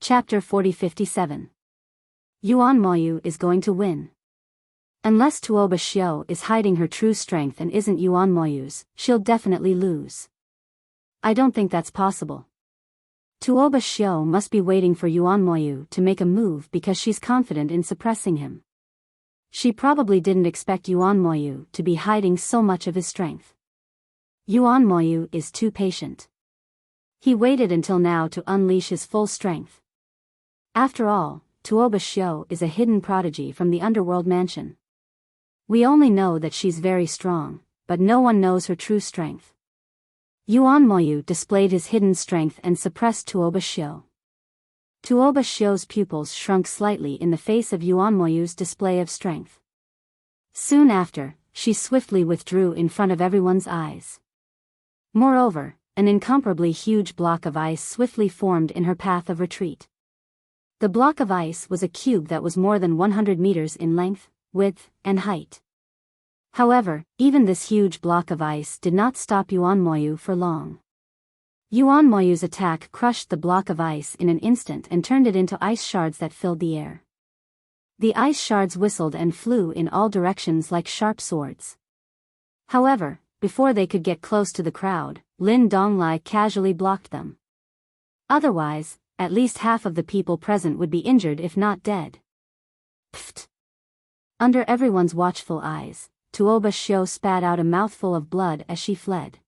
Chapter 40-57. Yuan Moyu is going to win. Unless Tuoba Xiao is hiding her true strength and isn't Yuan Moyu's, she'll definitely lose. I don't think that's possible. Tuoba Xiao must be waiting for Yuan Moyu to make a move because she's confident in suppressing him. She probably didn't expect Yuan Moyu to be hiding so much of his strength. Yuan Moyu is too patient. He waited until now to unleash his full strength. After all, Tuoba Xiao is a hidden prodigy from the underworld mansion. We only know that she's very strong, but no one knows her true strength. Yuan Moyu displayed his hidden strength and suppressed Tuoba Xiao. Tuoba Xiao's pupils shrunk slightly in the face of Yuan Moyu's display of strength. Soon after, she swiftly withdrew in front of everyone's eyes. Moreover, an incomparably huge block of ice swiftly formed in her path of retreat. The block of ice was a cube that was more than 100 meters in length, width, and height. However, even this huge block of ice did not stop Yuan Moyu for long. Yuan Moyu's attack crushed the block of ice in an instant and turned it into ice shards that filled the air. The ice shards whistled and flew in all directions like sharp swords. However, before they could get close to the crowd, Lin Donglai casually blocked them. Otherwise, at least half of the people present would be injured if not dead. Pfft! Under everyone's watchful eyes, Tuoba Xiao spat out a mouthful of blood as she fled.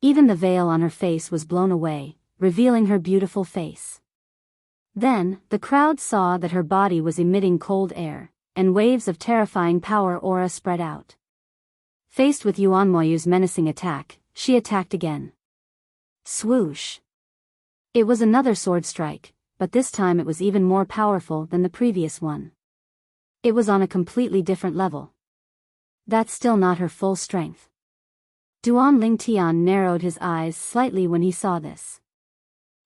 Even the veil on her face was blown away, revealing her beautiful face. Then, the crowd saw that her body was emitting cold air, and waves of terrifying power aura spread out. Faced with Yuan Moyu's menacing attack, she attacked again. Swoosh! It was another sword strike, but this time it was even more powerful than the previous one. It was on a completely different level. That's still not her full strength. Duan Lingtian narrowed his eyes slightly when he saw this.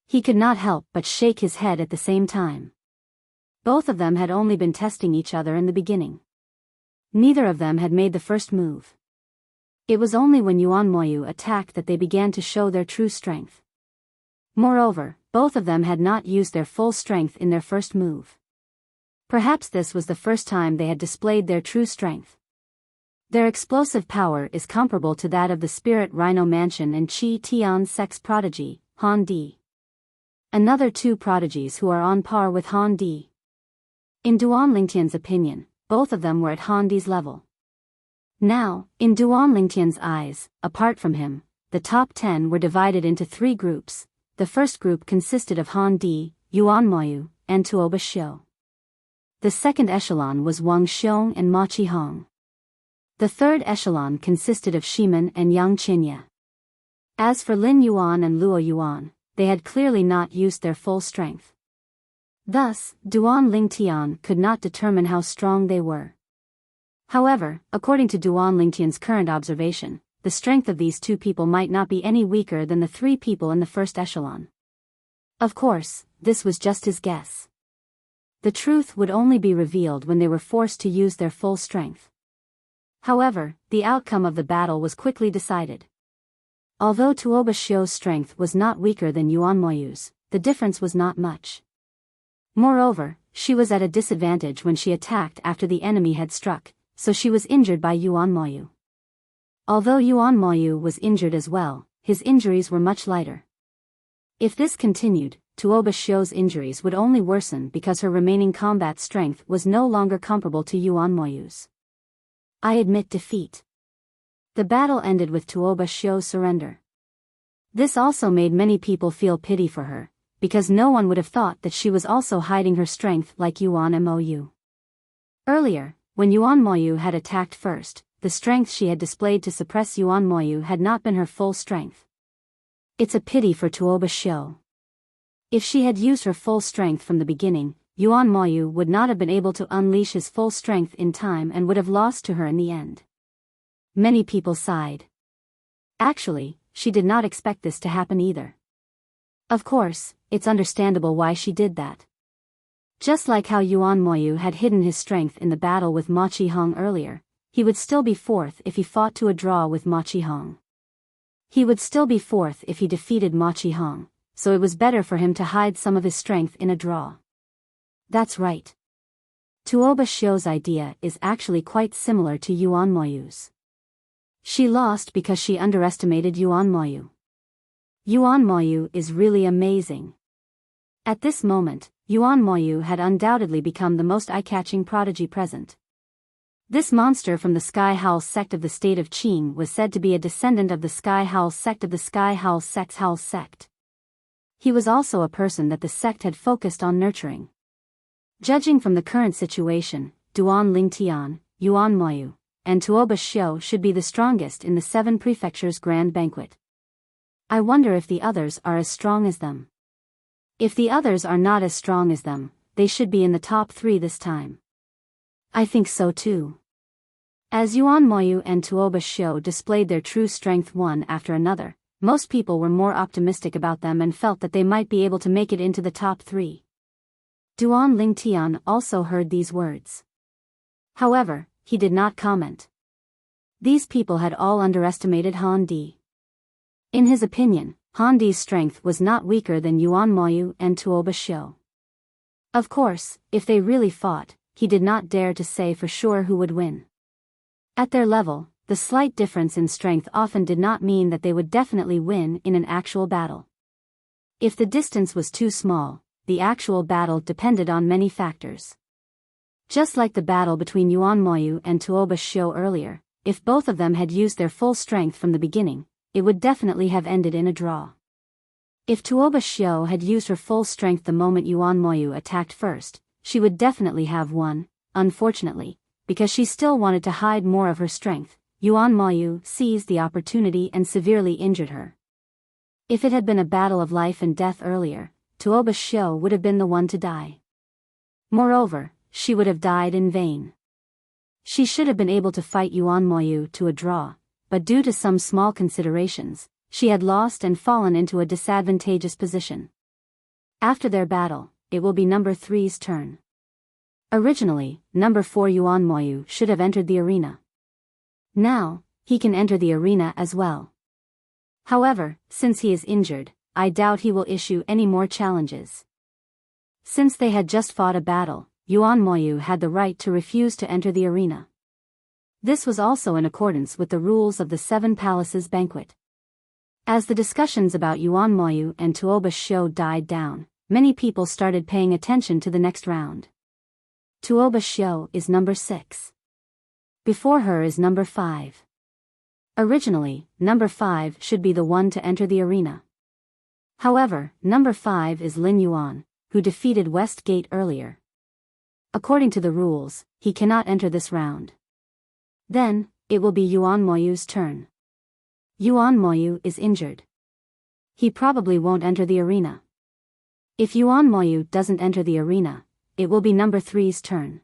He could not help but shake his head at the same time. Both of them had only been testing each other in the beginning. Neither of them had made the first move. It was only when Yuan Moyu attacked that they began to show their true strength. Moreover, both of them had not used their full strength in their first move. Perhaps this was the first time they had displayed their true strength. Their explosive power is comparable to that of the Spirit Rhino Mansion and Qi Tian's sex prodigy, Han Di. Another two prodigies who are on par with Han Di. In Duan Lingtian's opinion, both of them were at Han Di's level. Now, in Duan Lingtian's eyes, apart from him, the top 10 were divided into three groups. The first group consisted of Han Di, Yuan Moyu, and Tuoba Xiao. The second echelon was Wang Xiong and Ma Qihong. The third echelon consisted of Shiman and Yang Qinya. As for Lin Yuan and Luo Yuan, they had clearly not used their full strength. Thus, Duan Lingtian could not determine how strong they were. However, according to Duan Lingtian's current observation, the strength of these two people might not be any weaker than the three people in the first echelon. Of course, this was just his guess. The truth would only be revealed when they were forced to use their full strength. However, the outcome of the battle was quickly decided. Although Tuoba Xiao's strength was not weaker than Yuan Moyu's, the difference was not much. Moreover, she was at a disadvantage when she attacked after the enemy had struck, so she was injured by Yuan Moyu. Although Yuan Moyu was injured as well, his injuries were much lighter. If this continued, Tuoba Xiao's injuries would only worsen because her remaining combat strength was no longer comparable to Yuan Moyu's. I admit defeat. The battle ended with Tuoba Xiao's surrender. This also made many people feel pity for her, because no one would have thought that she was also hiding her strength like Yuan Moyu. Earlier, when Yuan Moyu had attacked first, the strength she had displayed to suppress Yuan Moyu had not been her full strength. It's a pity for Tuoba Xiao. If she had used her full strength from the beginning, Yuan Moyu would not have been able to unleash his full strength in time and would have lost to her in the end. Many people sighed. Actually, she did not expect this to happen either. Of course, it's understandable why she did that. Just like how Yuan Moyu had hidden his strength in the battle with Ma Qihong earlier, he would still be fourth if he fought to a draw with Ma Qihong. He would still be fourth if he defeated Ma Qihong, so it was better for him to hide some of his strength in a draw. That's right. Tuoba Xiu's idea is actually quite similar to Yuan Moyu's. She lost because she underestimated Yuan Moyu. Yuan Moyu is really amazing. At this moment, Yuan Moyu had undoubtedly become the most eye-catching prodigy present. This monster from the Sky Howl sect of the state of Qing was said to be a descendant of the Sky Howl sect of the Sky Howl sect's Howl sect. He was also a person that the sect had focused on nurturing. Judging from the current situation, Duan Lingtian, Yuan Moyu, and Tuoba Xiu should be the strongest in the 7 prefectures grand banquet. I wonder if the others are as strong as them. If the others are not as strong as them, they should be in the top 3 this time. I think so too. As Yuan Moyu and Tuoba Xiu displayed their true strength one after another, most people were more optimistic about them and felt that they might be able to make it into the top 3. Duan Lingtian also heard these words. However, he did not comment. These people had all underestimated Han Di. In his opinion, Han Di's strength was not weaker than Yuan Moyu and Tuoba Xiu. Of course, if they really fought, he did not dare to say for sure who would win. At their level, the slight difference in strength often did not mean that they would definitely win in an actual battle. If the distance was too small, the actual battle depended on many factors. Just like the battle between Yuan Moyu and Tuoba Xiu earlier, if both of them had used their full strength from the beginning, it would definitely have ended in a draw. If Tuoba Xiu had used her full strength the moment Yuan Moyu attacked first, she would definitely have won. Unfortunately, because she still wanted to hide more of her strength, Yuan Moyu seized the opportunity and severely injured her. If it had been a battle of life and death earlier, Tuoba Xiu would have been the one to die. Moreover, she would have died in vain. She should have been able to fight Yuan Moyu to a draw, but due to some small considerations, she had lost and fallen into a disadvantageous position. After their battle, it will be number 3's turn. Originally, number 4 Yuan Moyu should have entered the arena. Now, he can enter the arena as well. However, since he is injured, I doubt he will issue any more challenges. Since they had just fought a battle, Yuan Moyu had the right to refuse to enter the arena. This was also in accordance with the rules of the 7 Palaces banquet. As the discussions about Yuan Moyu and Tuoba Xiu died down, many people started paying attention to the next round. Tuoba Xiu is number 6. Before her is number 5. Originally, number 5 should be the one to enter the arena. However, number 5 is Lin Yuan, who defeated West Gate earlier. According to the rules, he cannot enter this round. Then, it will be Yuan Moyu's turn. Yuan Moyu is injured. He probably won't enter the arena. If Yuan Moyu doesn't enter the arena, it will be number 3's turn.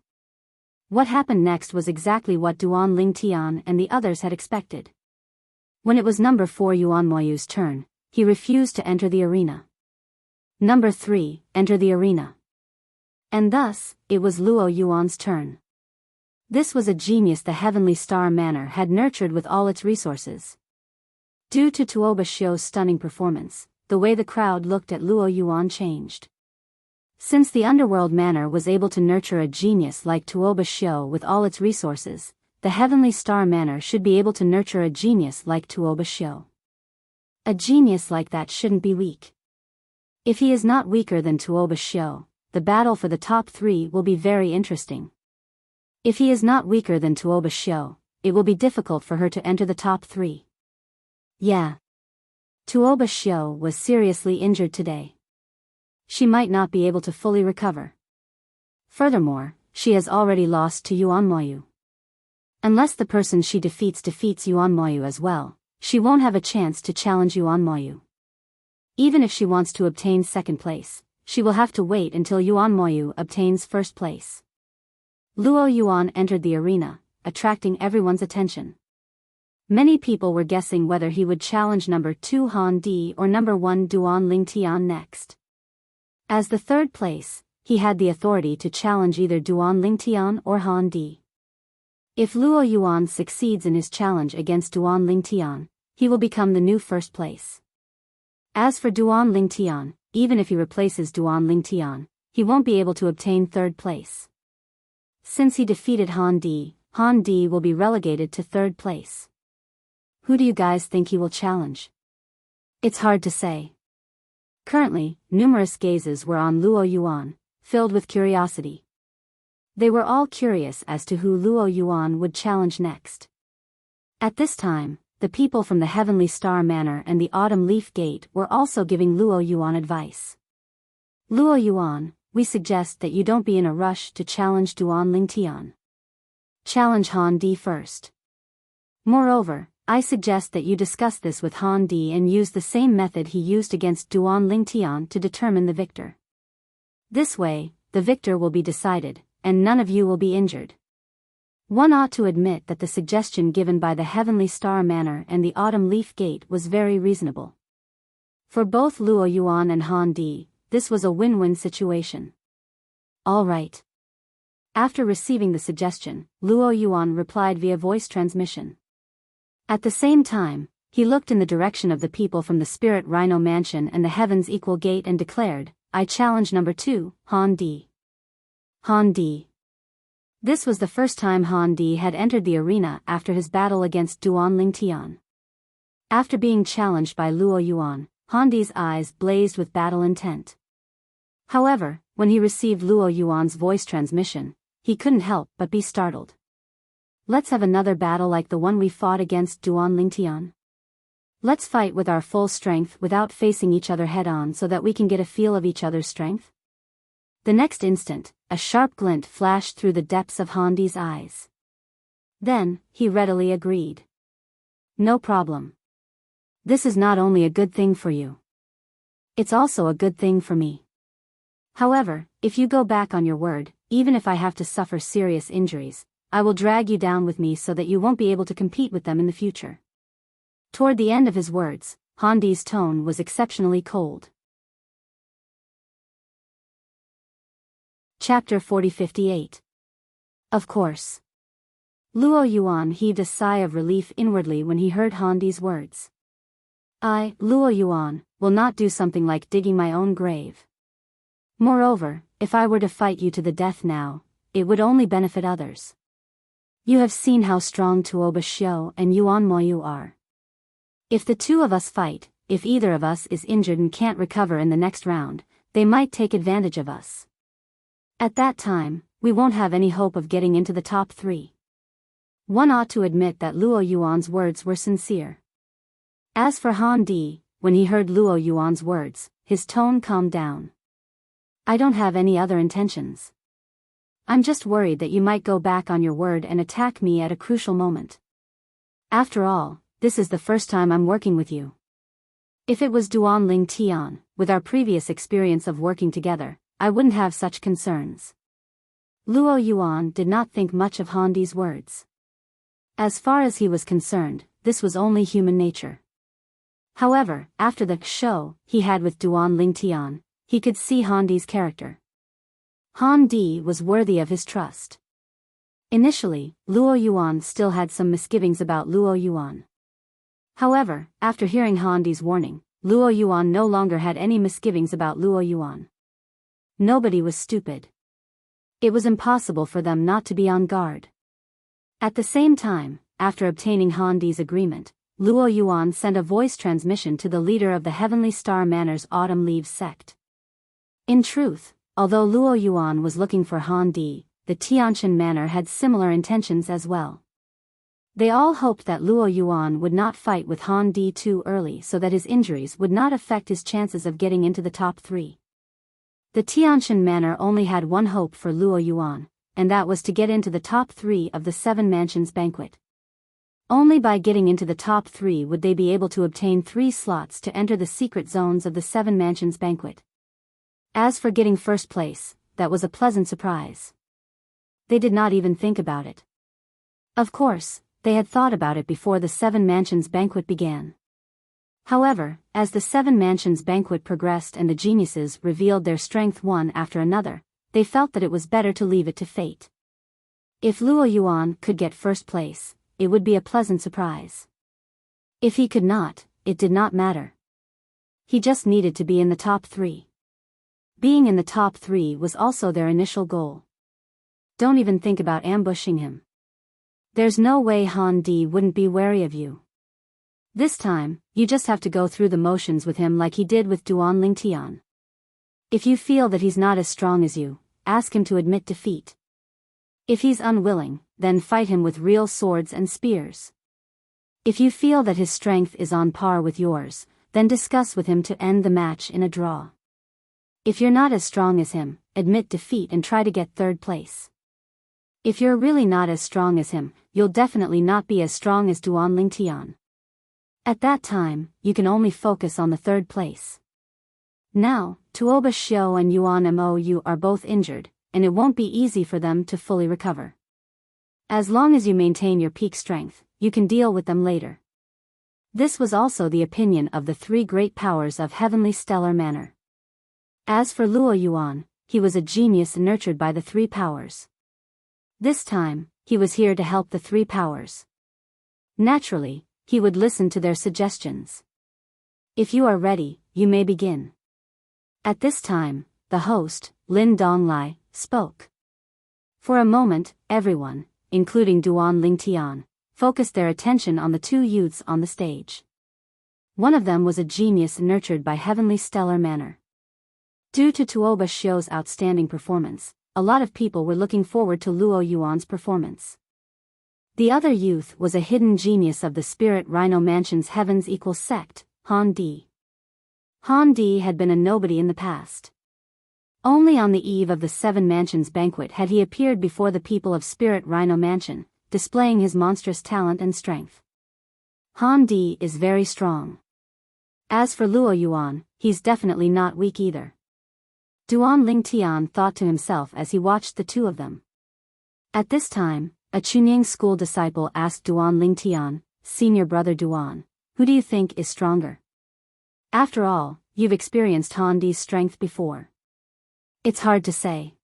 What happened next was exactly what Duan Lingtian and the others had expected. When it was number 4 Yuan Moyu's turn, he refused to enter the arena. Number 3, enter the arena. And thus, it was Luo Yuan's turn. This was a genius the Heavenly Star Manor had nurtured with all its resources. Due to Tuoba Xiu's stunning performance, the way the crowd looked at Luo Yuan changed. Since the Underworld Manor was able to nurture a genius like Tuoba Xiu with all its resources, the Heavenly Star Manor should be able to nurture a genius like Tuoba Xiu. A genius like that shouldn't be weak. If he is not weaker than Tuoba Xiu, the battle for the top 3 will be very interesting. If he is not weaker than Tuoba Xiu, it will be difficult for her to enter the top 3. Yeah. Tuoba Xiu was seriously injured today. She might not be able to fully recover. Furthermore, she has already lost to Yuan Moyu. Unless the person she defeats Yuan Moyu as well, she won't have a chance to challenge Yuan Moyu. Even if she wants to obtain second place, she will have to wait until Yuan Moyu obtains first place. Luo Yuan entered the arena, attracting everyone's attention. Many people were guessing whether he would challenge number 2 Han Di or number 1 Duan Lingtian next. As the third place, he had the authority to challenge either Duan Lingtian or Han Di. If Luo Yuan succeeds in his challenge against Duan Lingtian, he will become the new first place. As for Duan Lingtian, even if he replaces Duan Lingtian, he won't be able to obtain third place. Since he defeated Han Di will be relegated to third place. Who do you guys think he will challenge? It's hard to say. Currently, numerous gazes were on Luo Yuan, filled with curiosity. They were all curious as to who Luo Yuan would challenge next. At this time, the people from the Heavenly Star Manor and the Autumn Leaf Gate were also giving Luo Yuan advice. Luo Yuan, we suggest that you don't be in a rush to challenge Duan Lingtian. Challenge Han Di first. Moreover, I suggest that you discuss this with Han Di and use the same method he used against Duan Lingtian to determine the victor. This way, the victor will be decided, and none of you will be injured. One ought to admit that the suggestion given by the Heavenly Star Manor and the Autumn Leaf Gate was very reasonable. For both Luo Yuan and Han Di, this was a win-win situation. All right. After receiving the suggestion, Luo Yuan replied via voice transmission. At the same time, he looked in the direction of the people from the Spirit Rhino Mansion and the Heaven's Equal Gate and declared, I challenge number 2, Han Di. Han Di. This was the first time Han Di had entered the arena after his battle against Duan Lingtian. After being challenged by Luo Yuan, Han Di's eyes blazed with battle intent. However, when he received Luo Yuan's voice transmission, he couldn't help but be startled. Let's have another battle like the one we fought against Duan Lingtian. Let's fight with our full strength without facing each other head-on so that we can get a feel of each other's strength. The next instant, a sharp glint flashed through the depths of Han Di's eyes. Then, he readily agreed. No problem. This is not only a good thing for you. It's also a good thing for me. However, if you go back on your word, even if I have to suffer serious injuries, I will drag you down with me so that you won't be able to compete with them in the future. Toward the end of his words, Han Di's tone was exceptionally cold. Chapter 4058. Of course. Luo Yuan heaved a sigh of relief inwardly when he heard Han Di's words. I, Luo Yuan, will not do something like digging my own grave. Moreover, if I were to fight you to the death now, it would only benefit others. You have seen how strong Tuoba Xiao and Yuan Moyu are. If the two of us fight, if either of us is injured and can't recover in the next round, they might take advantage of us. At that time, we won't have any hope of getting into the top 3. One ought to admit that Luo Yuan's words were sincere. As for Han Di, when he heard Luo Yuan's words, his tone calmed down. I don't have any other intentions. I'm just worried that you might go back on your word and attack me at a crucial moment. After all, this is the first time I'm working with you. If it was Duan Lingtian, with our previous experience of working together, I wouldn't have such concerns. Luo Yuan did not think much of Han Di's words. As far as he was concerned, this was only human nature. However, after the show he had with Duan Lingtian, he could see Han Di's character. Han Di was worthy of his trust. Initially, Luo Yuan still had some misgivings about Luo Yuan. However, after hearing Han Di's warning, Luo Yuan no longer had any misgivings about Luo Yuan. Nobody was stupid. It was impossible for them not to be on guard. At the same time, after obtaining Han Di's agreement, Luo Yuan sent a voice transmission to the leader of the Heavenly Star Manor's Autumn Leaves sect. In truth, although Luo Yuan was looking for Han Di, the Tianshan Manor had similar intentions as well. They all hoped that Luo Yuan would not fight with Han Di too early so that his injuries would not affect his chances of getting into the top 3. The Tianshan Manor only had one hope for Luo Yuan, and that was to get into the top 3 of the 7 Mansions banquet. Only by getting into the top 3 would they be able to obtain 3 slots to enter the secret zones of the 7 Mansions banquet. As for getting first place, that was a pleasant surprise. They did not even think about it. Of course, they had thought about it before the 7 Mansions banquet began. However, as the 7 Mansions banquet progressed and the geniuses revealed their strength one after another, they felt that it was better to leave it to fate. If Luo Yuan could get first place, it would be a pleasant surprise. If he could not, it did not matter. He just needed to be in the top 3. Being in the top 3 was also their initial goal. Don't even think about ambushing him. There's no way Han Di wouldn't be wary of you. This time, you just have to go through the motions with him like he did with Duan Lingtian. If you feel that he's not as strong as you, ask him to admit defeat. If he's unwilling, then fight him with real swords and spears. If you feel that his strength is on par with yours, then discuss with him to end the match in a draw. If you're not as strong as him, admit defeat and try to get 3rd place. If you're really not as strong as him, you'll definitely not be as strong as Duan Lingtian. At that time, you can only focus on the 3rd place. Now, Tuoba Xiao and Yuan Mou are both injured, and it won't be easy for them to fully recover. As long as you maintain your peak strength, you can deal with them later. This was also the opinion of the 3 great powers of Heavenly Stellar Manor. As for Luo Yuan, he was a genius nurtured by the 3 powers. This time, he was here to help the 3 powers. Naturally, he would listen to their suggestions. If you are ready, you may begin. At this time, the host, Lin Donglai, spoke. For a moment, everyone, including Duan Lingtian, focused their attention on the 2 youths on the stage. One of them was a genius nurtured by Heavenly Stellar Manor. Due to Tuoba Xiao's outstanding performance, a lot of people were looking forward to Luo Yuan's performance. The other youth was a hidden genius of the Spirit Rhino Mansion's Heavens Equal sect, Han Di. Han Di had been a nobody in the past. Only on the eve of the 7 Mansions banquet had he appeared before the people of Spirit Rhino Mansion, displaying his monstrous talent and strength. Han Di is very strong. As for Luo Yuan, he's definitely not weak either. Duan Lingtian thought to himself as he watched the 2 of them. At this time, a Chunying school disciple asked Duan Lingtian, "Senior brother Duan, who do you think is stronger? After all, you've experienced Han Di's strength before." "It's hard to say."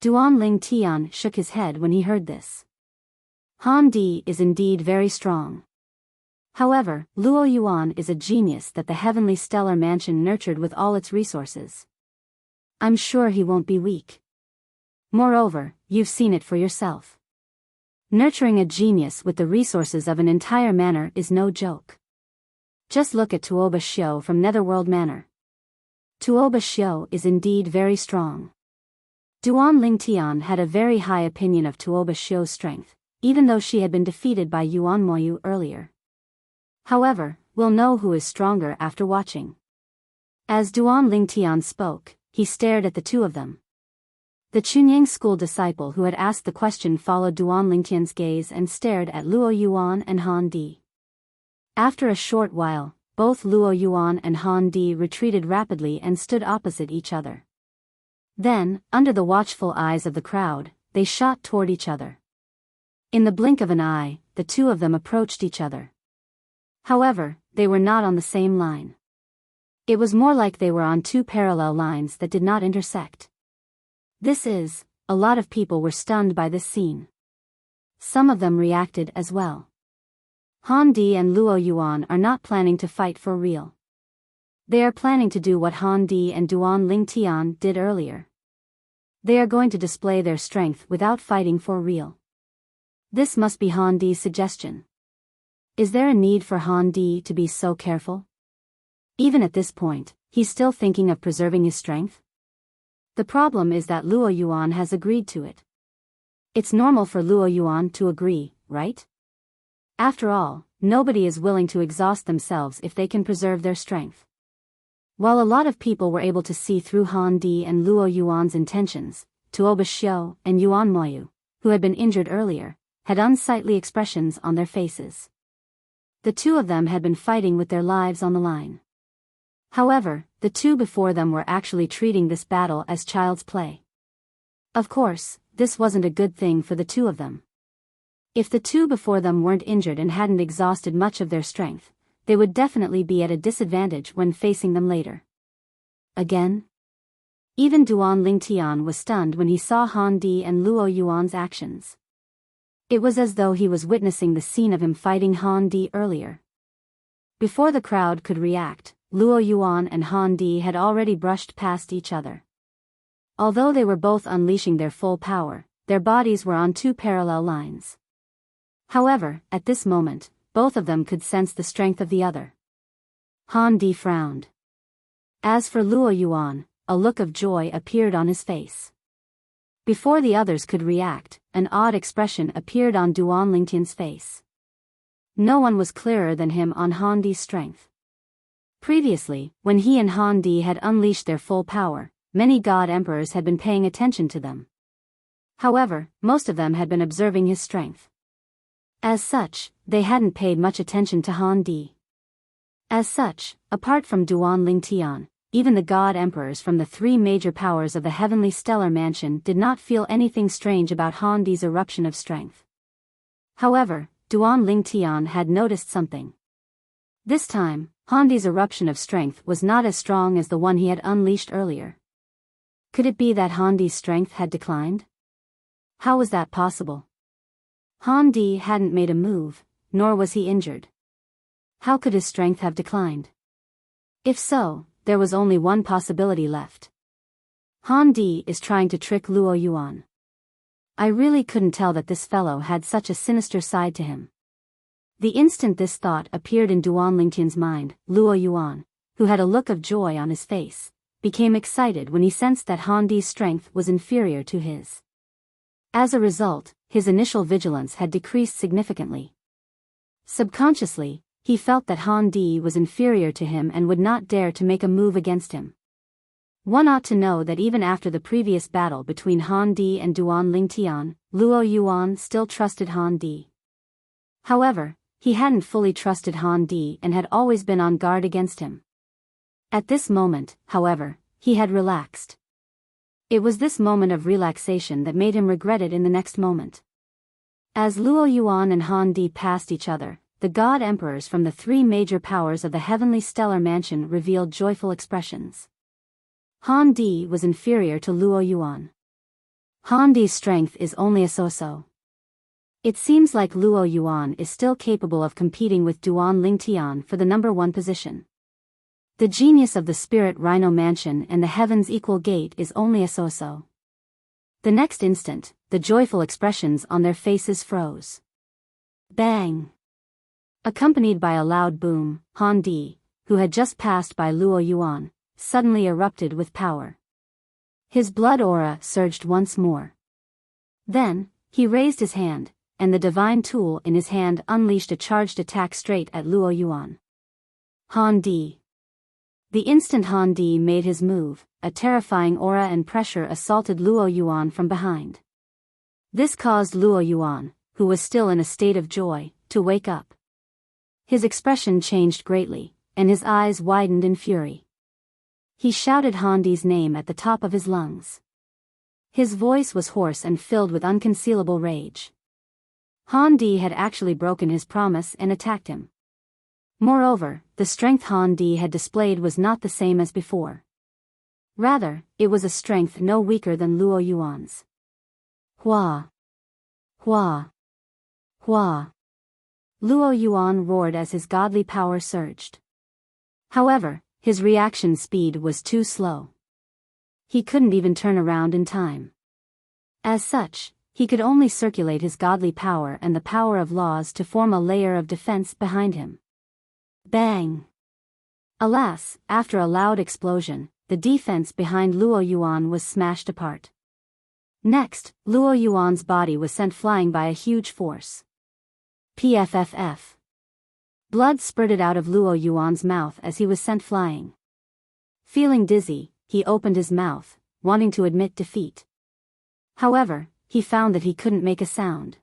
Duan Lingtian shook his head when he heard this. Han Di is indeed very strong. However, Luo Yuan is a genius that the Heavenly Stellar Mansion nurtured with all its resources. I'm sure he won't be weak. Moreover, you've seen it for yourself. Nurturing a genius with the resources of an entire manor is no joke. Just look at Tuoba Xiao from Netherworld Manor. Tuoba Xiao is indeed very strong. Duan Lingtian had a very high opinion of Tuoba Xiao's strength, even though she had been defeated by Yuan Moyu earlier. However, we'll know who is stronger after watching. As Duan Lingtian spoke, he stared at the 2 of them. The Chunying school disciple who had asked the question followed Duan Lingtian's gaze and stared at Luo Yuan and Han Di. After a short while, both Luo Yuan and Han Di retreated rapidly and stood opposite each other. Then, under the watchful eyes of the crowd, they shot toward each other. In the blink of an eye, the 2 of them approached each other. However, they were not on the same line. It was more like they were on 2 parallel lines that did not intersect. A lot of people were stunned by this scene. Some of them reacted as well. Han Di and Luo Yuan are not planning to fight for real. They are planning to do what Han Di and Duan Lingtian did earlier. They are going to display their strength without fighting for real. This must be Han Di's suggestion. Is there a need for Han Di to be so careful? Even at this point, he's still thinking of preserving his strength? The problem is that Luo Yuan has agreed to it. It's normal for Luo Yuan to agree, right? After all, nobody is willing to exhaust themselves if they can preserve their strength. While a lot of people were able to see through Han Di and Luo Yuan's intentions, Tuoba Xiao and Yuan Moyu, who had been injured earlier, had unsightly expressions on their faces. The 2 of them had been fighting with their lives on the line. However, the 2 before them were actually treating this battle as child's play. Of course, this wasn't a good thing for the 2 of them. If the 2 before them weren't injured and hadn't exhausted much of their strength, they would definitely be at a disadvantage when facing them later. Again? Even Duan Lingtian was stunned when he saw Han Di and Luo Yuan's actions. It was as though he was witnessing the scene of him fighting Han Di earlier. Before the crowd could react, Luo Yuan and Han Di had already brushed past each other. Although they were both unleashing their full power, their bodies were on two parallel lines. However, at this moment, both of them could sense the strength of the other. Han Di frowned. As for Luo Yuan, a look of joy appeared on his face. Before the others could react, an odd expression appeared on Duan Lingtian's face. No one was clearer than him on Han Di's strength. Previously, when he and Han Di had unleashed their full power, many god emperors had been paying attention to them. However, most of them had been observing his strength. As such, they hadn't paid much attention to Han Di. As such, apart from Duan Lingtian, even the god emperors from the three major powers of the heavenly stellar mansion did not feel anything strange about Han Di's eruption of strength. However, Duan Lingtian had noticed something. This time, Han Di's eruption of strength was not as strong as the one he had unleashed earlier. Could it be that Han Di's strength had declined? How was that possible? Han Di hadn't made a move, nor was he injured. How could his strength have declined? If so, there was only one possibility left. Han Di is trying to trick Luo Yuan. I really couldn't tell that this fellow had such a sinister side to him. The instant this thought appeared in Duan Lingtian's mind, Luo Yuan, who had a look of joy on his face, became excited when he sensed that Han Di's strength was inferior to his. As a result, his initial vigilance had decreased significantly. Subconsciously, he felt that Han Di was inferior to him and would not dare to make a move against him. One ought to know that even after the previous battle between Han Di and Duan Lingtian, Luo Yuan still trusted Han Di. However, he hadn't fully trusted Han Di and had always been on guard against him. At this moment, however, he had relaxed. It was this moment of relaxation that made him regret it in the next moment. As Luo Yuan and Han Di passed each other, the god emperors from the three major powers of the heavenly stellar mansion revealed joyful expressions. Han Di was inferior to Luo Yuan. Han Di's strength is only a so-so. It seems like Luo Yuan is still capable of competing with Duan Lingtian for the number one position. The genius of the Spirit Rhino Mansion and the Heaven's Equal Gate is only a so-so. The next instant, the joyful expressions on their faces froze. Bang! Accompanied by a loud boom, Han Di, who had just passed by Luo Yuan, suddenly erupted with power. His blood aura surged once more. Then, he raised his hand, and the divine tool in his hand unleashed a charged attack straight at Luo Yuan. Han Di. The instant Han Di made his move, a terrifying aura and pressure assaulted Luo Yuan from behind. This caused Luo Yuan, who was still in a state of joy, to wake up. His expression changed greatly, and his eyes widened in fury. He shouted Han Di's name at the top of his lungs. His voice was hoarse and filled with unconcealable rage. Han Di had actually broken his promise and attacked him. Moreover, the strength Han Di had displayed was not the same as before. Rather, it was a strength no weaker than Luo Yuan's. Hua! Hua! Hua! Luo Yuan roared as his godly power surged. However, his reaction speed was too slow. He couldn't even turn around in time. As such, he could only circulate his godly power and the power of laws to form a layer of defense behind him. Bang! Alas, after a loud explosion, the defense behind Luo Yuan was smashed apart. Next, Luo Yuan's body was sent flying by a huge force. Pfff. Blood spurted out of Luo Yuan's mouth as he was sent flying. Feeling dizzy, he opened his mouth, wanting to admit defeat. However, he found that he couldn't make a sound.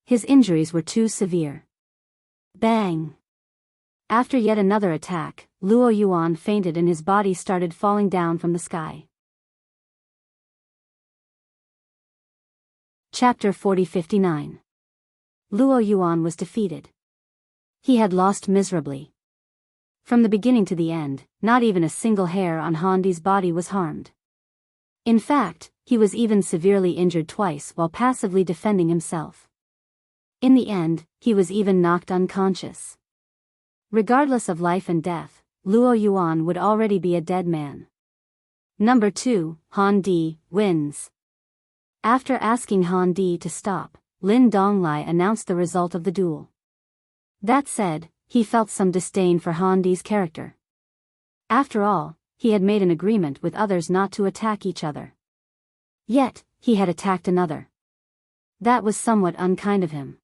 His injuries were too severe. Bang! After yet another attack, Luo Yuan fainted and his body started falling down from the sky. Chapter 40-59. Luo Yuan was defeated. He had lost miserably. From the beginning to the end, not even a single hair on Han Di's body was harmed. In fact, he was even severely injured twice while passively defending himself. In the end, he was even knocked unconscious. Regardless of life and death, Luo Yuan would already be a dead man. Number 2, Han Di wins. After asking Han Di to stop, Lin Donglai announced the result of the duel. That said, he felt some disdain for Han Di's character. After all, he had made an agreement with others not to attack each other. Yet, he had attacked another. That was somewhat unkind of him.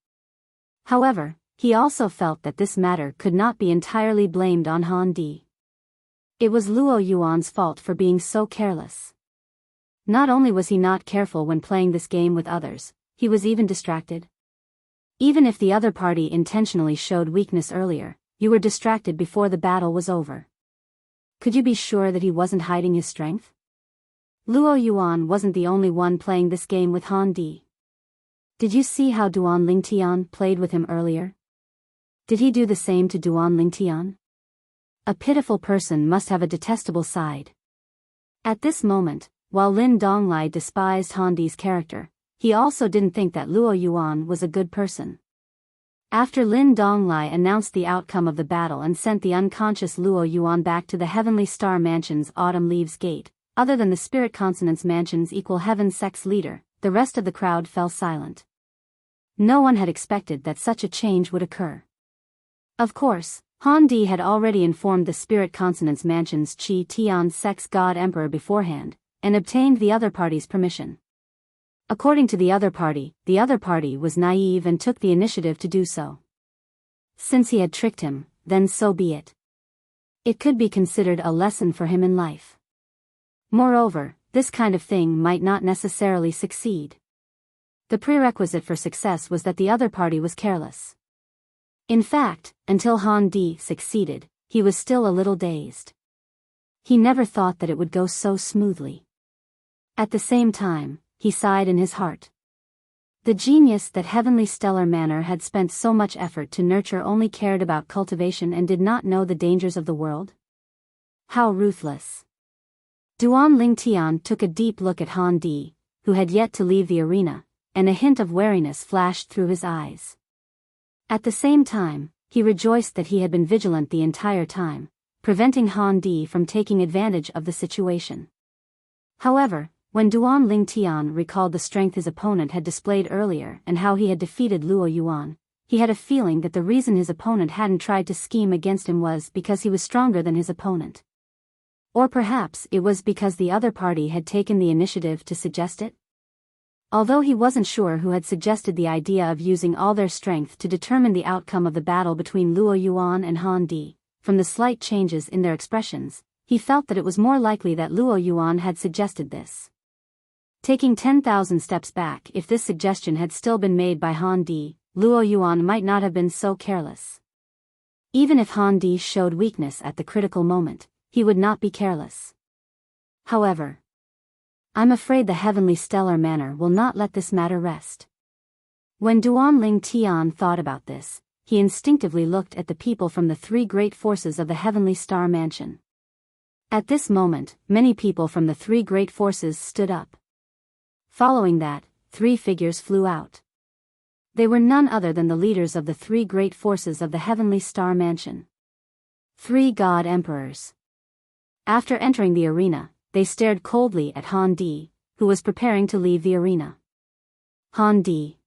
However, he also felt that this matter could not be entirely blamed on Han Di. It was Luo Yuan's fault for being so careless. Not only was he not careful when playing this game with others, he was even distracted. Even if the other party intentionally showed weakness earlier, you were distracted before the battle was over. Could you be sure that he wasn't hiding his strength? Luo Yuan wasn't the only one playing this game with Han Di. Did you see how Duan Lingtian played with him earlier? Did he do the same to Duan Lingtian? A pitiful person must have a detestable side. At this moment, while Lin Donglai despised Han Di's character, he also didn't think that Luo Yuan was a good person. After Lin Donglai announced the outcome of the battle and sent the unconscious Luo Yuan back to the Heavenly Star Mansion's Autumn Leaves Gate, other than the Spirit Consonance Mansion's Equal Heaven Sex leader, the rest of the crowd fell silent. No one had expected that such a change would occur. Of course, Han Di had already informed the Spirit Consonance Mansion's Qi Tian Sex God Emperor beforehand, and obtained the other party's permission. According to the other party was naive and took the initiative to do so. Since he had tricked him, then so be it. It could be considered a lesson for him in life. Moreover, this kind of thing might not necessarily succeed. The prerequisite for success was that the other party was careless. In fact, until Han Di succeeded, he was still a little dazed. He never thought that it would go so smoothly. At the same time, he sighed in his heart. The genius that Heavenly Stellar Manor had spent so much effort to nurture only cared about cultivation and did not know the dangers of the world? How ruthless. Duan Lingtian took a deep look at Han Di, who had yet to leave the arena, and a hint of wariness flashed through his eyes. At the same time, he rejoiced that he had been vigilant the entire time, preventing Han Di from taking advantage of the situation. However, when Duan Lingtian recalled the strength his opponent had displayed earlier and how he had defeated Luo Yuan, he had a feeling that the reason his opponent hadn't tried to scheme against him was because he was stronger than his opponent. Or perhaps it was because the other party had taken the initiative to suggest it? Although he wasn't sure who had suggested the idea of using all their strength to determine the outcome of the battle between Luo Yuan and Han Di, from the slight changes in their expressions, he felt that it was more likely that Luo Yuan had suggested this. Taking 10,000 steps back, if this suggestion had still been made by Han Di, Luo Yuan might not have been so careless. Even if Han Di showed weakness at the critical moment, he would not be careless. However, I'm afraid the Heavenly Stellar Manor will not let this matter rest. When Duan Lingtian thought about this, he instinctively looked at the people from the three great forces of the Heavenly Star Mansion. At this moment, many people from the three great forces stood up. Following that, three figures flew out. They were none other than the leaders of the three great forces of the Heavenly Star Mansion. 3 God Emperors. After entering the arena, they stared coldly at Han Di, who was preparing to leave the arena. Han Di.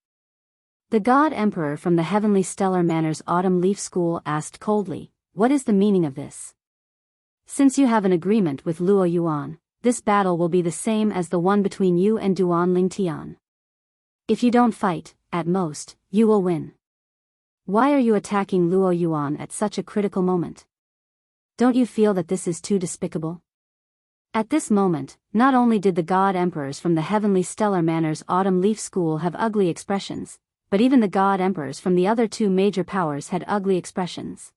The God Emperor from the Heavenly Stellar Manor's Autumn Leaf School asked coldly, "What is the meaning of this? Since you have an agreement with Luo Yuan, this battle will be the same as the one between you and Duan Lingtian. If you don't fight, at most, you will win. Why are you attacking Luo Yuan at such a critical moment? Don't you feel that this is too despicable?" At this moment, not only did the God Emperors from the Heavenly Stellar Manor's Autumn Leaf School have ugly expressions, but even the God Emperors from the other two major powers had ugly expressions.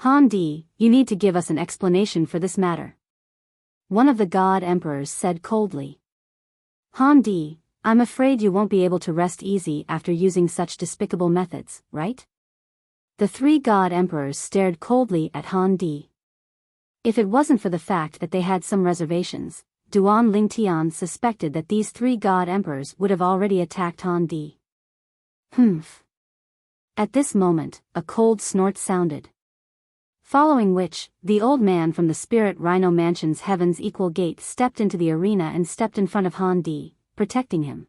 Han Di, you need to give us an explanation for this matter. One of the God Emperors said coldly. Han Di, I'm afraid you won't be able to rest easy after using such despicable methods, right? The 3 God Emperors stared coldly at Han Di. If it wasn't for the fact that they had some reservations, Duan Lingtian suspected that these 3 God Emperors would have already attacked Han Di. Humph. At this moment, a cold snort sounded. Following which, the old man from the Spirit Rhino Mansion's Heaven's Equal Gate stepped into the arena and stepped in front of Han Di, protecting him.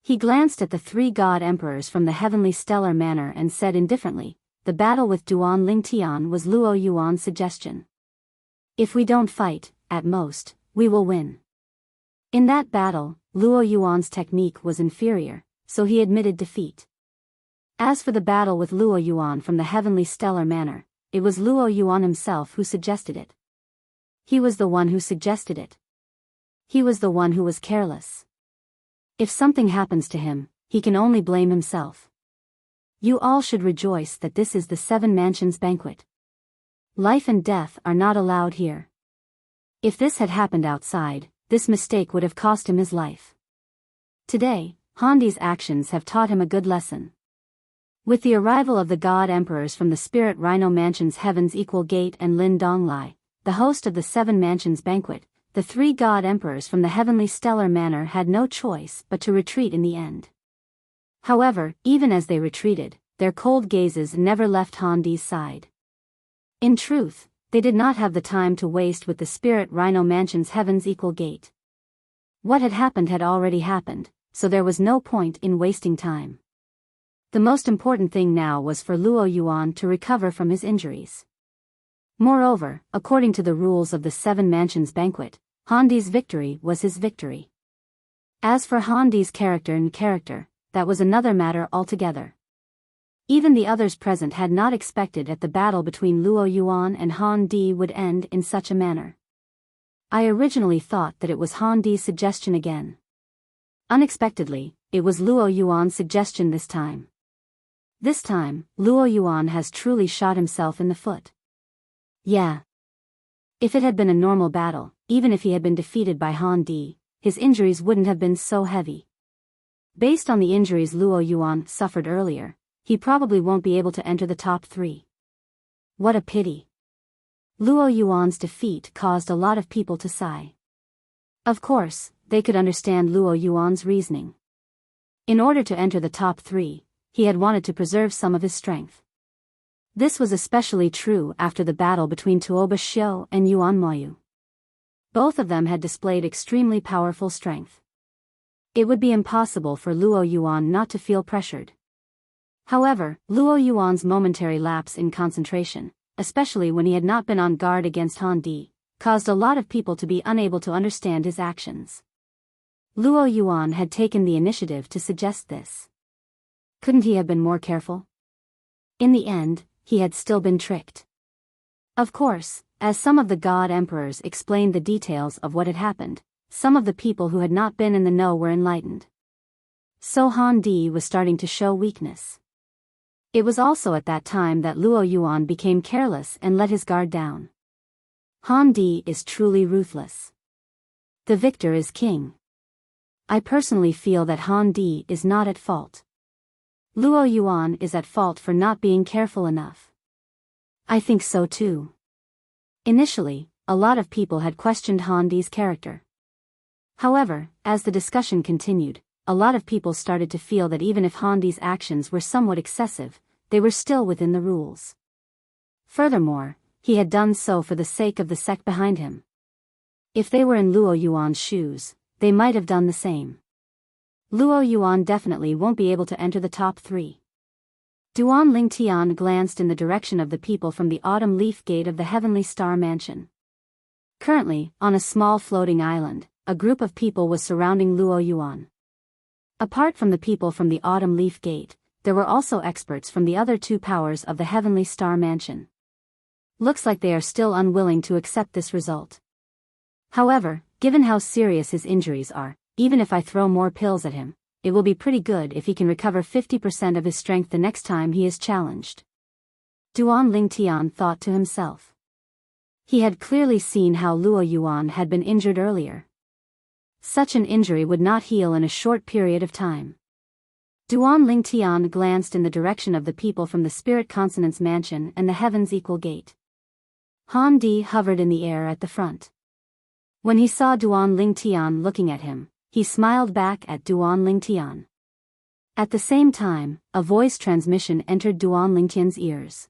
He glanced at the three god emperors from the Heavenly Stellar Manor and said indifferently, "The battle with Duan Lingtian was Luo Yuan's suggestion. If we don't fight, at most, we will win." In that battle, Luo Yuan's technique was inferior, so he admitted defeat. As for the battle with Luo Yuan from the Heavenly Stellar Manor, it was Luo Yuan himself who suggested it. He was the one who suggested it. He was the one who was careless. If something happens to him, he can only blame himself. You all should rejoice that this is the Seven Mansions banquet. Life and death are not allowed here. If this had happened outside, this mistake would have cost him his life. Today, Handi's actions have taught him a good lesson. With the arrival of the God Emperors from the Spirit Rhino Mansion's Heaven's Equal Gate and Lin Donglai, the host of the Seven Mansions banquet, the three God Emperors from the Heavenly Stellar Manor had no choice but to retreat in the end. However, even as they retreated, their cold gazes never left Handi's side. In truth, they did not have the time to waste with the Spirit Rhino Mansion's Heaven's Equal Gate. What had already happened, so there was no point in wasting time. The most important thing now was for Luo Yuan to recover from his injuries. Moreover, according to the rules of the Seven Mansions banquet, Handi's victory was his victory. As for Handi's character, that was another matter altogether. Even the others present had not expected that the battle between Luo Yuan and Han Di would end in such a manner. I originally thought that it was Han Di's suggestion again. Unexpectedly, it was Luo Yuan's suggestion this time. This time, Luo Yuan has truly shot himself in the foot. Yeah. If it had been a normal battle, even if he had been defeated by Han Di, his injuries wouldn't have been so heavy. Based on the injuries Luo Yuan suffered earlier, he probably won't be able to enter the top 3. What a pity. Luo Yuan's defeat caused a lot of people to sigh. Of course, they could understand Luo Yuan's reasoning. In order to enter the top 3, he had wanted to preserve some of his strength. This was especially true after the battle between Tuoba Xiu and Yuan Moyu. Both of them had displayed extremely powerful strength. It would be impossible for Luo Yuan not to feel pressured. However, Luo Yuan's momentary lapse in concentration, especially when he had not been on guard against Han Di, caused a lot of people to be unable to understand his actions. Luo Yuan had taken the initiative to suggest this. Couldn't he have been more careful? In the end, he had still been tricked. Of course, as some of the God Emperors explained the details of what had happened, some of the people who had not been in the know were enlightened. So Han Di was starting to show weakness. It was also at that time that Luo Yuan became careless and let his guard down. Han Di is truly ruthless. The victor is king. I personally feel that Han Di is not at fault. Luo Yuan is at fault for not being careful enough. I think so too. Initially, a lot of people had questioned Han Di's character. However, as the discussion continued, a lot of people started to feel that even if Han Di's actions were somewhat excessive, they were still within the rules. Furthermore, he had done so for the sake of the sect behind him. If they were in Luo Yuan's shoes, they might have done the same. Luo Yuan definitely won't be able to enter the top 3. Duan Lingtian glanced in the direction of the people from the Autumn Leaf Gate of the Heavenly Star Mansion. Currently, on a small floating island, a group of people was surrounding Luo Yuan. Apart from the people from the Autumn Leaf Gate, there were also experts from the other 2 powers of the Heavenly Star Mansion. Looks like they are still unwilling to accept this result. However, given how serious his injuries are, even if I throw more pills at him, it will be pretty good if he can recover 50% of his strength the next time he is challenged. Duan Lingtian thought to himself. He had clearly seen how Luo Yuan had been injured earlier. Such an injury would not heal in a short period of time. Duan Lingtian glanced in the direction of the people from the Spirit Consonance Mansion and the Heaven's Equal Gate. Han Di hovered in the air at the front. When he saw Duan Lingtian looking at him, he smiled back at Duan Lingtian. At the same time, a voice transmission entered Duan Lingtian's ears.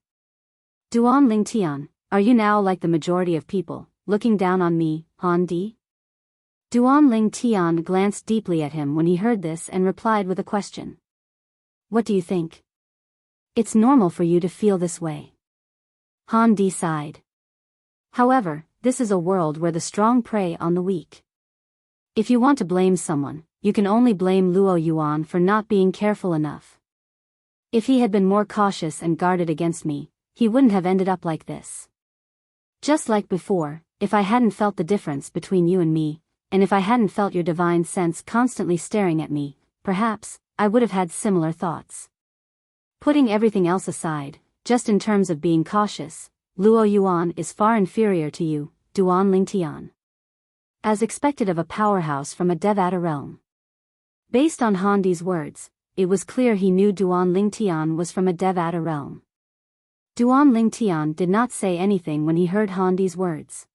Duan Ling Tian, are you now like the majority of people, looking down on me, Han Di? Duan Ling Tian glanced deeply at him when he heard this and replied with a question. What do you think? It's normal for you to feel this way. Han Di sighed. However, this is a world where the strong prey on the weak. If you want to blame someone, you can only blame Luo Yuan for not being careful enough. If he had been more cautious and guarded against me, he wouldn't have ended up like this. Just like before, if I hadn't felt the difference between you and me, and if I hadn't felt your divine sense constantly staring at me, perhaps, I would have had similar thoughts. Putting everything else aside, just in terms of being cautious, Luo Yuan is far inferior to you, Duan Ling Tian. As expected of a powerhouse from a Devata realm. Based on Han Di's words, it was clear he knew Duan Ling Tian was from a Devata realm. Duan Ling Tian did not say anything when he heard Han Di's words.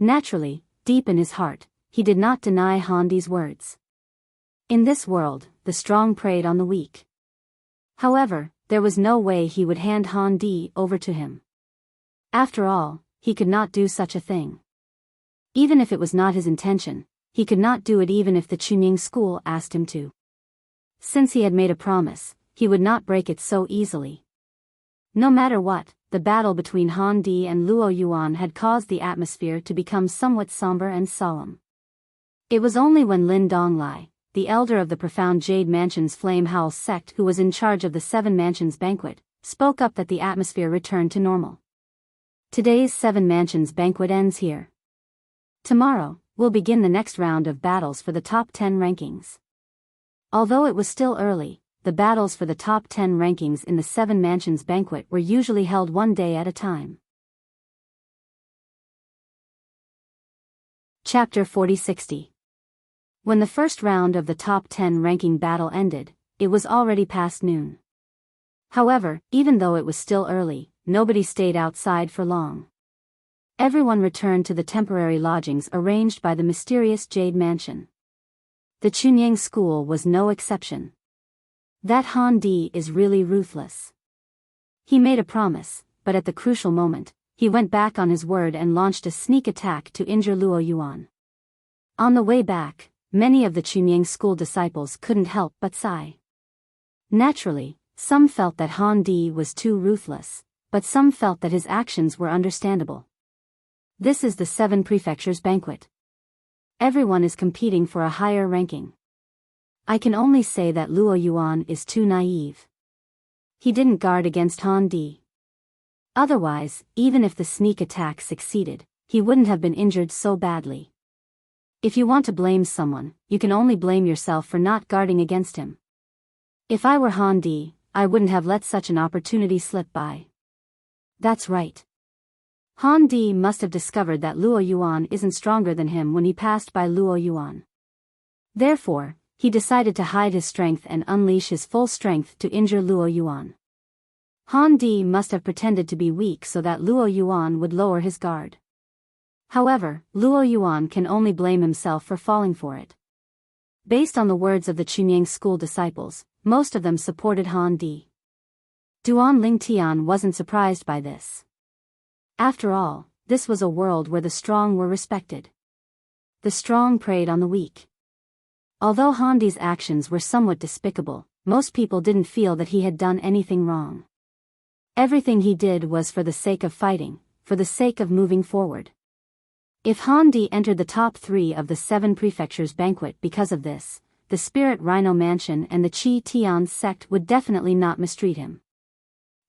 Naturally, deep in his heart, he did not deny Han Di's words. In this world, the strong preyed on the weak. However, there was no way he would hand Han Di over to him. After all, he could not do such a thing. Even if it was not his intention, he could not do it even if the Chunying school asked him to. Since he had made a promise, he would not break it so easily. No matter what, the battle between Han Di and Luo Yuan had caused the atmosphere to become somewhat somber and solemn. It was only when Lin Donglai, the elder of the profound Jade Mansion's Flame Howl sect who was in charge of the Seven Mansions banquet, spoke up that the atmosphere returned to normal. Today's Seven Mansions banquet ends here. Tomorrow, we'll begin the next round of battles for the top 10 rankings. Although it was still early, the battles for the top 10 rankings in the Seven Mansions banquet were usually held one day at a time. Chapter 4060. When the first round of the top 10 ranking battle ended, it was already past noon. However, even though it was still early, nobody stayed outside for long. Everyone returned to the temporary lodgings arranged by the mysterious Jade Mansion. The Chunying school was no exception. That Han Di is really ruthless. He made a promise, but at the crucial moment, he went back on his word and launched a sneak attack to injure Luo Yuan. On the way back, many of the Chunying school disciples couldn't help but sigh. Naturally, some felt that Han Di was too ruthless, but some felt that his actions were understandable. This is the Seven Prefectures banquet. Everyone is competing for a higher ranking. I can only say that Luo Yuan is too naive. He didn't guard against Han Di. Otherwise, even if the sneak attack succeeded, he wouldn't have been injured so badly. If you want to blame someone, you can only blame yourself for not guarding against him. If I were Han Di, I wouldn't have let such an opportunity slip by. That's right. Han Di must have discovered that Luo Yuan isn't stronger than him when he passed by Luo Yuan. Therefore, he decided to hide his strength and unleash his full strength to injure Luo Yuan. Han Di must have pretended to be weak so that Luo Yuan would lower his guard. However, Luo Yuan can only blame himself for falling for it. Based on the words of the Chunying school disciples, most of them supported Han Di. Duan Ling Tian wasn't surprised by this. After all, this was a world where the strong were respected. The strong preyed on the weak. Although Han Di's actions were somewhat despicable, most people didn't feel that he had done anything wrong. Everything he did was for the sake of fighting, for the sake of moving forward. If Han Di entered the top 3 of the Seven Prefectures banquet because of this, the Spirit Rhino Mansion and the Qi Tian sect would definitely not mistreat him.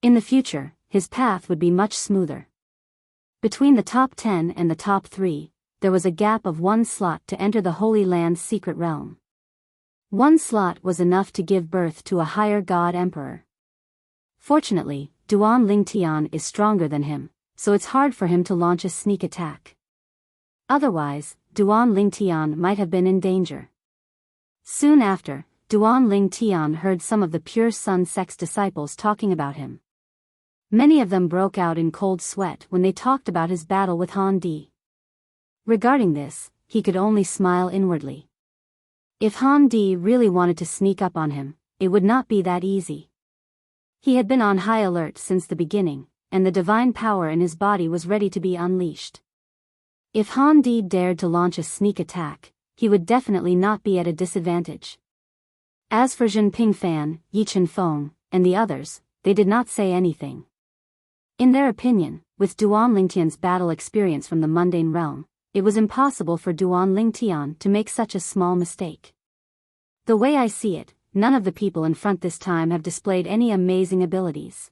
In the future, his path would be much smoother. Between the top 10 and the top 3, there was a gap of 1 slot to enter the Holy Land's secret realm. 1 slot was enough to give birth to a higher god emperor. Fortunately, Duan Ling Tian is stronger than him, so it's hard for him to launch a sneak attack. Otherwise, Duan Ling Tian might have been in danger. Soon after, Duan Ling Tian heard some of the Pure Sun sect's disciples talking about him. Many of them broke out in cold sweat when they talked about his battle with Han Di. Regarding this, he could only smile inwardly. If Han Di really wanted to sneak up on him, it would not be that easy. He had been on high alert since the beginning, and the divine power in his body was ready to be unleashed. If Han Di dared to launch a sneak attack, he would definitely not be at a disadvantage. As for Jinping Fan, Yi Chenfeng, and the others, they did not say anything. In their opinion, with Duan Lingtian's battle experience from the mundane realm, it was impossible for Duan Lingtian to make such a small mistake. The way I see it, none of the people in front this time have displayed any amazing abilities.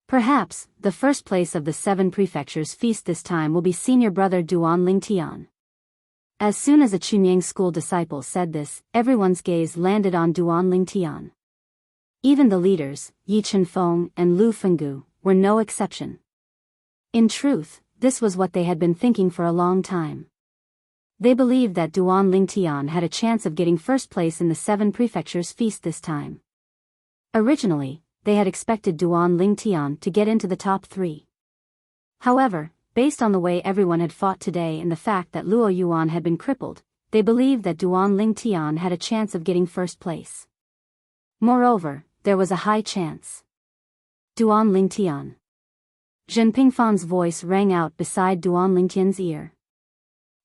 Perhaps, the first place of the 7 prefectures feast this time will be senior brother Duan Lingtian. As soon as a Chunyang school disciple said this, everyone's gaze landed on Duan Lingtian. Even the leaders, Yi Chenfeng and Lu Fenggu, were no exception. In truth, this was what they had been thinking for a long time. They believed that Duan Lingtian had a chance of getting first place in the 7 prefectures feast this time. Originally, they had expected Duan Lingtian to get into the top 3. However, based on the way everyone had fought today and the fact that Luo Yuan had been crippled, they believed that Duan Lingtian had a chance of getting first place. Moreover, there was a high chance. Duan Lingtian. Jinping Fan's voice rang out beside Duan Lingtian's ear.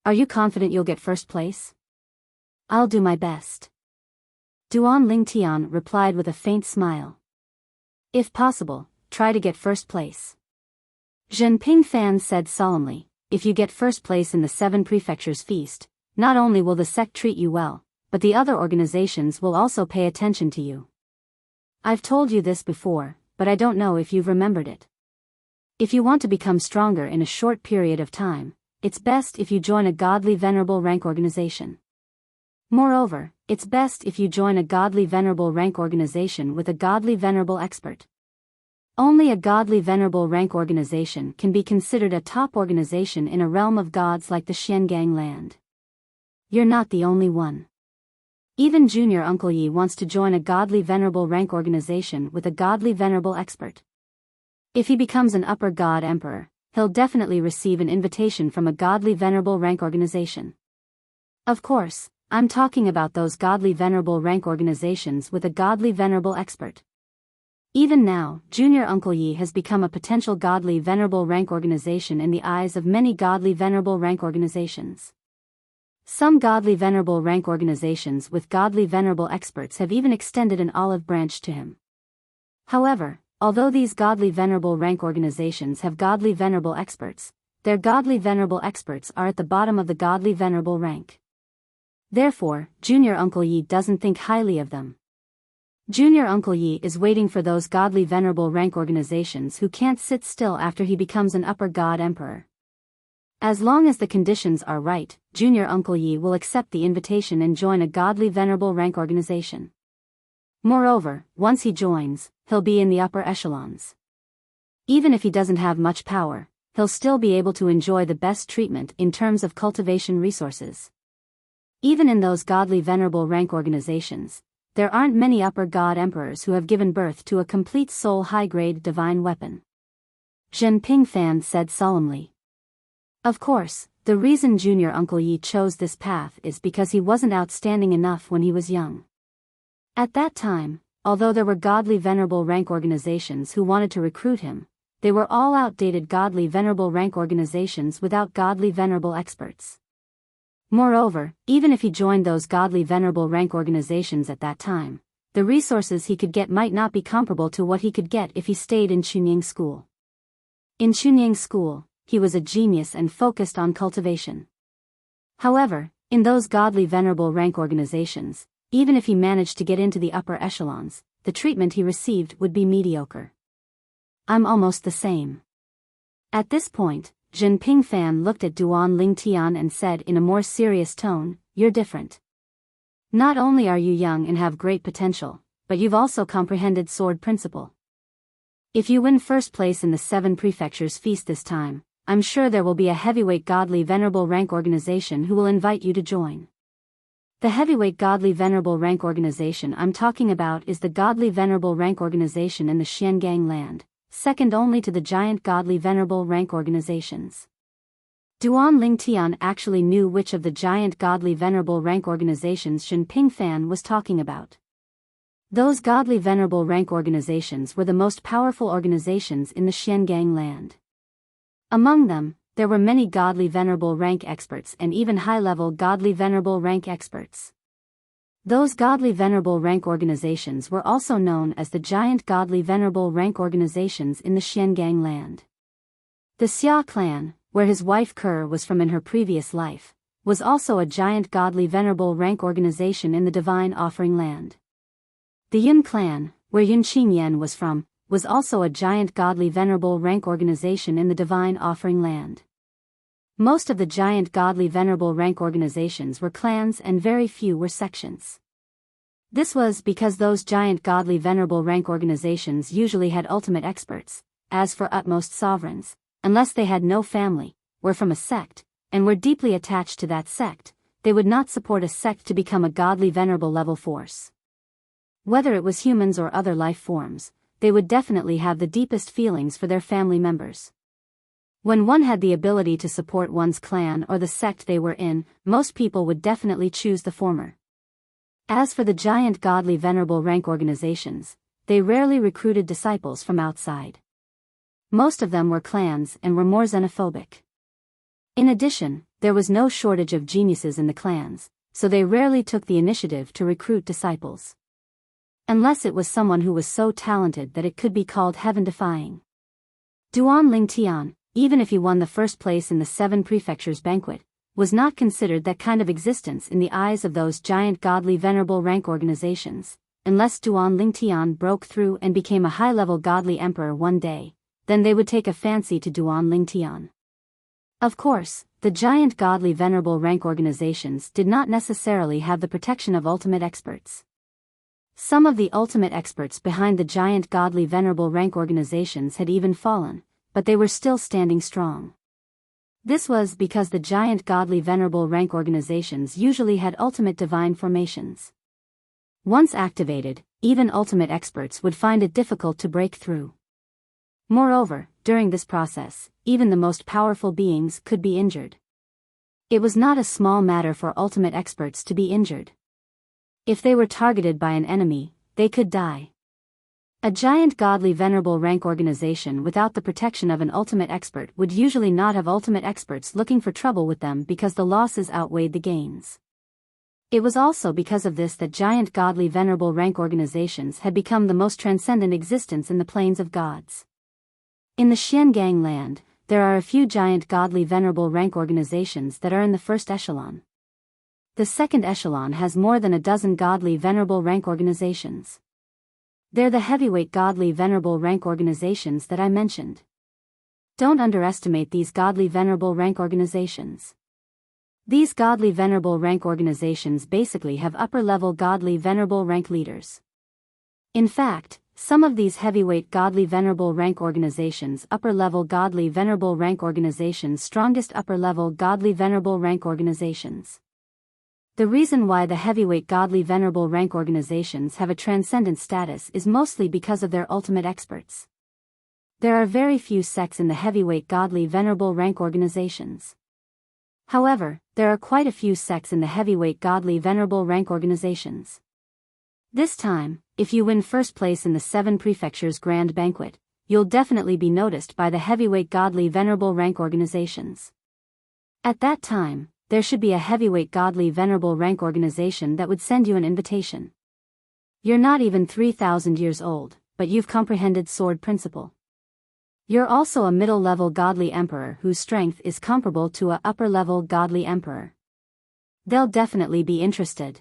Are you confident you'll get first place? I'll do my best. Duan Lingtian replied with a faint smile. If possible, try to get first place. Jinping Fan said solemnly, if you get first place in the 7 prefectures feast, not only will the sect treat you well, but the other organizations will also pay attention to you. I've told you this before, but I don't know if you've remembered it. If you want to become stronger in a short period of time, it's best if you join a godly venerable rank organization. Moreover, it's best if you join a godly venerable rank organization with a godly venerable expert. Only a godly venerable rank organization can be considered a top organization in a realm of gods like the Xiangang land. You're not the only one. Even Junior Uncle Yi wants to join a godly venerable rank organization with a godly venerable expert. If he becomes an upper god emperor, he'll definitely receive an invitation from a godly venerable rank organization. Of course, I'm talking about those godly venerable rank organizations with a godly venerable expert. Even now, Junior Uncle Yi has become a potential godly venerable rank organization in the eyes of many godly venerable rank organizations. Some godly venerable rank organizations with godly venerable experts have even extended an olive branch to him. However, although these godly venerable rank organizations have godly venerable experts, their godly venerable experts are at the bottom of the godly venerable rank. Therefore, Junior Uncle Yi doesn't think highly of them. Junior Uncle Yi is waiting for those godly venerable rank organizations who can't sit still after he becomes an upper god emperor. As long as the conditions are right, Junior Uncle Yi will accept the invitation and join a godly venerable rank organization. Moreover, once he joins, he'll be in the upper echelons. Even if he doesn't have much power, he'll still be able to enjoy the best treatment in terms of cultivation resources. Even in those godly venerable rank organizations, there aren't many upper god emperors who have given birth to a complete soul high-grade divine weapon. Jinping Fan said solemnly. Of course, the reason Junior Uncle Yi chose this path is because he wasn't outstanding enough when he was young. At that time, although there were godly venerable rank organizations who wanted to recruit him, they were all outdated godly venerable rank organizations without godly venerable experts. Moreover, even if he joined those godly venerable rank organizations at that time, the resources he could get might not be comparable to what he could get if he stayed in Chunyang school. In Chunyang school, he was a genius and focused on cultivation. However, in those godly venerable rank organizations, even if he managed to get into the upper echelons, the treatment he received would be mediocre. I'm almost the same. At this point, Jinping Fan looked at Duan Lingtian and said in a more serious tone, "You're different. Not only are you young and have great potential, but you've also comprehended sword principle. If you win first place in the 7 prefectures feast this time, I'm sure there will be a heavyweight godly venerable rank organization who will invite you to join. The heavyweight godly venerable rank organization I'm talking about is the godly venerable rank organization in the Xiangang land, second only to the giant godly venerable rank organizations." Duan Lingtian actually knew which of the giant godly venerable rank organizations Jinping Fan was talking about. Those godly venerable rank organizations were the most powerful organizations in the Xiangang land. Among them, there were many godly venerable rank experts and even high-level godly venerable rank experts. Those godly venerable rank organizations were also known as the giant godly venerable rank organizations in the Xiangang land. The Xia clan, where his wife Ker was from in her previous life, was also a giant godly venerable rank organization in the divine offering land. The Yun clan, where Yun Qingyan was from, was also a giant godly venerable rank organization in the divine offering land. Most of the giant godly venerable rank organizations were clans and very few were sections. This was because those giant godly venerable rank organizations usually had ultimate experts, as for utmost sovereigns, unless they had no family, were from a sect, and were deeply attached to that sect, they would not support a sect to become a godly venerable level force. Whether it was humans or other life forms, they would definitely have the deepest feelings for their family members. When one had the ability to support one's clan or the sect they were in, most people would definitely choose the former. As for the giant godly venerable rank organizations, they rarely recruited disciples from outside. Most of them were clans and were more xenophobic. In addition, there was no shortage of geniuses in the clans, so they rarely took the initiative to recruit disciples. Unless it was someone who was so talented that it could be called heaven-defying. Duan Lingtian, even if he won the first place in the 7 prefectures banquet, was not considered that kind of existence in the eyes of those giant godly venerable rank organizations, unless Duan Lingtian broke through and became a high-level godly emperor one day, then they would take a fancy to Duan Lingtian. Of course, the giant godly venerable rank organizations did not necessarily have the protection of ultimate experts. Some of the ultimate experts behind the giant godly venerable rank organizations had even fallen, but they were still standing strong. This was because the giant godly venerable rank organizations usually had ultimate divine formations. Once activated, even ultimate experts would find it difficult to break through. Moreover, during this process, even the most powerful beings could be injured. It was not a small matter for ultimate experts to be injured. If they were targeted by an enemy, they could die. A giant godly venerable rank organization without the protection of an ultimate expert would usually not have ultimate experts looking for trouble with them because the losses outweighed the gains. It was also because of this that giant godly venerable rank organizations had become the most transcendent existence in the planes of gods. In the Xiangang land, there are a few giant godly venerable rank organizations that are in the first echelon. The second echelon has more than a dozen godly venerable rank organizations. They're the heavyweight godly venerable rank organizations that I mentioned. Don't underestimate these godly venerable rank organizations. These godly venerable rank organizations basically have upper-level godly venerable rank leaders. In fact, some of these heavyweight godly venerable rank organizations upper-level godly venerable rank organizations strongest upper-level godly venerable rank organizations. The reason why the heavyweight godly venerable rank organizations have a transcendent status is mostly because of their ultimate experts. There are very few sects in the heavyweight godly venerable rank organizations. However, there are quite a few sects in the heavyweight godly venerable rank organizations. This time, if you win first place in the 7 prefectures grand banquet, you'll definitely be noticed by the heavyweight godly venerable rank organizations. At that time, there should be a heavyweight godly venerable rank organization that would send you an invitation. You're not even 3,000 years old, but you've comprehended sword principle. You're also a middle-level godly emperor whose strength is comparable to a upper-level godly emperor. They'll definitely be interested.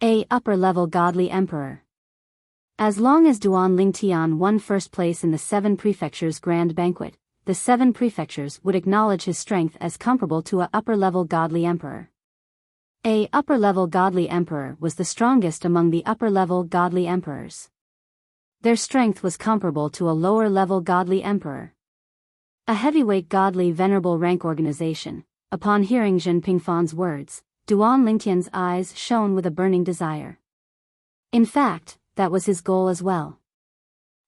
A upper-level godly emperor. As long as Duan Lingtian won first place in the 7 prefectures grand banquet, the 7 prefectures would acknowledge his strength as comparable to a upper-level godly emperor. A upper-level godly emperor was the strongest among the upper-level godly emperors. Their strength was comparable to a lower-level godly emperor. A heavyweight godly venerable rank organization. Upon hearing Zhen Pingfan's words, Duan Lingtian's eyes shone with a burning desire. In fact, that was his goal as well.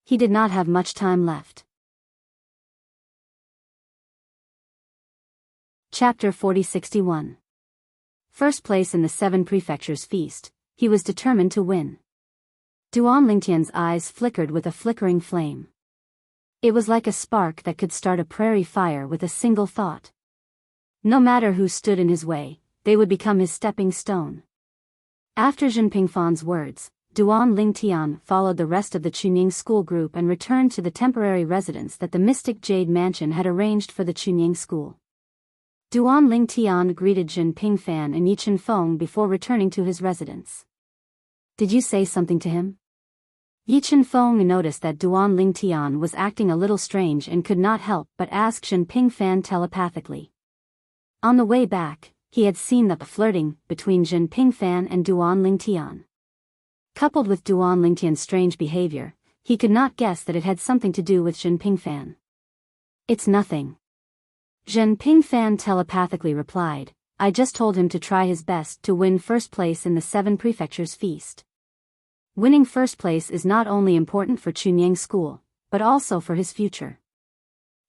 He did not have much time left. Chapter 4061. First place in the 7 prefectures feast, he was determined to win. Duan Lingtian's eyes flickered with a flickering flame. It was like a spark that could start a prairie fire with a single thought. No matter who stood in his way, they would become his stepping stone. After Jinping Fan's words, Duan Lingtian followed the rest of the Chunying school group and returned to the temporary residence that the Mystic Jade Mansion had arranged for the Chunying school. Duan Lingtian greeted Jinping Fan and Yi Chenfeng before returning to his residence. Did you say something to him? Yi Chenfeng noticed that Duan Lingtian was acting a little strange and could not help but ask Jinping Fan telepathically. On the way back, he had seen the flirting between Jinping Fan and Duan Lingtian. Coupled with Duan Lingtian's strange behavior, he could not guess that it had something to do with Jinping Fan. It's nothing. Jinping Fan telepathically replied, I just told him to try his best to win first place in the 7 prefectures feast. Winning first place is not only important for Chunying school, but also for his future.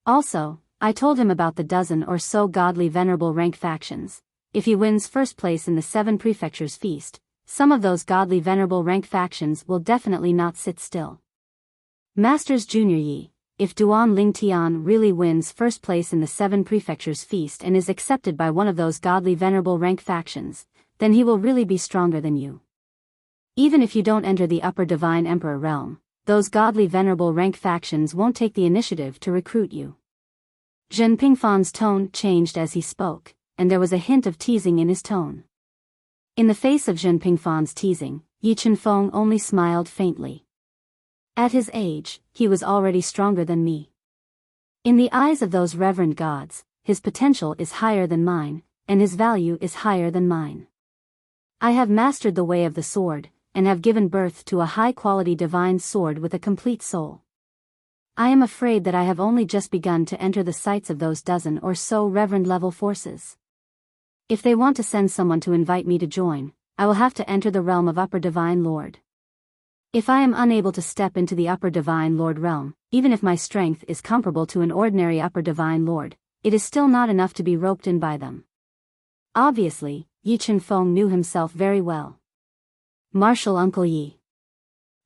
Also, I told him about the dozen or so godly venerable rank factions. If he wins first place in the 7 prefectures feast, some of those godly venerable rank factions will definitely not sit still. Masters Junior Yi, if Duan Lingtian really wins first place in the 7 prefectures feast and is accepted by one of those godly venerable rank factions, then he will really be stronger than you. Even if you don't enter the upper divine emperor realm, those godly venerable rank factions won't take the initiative to recruit you. Jinping Fan's tone changed as he spoke, and there was a hint of teasing in his tone. In the face of Jinping Fan's teasing, Yi Chenfeng only smiled faintly. At his age, he was already stronger than me. In the eyes of those reverend gods, his potential is higher than mine, and his value is higher than mine. I have mastered the way of the sword, and have given birth to a high-quality divine sword with a complete soul. I am afraid that I have only just begun to enter the sights of those dozen or so reverend-level forces. If they want to send someone to invite me to join, I will have to enter the realm of Upper Divine Lord. If I am unable to step into the Upper Divine Lord realm, even if my strength is comparable to an ordinary Upper Divine Lord, it is still not enough to be roped in by them. Obviously, Yi Chenfeng knew himself very well. Martial Uncle Yi.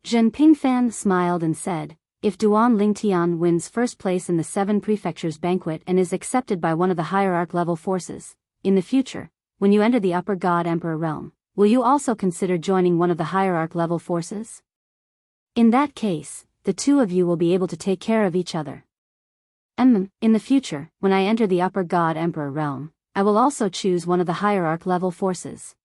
Jinping Fan smiled and said, if Duan Lingtian wins first place in the 7 prefectures banquet and is accepted by one of the hierarch-level forces, in the future, when you enter the upper God Emperor realm, will you also consider joining one of the hierarch-level forces? In that case, the two of you will be able to take care of each other. In the future, when I enter the upper God Emperor realm, I will also choose one of the hierarch-level forces.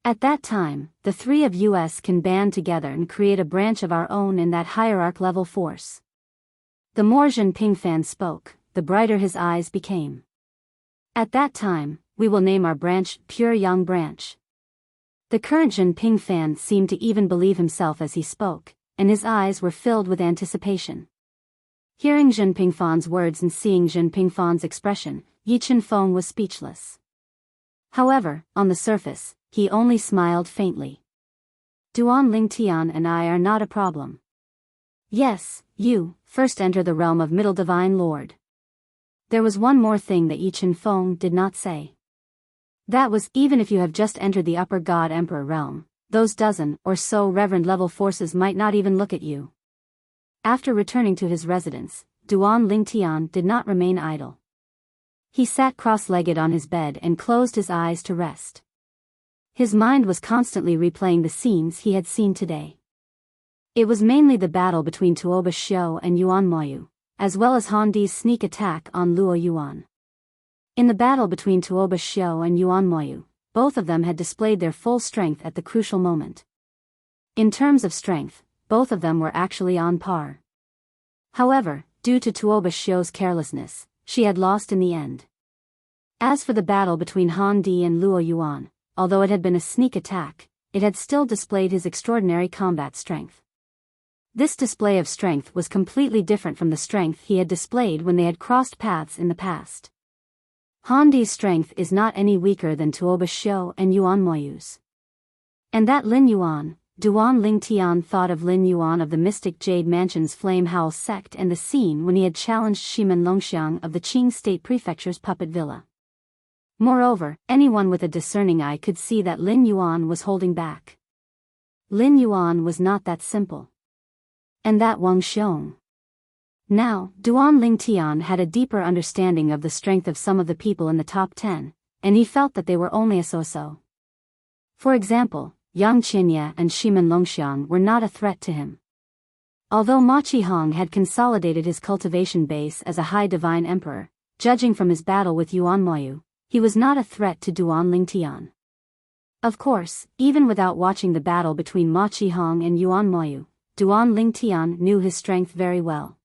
At that time, the 3 of us can band together and create a branch of our own in that hierarch-level force. The more Jinping Fan spoke, the brighter his eyes became. At that time, we will name our branch Pure Yang Branch. The current Jinping Fan seemed to even believe himself as he spoke, and his eyes were filled with anticipation. Hearing Jinping Fan's words and seeing Jinping Fan's expression, Yi Chenfeng was speechless. However, on the surface, he only smiled faintly. Duan Lingtian and I are not a problem. Yes, you first enter the realm of Middle Divine Lord. There was one more thing that Yi Chenfeng did not say. That was, even if you have just entered the upper God Emperor realm, those dozen or so reverend level forces might not even look at you. After returning to his residence, Duan Lingtian did not remain idle. He sat cross-legged on his bed and closed his eyes to rest. His mind was constantly replaying the scenes he had seen today. It was mainly the battle between Tuoba Xiu and Yuan Moyu, as well as Han Di's sneak attack on Luo Yuan. In the battle between Tuoba Xiu and Yuan Moyu, both of them had displayed their full strength at the crucial moment. In terms of strength, both of them were actually on par. However, due to Tuoba Xiu's carelessness, she had lost in the end. As for the battle between Han Di and Luo Yuan, although it had been a sneak attack, it had still displayed his extraordinary combat strength. This display of strength was completely different from the strength he had displayed when they had crossed paths in the past. Han Di's strength is not any weaker than Tuoba Xiu and Yuan Moyu's. And that Lin Yuan, Duan Lingtian thought of Lin Yuan of the Mystic Jade Mansion's Flame Howl sect and the scene when he had challenged Shimen Longxiang of the Qing State Prefecture's puppet villa. Moreover, anyone with a discerning eye could see that Lin Yuan was holding back. Lin Yuan was not that simple. And that Wang Xiong. Now, Duan Lingtian had a deeper understanding of the strength of some of the people in the top 10, and he felt that they were only a so-so. For example, Yang Qinya and Shimen Longxian were not a threat to him. Although Ma Qihong had consolidated his cultivation base as a high divine emperor, judging from his battle with Yuan Moyu, he was not a threat to Duan Lingtian. Of course, even without watching the battle between Ma Qihong and Yuan Moyu, Duan Lingtian knew his strength very well.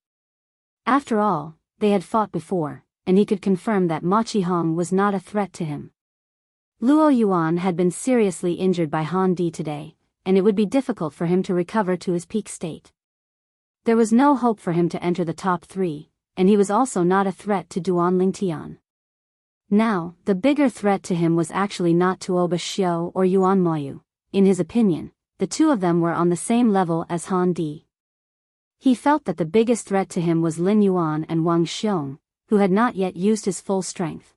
After all, they had fought before, and he could confirm that Ma Qihong was not a threat to him. Luo Yuan had been seriously injured by Han Di today, and it would be difficult for him to recover to his peak state. There was no hope for him to enter the top 3, and he was also not a threat to Duan Lingtian. Now, the bigger threat to him was actually not Tuoba Xiu or Yuan Moyu. In his opinion, the two of them were on the same level as Han Di. He felt that the biggest threat to him was Lin Yuan and Wang Xiong, who had not yet used his full strength.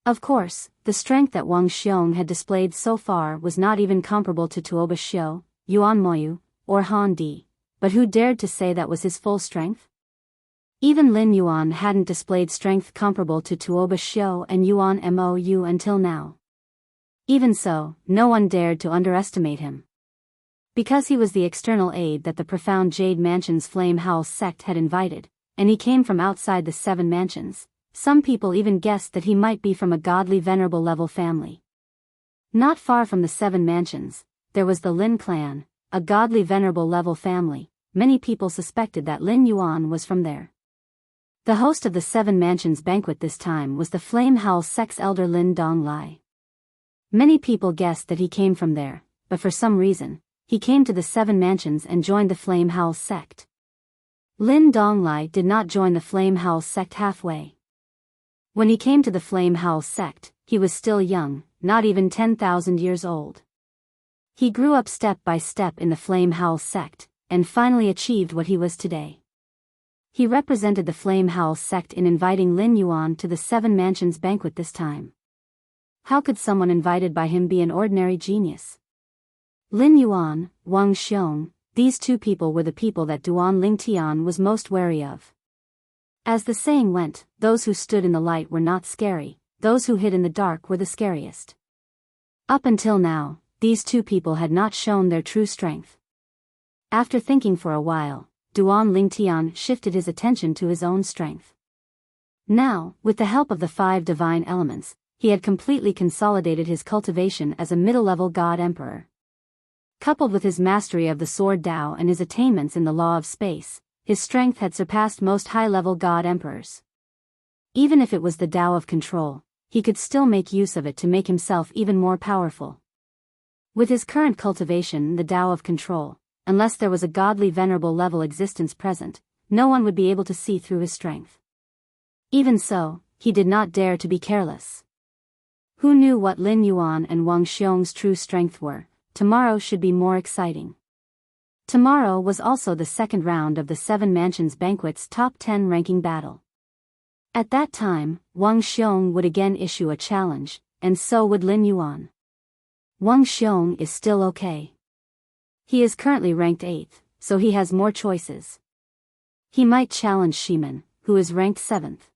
Of course, the strength that Wang Xiong had displayed so far was not even comparable to Tuoba Xiu, Yuan Moyu, or Han Di, but who dared to say that was his full strength? Even Lin Yuan hadn't displayed strength comparable to Tuoba Xiu and Yuan Mou until now. Even so, no one dared to underestimate him. Because he was the external aid that the profound Jade Mansion's Flame Howl sect had invited, and he came from outside the 7 mansions, some people even guessed that he might be from a godly venerable level family. Not far from the 7 mansions, there was the Lin clan, a godly venerable level family. Many people suspected that Lin Yuan was from there. The host of the 7 mansions banquet this time was the Flame Howl sect's elder Lin Donglai. Many people guessed that he came from there, but for some reason, he came to the 7 mansions and joined the Flame Howl sect. Lin Donglai did not join the Flame Howl sect halfway. When he came to the Flame Howl sect, he was still young, not even 10,000 years old. He grew up step by step in the Flame Howl sect, and finally achieved what he was today. He represented the Flame Howl sect in inviting Lin Yuan to the 7 mansions banquet this time. How could someone invited by him be an ordinary genius? Lin Yuan, Wang Xiong, these two people were the people that Duan Lingtian was most wary of. As the saying went, those who stood in the light were not scary, those who hid in the dark were the scariest. Up until now, these two people had not shown their true strength. After thinking for a while, Duan Lingtian shifted his attention to his own strength. Now, with the help of the 5 divine elements, he had completely consolidated his cultivation as a middle-level god emperor. Coupled with his mastery of the sword Tao and his attainments in the law of space, his strength had surpassed most high-level god emperors. Even if it was the Tao of control, he could still make use of it to make himself even more powerful. With his current cultivation, the Tao of control, unless there was a godly venerable level existence present, no one would be able to see through his strength. Even so, he did not dare to be careless. Who knew what Lin Yuan and Wang Xiong's true strength were? Tomorrow should be more exciting. Tomorrow was also the second round of the 7 mansions banquet's top 10 ranking battle. At that time, Wang Xiong would again issue a challenge, and so would Lin Yuan. Wang Xiong is still okay. He is currently ranked 8th, so he has more choices. He might challenge Shimen, who is ranked 7th.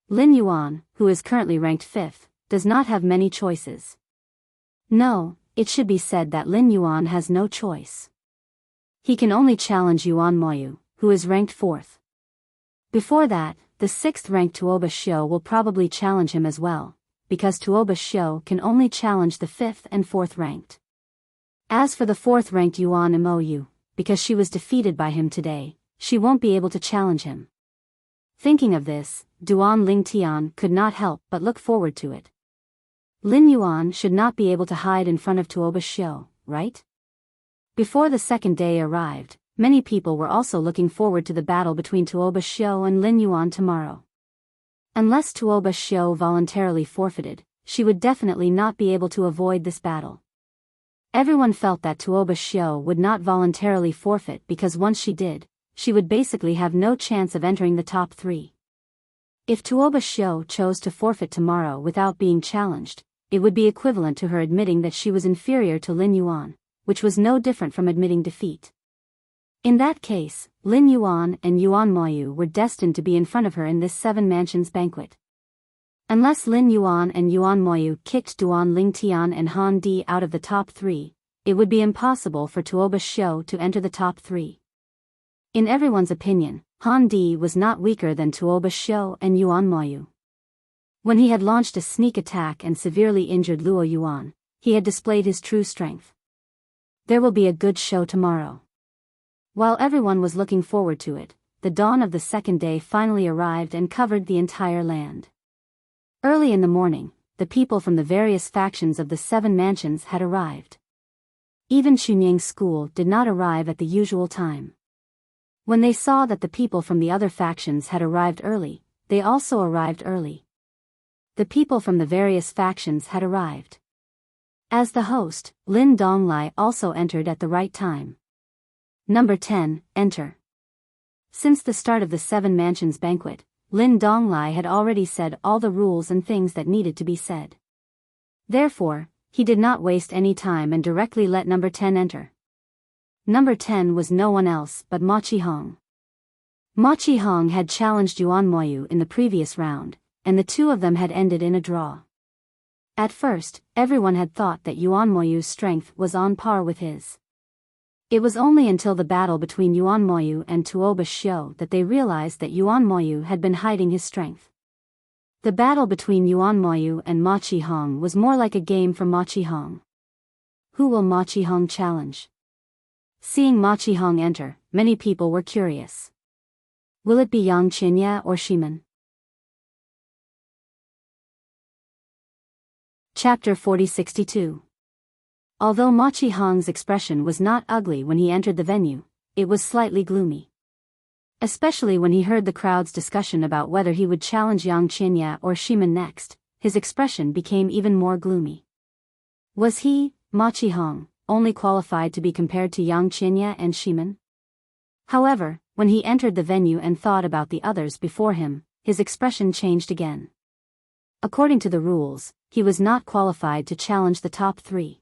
Lin Yuan, who is currently ranked 5th, does not have many choices. No, it should be said that Lin Yuan has no choice. He can only challenge Yuan Moyu, who is ranked 4th. Before that, the 6th ranked Tuoba Xiu will probably challenge him as well, because Tuoba Xiu can only challenge the 5th and 4th ranked. As for the 4th ranked Yuan Mou, because she was defeated by him today, she won't be able to challenge him. Thinking of this, Duan Lingtian could not help but look forward to it. Lin Yuan should not be able to hide in front of Tuoba Xiu, right? Before the second day arrived, many people were also looking forward to the battle between Tuoba Xiu and Lin Yuan tomorrow. Unless Tuoba Xiu voluntarily forfeited, she would definitely not be able to avoid this battle. Everyone felt that Tuoba Xiu would not voluntarily forfeit because once she did, she would basically have no chance of entering the top 3. If Tuoba Xiu chose to forfeit tomorrow without being challenged, it would be equivalent to her admitting that she was inferior to Lin Yuan, which was no different from admitting defeat. In that case, Lin Yuan and Yuan Moyu were destined to be in front of her in this Seven Mansions banquet. Unless Lin Yuan and Yuan Moyu kicked Duan Lingtian and Han Di out of the top 3, it would be impossible for Tuoba Xiu to enter the top 3. In everyone's opinion, Han Di was not weaker than Tuoba Xiu and Yuan Moyu. When he had launched a sneak attack and severely injured Luo Yuan, he had displayed his true strength. There will be a good show tomorrow. While everyone was looking forward to it, the dawn of the second day finally arrived and covered the entire land. Early in the morning, the people from the various factions of the Seven Mansions had arrived. Even Xunying's school did not arrive at the usual time. When they saw that the people from the other factions had arrived early, they also arrived early. The people from the various factions had arrived. As the host, Lin Donglai also entered at the right time. Number 10, enter. Since the start of the Seven Mansions banquet, Lin Donglai had already said all the rules and things that needed to be said. Therefore, he did not waste any time and directly let number 10 enter. Number 10 was no one else but Ma Qihong. Ma Qihong had challenged Yuan Moyu in the previous round, and the two of them had ended in a draw. At first, everyone had thought that Yuan Moyu's strength was on par with his. It was only until the battle between Yuan Moyu and Tuoba Xiu that they realized that Yuan Moyu had been hiding his strength. The battle between Yuan Moyu and Ma Qihong was more like a game for Ma Qihong. Who will Ma Qihong challenge? Seeing Ma Qihong enter, many people were curious. Will it be Yang Qinya or Shiman? Chapter 4062. Although Ma Qihong's expression was not ugly when he entered the venue, it was slightly gloomy. Especially when he heard the crowd's discussion about whether he would challenge Yang Qinya or Shiman next, his expression became even more gloomy. Was he, Ma Qihong, only qualified to be compared to Yang Qinya and Shiman? However, when he entered the venue and thought about the others before him, his expression changed again. According to the rules, he was not qualified to challenge the top 3.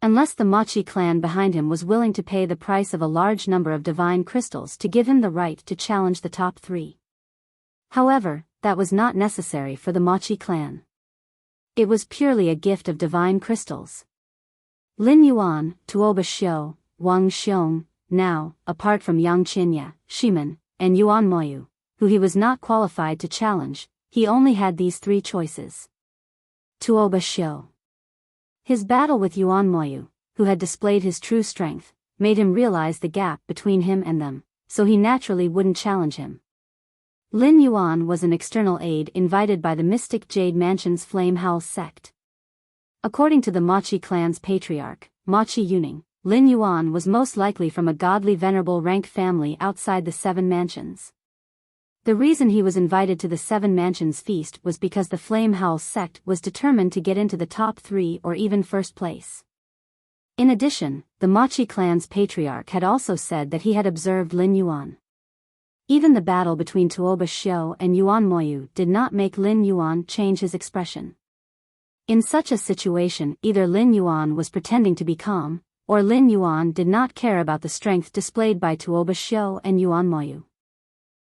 Unless the Machi clan behind him was willing to pay the price of a large number of divine crystals to give him the right to challenge the top 3. However, that was not necessary for the Machi clan. It was purely a gift of divine crystals. Lin Yuan, Tuoba Xiu, Wang Xiong, now, apart from Yang Qinya, Shiman, and Yuan Moyu, who he was not qualified to challenge, he only had these 3 choices. Tuoba Xiu. His battle with Yuan Moyu, who had displayed his true strength, made him realize the gap between him and them, so he naturally wouldn't challenge him. Lin Yuan was an external aide invited by the mystic Jade Mansion's Flame Howl sect. According to the Machi clan's patriarch, Machi Yuning, Lin Yuan was most likely from a godly venerable rank family outside the Seven Mansions. The reason he was invited to the Seven Mansions feast was because the Flame Howl sect was determined to get into the top 3 or even first place. In addition, the Machi clan's patriarch had also said that he had observed Lin Yuan. Even the battle between Tuoba Xiu and Yuan Moyu did not make Lin Yuan change his expression. In such a situation, either Lin Yuan was pretending to be calm, or Lin Yuan did not care about the strength displayed by Tuoba Xiu and Yuan Moyu.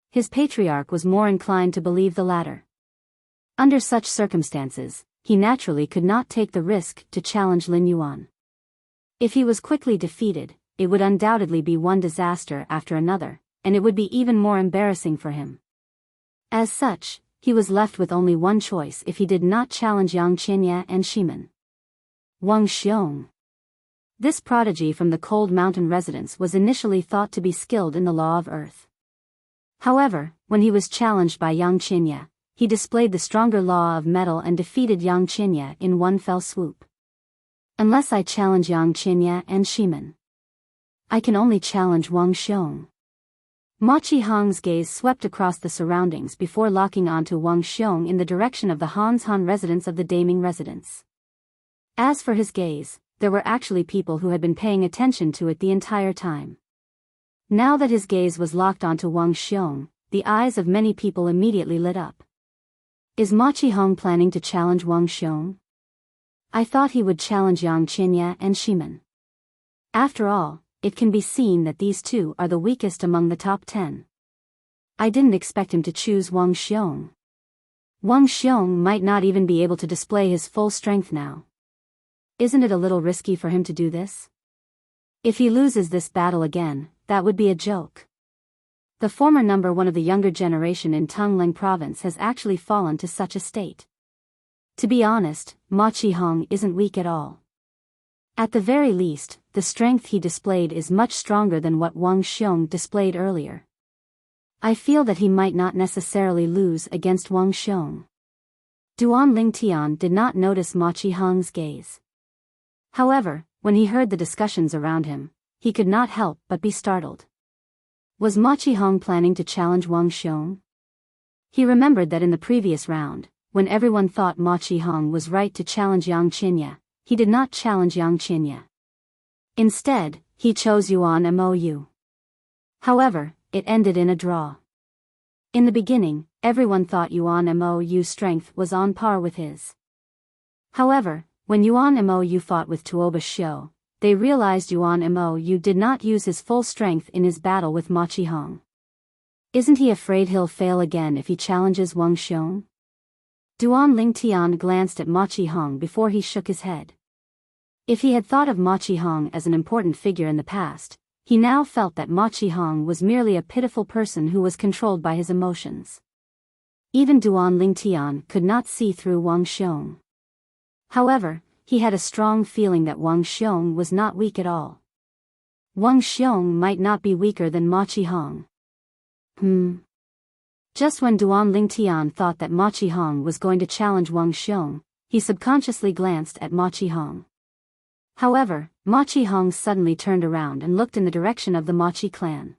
His patriarch was more inclined to believe the latter. Under such circumstances, he naturally could not take the risk to challenge Lin Yuan. If he was quickly defeated, it would undoubtedly be one disaster after another, and it would be even more embarrassing for him. As such, he was left with only one choice if he did not challenge Yang Qinya and Shiman. Wang Xiong. This prodigy from the cold mountain residence was initially thought to be skilled in the law of earth. However, when he was challenged by Yang Qinya, he displayed the stronger law of metal and defeated Yang Qinya in one fell swoop. Unless I challenge Yang Qinya and Shiman, I can only challenge Wang Xiong. Ma Qihong's gaze swept across the surroundings before locking onto Wang Xiong in the direction of the Han residence of the Daming residence. As for his gaze, there were actually people who had been paying attention to it the entire time. Now that his gaze was locked onto Wang Xiong, the eyes of many people immediately lit up. Is Ma Qihong planning to challenge Wang Xiong? I thought he would challenge Yang Qinya and Shiman. After all, it can be seen that these two are the weakest among the top 10. I didn't expect him to choose Wang Xiong. Wang Xiong might not even be able to display his full strength now. Isn't it a little risky for him to do this? If he loses this battle again, that would be a joke. The former number one of the younger generation in Tongling province has actually fallen to such a state. To be honest, Ma Qihong isn't weak at all. At the very least, the strength he displayed is much stronger than what Wang Xiong displayed earlier. I feel that he might not necessarily lose against Wang Xiong. Duan Lingtian did not notice Ma Qihong's gaze. However, when he heard the discussions around him, he could not help but be startled. Was Ma Qihong planning to challenge Wang Xiong? He remembered that in the previous round, when everyone thought Ma Qihong was right to challenge Yang Qinya, he did not challenge Yang Qinya. Instead, he chose Yuan Mou. However, it ended in a draw. In the beginning, everyone thought Yuan Mou's strength was on par with his. However, when Yuan Mou fought with Tuoba Xiu, they realized Yuan Mou did not use his full strength in his battle with Ma Qihong. Isn't he afraid he'll fail again if he challenges Wang Xiong? Duan Lingtian glanced at Ma Qihong before he shook his head. If he had thought of Ma Qihong as an important figure in the past, he now felt that Ma Qihong was merely a pitiful person who was controlled by his emotions. Even Duan Lingtian could not see through Wang Xiong. However, he had a strong feeling that Wang Xiong was not weak at all. Wang Xiong might not be weaker than Ma Qihong. Just when Duan Lingtian thought that Ma Qihong was going to challenge Wang Xiong, he subconsciously glanced at Ma Qihong. However, Ma Qihong suddenly turned around and looked in the direction of the Ma Qi clan.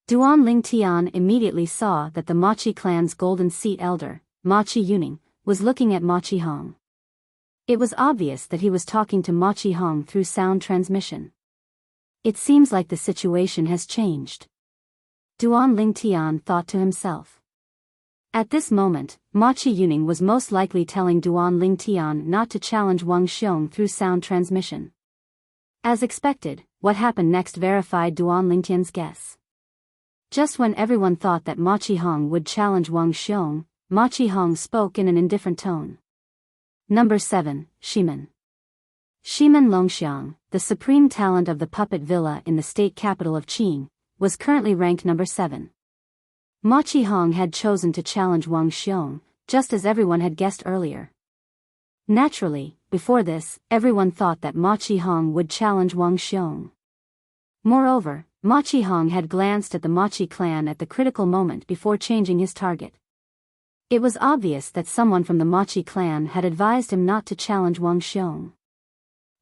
Duan Lingtian immediately saw that the Ma Qi clan's golden seat elder, Ma Qi Yuning, was looking at Ma Qihong. It was obvious that he was talking to Ma Qihong through sound transmission. It seems like the situation has changed. Duan Lingtian thought to himself. At this moment, Ma Qi Yuning was most likely telling Duan Lingtian not to challenge Wang Xiong through sound transmission. As expected, what happened next verified Duan Lingtian's guess. Just when everyone thought that Ma Qihong would challenge Wang Xiong, Ma Qihong spoke in an indifferent tone. Number 7, Shimen. Shimen Longxiang, the supreme talent of the puppet villa in the state capital of Qing, was currently ranked number 7. Ma Qihong had chosen to challenge Wang Xiong, just as everyone had guessed earlier. Naturally, before this, everyone thought that Ma Qihong would challenge Wang Xiong. Moreover, Ma Qihong had glanced at the Ma Qi clan at the critical moment before changing his target. It was obvious that someone from the Ma Qi clan had advised him not to challenge Wang Xiong.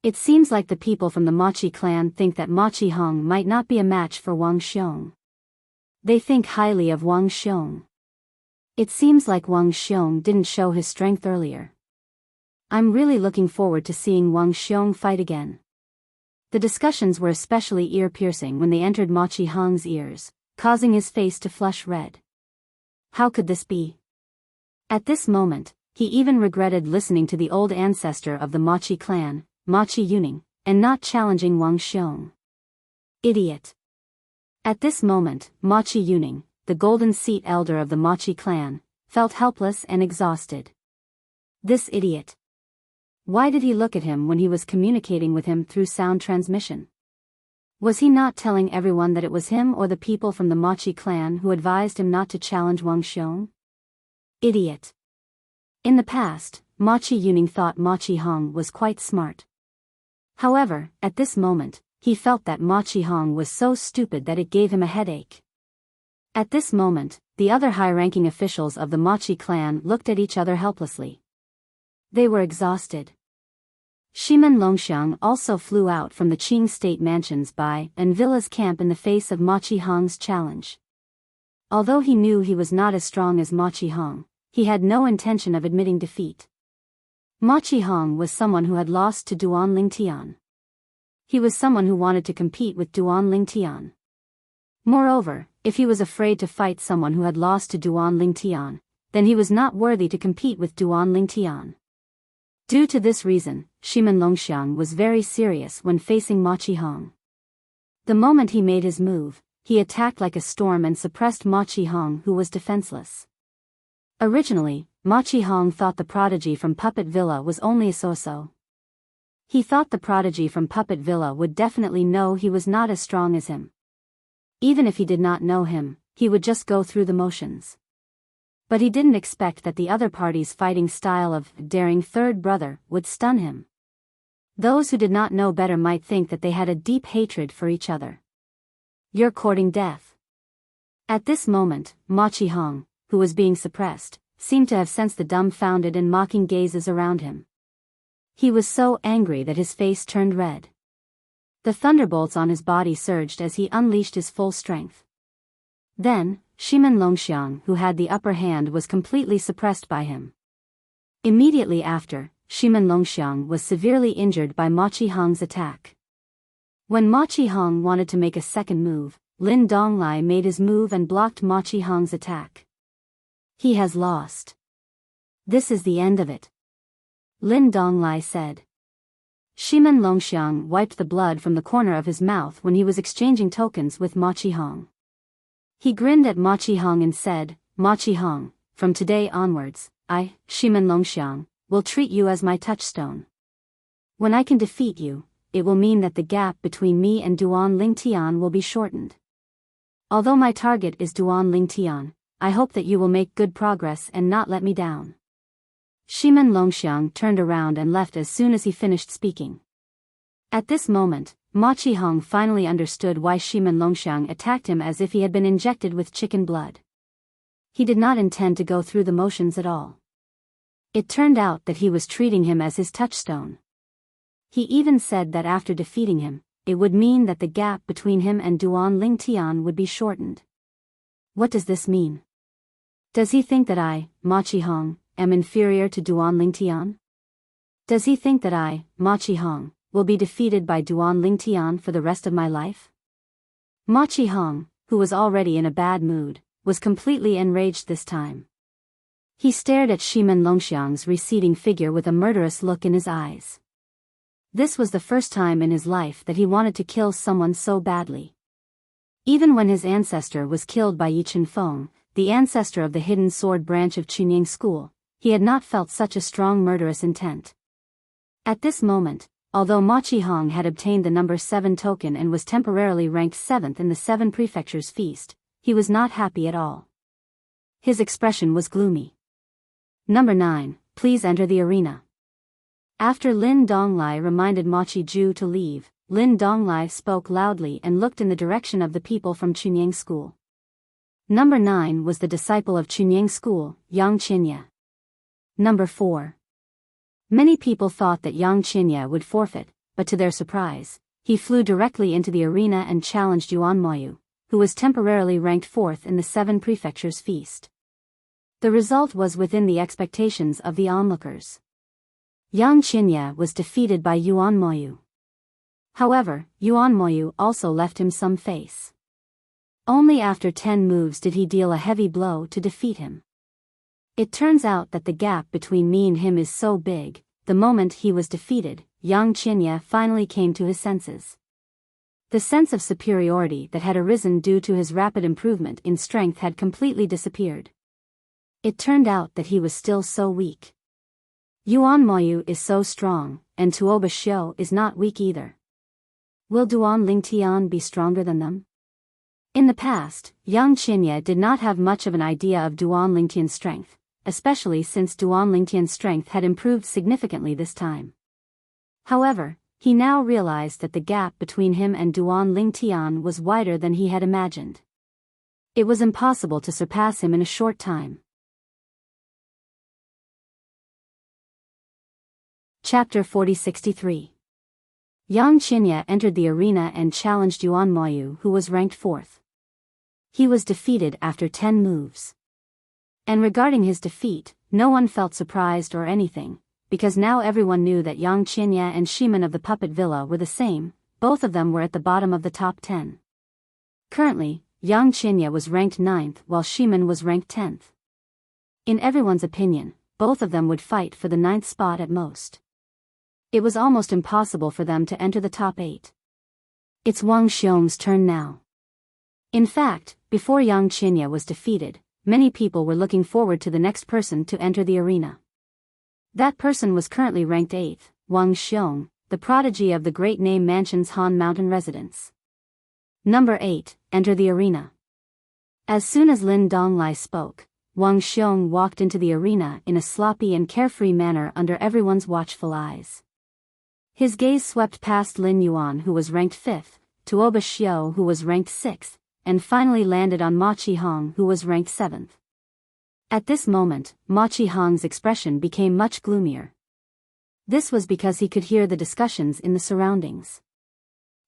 It seems like the people from the Ma Qi clan think that Ma Qihong might not be a match for Wang Xiong. They think highly of Wang Xiong. It seems like Wang Xiong didn't show his strength earlier. I'm really looking forward to seeing Wang Xiong fight again. The discussions were especially ear-piercing when they entered Ma Qihong's ears, causing his face to flush red. How could this be? At this moment, he even regretted listening to the old ancestor of the Ma Qi clan, Ma Qi Yuning, and not challenging Wang Xiong. Idiot. At this moment, Ma Qi Yuning, the golden seat elder of the Ma Qi clan, felt helpless and exhausted. This idiot. Why did he look at him when he was communicating with him through sound transmission? Was he not telling everyone that it was him or the people from the Ma Qi clan who advised him not to challenge Wang Xiong? Idiot. In the past, Ma Qi Yuning thought Ma Qihong was quite smart. However, at this moment, he felt that Ma Qihong was so stupid that it gave him a headache. At this moment, the other high-ranking officials of the Ma Qi clan looked at each other helplessly. They were exhausted. Shimen Longxiang also flew out from the Qing state mansions by and Villa's camp in the face of Ma Qihong's challenge. Although he knew he was not as strong as Ma Qihong, he had no intention of admitting defeat. Ma Qihong was someone who had lost to Duan Lingtian. He was someone who wanted to compete with Duan Lingtian. Moreover, if he was afraid to fight someone who had lost to Duan Lingtian, then he was not worthy to compete with Duan Lingtian. Due to this reason, Shimen Longxiang was very serious when facing Ma Qihong. The moment he made his move, he attacked like a storm and suppressed Ma Qihong, who was defenseless. Originally, Ma Qihong thought the prodigy from Puppet Villa was only a so-so. He thought the prodigy from Puppet Villa would definitely know he was not as strong as him. Even if he did not know him, he would just go through the motions. But he didn't expect that the other party's fighting style of daring third brother would stun him. Those who did not know better might think that they had a deep hatred for each other. You're courting death. At this moment, Ma Qihong, who was being suppressed, seemed to have sensed the dumbfounded and mocking gazes around him. He was so angry that his face turned red. The thunderbolts on his body surged as he unleashed his full strength. Then, Shimen Longxiang, who had the upper hand, was completely suppressed by him. Immediately after, Shimen Longxiang was severely injured by Ma Qihong's attack. When Ma Qihong wanted to make a second move, Lin Donglai made his move and blocked Ma Qihong's attack. He has lost. This is the end of it, Lin Donglai said. Shimen Longxiang wiped the blood from the corner of his mouth when he was exchanging tokens with Ma Qihong. He grinned at Ma Qihong and said, Ma Qihong, from today onwards, I, Shimen Longxiang, will treat you as my touchstone. When I can defeat you, it will mean that the gap between me and Duan Lingtian will be shortened. Although my target is Duan Lingtian, I hope that you will make good progress and not let me down. Shimen Longxiang turned around and left as soon as he finished speaking. At this moment, Ma Qihong finally understood why Shimen Longxiang attacked him as if he had been injected with chicken blood. He did not intend to go through the motions at all. It turned out that he was treating him as his touchstone. He even said that after defeating him, it would mean that the gap between him and Duan Lingtian would be shortened. What does this mean? Does he think that I, Ma Qihong, am inferior to Duan Lingtian? Does he think that I, Ma Qihong, will be defeated by Duan Lingtian for the rest of my life? Ma Qihong, who was already in a bad mood, was completely enraged this time. He stared at Shimen Longxiang's receding figure with a murderous look in his eyes. This was the first time in his life that he wanted to kill someone so badly. Even when his ancestor was killed by Yi Chenfeng, the ancestor of the hidden sword branch of Chunying School, he had not felt such a strong murderous intent. At this moment, although Ma Qihong had obtained the number 7 token and was temporarily ranked 7th in the 7 Prefectures feast, he was not happy at all. His expression was gloomy. Number 9, please enter the arena. After Lin Donglai reminded Ma Qiju to leave, Lin Donglai spoke loudly and looked in the direction of the people from Chunying School. Number 9 was the disciple of Chunying School, Yang Qinya. Number 4. Many people thought that Yang Qinya would forfeit, but to their surprise, he flew directly into the arena and challenged Yuan Moyu, who was temporarily ranked 4th in the 7 Prefectures feast. The result was within the expectations of the onlookers. Yang Qinya was defeated by Yuan Moyu. However, Yuan Moyu also left him some face. Only after 10 moves did he deal a heavy blow to defeat him. It turns out that the gap between me and him is so big, the moment he was defeated, Yang Qinya finally came to his senses. The sense of superiority that had arisen due to his rapid improvement in strength had completely disappeared. It turned out that he was still so weak. Yuan Moyu is so strong, and Tuoba Xiu is not weak either. Will Duan Lingtian be stronger than them? In the past, Yang Qinya did not have much of an idea of Duan Lingtian's strength, especially since Duan Lingtian's strength had improved significantly this time. However, he now realized that the gap between him and Duan Lingtian was wider than he had imagined. It was impossible to surpass him in a short time. Chapter 4063. Yang Qinya entered the arena and challenged Yuan Moyu, who was ranked 4th. He was defeated after 10 moves. And regarding his defeat, no one felt surprised or anything, because now everyone knew that Yang Qinya and Shimen of the Puppet Villa were the same, both of them were at the bottom of the top 10. Currently, Yang Qinya was ranked 9th while Shimen was ranked 10th. In everyone's opinion, both of them would fight for the 9th spot at most. It was almost impossible for them to enter the top 8. It's Wang Xiong's turn now. In fact, before Yang Qinya was defeated, many people were looking forward to the next person to enter the arena. That person was currently ranked 8th, Wang Xiong, the prodigy of the Great Name Mansion's Han Mountain residence. Number 8, enter the arena. As soon as Lin Donglai spoke, Wang Xiong walked into the arena in a sloppy and carefree manner under everyone's watchful eyes. His gaze swept past Lin Yuan, who was ranked 5th, to Oba Xiao, who was ranked 6th, and finally landed on Ma Qihong, who was ranked 7th. At this moment, Ma Qihong's expression became much gloomier. This was because he could hear the discussions in the surroundings.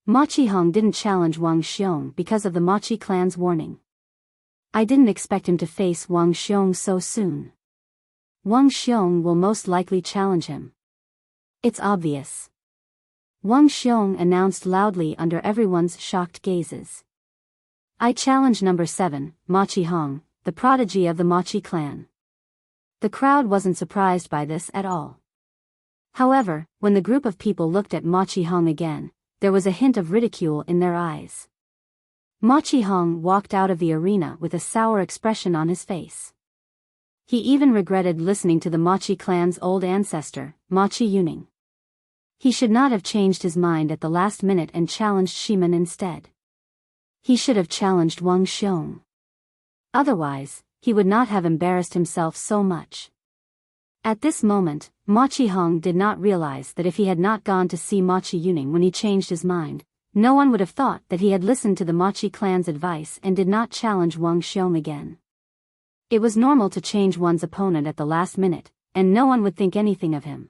Ma Qihong didn't challenge Wang Xiong because of the Ma Qi clan's warning. I didn't expect him to face Wang Xiong so soon. Wang Xiong will most likely challenge him. It's obvious. Wang Xiong announced loudly under everyone's shocked gazes. I challenge number 7, Ma Qihong, the prodigy of the Ma Qi clan. The crowd wasn't surprised by this at all. However, when the group of people looked at Ma Qihong again, there was a hint of ridicule in their eyes. Ma Qihong walked out of the arena with a sour expression on his face. He even regretted listening to the Ma Qi clan's old ancestor, Ma Qi Yuning. He should not have changed his mind at the last minute and challenged Shiman instead. He should have challenged Wang Xiong. Otherwise, he would not have embarrassed himself so much. At this moment, Ma Qihong did not realize that if he had not gone to see Ma Qi Yuning when he changed his mind, no one would have thought that he had listened to the Ma Qi clan's advice and did not challenge Wang Xiong again. It was normal to change one's opponent at the last minute, and no one would think anything of him.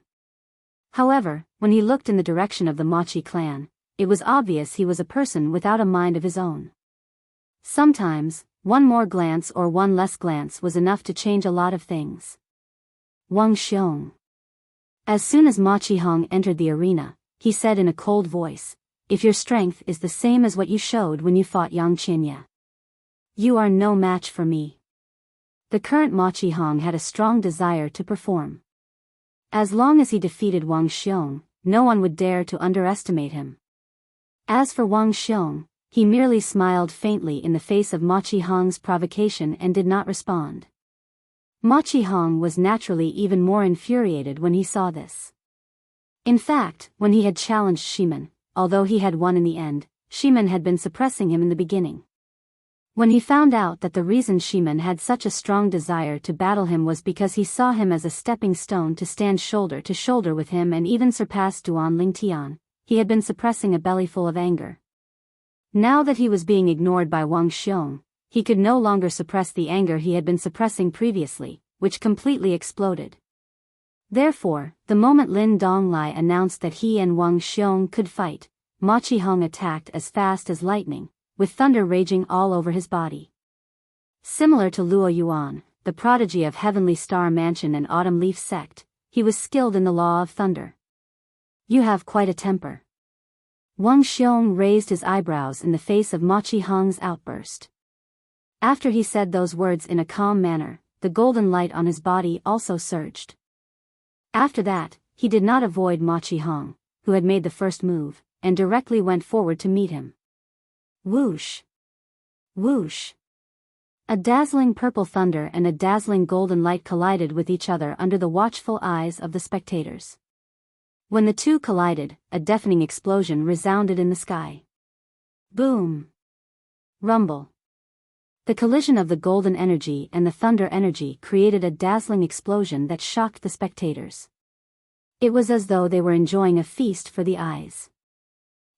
However, when he looked in the direction of the Ma Qi clan, it was obvious he was a person without a mind of his own. Sometimes, one more glance or one less glance was enough to change a lot of things. Wang Xiong. As soon as Ma Qihong entered the arena, he said in a cold voice, "If your strength is the same as what you showed when you fought Yang Qinya, you are no match for me." The current Ma Qihong had a strong desire to perform. As long as he defeated Wang Xiong, no one would dare to underestimate him. As for Wang Xiong, he merely smiled faintly in the face of Ma Qihong's provocation and did not respond. Ma Qihong was naturally even more infuriated when he saw this. In fact, when he had challenged Shiman, although he had won in the end, Shiman had been suppressing him in the beginning. When he found out that the reason Shiman had such a strong desire to battle him was because he saw him as a stepping stone to stand shoulder to shoulder with him and even surpass Duan Lingtian, he had been suppressing a bellyful of anger. Now that he was being ignored by Wang Xiong, he could no longer suppress the anger he had been suppressing previously, which completely exploded. Therefore, the moment Lin Donglai announced that he and Wang Xiong could fight, Ma Qihong attacked as fast as lightning, with thunder raging all over his body. Similar to Luo Yuan, the prodigy of Heavenly Star Mansion and Autumn Leaf Sect, he was skilled in the law of thunder. You have quite a temper. Wang Xiong raised his eyebrows in the face of Ma Qihong's outburst. After he said those words in a calm manner, the golden light on his body also surged. After that, he did not avoid Ma Qihong, who had made the first move, and directly went forward to meet him. Whoosh! Whoosh! A dazzling purple thunder and a dazzling golden light collided with each other under the watchful eyes of the spectators. When the two collided, a deafening explosion resounded in the sky. Boom! Rumble! The collision of the golden energy and the thunder energy created a dazzling explosion that shocked the spectators. It was as though they were enjoying a feast for the eyes.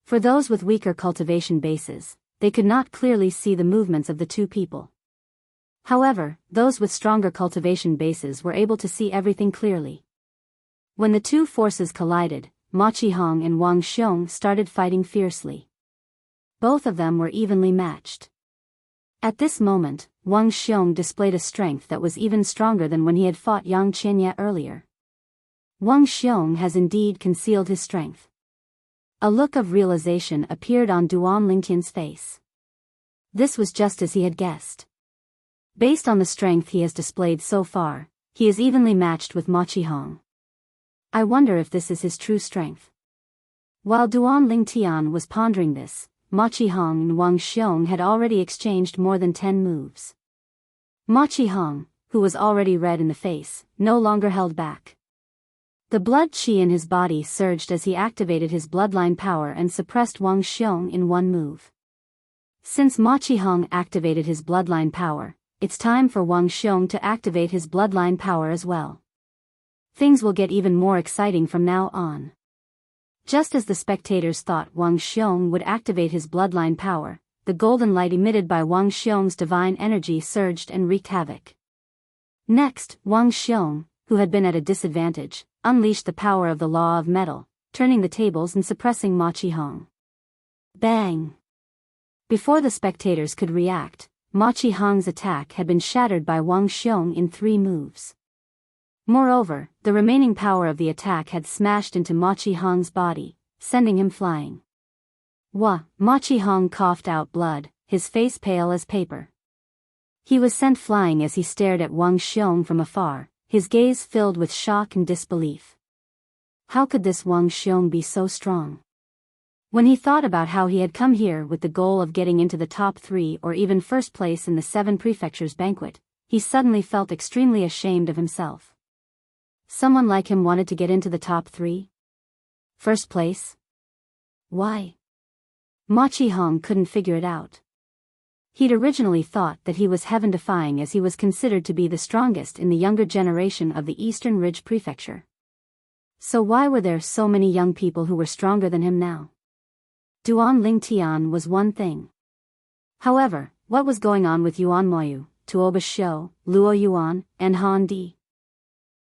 For those with weaker cultivation bases, they could not clearly see the movements of the two people. However, those with stronger cultivation bases were able to see everything clearly. When the two forces collided, Ma Qihong and Wang Xiong started fighting fiercely. Both of them were evenly matched. At this moment, Wang Xiong displayed a strength that was even stronger than when he had fought Yang Qinya earlier. Wang Xiong has indeed concealed his strength. A look of realization appeared on Duan Lingtian's face. This was just as he had guessed. Based on the strength he has displayed so far, he is evenly matched with Ma Qihong. I wonder if this is his true strength. While Duan Lingtian was pondering this, Ma Qihong and Wang Xiong had already exchanged more than 10 moves. Ma Qihong, who was already red in the face, no longer held back. The blood qi in his body surged as he activated his bloodline power and suppressed Wang Xiong in one move. Since Ma Qihong activated his bloodline power, it's time for Wang Xiong to activate his bloodline power as well. Things will get even more exciting from now on. Just as the spectators thought Wang Xiong would activate his bloodline power, the golden light emitted by Wang Xiong's divine energy surged and wreaked havoc. Next, Wang Xiong, who had been at a disadvantage, unleashed the power of the law of metal, turning the tables and suppressing Ma Qihong. Bang! Before the spectators could react, Ma Qihong's attack had been shattered by Wang Xiong in 3 moves. Moreover, the remaining power of the attack had smashed into Ma Qihong's body, sending him flying. Wah! Ma Qihong coughed out blood, his face pale as paper. He was sent flying as he stared at Wang Xiong from afar, his gaze filled with shock and disbelief. How could this Wang Xiong be so strong? When he thought about how he had come here with the goal of getting into the top 3 or even first place in the 7 prefectures banquet, he suddenly felt extremely ashamed of himself. Someone like him wanted to get into the top 3? First place? Why? Ma Qihong couldn't figure it out. He'd originally thought that he was heaven-defying as he was considered to be the strongest in the younger generation of the Eastern Ridge Prefecture. So why were there so many young people who were stronger than him now? Duan Lingtian was one thing. However, what was going on with Yuan Moyu, Tuoba Xiu, Luo Yuan, and Han Di?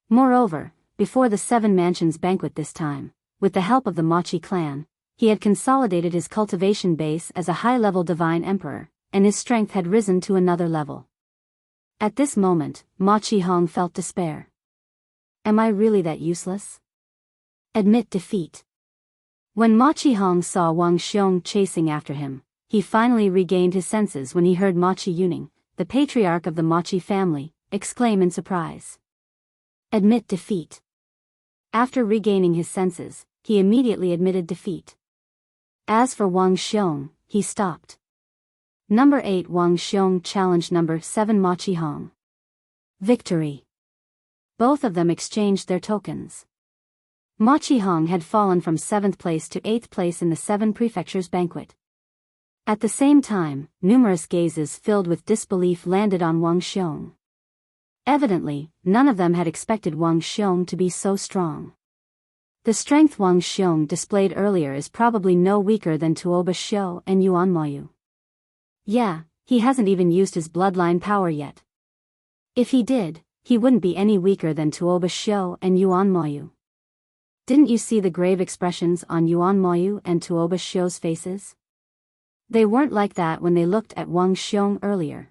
Moreover, before the 7 Mansions banquet this time, with the help of the Machi clan, he had consolidated his cultivation base as a high-level divine emperor, and his strength had risen to another level. At this moment, Ma Qihong felt despair. Am I really that useless? Admit defeat. When Ma Qihong saw Wang Xiong chasing after him, he finally regained his senses when he heard Ma Qiyuning, the patriarch of the Machi family, exclaim in surprise. Admit defeat. After regaining his senses, he immediately admitted defeat. As for Wang Xiong, he stopped. Number 8 Wang Xiong challenged number 7 Ma Qihong. Victory. Both of them exchanged their tokens. Ma Qihong had fallen from 7th place to 8th place in the 7 prefectures banquet. At the same time, numerous gazes filled with disbelief landed on Wang Xiong. Evidently, none of them had expected Wang Xiong to be so strong. The strength Wang Xiong displayed earlier is probably no weaker than Tuoba Xiu and Yuan Moyu. Yeah, he hasn't even used his bloodline power yet. If he did, he wouldn't be any weaker than Tuoba Xiu and Yuan Moyu. Didn't you see the grave expressions on Yuan Moyu and Tuoba Xiu's faces? They weren't like that when they looked at Wang Xiong earlier.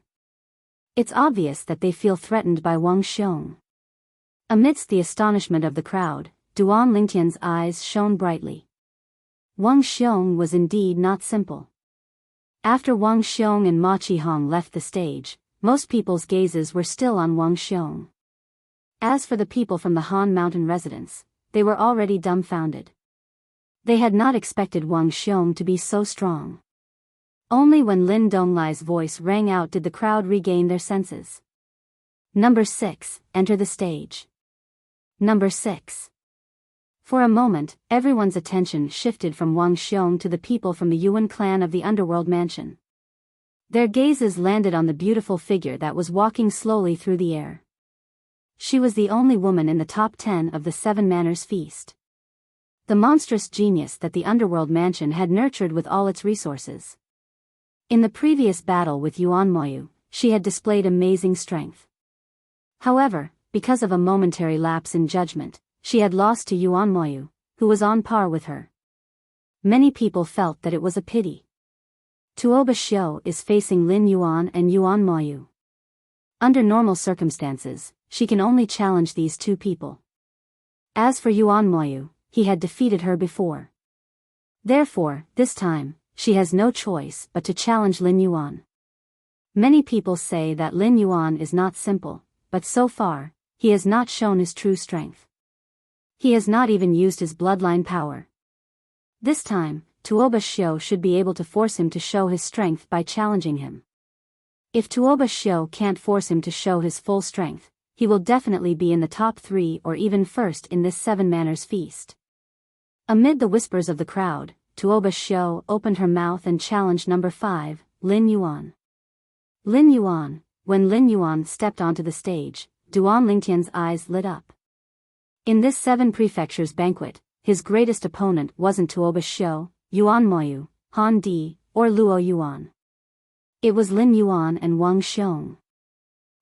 It's obvious that they feel threatened by Wang Xiong. Amidst the astonishment of the crowd, Duan Lingtian's eyes shone brightly. Wang Xiong was indeed not simple. After Wang Xiong and Ma Qihong left the stage, most people's gazes were still on Wang Xiong. As for the people from the Han Mountain residence, they were already dumbfounded. They had not expected Wang Xiong to be so strong. Only when Lin Donglai's voice rang out did the crowd regain their senses. Number 6, enter the stage. Number 6. For a moment, everyone's attention shifted from Wang Xiong to the people from the Yuan clan of the Underworld Mansion. Their gazes landed on the beautiful figure that was walking slowly through the air. She was the only woman in the top 10 of the 7 Manners Feast. The monstrous genius that the Underworld Mansion had nurtured with all its resources. In the previous battle with Yuan Moyu, she had displayed amazing strength. However, because of a momentary lapse in judgment, she had lost to Yuan Moyu, who was on par with her. Many people felt that it was a pity. Tuoba Xiu is facing Lin Yuan and Yuan Moyu. Under normal circumstances, she can only challenge these 2 people. As for Yuan Moyu, he had defeated her before. Therefore, this time, she has no choice but to challenge Lin Yuan. Many people say that Lin Yuan is not simple, but so far, he has not shown his true strength. He has not even used his bloodline power. This time, Tuoba Shio should be able to force him to show his strength by challenging him. If Tuoba Shio can't force him to show his full strength, he will definitely be in the top 3 or even first in this 7 manners feast. Amid the whispers of the crowd, Tuoba Shio opened her mouth and challenged number 5, Lin Yuan. Lin Yuan. When Lin Yuan stepped onto the stage, Duan Lingtian's eyes lit up. In this 7 prefectures banquet, his greatest opponent wasn't Tuoba Shio, Yuan Moyu, Han Di, or Luo Yuan. It was Lin Yuan and Wang Xiong.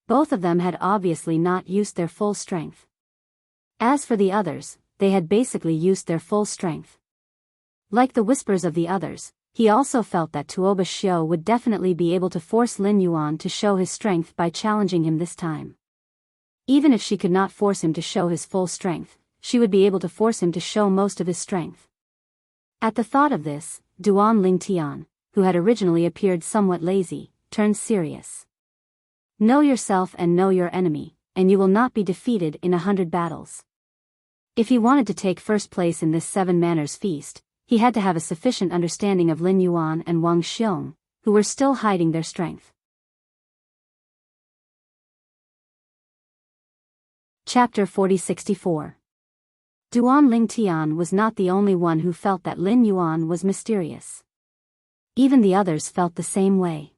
Both of them had obviously not used their full strength. As for the others, they had basically used their full strength. Like the whispers of the others, he also felt that Tuoba Shio would definitely be able to force Lin Yuan to show his strength by challenging him this time. Even if she could not force him to show his full strength, she would be able to force him to show most of his strength. At the thought of this, Duan Lingtian, who had originally appeared somewhat lazy, turned serious. Know yourself and know your enemy, and you will not be defeated in 100 battles. If he wanted to take first place in this 7 manners feast, he had to have a sufficient understanding of Lin Yuan and Wang Xiong, who were still hiding their strength. Chapter 4064. Duan Lingtian was not the only one who felt that Lin Yuan was mysterious. Even the others felt the same way.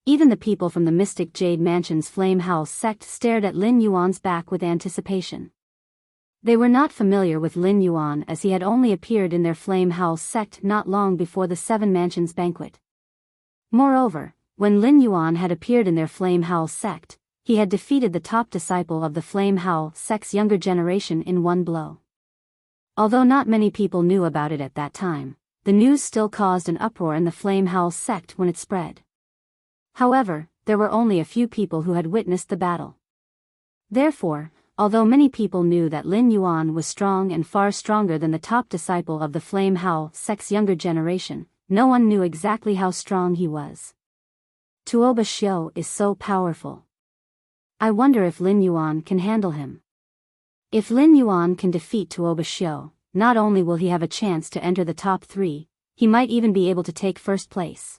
Even the people from the Mystic Jade Mansion's Flame House sect stared at Lin Yuan's back with anticipation. They were not familiar with Lin Yuan as he had only appeared in their Flame House sect not long before the 7 Mansions banquet. Moreover, when Lin Yuan had appeared in their Flame House sect, he had defeated the top disciple of the Flame House sect's younger generation in one blow. Although not many people knew about it at that time, the news still caused an uproar in the Flame House sect when it spread. However, there were only a few people who had witnessed the battle. Therefore, although many people knew that Lin Yuan was strong and far stronger than the top disciple of the Flame House sect's younger generation, no one knew exactly how strong he was. Tuoba Shio is so powerful. I wonder if Lin Yuan can handle him. If Lin Yuan can defeat Tuoba Shio, not only will he have a chance to enter the top 3, he might even be able to take first place.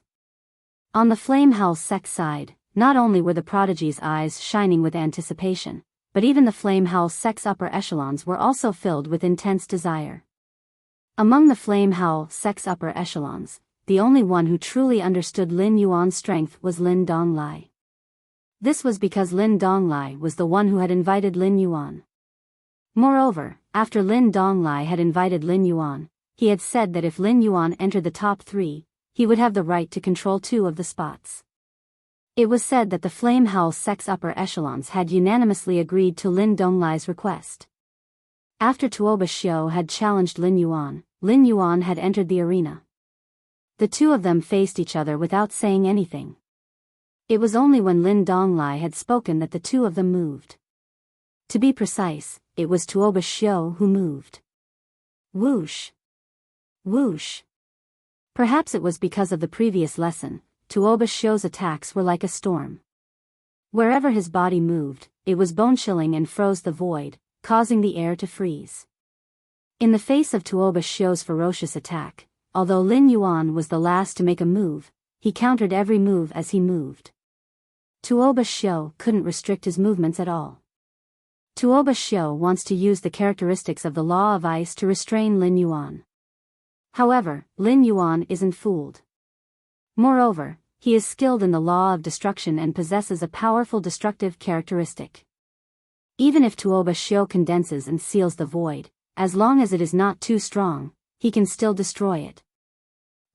On the Flame House sect side, not only were the prodigy's eyes shining with anticipation, but even the Flame House sect's upper echelons were also filled with intense desire. Among the Flame House sect's upper echelons, the only one who truly understood Lin Yuan's strength was Lin Donglai. This was because Lin Donglai was the one who had invited Lin Yuan. Moreover, after Lin Donglai had invited Lin Yuan, he had said that if Lin Yuan entered the top 3, he would have the right to control 2 of the spots. It was said that the Flame House sect's upper echelons had unanimously agreed to Lin Donglai's request. After Tuoba Shio had challenged Lin Yuan had entered the arena. The two of them faced each other without saying anything. It was only when Lin Donglai had spoken that the two of them moved. To be precise, it was Tuoba Shio who moved. Whoosh! Whoosh! Perhaps it was because of the previous lesson, Tuoba Shio's attacks were like a storm. Wherever his body moved, it was bone-chilling and froze the void, causing the air to freeze. In the face of Tuoba Shio's ferocious attack, although Lin Yuan was the last to make a move, he countered every move as he moved. Tuoba Shio couldn't restrict his movements at all. Tuoba Shio wants to use the characteristics of the law of ice to restrain Lin Yuan. However, Lin Yuan isn't fooled. Moreover, he is skilled in the law of destruction and possesses a powerful destructive characteristic. Even if Tuoba Shio condenses and seals the void, as long as it is not too strong, he can still destroy it.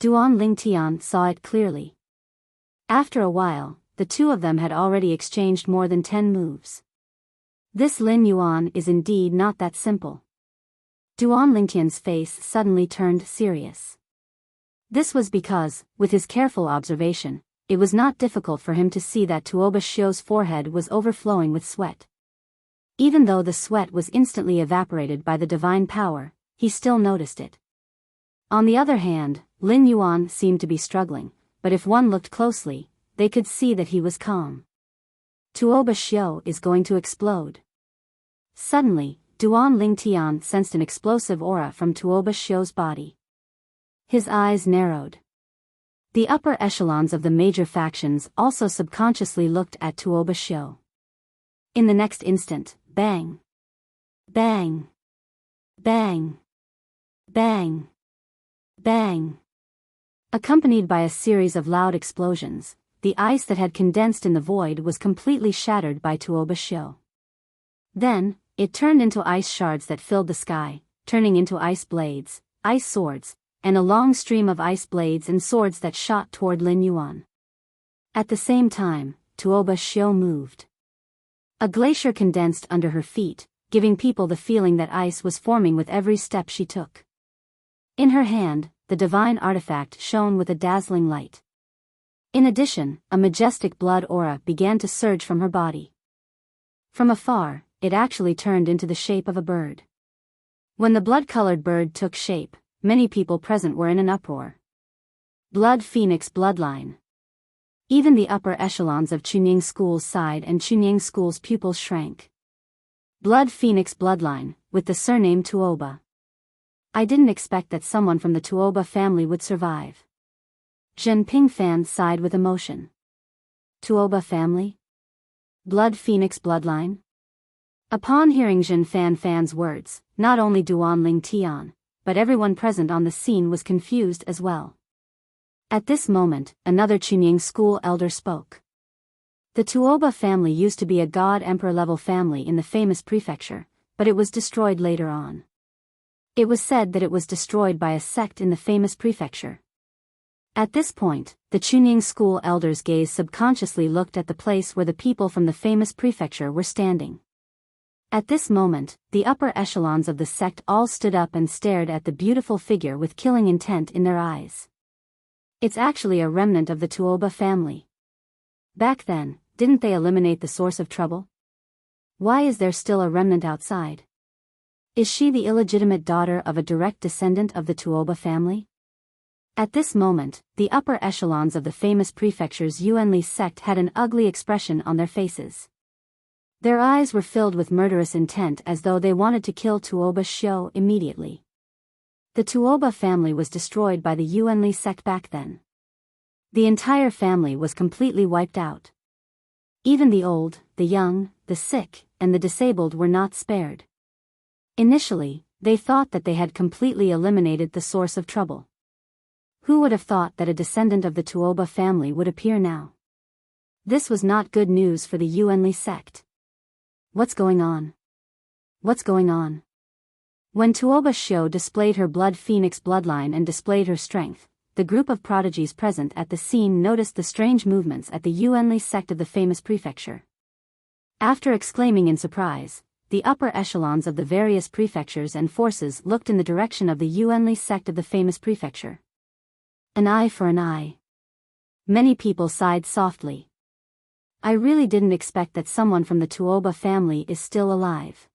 Duan Lingtian saw it clearly. After a while, the two of them had already exchanged more than 10 moves. This Lin Yuan is indeed not that simple. Duan Lingtian's face suddenly turned serious. This was because, with his careful observation, it was not difficult for him to see that Tuoba Shio's forehead was overflowing with sweat. Even though the sweat was instantly evaporated by the divine power, he still noticed it. On the other hand, Lin Yuan seemed to be struggling, but if one looked closely, they could see that he was calm. Tuoba Shio is going to explode. Suddenly, Duan Lingtian sensed an explosive aura from Tuoba Xiu's body. His eyes narrowed. The upper echelons of the major factions also subconsciously looked at Tuoba Xiu. In the next instant, bang! Bang! Bang! Bang! Bang! Accompanied by a series of loud explosions, the ice that had condensed in the void was completely shattered by Tuoba Xiu. Then, it turned into ice shards that filled the sky, turning into ice blades, ice swords, and a long stream of ice blades and swords that shot toward Lin Yuan. At the same time, Tuoba Xiu moved. A glacier condensed under her feet, giving people the feeling that ice was forming with every step she took. In her hand, the divine artifact shone with a dazzling light. In addition, a majestic blood aura began to surge from her body. From afar, it actually turned into the shape of a bird. When the blood-colored bird took shape, many people present were in an uproar. Blood Phoenix bloodline. Even the upper echelons of Chunying School's side and Chunying School's pupils shrank. Blood Phoenix bloodline, with the surname Tuoba. I didn't expect that someone from the Tuoba family would survive. Zhen Pingfan sighed with emotion. Tuoba family? Blood Phoenix bloodline? Upon hearing Zhen Fan's words, not only Duan Lingtian, but everyone present on the scene was confused as well. At this moment, another Chunying School elder spoke. The Tuoba family used to be a god-emperor level family in the famous prefecture, but it was destroyed later on. It was said that it was destroyed by a sect in the famous prefecture. At this point, the Chunying School elders' gaze subconsciously looked at the place where the people from the famous prefecture were standing. At this moment, the upper echelons of the sect all stood up and stared at the beautiful figure with killing intent in their eyes. It's actually a remnant of the Tuoba family. Back then, didn't they eliminate the source of trouble? Why is there still a remnant outside? Is she the illegitimate daughter of a direct descendant of the Tuoba family? At this moment, the upper echelons of the famous prefecture's Yuanli sect had an ugly expression on their faces. Their eyes were filled with murderous intent as though they wanted to kill Tuoba Xiu immediately. The Tuoba family was destroyed by the Yuanli sect back then. The entire family was completely wiped out. Even the old, the young, the sick, and the disabled were not spared. Initially, they thought that they had completely eliminated the source of trouble. Who would have thought that a descendant of the Tuoba family would appear now? This was not good news for the Yuanli sect. What's going on? What's going on? When Tuoba Xiu displayed her blood phoenix bloodline and displayed her strength, the group of prodigies present at the scene noticed the strange movements at the Yuanli sect of the famous prefecture. After exclaiming in surprise, the upper echelons of the various prefectures and forces looked in the direction of the Yuanli sect of the famous prefecture. An eye for an eye. Many people sighed softly. I really didn't expect that someone from the Tuoba family is still alive.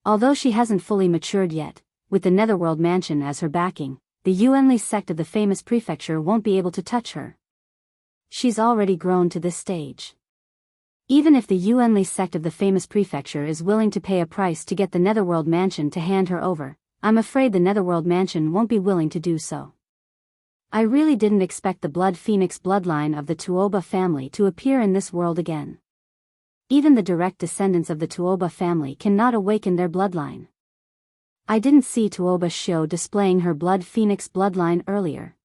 Although she hasn't fully matured yet, with the Netherworld Mansion as her backing, the Yuanli sect of the famous prefecture won't be able to touch her. She's already grown to this stage. Even if the Yuanli sect of the famous prefecture is willing to pay a price to get the Netherworld Mansion to hand her over, I'm afraid the Netherworld Mansion won't be willing to do so. I really didn't expect the Blood Phoenix bloodline of the Tuoba family to appear in this world again. Even the direct descendants of the Tuoba family cannot awaken their bloodline. I didn't see Tuoba Xiu displaying her Blood Phoenix bloodline earlier.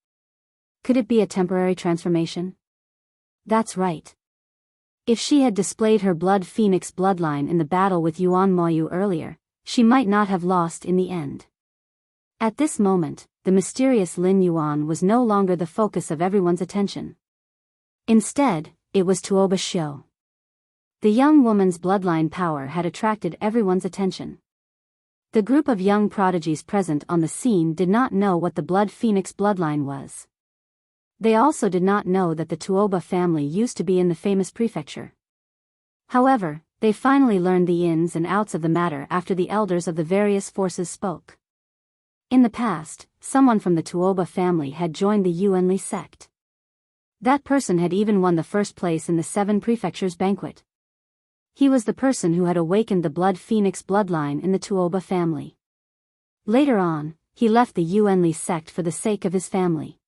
Could it be a temporary transformation? That's right. If she had displayed her Blood Phoenix bloodline in the battle with Yuan Moyu earlier, she might not have lost in the end. At this moment, the mysterious Lin Yuan was no longer the focus of everyone's attention. Instead, it was Tuoba Xiu. The young woman's bloodline power had attracted everyone's attention. The group of young prodigies present on the scene did not know what the Blood Phoenix bloodline was. They also did not know that the Tuoba family used to be in the famous prefecture. However, they finally learned the ins and outs of the matter after the elders of the various forces spoke. In the past, someone from the Tuoba family had joined the Yuanli sect. That person had even won the first place in the 7 prefectures banquet. He was the person who had awakened the Blood Phoenix bloodline in the Tuoba family. Later on, he left the Yuanli sect for the sake of his family.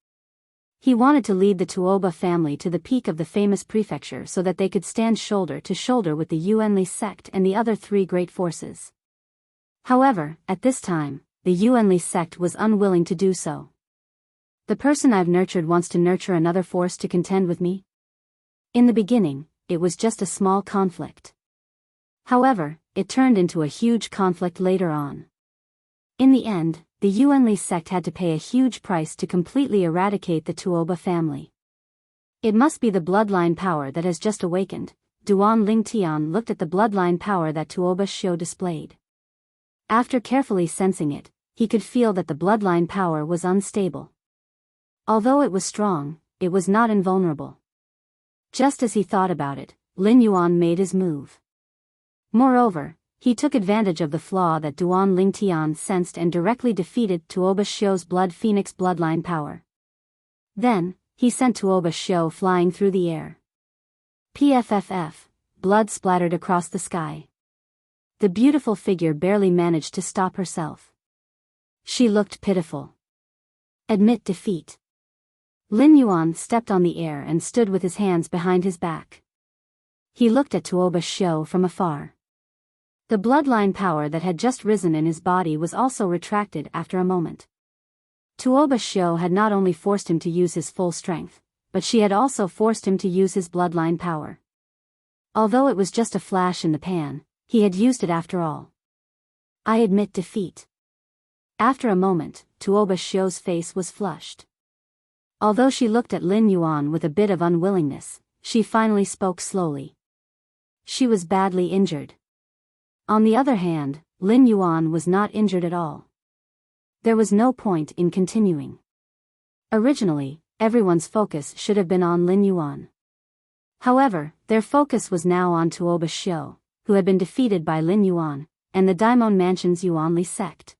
He wanted to lead the Tuoba family to the peak of the famous prefecture so that they could stand shoulder to shoulder with the Yuanli sect and the other three great forces. However, at this time, the Yuanli sect was unwilling to do so. The person I've nurtured wants to nurture another force to contend with me? In the beginning, it was just a small conflict. However, it turned into a huge conflict later on. In the end, the Yuanli sect had to pay a huge price to completely eradicate the Tuoba family. It must be the bloodline power that has just awakened. Duan Lingtian looked at the bloodline power that Tuoba Xiu displayed. After carefully sensing it, he could feel that the bloodline power was unstable. Although it was strong, it was not invulnerable. Just as he thought about it, Lin Yuan made his move. Moreover, he took advantage of the flaw that Duan Lingtian sensed and directly defeated Tuoba Xiu's Blood Phoenix bloodline power. Then, he sent Tuoba Xiu flying through the air. Pfff, blood splattered across the sky. The beautiful figure barely managed to stop herself. She looked pitiful. Admit defeat. Lin Yuan stepped on the air and stood with his hands behind his back. He looked at Tuoba Xiu from afar. The bloodline power that had just risen in his body was also retracted after a moment. Tuoba Xiu had not only forced him to use his full strength, but she had also forced him to use his bloodline power. Although it was just a flash in the pan, he had used it after all. I admit defeat. After a moment, Tuoba Xiu's face was flushed. Although she looked at Lin Yuan with a bit of unwillingness, she finally spoke slowly. She was badly injured. On the other hand, Lin Yuan was not injured at all. There was no point in continuing. Originally, everyone's focus should have been on Lin Yuan. However, their focus was now on Tuoba Xiu, who had been defeated by Lin Yuan, and the Daimon Mansion's Yuanli sect.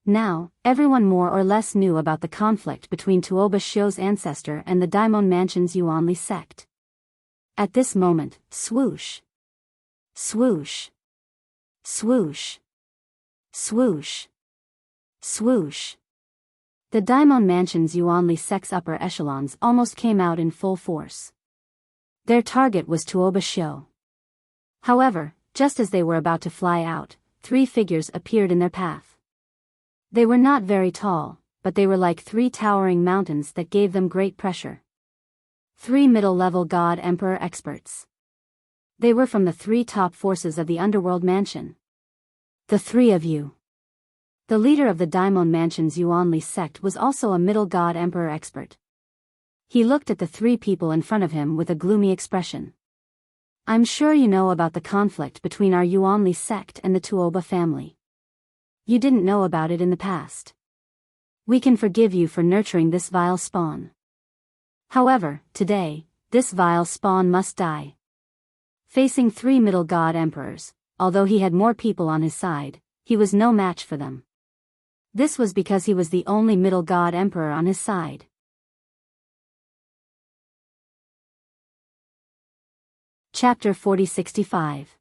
Now, everyone more or less knew about the conflict between Tuoba Xiu's ancestor and the Daimon Mansion's Yuanli sect. At this moment, swoosh. Swoosh. Swoosh. Swoosh. Swoosh. The Daimon Mansion's Yuanli sect's upper echelons almost came out in full force. Their target was Tuoba Xiu. However, just as they were about to fly out, three figures appeared in their path. They were not very tall, but they were like three towering mountains that gave them great pressure. Three middle-level God Emperor experts. They were from the three top forces of the Underworld Mansion. The three of you. The leader of the Daimon Mansion's Yuanli sect was also a middle God Emperor expert. He looked at the three people in front of him with a gloomy expression. I'm sure you know about the conflict between our Yuanli sect and the Tuoba family. You didn't know about it in the past. We can forgive you for nurturing this vile spawn. However, today, this vile spawn must die. Facing three middle god emperors, although he had more people on his side, he was no match for them. This was because he was the only middle god emperor on his side. Chapter 4065.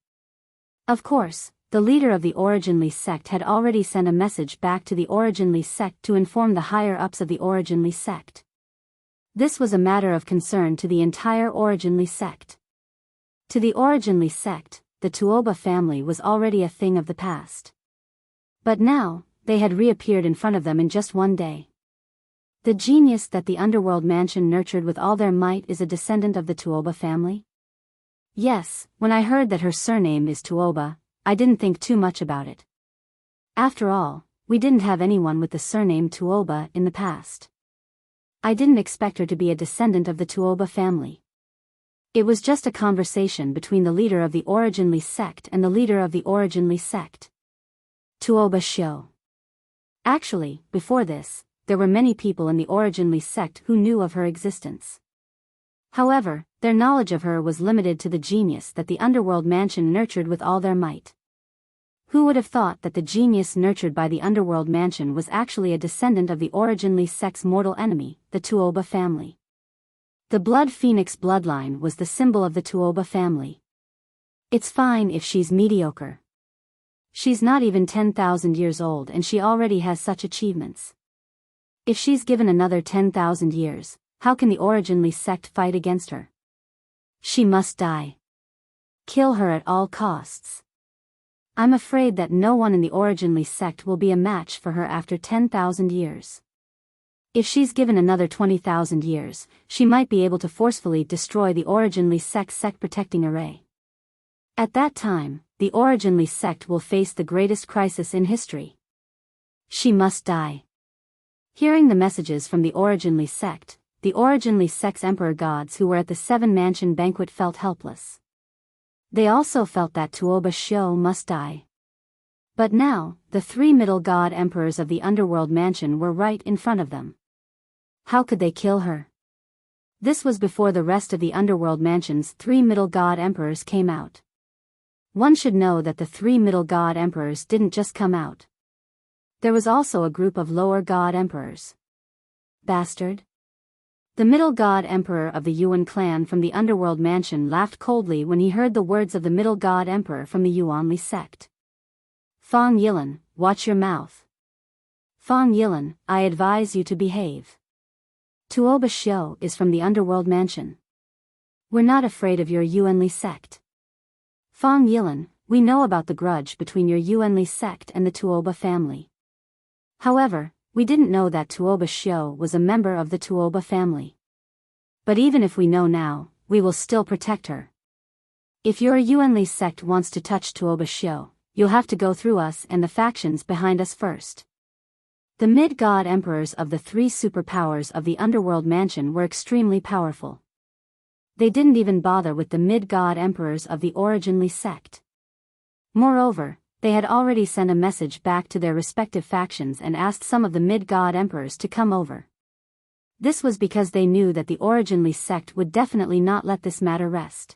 Of course, the leader of the Originally sect had already sent a message back to the Originally sect to inform the higher-ups of the Originally sect. This was a matter of concern to the entire Originally sect. To the Originally sect, the Tuoba family was already a thing of the past. But now, they had reappeared in front of them in just one day. The genius that the Underworld Mansion nurtured with all their might is a descendant of the Tuoba family? Yes, when I heard that her surname is Tuoba, I didn't think too much about it. After all, we didn't have anyone with the surname Tuoba in the past. I didn't expect her to be a descendant of the Tuoba family. It was just a conversation between the leader of the Originally sect and the leader of the Originally sect. Tuoba Xiu. Actually, before this, there were many people in the Originally sect who knew of her existence. However, their knowledge of her was limited to the genius that the Underworld Mansion nurtured with all their might. Who would have thought that the genius nurtured by the Underworld Mansion was actually a descendant of the Originally sect's mortal enemy, the Tuoba family? The Blood Phoenix bloodline was the symbol of the Tuoba family. It's fine if she's mediocre. She's not even 10,000 years old and she already has such achievements. If she's given another 10,000 years, how can the originally sect fight against her? She must die. Kill her at all costs. I'm afraid that no one in the originally sect will be a match for her after 10,000 years. If she's given another 20,000 years, she might be able to forcefully destroy the originally sect protecting array. At that time, the originally sect will face the greatest crisis in history. She must die. Hearing the messages from the originally sect, the originally sect's emperor gods who were at the seven-mansion banquet felt helpless. They also felt that Tuoba Shio must die. But now, the three middle god emperors of the underworld mansion were right in front of them. How could they kill her? This was before the rest of the underworld mansion's three middle god emperors came out. One should know that the three middle god emperors didn't just come out. There was also a group of lower god emperors. Bastard. The middle god emperor of the Yuan clan from the underworld mansion laughed coldly when he heard the words of the middle god emperor from the Yuanli sect. Fang Yilan, watch your mouth. Fang Yilan, I advise you to behave. Tuoba Shio is from the underworld mansion. We're not afraid of your Yuanli sect. Fang Yilan, we know about the grudge between your Yuanli sect and the Tuoba family. However, we didn't know that Tuoba Shio was a member of the Tuoba family. But even if we know now, we will still protect her. If your Yuanli sect wants to touch Tuoba Shio, you'll have to go through us and the factions behind us first. The mid-god emperors of the three superpowers of the underworld mansion were extremely powerful. They didn't even bother with the mid-god emperors of the originally sect. Moreover, they had already sent a message back to their respective factions and asked some of the mid-god emperors to come over. This was because they knew that the originally sect would definitely not let this matter rest.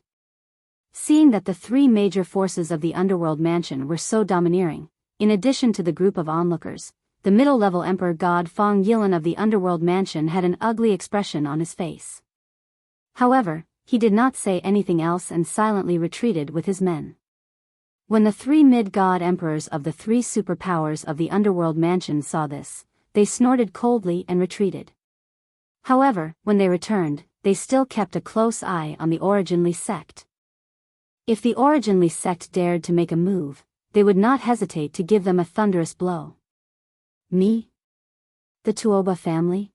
Seeing that the three major forces of the underworld mansion were so domineering, in addition to the group of onlookers, the middle-level emperor god Fang Yilan of the underworld mansion had an ugly expression on his face. However, he did not say anything else and silently retreated with his men. When the three mid-god emperors of the three superpowers of the underworld mansion saw this, they snorted coldly and retreated. However, when they returned, they still kept a close eye on the originally sect. If the originally sect dared to make a move, they would not hesitate to give them a thunderous blow. Me? The Tuoba family?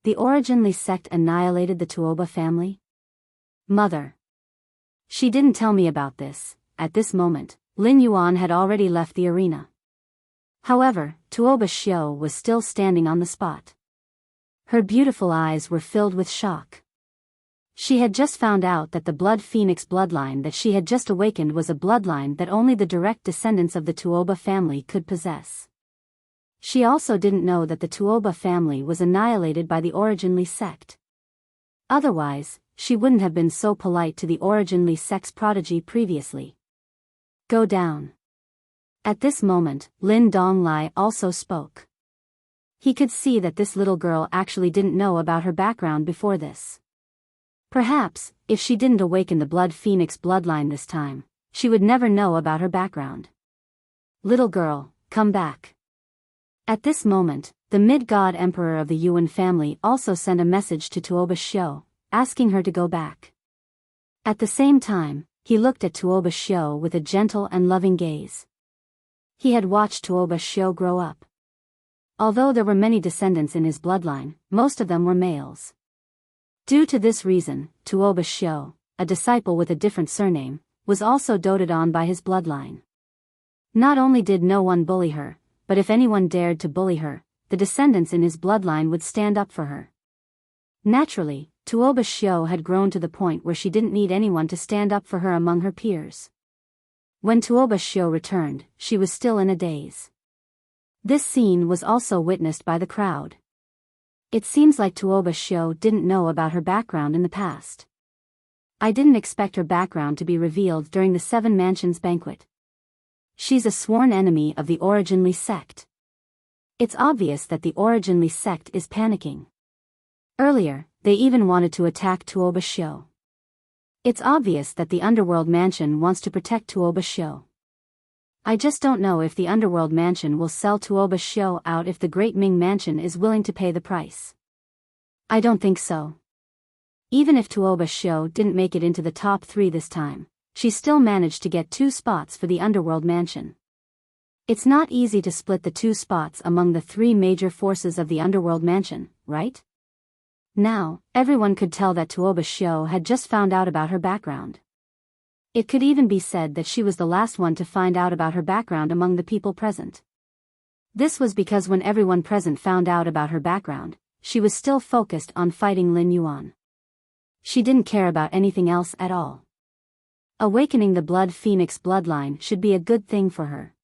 The originally sect annihilated the Tuoba family? Mother. She didn't tell me about this. At this moment, Lin Yuan had already left the arena. However, Tuoba Shio was still standing on the spot. Her beautiful eyes were filled with shock. She had just found out that the Blood Phoenix bloodline that she had just awakened was a bloodline that only the direct descendants of the Tuoba family could possess. She also didn't know that the Tuoba family was annihilated by the originally sect. Otherwise, she wouldn't have been so polite to the originally sect's prodigy previously. Go down. At this moment, Lin Donglai also spoke. He could see that this little girl actually didn't know about her background before this. Perhaps, if she didn't awaken the Blood Phoenix bloodline this time, she would never know about her background. Little girl, come back. At this moment, the mid-god emperor of the Yuan family also sent a message to Tuoba Shio, asking her to go back. At the same time, he looked at Tuoba Shio with a gentle and loving gaze. He had watched Tuoba Shio grow up. Although there were many descendants in his bloodline, most of them were males. Due to this reason, Tuoba Shio, a disciple with a different surname, was also doted on by his bloodline. Not only did no one bully her, but if anyone dared to bully her, the descendants in his bloodline would stand up for her. Naturally, Tuoba Shio had grown to the point where she didn't need anyone to stand up for her among her peers. When Tuoba Shio returned, she was still in a daze. This scene was also witnessed by the crowd. It seems like Tuoba Shio didn't know about her background in the past. I didn't expect her background to be revealed during the Seven Mansions banquet. She's a sworn enemy of the Originally sect. It's obvious that the Originally sect is panicking. Earlier, they even wanted to attack Tuoba Shio. It's obvious that the Underworld Mansion wants to protect Tuoba Shio. I just don't know if the Underworld Mansion will sell Tuoba Shio out if the Great Ming Mansion is willing to pay the price. I don't think so. Even if Tuoba Shio didn't make it into the top 3 this time, she still managed to get 2 spots for the Underworld Mansion. It's not easy to split the 2 spots among the 3 major forces of the Underworld Mansion, right? Now, everyone could tell that Tuoba Shio had just found out about her background. It could even be said that she was the last one to find out about her background among the people present. This was because when everyone present found out about her background, she was still focused on fighting Lin Yuan. She didn't care about anything else at all. Awakening the Blood Phoenix bloodline should be a good thing for her.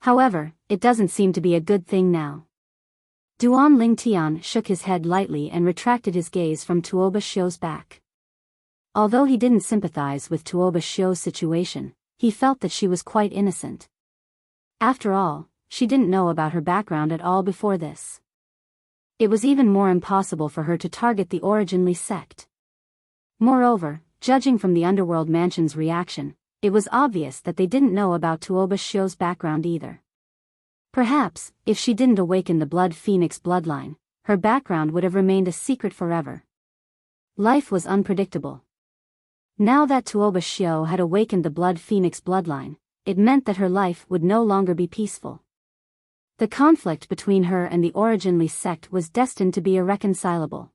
However, it doesn't seem to be a good thing now. Duan Lingtian shook his head lightly and retracted his gaze from Tuoba Shio's back. Although he didn't sympathize with Tuoba Shio's situation, he felt that she was quite innocent. After all, she didn't know about her background at all before this. It was even more impossible for her to target the Originally sect. Moreover, judging from the Underworld Mansion's reaction, it was obvious that they didn't know about Tuoba Shio's background either. Perhaps, if she didn't awaken the Blood Phoenix bloodline, her background would have remained a secret forever. Life was unpredictable. Now that Tuoba Shio had awakened the Blood Phoenix bloodline, it meant that her life would no longer be peaceful. The conflict between her and the Originally sect was destined to be irreconcilable.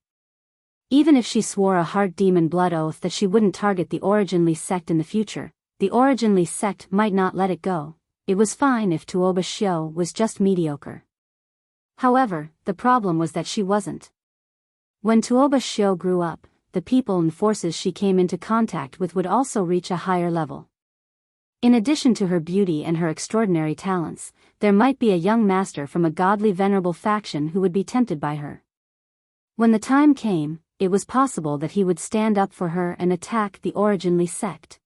Even if she swore a heart demon blood oath that she wouldn't target the Originally sect in the future, the Originally sect might not let it go. It was fine if Tuoba Shio was just mediocre. However, the problem was that she wasn't. When Tuoba Shio grew up, the people and forces she came into contact with would also reach a higher level. In addition to her beauty and her extraordinary talents, there might be a young master from a godly venerable faction who would be tempted by her. When the time came, it was possible that he would stand up for her and attack the Originally sect.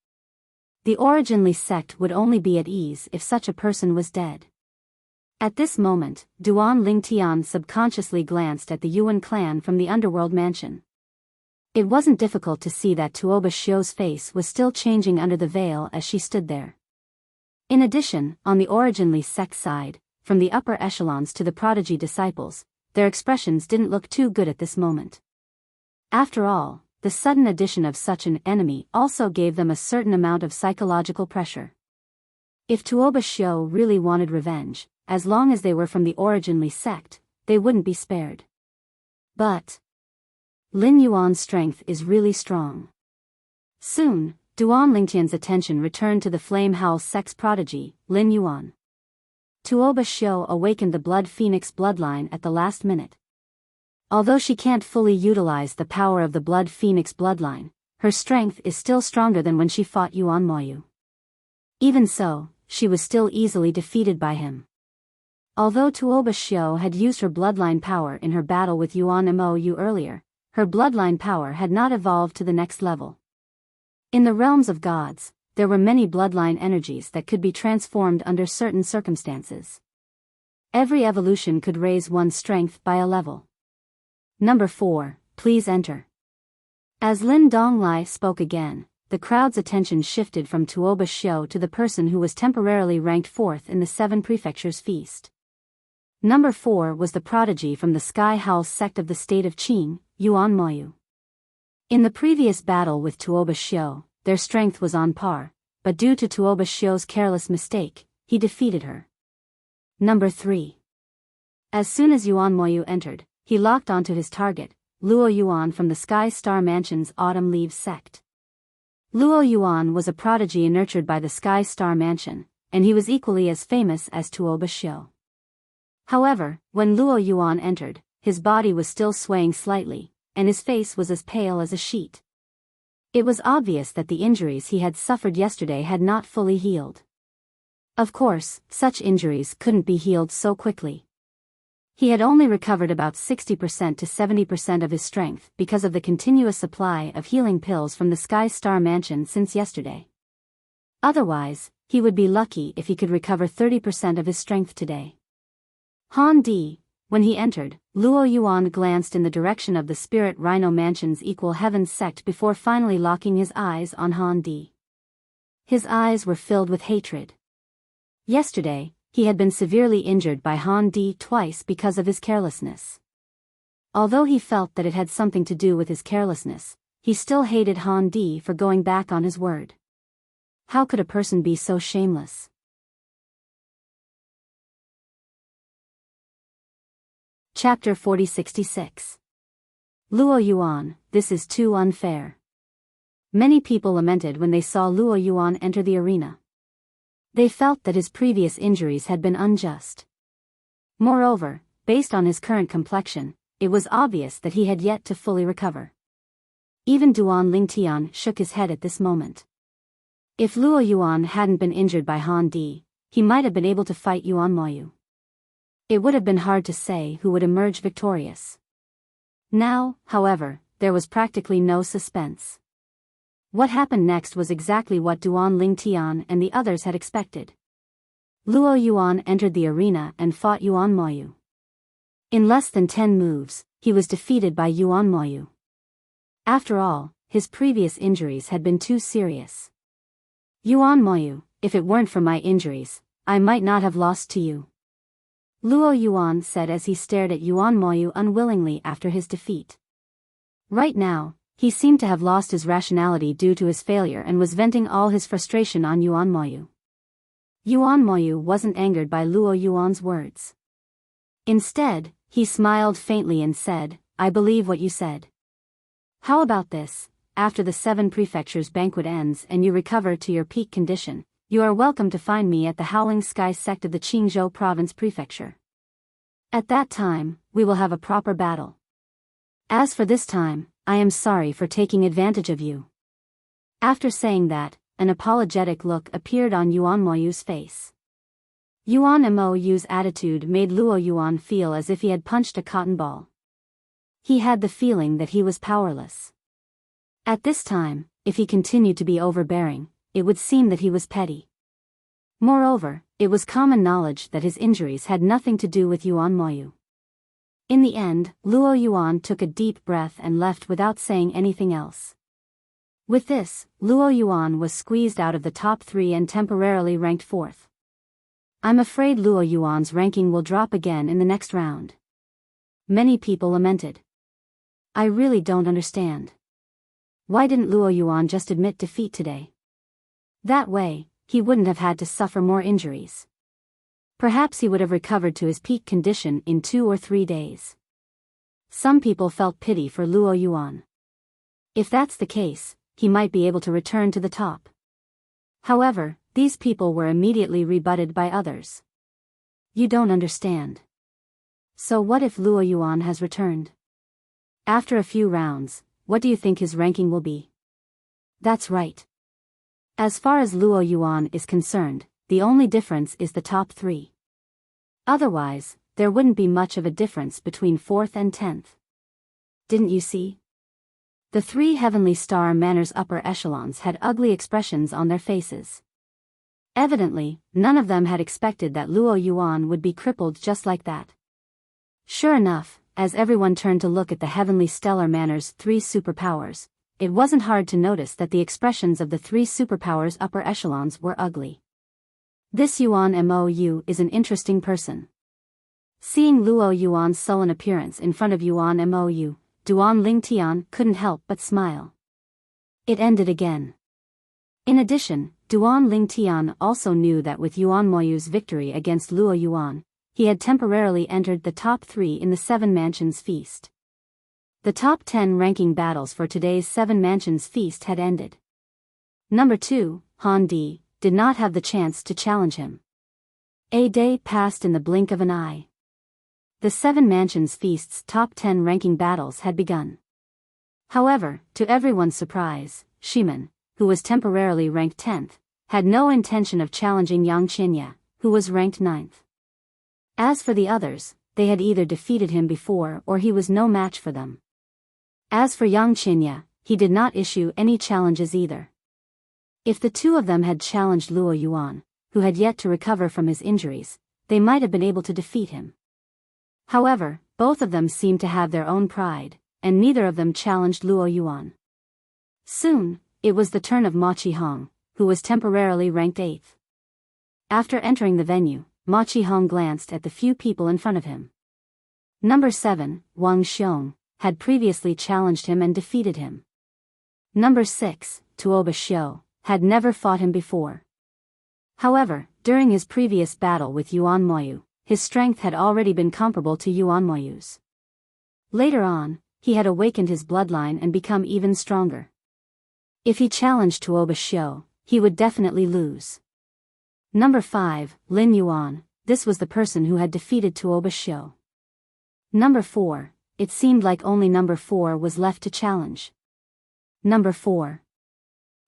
The Originally sect would only be at ease if such a person was dead. At this moment, Duan Lingtian subconsciously glanced at the Yuan clan from the Underworld Mansion. It wasn't difficult to see that Tuoba Shio's face was still changing under the veil as she stood there. In addition, on the Originally sect side, from the upper echelons to the prodigy disciples, their expressions didn't look too good at this moment. After all, the sudden addition of such an enemy also gave them a certain amount of psychological pressure. If Tuoba Shio really wanted revenge, as long as they were from the Originally sect, they wouldn't be spared. But Lin Yuan's strength is really strong. Soon, Duan Lingtian's attention returned to the Flame Howl sect's prodigy, Lin Yuan. Tuoba Shio awakened the Blood Phoenix bloodline at the last minute. Although she can't fully utilize the power of the Blood Phoenix bloodline, her strength is still stronger than when she fought Yuan Moyu. Even so, she was still easily defeated by him. Although Tuoba Shio had used her bloodline power in her battle with Yuan Moyu earlier, her bloodline power had not evolved to the next level. In the realms of gods, there were many bloodline energies that could be transformed under certain circumstances. Every evolution could raise one's strength by a level. Number 4, please enter. As Lin Donglai spoke again, the crowd's attention shifted from Tuoba Shio to the person who was temporarily ranked 4th in the 7 prefectures feast. Number 4 was the prodigy from the Sky Howl sect of the state of Qing, Yuan Moyu. In the previous battle with Tuoba Shio, their strength was on par, but due to Tuoba Shio's careless mistake, he defeated her. Number 3. As soon as Yuan Moyu entered, he locked onto his target, Luo Yuan from the Sky Star Mansion's Autumn Leaves sect. Luo Yuan was a prodigy nurtured by the Sky Star Mansion, and he was equally as famous as Tuoba Shio. However, when Luo Yuan entered, his body was still swaying slightly, and his face was as pale as a sheet. It was obvious that the injuries he had suffered yesterday had not fully healed. Of course, such injuries couldn't be healed so quickly. He had only recovered about 60% to 70% of his strength because of the continuous supply of healing pills from the Sky Star Mansion since yesterday. Otherwise, he would be lucky if he could recover 30% of his strength today. Han Di, When he entered, Luo Yuan glanced in the direction of the Spirit Rhino Mansion's Equal Heavens sect before finally locking his eyes on Han Di. His eyes were filled with hatred. Yesterday, he had been severely injured by Han Di twice because of his carelessness. Although he felt that it had something to do with his carelessness, he still hated Han Di for going back on his word. How could a person be so shameless? Chapter 4066. Luo Yuan, this is too unfair. Many people lamented when they saw Luo Yuan enter the arena. They felt that his previous injuries had been unjust. Moreover, based on his current complexion, it was obvious that he had yet to fully recover. Even Duan Lingtian shook his head at this moment. If Luo Yuan hadn't been injured by Han Di, he might have been able to fight Yuan Moyu. It would have been hard to say who would emerge victorious. Now, however, there was practically no suspense. What happened next was exactly what Duan Lingtian and the others had expected. Luo Yuan entered the arena and fought Yuan Moyu. In less than 10 moves, he was defeated by Yuan Moyu. After all, his previous injuries had been too serious. Yuan Moyu, if it weren't for my injuries, I might not have lost to you. Luo Yuan said as he stared at Yuan Moyu unwillingly after his defeat. Right now, he seemed to have lost his rationality due to his failure and was venting all his frustration on Yuan Moyu. Yuan Moyu wasn't angered by Luo Yuan's words. Instead, he smiled faintly and said, I believe what you said. How about this? After the 7 prefectures banquet ends and you recover to your peak condition, you are welcome to find me at the Howling Sky sect of the Qingzhou Province Prefecture. At that time, we will have a proper battle. As for this time, I am sorry for taking advantage of you. After saying that, an apologetic look appeared on Yuan Moyu's face. Yuan Moyu's attitude made Luo Yuan feel as if he had punched a cotton ball. He had the feeling that he was powerless. At this time, if he continued to be overbearing, it would seem that he was petty. Moreover, it was common knowledge that his injuries had nothing to do with Yuan Moyu. In the end, Luo Yuan took a deep breath and left without saying anything else. With this, Luo Yuan was squeezed out of the top 3 and temporarily ranked 4th. I'm afraid Luo Yuan's ranking will drop again in the next round. Many people lamented. I really don't understand. Why didn't Luo Yuan just admit defeat today? That way, he wouldn't have had to suffer more injuries. Perhaps he would have recovered to his peak condition in 2 or 3 days. Some people felt pity for Luo Yuan. If that's the case, he might be able to return to the top. However, these people were immediately rebutted by others. You don't understand. So what if Luo Yuan has returned? After a few rounds, what do you think his ranking will be? That's right. As far as Luo Yuan is concerned, the only difference is the top 3. Otherwise, there wouldn't be much of a difference between 4th and 10th. Didn't you see? The 3 Heavenly Star Manor's upper echelons had ugly expressions on their faces. Evidently, none of them had expected that Luo Yuan would be crippled just like that. Sure enough, as everyone turned to look at the Heavenly Stellar Manor's 3 superpowers, it wasn't hard to notice that the expressions of the 3 superpowers' upper echelons were ugly. This Yuan Mou is an interesting person. Seeing Luo Yuan's sullen appearance in front of Yuan Mou, Duan Lingtian couldn't help but smile. It ended again. In addition, Duan Lingtian also knew that with Yuan Moyu's victory against Luo Yuan, he had temporarily entered the top 3 in the 7 Mansions Feast. The top 10 ranking battles for today's 7 Mansions Feast had ended. Number 2, Han Di, did not have the chance to challenge him. A day passed in the blink of an eye. The 7 Mansions Feast's top 10 ranking battles had begun. However, to everyone's surprise, Shiman, who was temporarily ranked 10th, had no intention of challenging Yang Qinya, who was ranked 9th. As for the others, they had either defeated him before or he was no match for them. As for Yang Qinya, he did not issue any challenges either. If the 2 of them had challenged Luo Yuan, who had yet to recover from his injuries, they might have been able to defeat him. However, both of them seemed to have their own pride, and neither of them challenged Luo Yuan. Soon, it was the turn of Ma Qihong, who was temporarily ranked 8th. After entering the venue, Ma Qihong glanced at the few people in front of him. Number 7, Wang Xiong, had previously challenged him and defeated him. Number 6, Tuoba Xiu, had never fought him before. However, during his previous battle with Yuan Moyu, his strength had already been comparable to Yuan Moyu's. Later on, he had awakened his bloodline and become even stronger. If he challenged Tuoba Xiu, he would definitely lose. Number 5, Lin Yuan, this was the person who had defeated Tuoba Xiu. Number 4, it seemed like only number 4 was left to challenge. Number 4.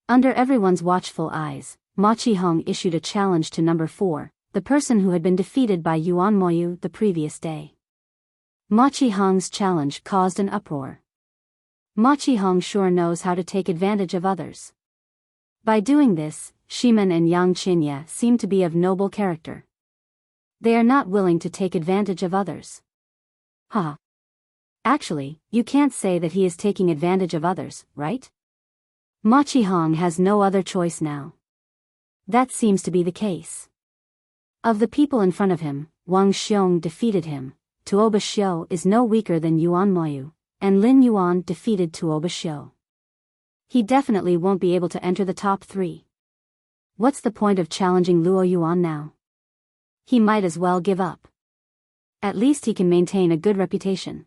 Under everyone's watchful eyes, Ma Qihong issued a challenge to number 4, the person who had been defeated by Yuan Moyu the previous day. Ma Qihong's challenge caused an uproar. Ma Qihong sure knows how to take advantage of others. By doing this, Shimen and Yang Qinya seem to be of noble character. They are not willing to take advantage of others. Huh. Actually, you can't say that he is taking advantage of others, right? Ma Qihong has no other choice now. That seems to be the case. Of the people in front of him, Wang Xiong defeated him, Tuoba Xiu is no weaker than Yuan Moyu, and Lin Yuan defeated Tuoba Xiu. He definitely won't be able to enter the top 3. What's the point of challenging Luo Yuan now? He might as well give up. At least he can maintain a good reputation.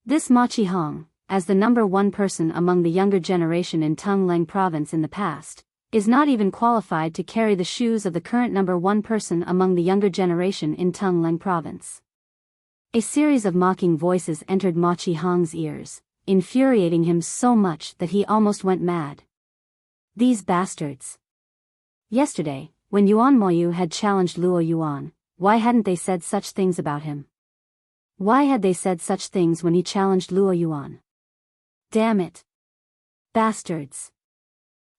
This Ma Qihong, as the number 1 person among the younger generation in Tongleng province in the past, is not even qualified to carry the shoes of the current number 1 person among the younger generation in Tongleng province. A series of mocking voices entered Ma Qihong's ears, infuriating him so much that he almost went mad. These bastards. Yesterday, when Yuan Moyu had challenged Luo Yuan, why hadn't they said such things about him? Why had they said such things when he challenged Luo Yuan? Damn it. Bastards.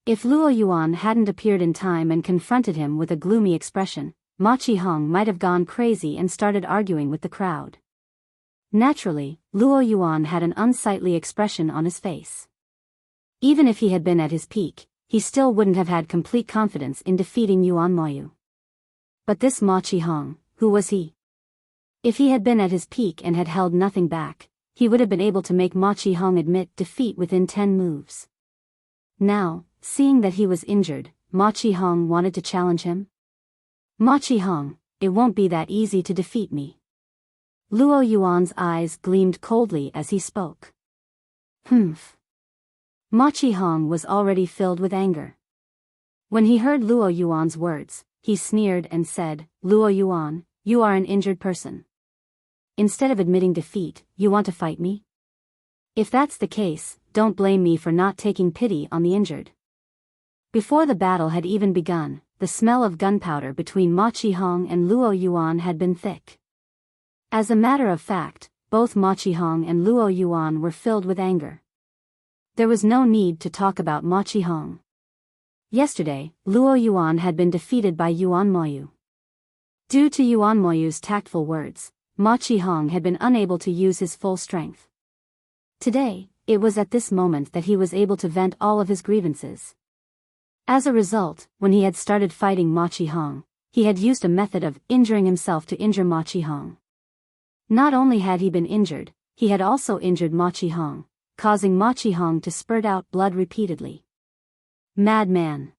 If Luo Yuan hadn't appeared in time and confronted him with a gloomy expression, Ma Qihong might have gone crazy and started arguing with the crowd. Naturally, Luo Yuan had an unsightly expression on his face. Even if he had been at his peak, he still wouldn't have had complete confidence in defeating Yuan Moyu. But this Ma Qihong, who was he? If he had been at his peak and had held nothing back, he would have been able to make Ma Qihong admit defeat within 10 moves. Now, seeing that he was injured, Ma Qihong wanted to challenge him. Ma Qihong, it won't be that easy to defeat me. Luo Yuan's eyes gleamed coldly as he spoke. Humph. Ma Qihong was already filled with anger. When he heard Luo Yuan's words, he sneered and said, Luo Yuan, you are an injured person. Instead of admitting defeat, you want to fight me? If that's the case, don't blame me for not taking pity on the injured. Before the battle had even begun, the smell of gunpowder between Ma Qihong and Luo Yuan had been thick. As a matter of fact, both Ma Qihong and Luo Yuan were filled with anger. There was no need to talk about Ma Qihong. Yesterday, Luo Yuan had been defeated by Yuan Moyu. Due to Yuan Moyu's tactful words, Ma Qihong had been unable to use his full strength. Today, it was at this moment that he was able to vent all of his grievances. As a result, when he had started fighting Ma Qihong, he had used a method of injuring himself to injure Ma Qihong. Not only had he been injured, he had also injured Ma Qihong, causing Ma Qihong to spurt out blood repeatedly. Madman.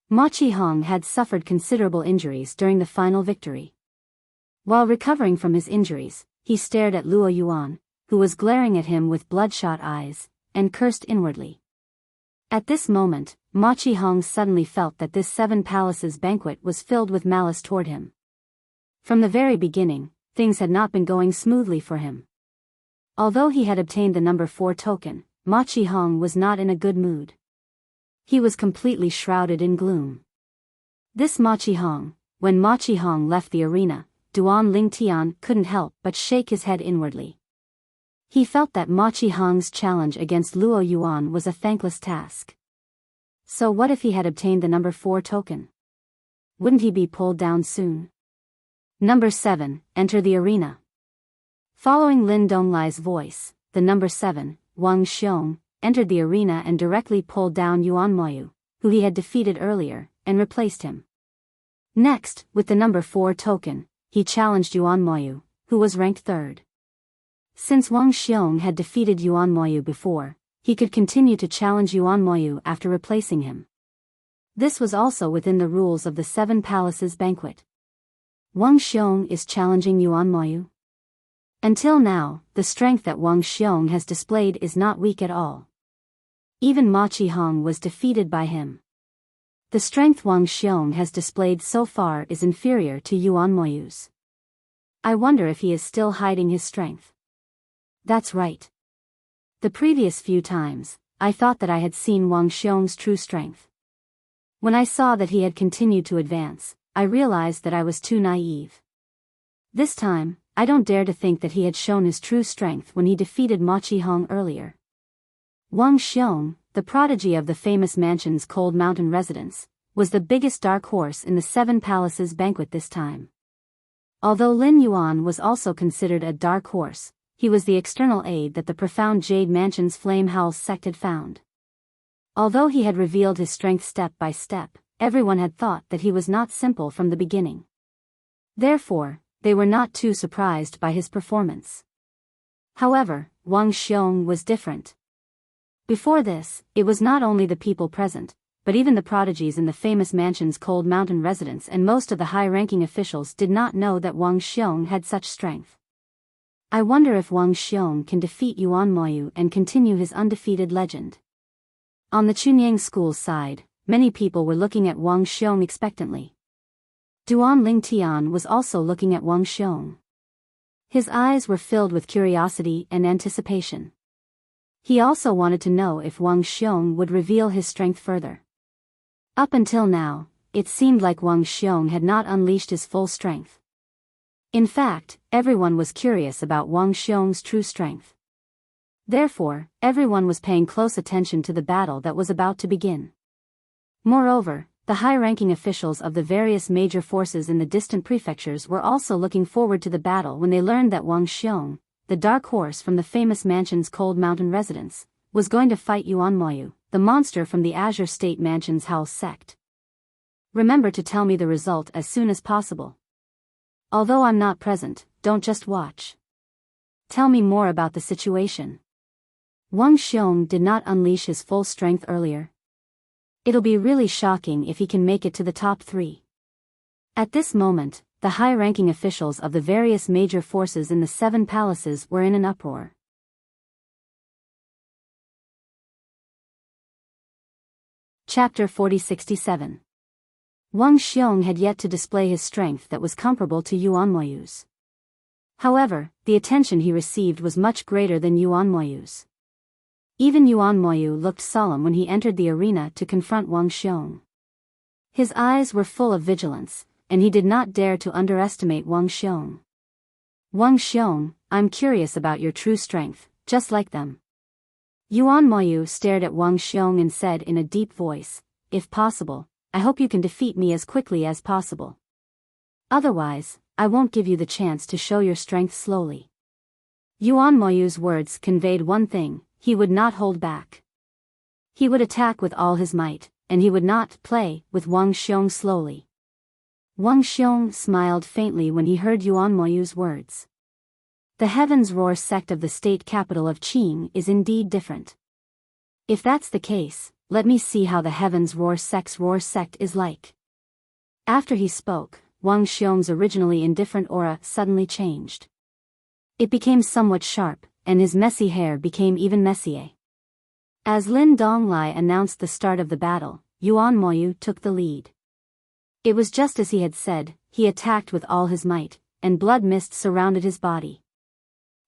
Ma Qihong had suffered considerable injuries during the final victory. While recovering from his injuries, he stared at Luo Yuan, who was glaring at him with bloodshot eyes, and cursed inwardly. At this moment, Ma Qihong suddenly felt that this 7 palaces banquet was filled with malice toward him. From the very beginning, things had not been going smoothly for him. Although he had obtained the number 4 token, Ma Qihong was not in a good mood. He was completely shrouded in gloom. This Ma Qihong, when Ma Qihong left the arena, Duan Lingtian couldn't help but shake his head inwardly. He felt that Ma Qihong's challenge against Luo Yuan was a thankless task. So what if he had obtained the number 4 token? Wouldn't he be pulled down soon? Number 7, enter the arena. Following Lin Donglai's voice, the number 7, Wang Xiong, entered the arena and directly pulled down Yuan Moyu, who he had defeated earlier, and replaced him. Next, with the number 4 token, he challenged Yuan Moyu, who was ranked 3rd. Since Wang Xiong had defeated Yuan Moyu before, he could continue to challenge Yuan Moyu after replacing him. This was also within the rules of the 7 Palaces banquet. Wang Xiong is challenging Yuan Moyu? Until now, the strength that Wang Xiong has displayed is not weak at all. Even Ma Qihong was defeated by him. The strength Wang Xiong has displayed so far is inferior to Yuan Moyu's. I wonder if he is still hiding his strength. That's right. The previous few times, I thought that I had seen Wang Xiong's true strength. When I saw that he had continued to advance, I realized that I was too naive. This time, I don't dare to think that he had shown his true strength when he defeated Ma Qihong earlier. Wang Xiong, the prodigy of the famous mansion's cold mountain residence, was the biggest dark horse in the 7 Palaces banquet this time. Although Lin Yuan was also considered a dark horse, he was the external aid that the profound Jade Mansion's Flame Howl sect had found. Although he had revealed his strength step by step, everyone had thought that he was not simple from the beginning. Therefore, they were not too surprised by his performance. However, Wang Xiong was different. Before this, it was not only the people present, but even the prodigies in the famous mansion's cold mountain residence and most of the high-ranking officials did not know that Wang Xiong had such strength. I wonder if Wang Xiong can defeat Yuan Moyu and continue his undefeated legend. On the Chunyang school's side, many people were looking at Wang Xiong expectantly. Duan Lingtian was also looking at Wang Xiong. His eyes were filled with curiosity and anticipation. He also wanted to know if Wang Xiong would reveal his strength further. Up until now, it seemed like Wang Xiong had not unleashed his full strength. In fact, everyone was curious about Wang Xiong's true strength. Therefore, everyone was paying close attention to the battle that was about to begin. Moreover, the high-ranking officials of the various major forces in the distant prefectures were also looking forward to the battle when they learned that Wang Xiong, the dark horse from the famous mansion's cold mountain residence, was going to fight Yuan Moyu, the monster from the Azure State Mansion's Howl sect. Remember to tell me the result as soon as possible. Although I'm not present, don't just watch. Tell me more about the situation. Wang Xiong did not unleash his full strength earlier. It'll be really shocking if he can make it to the top 3. At this moment, the high-ranking officials of the various major forces in the 7 palaces were in an uproar. Chapter 4067. Wang Xiong had yet to display his strength that was comparable to Yuan Moyu's. However, the attention he received was much greater than Yuan Moyu's. Even Yuan Moyu looked solemn when he entered the arena to confront Wang Xiong. His eyes were full of vigilance, and he did not dare to underestimate Wang Xiong. Wang Xiong, I'm curious about your true strength, just like them. Yuan Moyu stared at Wang Xiong and said in a deep voice, if possible, I hope you can defeat me as quickly as possible. Otherwise, I won't give you the chance to show your strength slowly. Yuan Moyu's words conveyed one thing: he would not hold back. He would attack with all his might, and he would not play with Wang Xiong slowly. Wang Xiong smiled faintly when he heard Yuan Moyu's words. The Heaven's Roar sect of the state capital of Qing is indeed different. If that's the case, let me see how the Heaven's Roar sect's Roar sect is like. After he spoke, Wang Xiong's originally indifferent aura suddenly changed. It became somewhat sharp, and his messy hair became even messier. As Lin Donglai announced the start of the battle, Yuan Moyu took the lead. It was just as he had said, he attacked with all his might, and blood mist surrounded his body.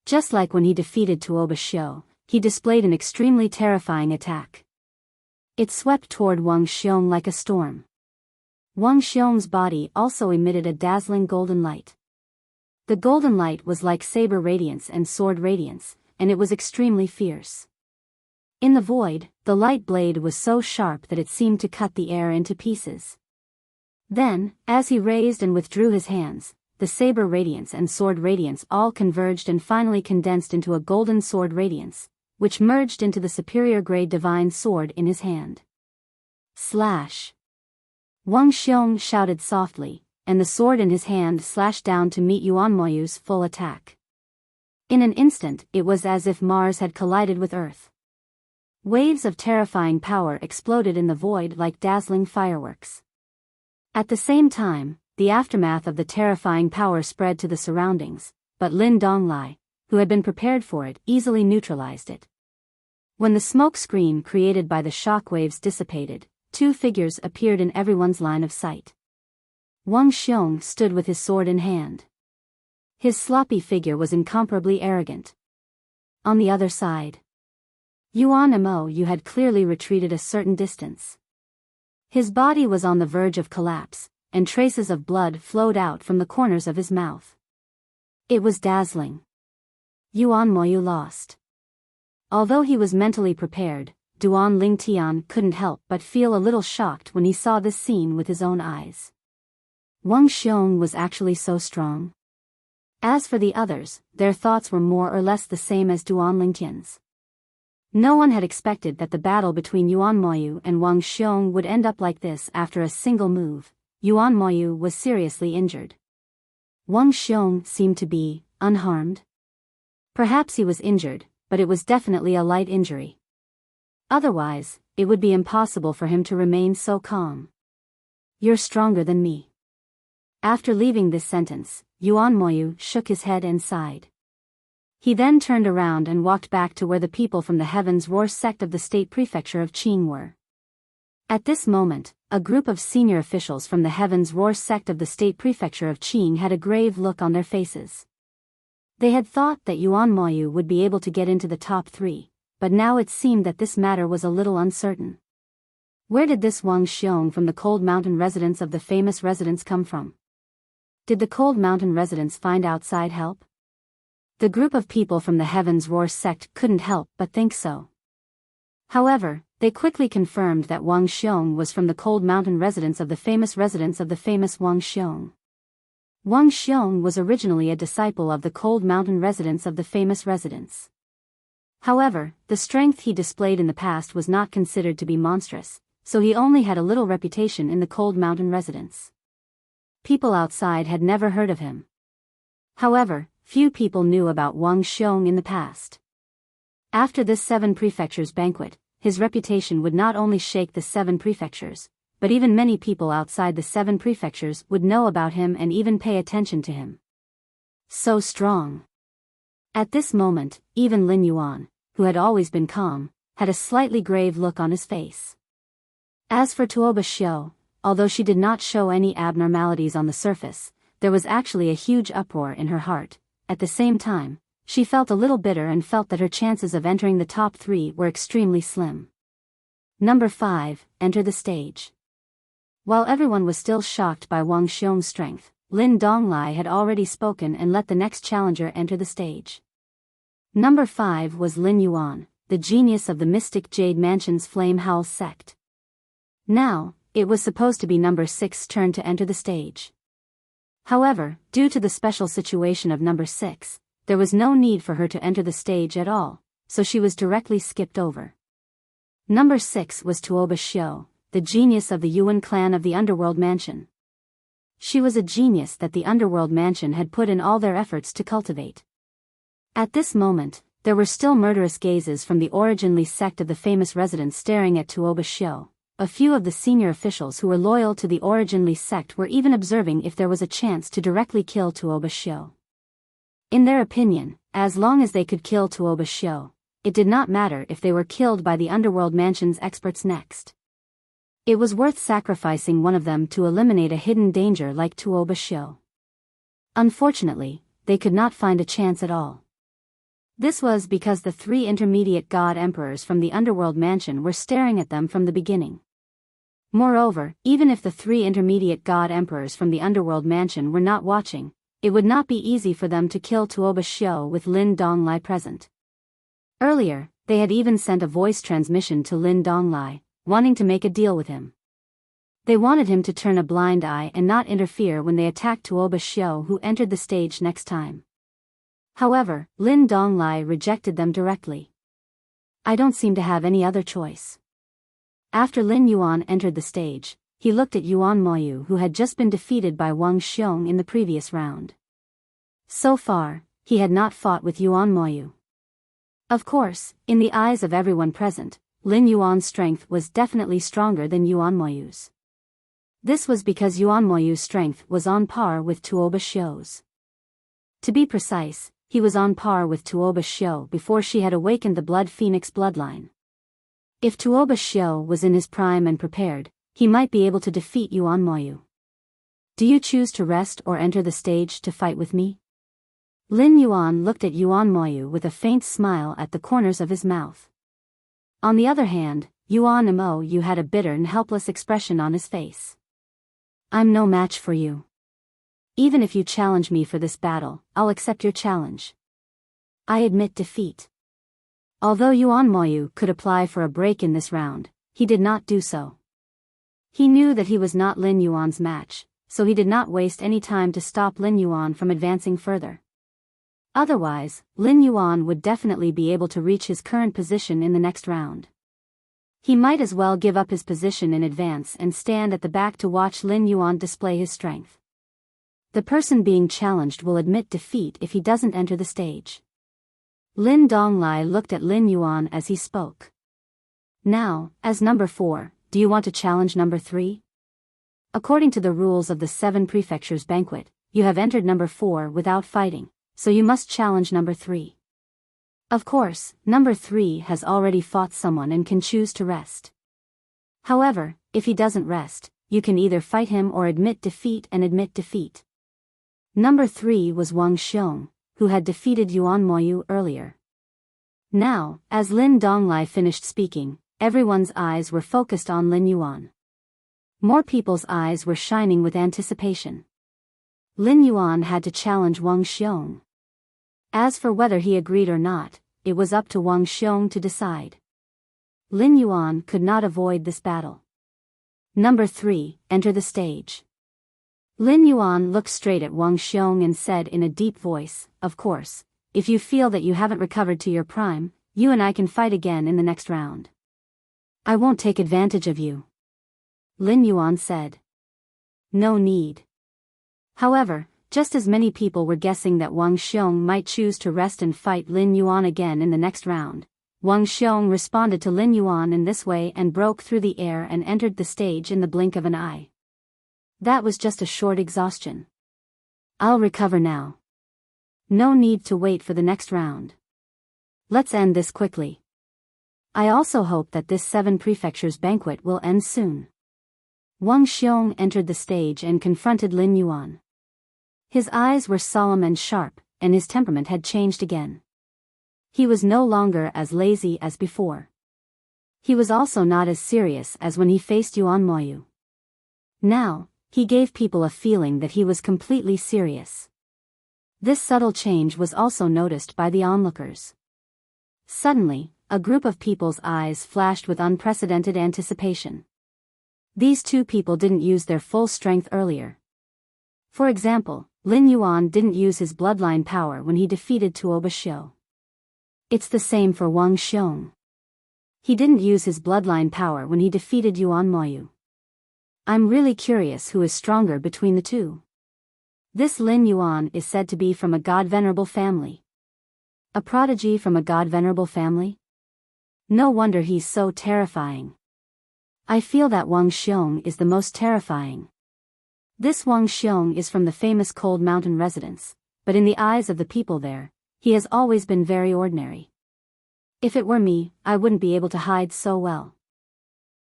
Just like when he defeated Tuoba Xiu, he displayed an extremely terrifying attack. It swept toward Wang Xiong like a storm. Wang Xiong's body also emitted a dazzling golden light. The golden light was like saber radiance and sword radiance, and it was extremely fierce. In the void, the light blade was so sharp that it seemed to cut the air into pieces. Then, as he raised and withdrew his hands, the saber radiance and sword radiance all converged and finally condensed into a golden sword radiance, which merged into the superior grade divine sword in his hand. Slash! Wang Xiong shouted softly, and the sword in his hand slashed down to meet Yuan Moyu's full attack. In an instant, it was as if Mars had collided with Earth. Waves of terrifying power exploded in the void like dazzling fireworks. At the same time, the aftermath of the terrifying power spread to the surroundings, but Lin Donglai, who had been prepared for it, easily neutralized it. When the smoke screen created by the shock waves dissipated, two figures appeared in everyone's line of sight. Wang Xiong stood with his sword in hand. His sloppy figure was incomparably arrogant. On the other side, Yuan Mo had clearly retreated a certain distance. His body was on the verge of collapse, and traces of blood flowed out from the corners of his mouth. It was dazzling. Yuan Moyu lost. Although he was mentally prepared, Duan Lingtian couldn't help but feel a little shocked when he saw this scene with his own eyes. Wang Xiong was actually so strong. As for the others, their thoughts were more or less the same as Duan Lingtian's. No one had expected that the battle between Yuan Moyu and Wang Xiong would end up like this. After a single move, Yuan Moyu was seriously injured. Wang Xiong seemed to be unharmed. Perhaps he was injured, but it was definitely a light injury. Otherwise, it would be impossible for him to remain so calm. "You're stronger than me." After leaving this sentence, Yuan Moyu shook his head and sighed. He then turned around and walked back to where the people from the Heaven's Roar sect of the state prefecture of Qing were. At this moment, a group of senior officials from the Heaven's Roar sect of the state prefecture of Qing had a grave look on their faces. They had thought that Yuan Moyu would be able to get into the top 3, but now it seemed that this matter was a little uncertain. Where did this Wang Xiong from the Cold Mountain residence of the famous residence come from? Did the Cold Mountain residents find outside help? The group of people from the Heaven's Roar sect couldn't help but think so. However, they quickly confirmed that Wang Xiong was from the Cold Mountain residence of the famous Wang Xiong. Wang Xiong was originally a disciple of the Cold Mountain residence of the famous residence. However, the strength he displayed in the past was not considered to be monstrous, so he only had a little reputation in the Cold Mountain residence. People outside had never heard of him. However, few people knew about Wang Xiong in the past. After this 7 prefectures banquet, his reputation would not only shake the 7 prefectures, but even many people outside the 7 prefectures would know about him and even pay attention to him. So strong. At this moment, even Lin Yuan, who had always been calm, had a slightly grave look on his face. As for Tuoba Xiu, although she did not show any abnormalities on the surface, there was actually a huge uproar in her heart. At the same time, she felt a little bitter and felt that her chances of entering the top 3 were extremely slim. Number 5, enter the stage. While everyone was still shocked by Wang Xiong's strength, Lin Donglai had already spoken and let the next challenger enter the stage. Number 5 was Lin Yuan, the genius of the Mystic Jade Mansion's Flame Howl sect. Now, it was supposed to be number 6's turn to enter the stage. However, due to the special situation of number 6, there was no need for her to enter the stage at all, so she was directly skipped over. Number 6 was Tuoba Xiu, the genius of the Yuan clan of the Underworld Mansion. She was a genius that the Underworld Mansion had put in all their efforts to cultivate. At this moment, there were still murderous gazes from the Originally sect of the famous residents staring at Tuoba Xiu. A few of the senior officials who were loyal to the Originally sect were even observing if there was a chance to directly kill Tuoba Xiu. In their opinion, as long as they could kill Tuoba Xiu, it did not matter if they were killed by the Underworld Mansion's experts next. It was worth sacrificing one of them to eliminate a hidden danger like Tuoba Xiu. Unfortunately, they could not find a chance at all. This was because the 3 intermediate god emperors from the Underworld Mansion were staring at them from the beginning. Moreover, even if the 3 intermediate god emperors from the Underworld Mansion were not watching, it would not be easy for them to kill Tuoba Xiu with Lin Donglai present. Earlier, they had even sent a voice transmission to Lin Donglai, wanting to make a deal with him. They wanted him to turn a blind eye and not interfere when they attacked Tuoba Xiao, who entered the stage next time. However, Lin Donglai rejected them directly. I don't seem to have any other choice. After Lin Yuan entered the stage, he looked at Yuan Moyu, who had just been defeated by Wang Xiong in the previous round. So far, he had not fought with Yuan Moyu. Of course, in the eyes of everyone present, Lin Yuan's strength was definitely stronger than Yuan Moyu's. This was because Yuan Moyu's strength was on par with Tuoba Xiu's. To be precise, he was on par with Tuoba Xiu before she had awakened the Blood Phoenix bloodline. If Tuoba Xiu was in his prime and prepared, he might be able to defeat Yuan Moyu. Do you choose to rest or enter the stage to fight with me? Lin Yuan looked at Yuan Moyu with a faint smile at the corners of his mouth. On the other hand, Yuan Moyu had a bitter and helpless expression on his face. I'm no match for you. Even if you challenge me for this battle, I'll accept your challenge. I admit defeat. Although Yuan Moyu could apply for a break in this round, he did not do so. He knew that he was not Lin Yuan's match, so he did not waste any time to stop Lin Yuan from advancing further. Otherwise, Lin Yuan would definitely be able to reach his current position in the next round. He might as well give up his position in advance and stand at the back to watch Lin Yuan display his strength. The person being challenged will admit defeat if he doesn't enter the stage. Lin Donglai looked at Lin Yuan as he spoke. Now, as number 4, do you want to challenge number 3? According to the rules of the 7 Prefectures banquet, you have entered number 4 without fighting, so you must challenge number 3. Of course, number 3 has already fought someone and can choose to rest. However, if he doesn't rest, you can either fight him or admit defeat and admit defeat. Number 3 was Wang Xiong, who had defeated Yuan Moyu earlier. Now, as Lin Donglai finished speaking, everyone's eyes were focused on Lin Yuan. More people's eyes were shining with anticipation. Lin Yuan had to challenge Wang Xiong. As for whether he agreed or not, it was up to Wang Xiong to decide. Lin Yuan could not avoid this battle. Number 3, enter the stage. Lin Yuan looked straight at Wang Xiong and said in a deep voice, of course, if you feel that you haven't recovered to your prime, you and I can fight again in the next round. I won't take advantage of you. Lin Yuan said. No need. However, just as many people were guessing that Wang Xiong might choose to rest and fight Lin Yuan again in the next round, Wang Xiong responded to Lin Yuan in this way and broke through the air and entered the stage in the blink of an eye. That was just a short exhaustion. I'll recover now. No need to wait for the next round. Let's end this quickly. I also hope that this 7 Prefectures banquet will end soon. Wang Xiong entered the stage and confronted Lin Yuan. His eyes were solemn and sharp, and his temperament had changed again. He was no longer as lazy as before. He was also not as serious as when he faced Yuan Moyu. Now, he gave people a feeling that he was completely serious. This subtle change was also noticed by the onlookers. Suddenly, a group of people's eyes flashed with unprecedented anticipation. These 2 people didn't use their full strength earlier. For example, Lin Yuan didn't use his bloodline power when he defeated Tuoba Xiu. It's the same for Wang Xiong. He didn't use his bloodline power when he defeated Yuan Moyu. I'm really curious who is stronger between the 2. This Lin Yuan is said to be from a god-venerable family. A prodigy from a god-venerable family? No wonder he's so terrifying. I feel that Wang Xiong is the most terrifying. This Wang Xiong is from the famous Cold Mountain residence, but in the eyes of the people there, he has always been very ordinary. If it were me, I wouldn't be able to hide so well.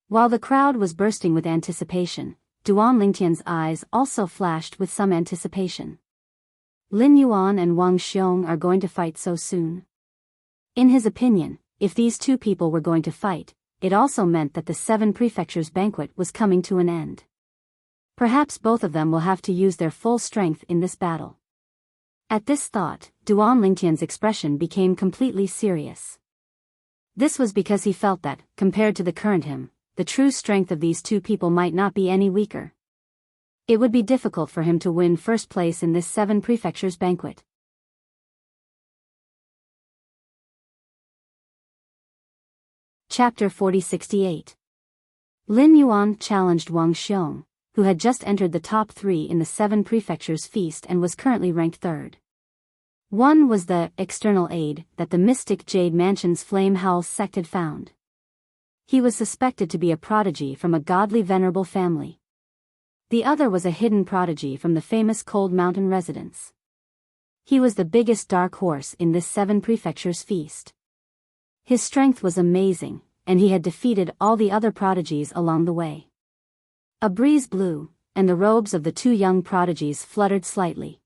While the crowd was bursting with anticipation, Duan Lingtian's eyes also flashed with some anticipation. Lin Yuan and Wang Xiong are going to fight so soon. In his opinion, if these 2 people were going to fight, it also meant that the 7 Prefectures banquet was coming to an end. Perhaps both of them will have to use their full strength in this battle. At this thought, Duan Lingtian's expression became completely serious. This was because he felt that, compared to the current him, the true strength of these two people might not be any weaker. It would be difficult for him to win first place in this 7 prefectures banquet. Chapter 4068. Lin Yuan challenged Wang Xiong, who had just entered the top 3 in the 7 prefectures feast and was currently ranked 3rd. One was the external aid that the mystic Jade Mansion's Flame Howl sect had found. He was suspected to be a prodigy from a godly venerable family. The other was a hidden prodigy from the famous Cold Mountain residence. He was the biggest dark horse in this 7 prefectures feast. His strength was amazing, and he had defeated all the other prodigies along the way. A breeze blew, and the robes of the 2 young prodigies fluttered slightly.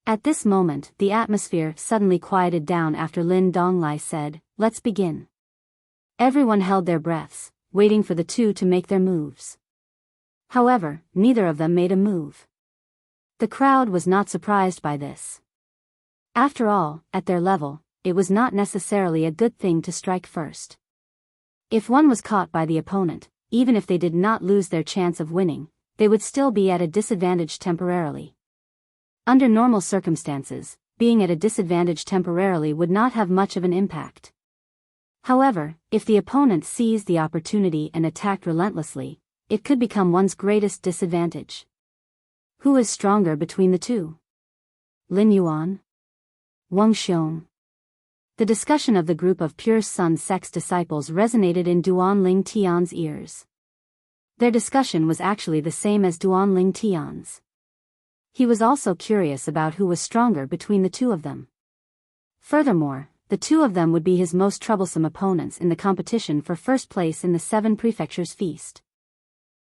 At this moment, the atmosphere suddenly quieted down after Lin Donglai said, "Let's begin." Everyone held their breaths, waiting for the 2 to make their moves. However, neither of them made a move. The crowd was not surprised by this. After all, at their level, it was not necessarily a good thing to strike first. If one was caught by the opponent, even if they did not lose their chance of winning, they would still be at a disadvantage temporarily. Under normal circumstances, being at a disadvantage temporarily would not have much of an impact. However, if the opponent seized the opportunity and attacked relentlessly, it could become one's greatest disadvantage. Who is stronger between the 2? Lin Yuan? Wang Xiong? The discussion of the group of Pure Sun sect's disciples resonated in Duan Ling Tian's ears. Their discussion was actually the same as Duan Ling Tian's. He was also curious about who was stronger between the 2 of them. Furthermore, the 2 of them would be his most troublesome opponents in the competition for first place in the 7 prefectures feast.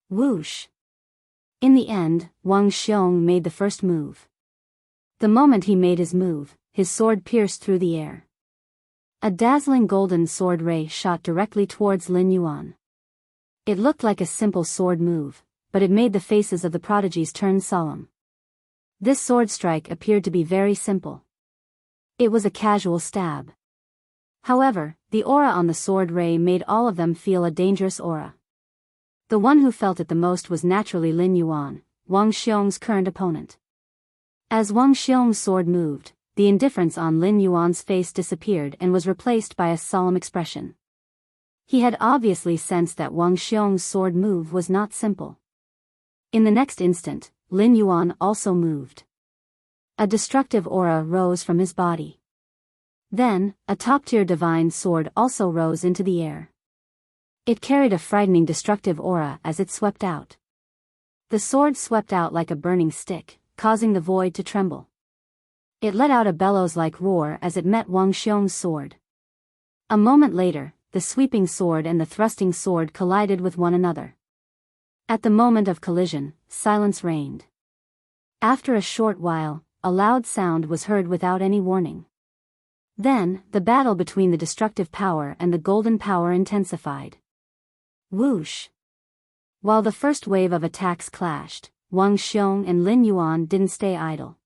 Whoosh! In the end, Wang Xiong made the first move. The moment he made his move, his sword pierced through the air. A dazzling golden sword ray shot directly towards Lin Yuan. It looked like a simple sword move, but it made the faces of the prodigies turn solemn. This sword strike appeared to be very simple. It was a casual stab. However, the aura on the sword ray made all of them feel a dangerous aura. The one who felt it the most was naturally Lin Yuan, Wang Xiong's current opponent. As Wang Xiong's sword moved, the indifference on Lin Yuan's face disappeared and was replaced by a solemn expression. He had obviously sensed that Wang Xiong's sword move was not simple. In the next instant, Lin Yuan also moved. A destructive aura rose from his body. Then, a top-tier divine sword also rose into the air. It carried a frightening destructive aura as it swept out. The sword swept out like a burning stick, causing the void to tremble. It let out a bellows-like roar as it met Wang Xiong's sword. A moment later, the sweeping sword and the thrusting sword collided with one another. At the moment of collision, silence reigned. After a short while, a loud sound was heard without any warning. Then, the battle between the destructive power and the golden power intensified. Whoosh! While the first wave of attacks clashed, Wang Xiong and Lin Yuan didn't stay idle.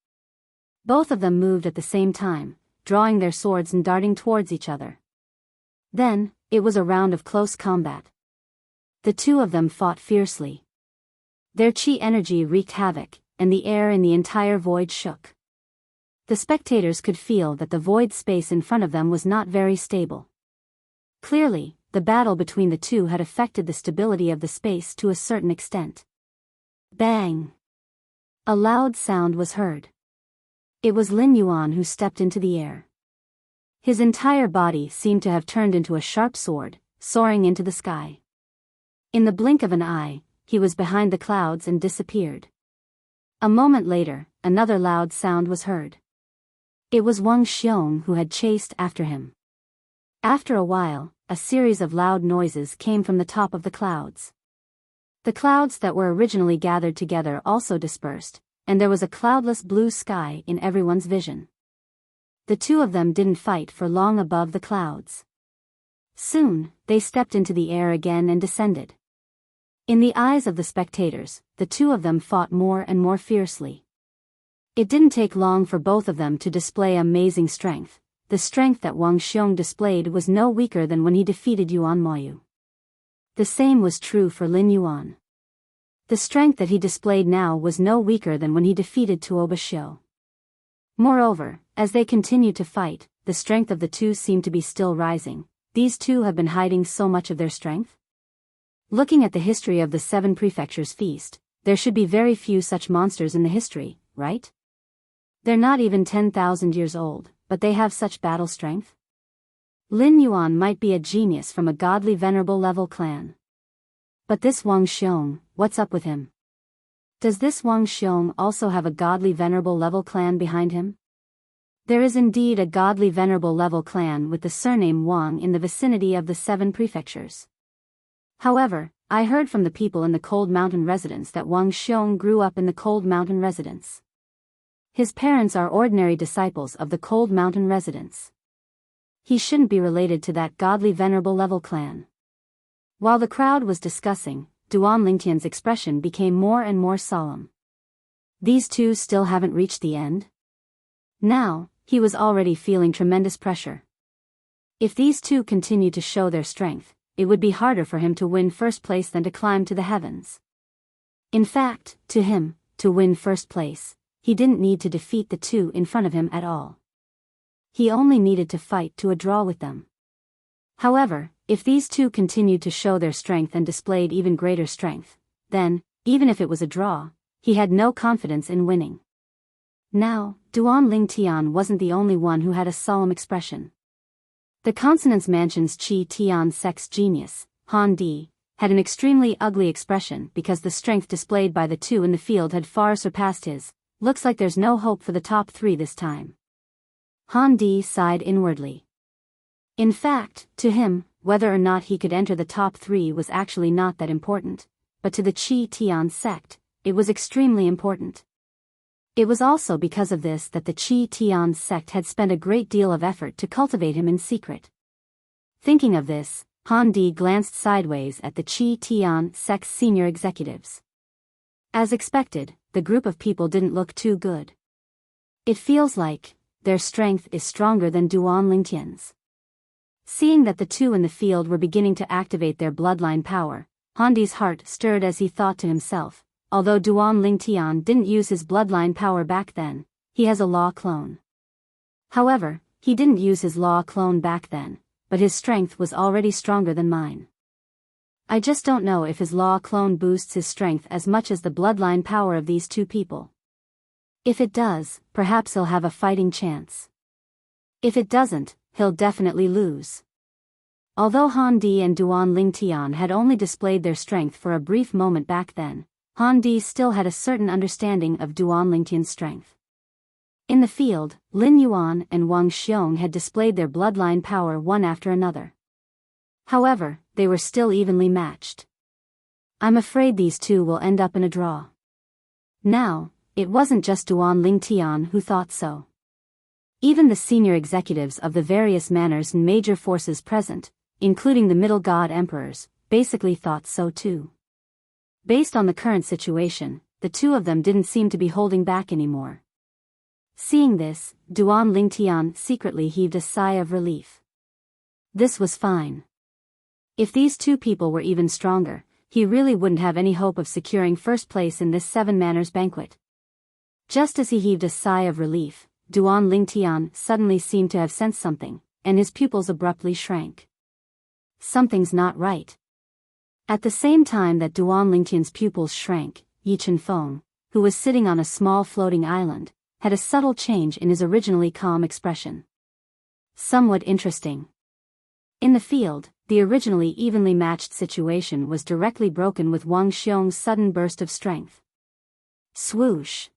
Both of them moved at the same time, drawing their swords and darting towards each other. Then, it was a round of close combat. The 2 of them fought fiercely. Their chi energy wreaked havoc, and the air in the entire void shook. The spectators could feel that the void space in front of them was not very stable. Clearly, the battle between the 2 had affected the stability of the space to a certain extent. Bang! A loud sound was heard. It was Lin Yuan who stepped into the air. His entire body seemed to have turned into a sharp sword, soaring into the sky. In the blink of an eye, he was behind the clouds and disappeared. A moment later, another loud sound was heard. It was Wang Xiong who had chased after him. After a while, a series of loud noises came from the top of the clouds. The clouds that were originally gathered together also dispersed, and there was a cloudless blue sky in everyone's vision. The 2 of them didn't fight for long above the clouds. Soon, they stepped into the air again and descended. In the eyes of the spectators, the 2 of them fought more and more fiercely. It didn't take long for both of them to display amazing strength. The strength that Wang Xiong displayed was no weaker than when he defeated Yuan Moyu. The same was true for Lin Yuan. The strength that he displayed now was no weaker than when he defeated Tuo Bashio. Moreover, as they continued to fight, the strength of the two seemed to be still rising. These two have been hiding so much of their strength? Looking at the history of the 7 prefectures feast, there should be very few such monsters in the history, right? They're not even 10,000 years old, but they have such battle strength? Lin Yuan might be a genius from a godly venerable level clan. But this Wang Xiong, what's up with him? Does this Wang Xiong also have a godly venerable level clan behind him? There is indeed a godly venerable level clan with the surname Wang in the vicinity of the 7 prefectures. However, I heard from the people in the Cold Mountain residence that Wang Xiong grew up in the Cold Mountain residence. His parents are ordinary disciples of the Cold Mountain residence. He shouldn't be related to that godly venerable level clan. While the crowd was discussing, Duan Lingtian's expression became more and more solemn. These two still haven't reached the end? Now, he was already feeling tremendous pressure. If these two continue to show their strength, it would be harder for him to win first place than to climb to the heavens. In fact, to him, to win first place, he didn't need to defeat the two in front of him at all. He only needed to fight to a draw with them. However, if these two continued to show their strength and displayed even greater strength, then, even if it was a draw, he had no confidence in winning. Now, Duan Lingtian wasn't the only one who had a solemn expression. The Consonance Mansion's Qi Tian sex genius, Han Di, had an extremely ugly expression because the strength displayed by the two in the field had far surpassed his. Looks like there's no hope for the top 3 this time. Han Di sighed inwardly. In fact, to him, whether or not he could enter the top 3 was actually not that important, but to the Qi Tian sect, it was extremely important. It was also because of this that the Qi Tian sect had spent a great deal of effort to cultivate him in secret. Thinking of this, Han Di glanced sideways at the Qi Tian sect's senior executives. As expected, the group of people didn't look too good. It feels like their strength is stronger than Duan Lingtian's. Seeing that the two in the field were beginning to activate their bloodline power, Han Di's heart stirred as he thought to himself, although Duan Lingtian didn't use his bloodline power back then, he has a law clone. However, he didn't use his law clone back then, but his strength was already stronger than mine. I just don't know if his law clone boosts his strength as much as the bloodline power of these two people. If it does, perhaps he'll have a fighting chance. If it doesn't, he'll definitely lose. Although Han Di and Duan Lingtian had only displayed their strength for a brief moment back then, Han Di still had a certain understanding of Duan Lingtian's strength. In the field, Lin Yuan and Wang Xiong had displayed their bloodline power one after another. However, they were still evenly matched. I'm afraid these two will end up in a draw. Now, it wasn't just Duan Lingtian who thought so. Even the senior executives of the various manors and major forces present, including the middle god emperors, basically thought so too. Based on the current situation, the two of them didn't seem to be holding back anymore. Seeing this, Duan Lingtian secretly heaved a sigh of relief. This was fine. If these two people were even stronger, he really wouldn't have any hope of securing first place in this 7 manors banquet. Just as he heaved a sigh of relief, Duan Lingtian suddenly seemed to have sensed something, and his pupils abruptly shrank. Something's not right. At the same time that Duan Lingtian's pupils shrank, Yi Chenfeng, who was sitting on a small floating island, had a subtle change in his originally calm expression. Somewhat interesting. In the field, the originally evenly matched situation was directly broken with Wang Xiong's sudden burst of strength. Swoosh!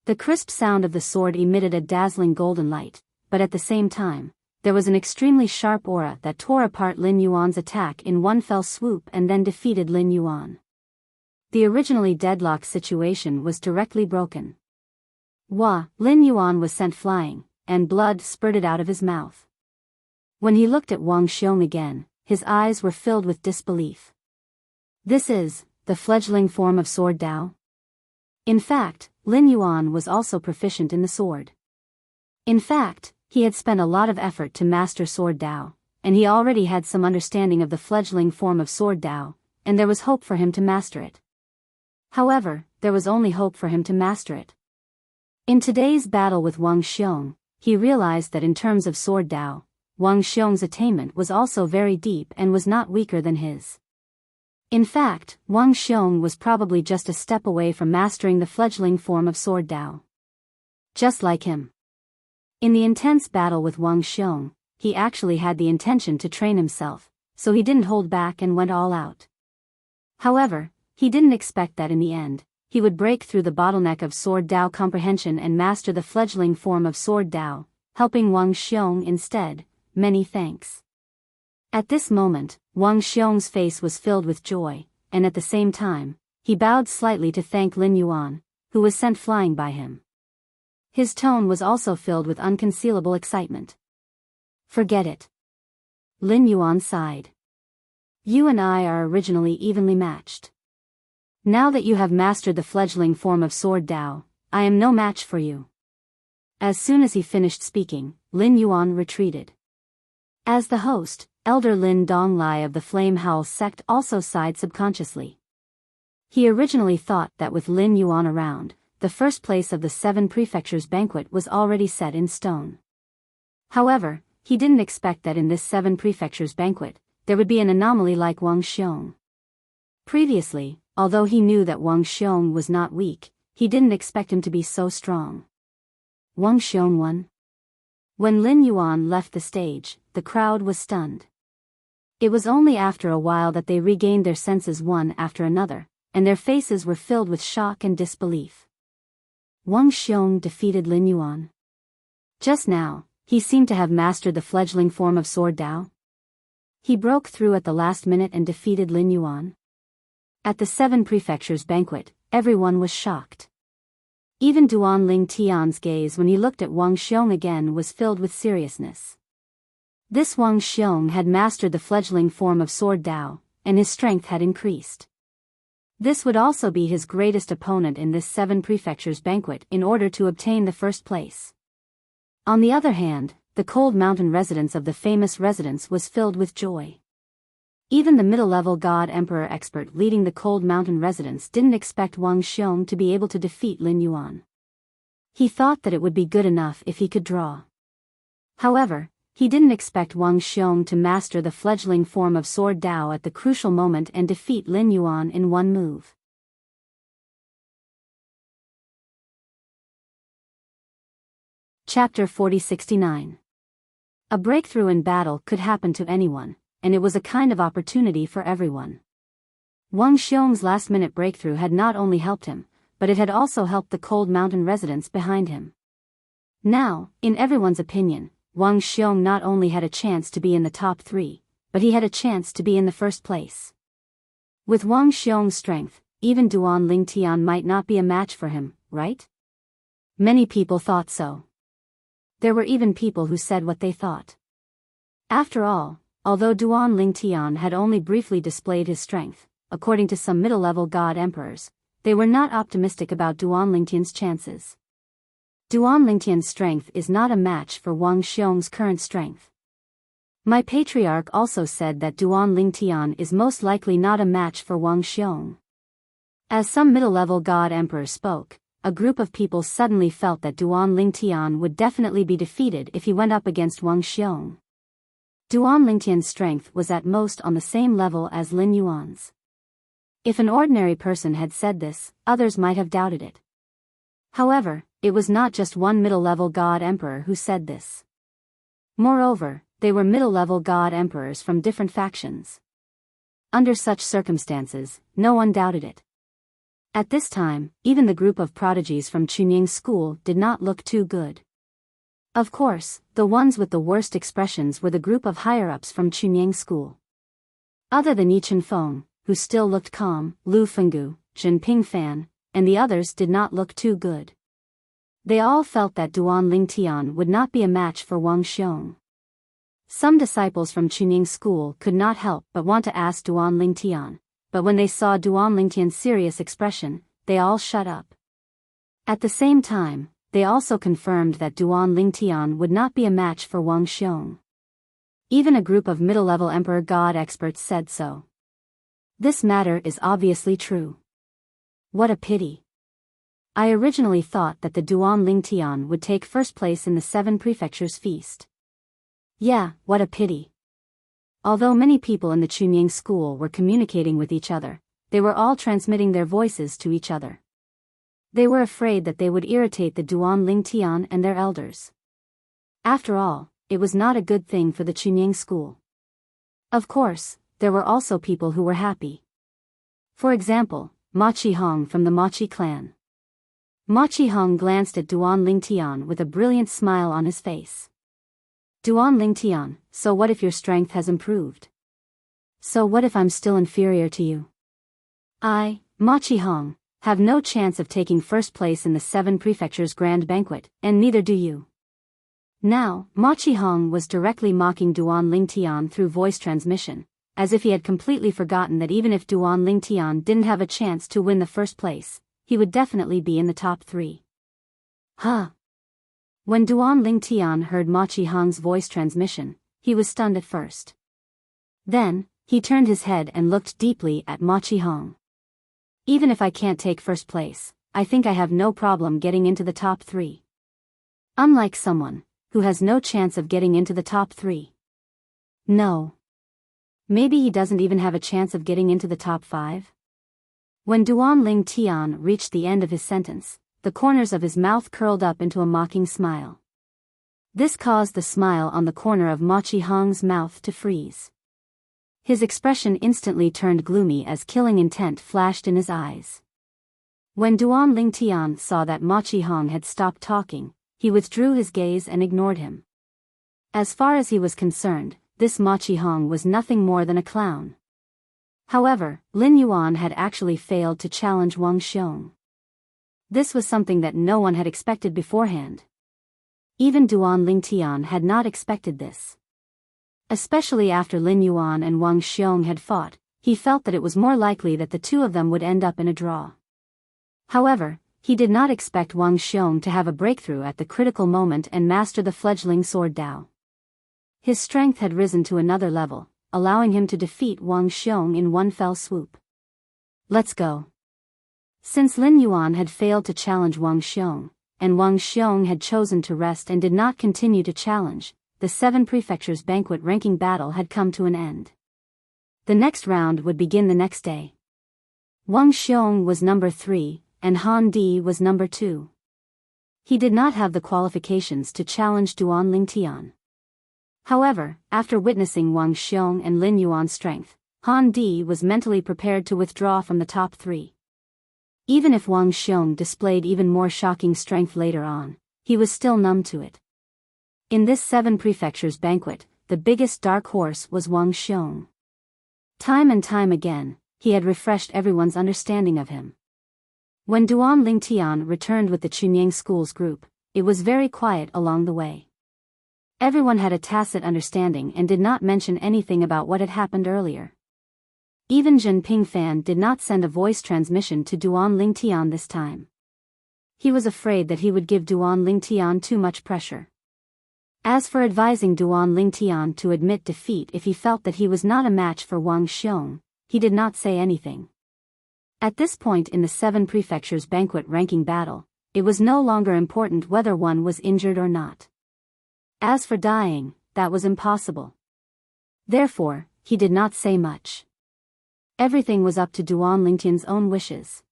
The crisp sound of the sword emitted a dazzling golden light, but at the same time, there was an extremely sharp aura that tore apart Lin Yuan's attack in one fell swoop and then defeated Lin Yuan. The originally deadlocked situation was directly broken. Wah! Lin Yuan was sent flying, and blood spurted out of his mouth. When he looked at Wang Xiong again, his eyes were filled with disbelief. This is the fledgling form of sword Dao? In fact, Lin Yuan was also proficient in the sword. In fact, he had spent a lot of effort to master sword Dao, and he already had some understanding of the fledgling form of sword Dao, and there was hope for him to master it. However, there was only hope for him to master it. In today's battle with Wang Xiong, he realized that in terms of sword Dao, Wang Xiong's attainment was also very deep and was not weaker than his. In fact, Wang Xiong was probably just a step away from mastering the fledgling form of sword Dao. Just like him. In the intense battle with Wang Xiong, he actually had the intention to train himself, so he didn't hold back and went all out. However, he didn't expect that in the end, he would break through the bottleneck of sword Dao comprehension and master the fledgling form of sword Dao, helping Wang Xiong instead. Many thanks. At this moment, Wang Xiong's face was filled with joy, and at the same time, he bowed slightly to thank Lin Yuan, who was sent flying by him. His tone was also filled with unconcealable excitement. Forget it. Lin Yuan sighed. You and I are originally evenly matched. Now that you have mastered the fledgling form of sword Dao, I am no match for you. As soon as he finished speaking, Lin Yuan retreated. As the host, Elder Lin Donglai of the Flame Howl sect also sighed subconsciously. He originally thought that with Lin Yuan around, the first place of the 7 prefectures banquet was already set in stone. However, he didn't expect that in this 7 prefectures banquet, there would be an anomaly like Wang Xiong. Previously, although he knew that Wang Xiong was not weak, he didn't expect him to be so strong. Wang Xiong won. When Lin Yuan left the stage, the crowd was stunned. It was only after a while that they regained their senses one after another, and their faces were filled with shock and disbelief. Wang Xiong defeated Lin Yuan. Just now, he seemed to have mastered the fledgling form of sword Dao. He broke through at the last minute and defeated Lin Yuan. At the 7 prefectures banquet, everyone was shocked. Even Duan Ling Tian's gaze when he looked at Wang Xiong again was filled with seriousness. This Wang Xiong had mastered the fledgling form of sword Dao, and his strength had increased. This would also be his greatest opponent in this 7 prefectures banquet in order to obtain the first place. On the other hand, the cold mountain residence of the famous residence was filled with joy. Even the middle-level God Emperor expert leading the cold mountain residence didn't expect Wang Xiong to be able to defeat Lin Yuan. He thought that it would be good enough if he could draw. However, he didn't expect Wang Xiong to master the fledgling form of sword Dao at the crucial moment and defeat Lin Yuan in one move. Chapter 4069. A breakthrough in battle could happen to anyone, and it was a kind of opportunity for everyone. Wang Xiong's last-minute breakthrough had not only helped him, but it had also helped the cold mountain residents behind him. Now, in everyone's opinion, Wang Xiong not only had a chance to be in the top 3, but he had a chance to be in the first place. With Wang Xiong's strength, even Duan Ling Tian might not be a match for him, right? Many people thought so. There were even people who said what they thought. After all, although Duan Ling Tian had only briefly displayed his strength, according to some middle-level god emperors, they were not optimistic about Duan Lingtian's chances. Duan Lingtian's strength is not a match for Wang Xiong's current strength. My patriarch also said that Duan Lingtian is most likely not a match for Wang Xiong. As some middle-level god emperors spoke, a group of people suddenly felt that Duan Lingtian would definitely be defeated if he went up against Wang Xiong. Duan Lingtian's strength was at most on the same level as Lin Yuan's. If an ordinary person had said this, others might have doubted it. However, it was not just one middle-level god emperor who said this. Moreover, they were middle-level god emperors from different factions. Under such circumstances, no one doubted it. At this time, even the group of prodigies from Chunying school did not look too good. Of course, the ones with the worst expressions were the group of higher-ups from Chunying school. Other than Yi Chenfeng, who still looked calm, Lu Fenggu, Zhen Pingfan, and the others did not look too good. They all felt that Duan Lingtian would not be a match for Wang Xiong. Some disciples from Chunying school could not help but want to ask Duan Lingtian, but when they saw Duan Lingtian's serious expression, they all shut up. At the same time, they also confirmed that Duan Lingtian would not be a match for Wang Xiong. Even a group of middle-level emperor god experts said so. This matter is obviously true. What a pity. I originally thought that the Duan Lingtian would take first place in the 7 prefectures feast. Yeah, what a pity. Although many people in the Chunying school were communicating with each other, they were all transmitting their voices to each other. They were afraid that they would irritate the Duan Lingtian and their elders. After all, it was not a good thing for the Chunying school. Of course, there were also people who were happy. For example, Ma Qihong from the Machi clan. Ma Qihong glanced at Duan Lingtian with a brilliant smile on his face. Duan Lingtian, so what if your strength has improved? So what if I'm still inferior to you? I, Ma Qihong, have no chance of taking first place in the 7 prefectures grand banquet, and neither do you. Now, Ma Qihong was directly mocking Duan Lingtian through voice transmission, as if he had completely forgotten that even if Duan Lingtian didn't have a chance to win the first place, he would definitely be in the top 3. Huh. When Duan Lingtian heard Ma Qihong's voice transmission, he was stunned at first. Then, he turned his head and looked deeply at Ma Qihong. Even if I can't take first place, I think I have no problem getting into the top 3. Unlike someone who has no chance of getting into the top 3. No. Maybe he doesn't even have a chance of getting into the top 5? When Duan Lingtian reached the end of his sentence, the corners of his mouth curled up into a mocking smile. This caused the smile on the corner of Ma Qihong's mouth to freeze. His expression instantly turned gloomy as killing intent flashed in his eyes. When Duan Lingtian saw that Ma Qihong had stopped talking, he withdrew his gaze and ignored him. As far as he was concerned, this Ma Qihong was nothing more than a clown. However, Lin Yuan had actually failed to challenge Wang Xiong. This was something that no one had expected beforehand. Even Duan Lingtian had not expected this. Especially after Lin Yuan and Wang Xiong had fought, he felt that it was more likely that the two of them would end up in a draw. However, he did not expect Wang Xiong to have a breakthrough at the critical moment and master the fledgling sword Dao. His strength had risen to another level, allowing him to defeat Wang Xiong in one fell swoop. Let's go. Since Lin Yuan had failed to challenge Wang Xiong, and Wang Xiong had chosen to rest and did not continue to challenge, the 7 prefectures banquet ranking battle had come to an end. The next round would begin the next day. Wang Xiong was number 3, and Han Di was number 2. He did not have the qualifications to challenge Duan Lingtian. However, after witnessing Wang Xiong and Lin Yuan's strength, Han Di was mentally prepared to withdraw from the top 3. Even if Wang Xiong displayed even more shocking strength later on, he was still numb to it. In this 7 prefectures banquet, the biggest dark horse was Wang Xiong. Time and time again, he had refreshed everyone's understanding of him. When Duan Lingtian returned with the Chunying school's group, it was very quiet along the way. Everyone had a tacit understanding and did not mention anything about what had happened earlier. Even Zhen Pingfan did not send a voice transmission to Duan Lingtian this time. He was afraid that he would give Duan Lingtian too much pressure. As for advising Duan Lingtian to admit defeat if he felt that he was not a match for Wang Xiong, he did not say anything. At this point in the 7 prefectures banquet ranking battle, it was no longer important whether one was injured or not. As for dying, that was impossible. Therefore, he did not say much. Everything was up to Duan Lingtian's own wishes.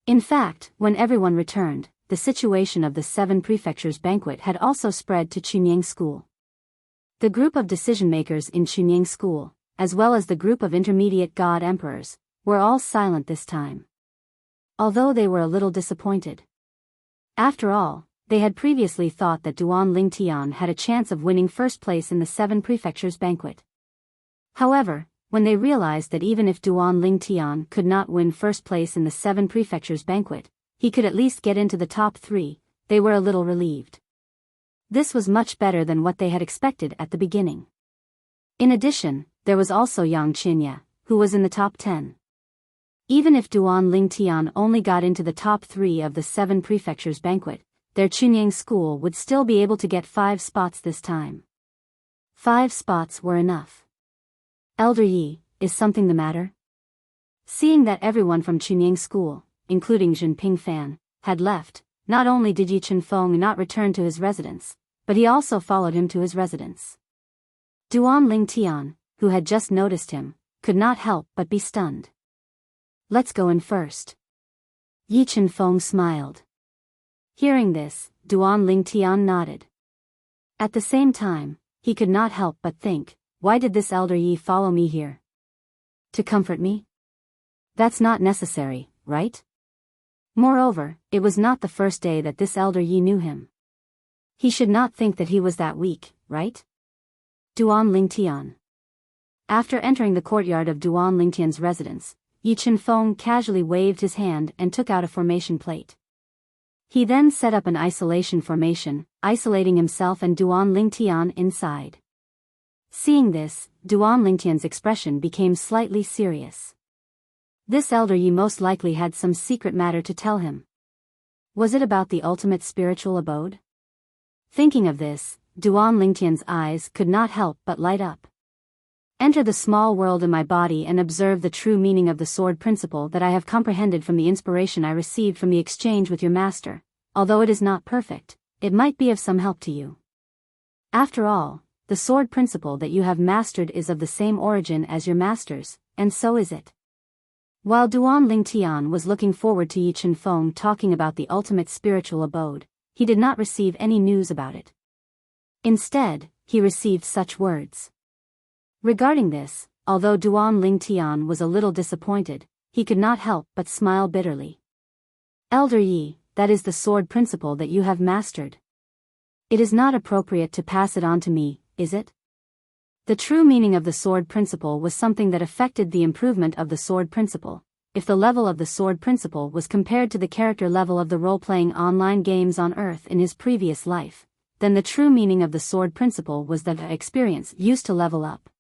In fact, when everyone returned, the situation of the 7 prefectures banquet had also spread to Chunying school. The group of decision-makers in Chunying school, as well as the group of intermediate god emperors, were all silent this time. Although they were a little disappointed. After all, they had previously thought that Duan Lingtian had a chance of winning first place in the 7 prefectures banquet. However, when they realized that even if Duan Lingtian could not win first place in the 7 prefectures banquet, he could at least get into the top 3, they were a little relieved. This was much better than what they had expected at the beginning. In addition, there was also Yang Qinya, who was in the top 10. Even if Duan Lingtian only got into the top 3 of the 7 prefectures banquet, their Chunying school would still be able to get 5 spots this time. 5 spots were enough. Elder Yi, is something the matter? Seeing that everyone from Chunying School, including Jinping Fan, had left, not only did Yi Chenfeng not return to his residence, but he also followed him to his residence. Duan Lingtian, who had just noticed him, could not help but be stunned. Let's go in first. Yi Chenfeng smiled. Hearing this, Duan Lingtian nodded. At the same time, he could not help but think, why did this elder Yi follow me here? To comfort me? That's not necessary, right? Moreover, it was not the first day that this elder Yi knew him. He should not think that he was that weak, right? Duan Lingtian. After entering the courtyard of Duan Lingtian's residence, Yi Chenfeng casually waved his hand and took out a formation plate. He then set up an isolation formation, isolating himself and Duan Lingtian inside. Seeing this, Duan Lingtian's expression became slightly serious. This elder Yi most likely had some secret matter to tell him. Was it about the ultimate spiritual abode? Thinking of this, Duan Lingtian's eyes could not help but light up. Enter the small world in my body and observe the true meaning of the sword principle that I have comprehended from the inspiration I received from the exchange with your master. Although it is not perfect, it might be of some help to you. After all, the sword principle that you have mastered is of the same origin as your master's, and so is it. While Duan Lingtian was looking forward to Yi Chenfeng talking about the ultimate spiritual abode, he did not receive any news about it. Instead, he received such words. Regarding this, although Duan Lingtian was a little disappointed, he could not help but smile bitterly. Elder Yi, that is the sword principle that you have mastered. It is not appropriate to pass it on to me, is it? The true meaning of the sword principle was something that affected the improvement of the sword principle. If the level of the sword principle was compared to the character level of the role-playing online games on Earth in his previous life, then the true meaning of the sword principle was that the experience used to level up.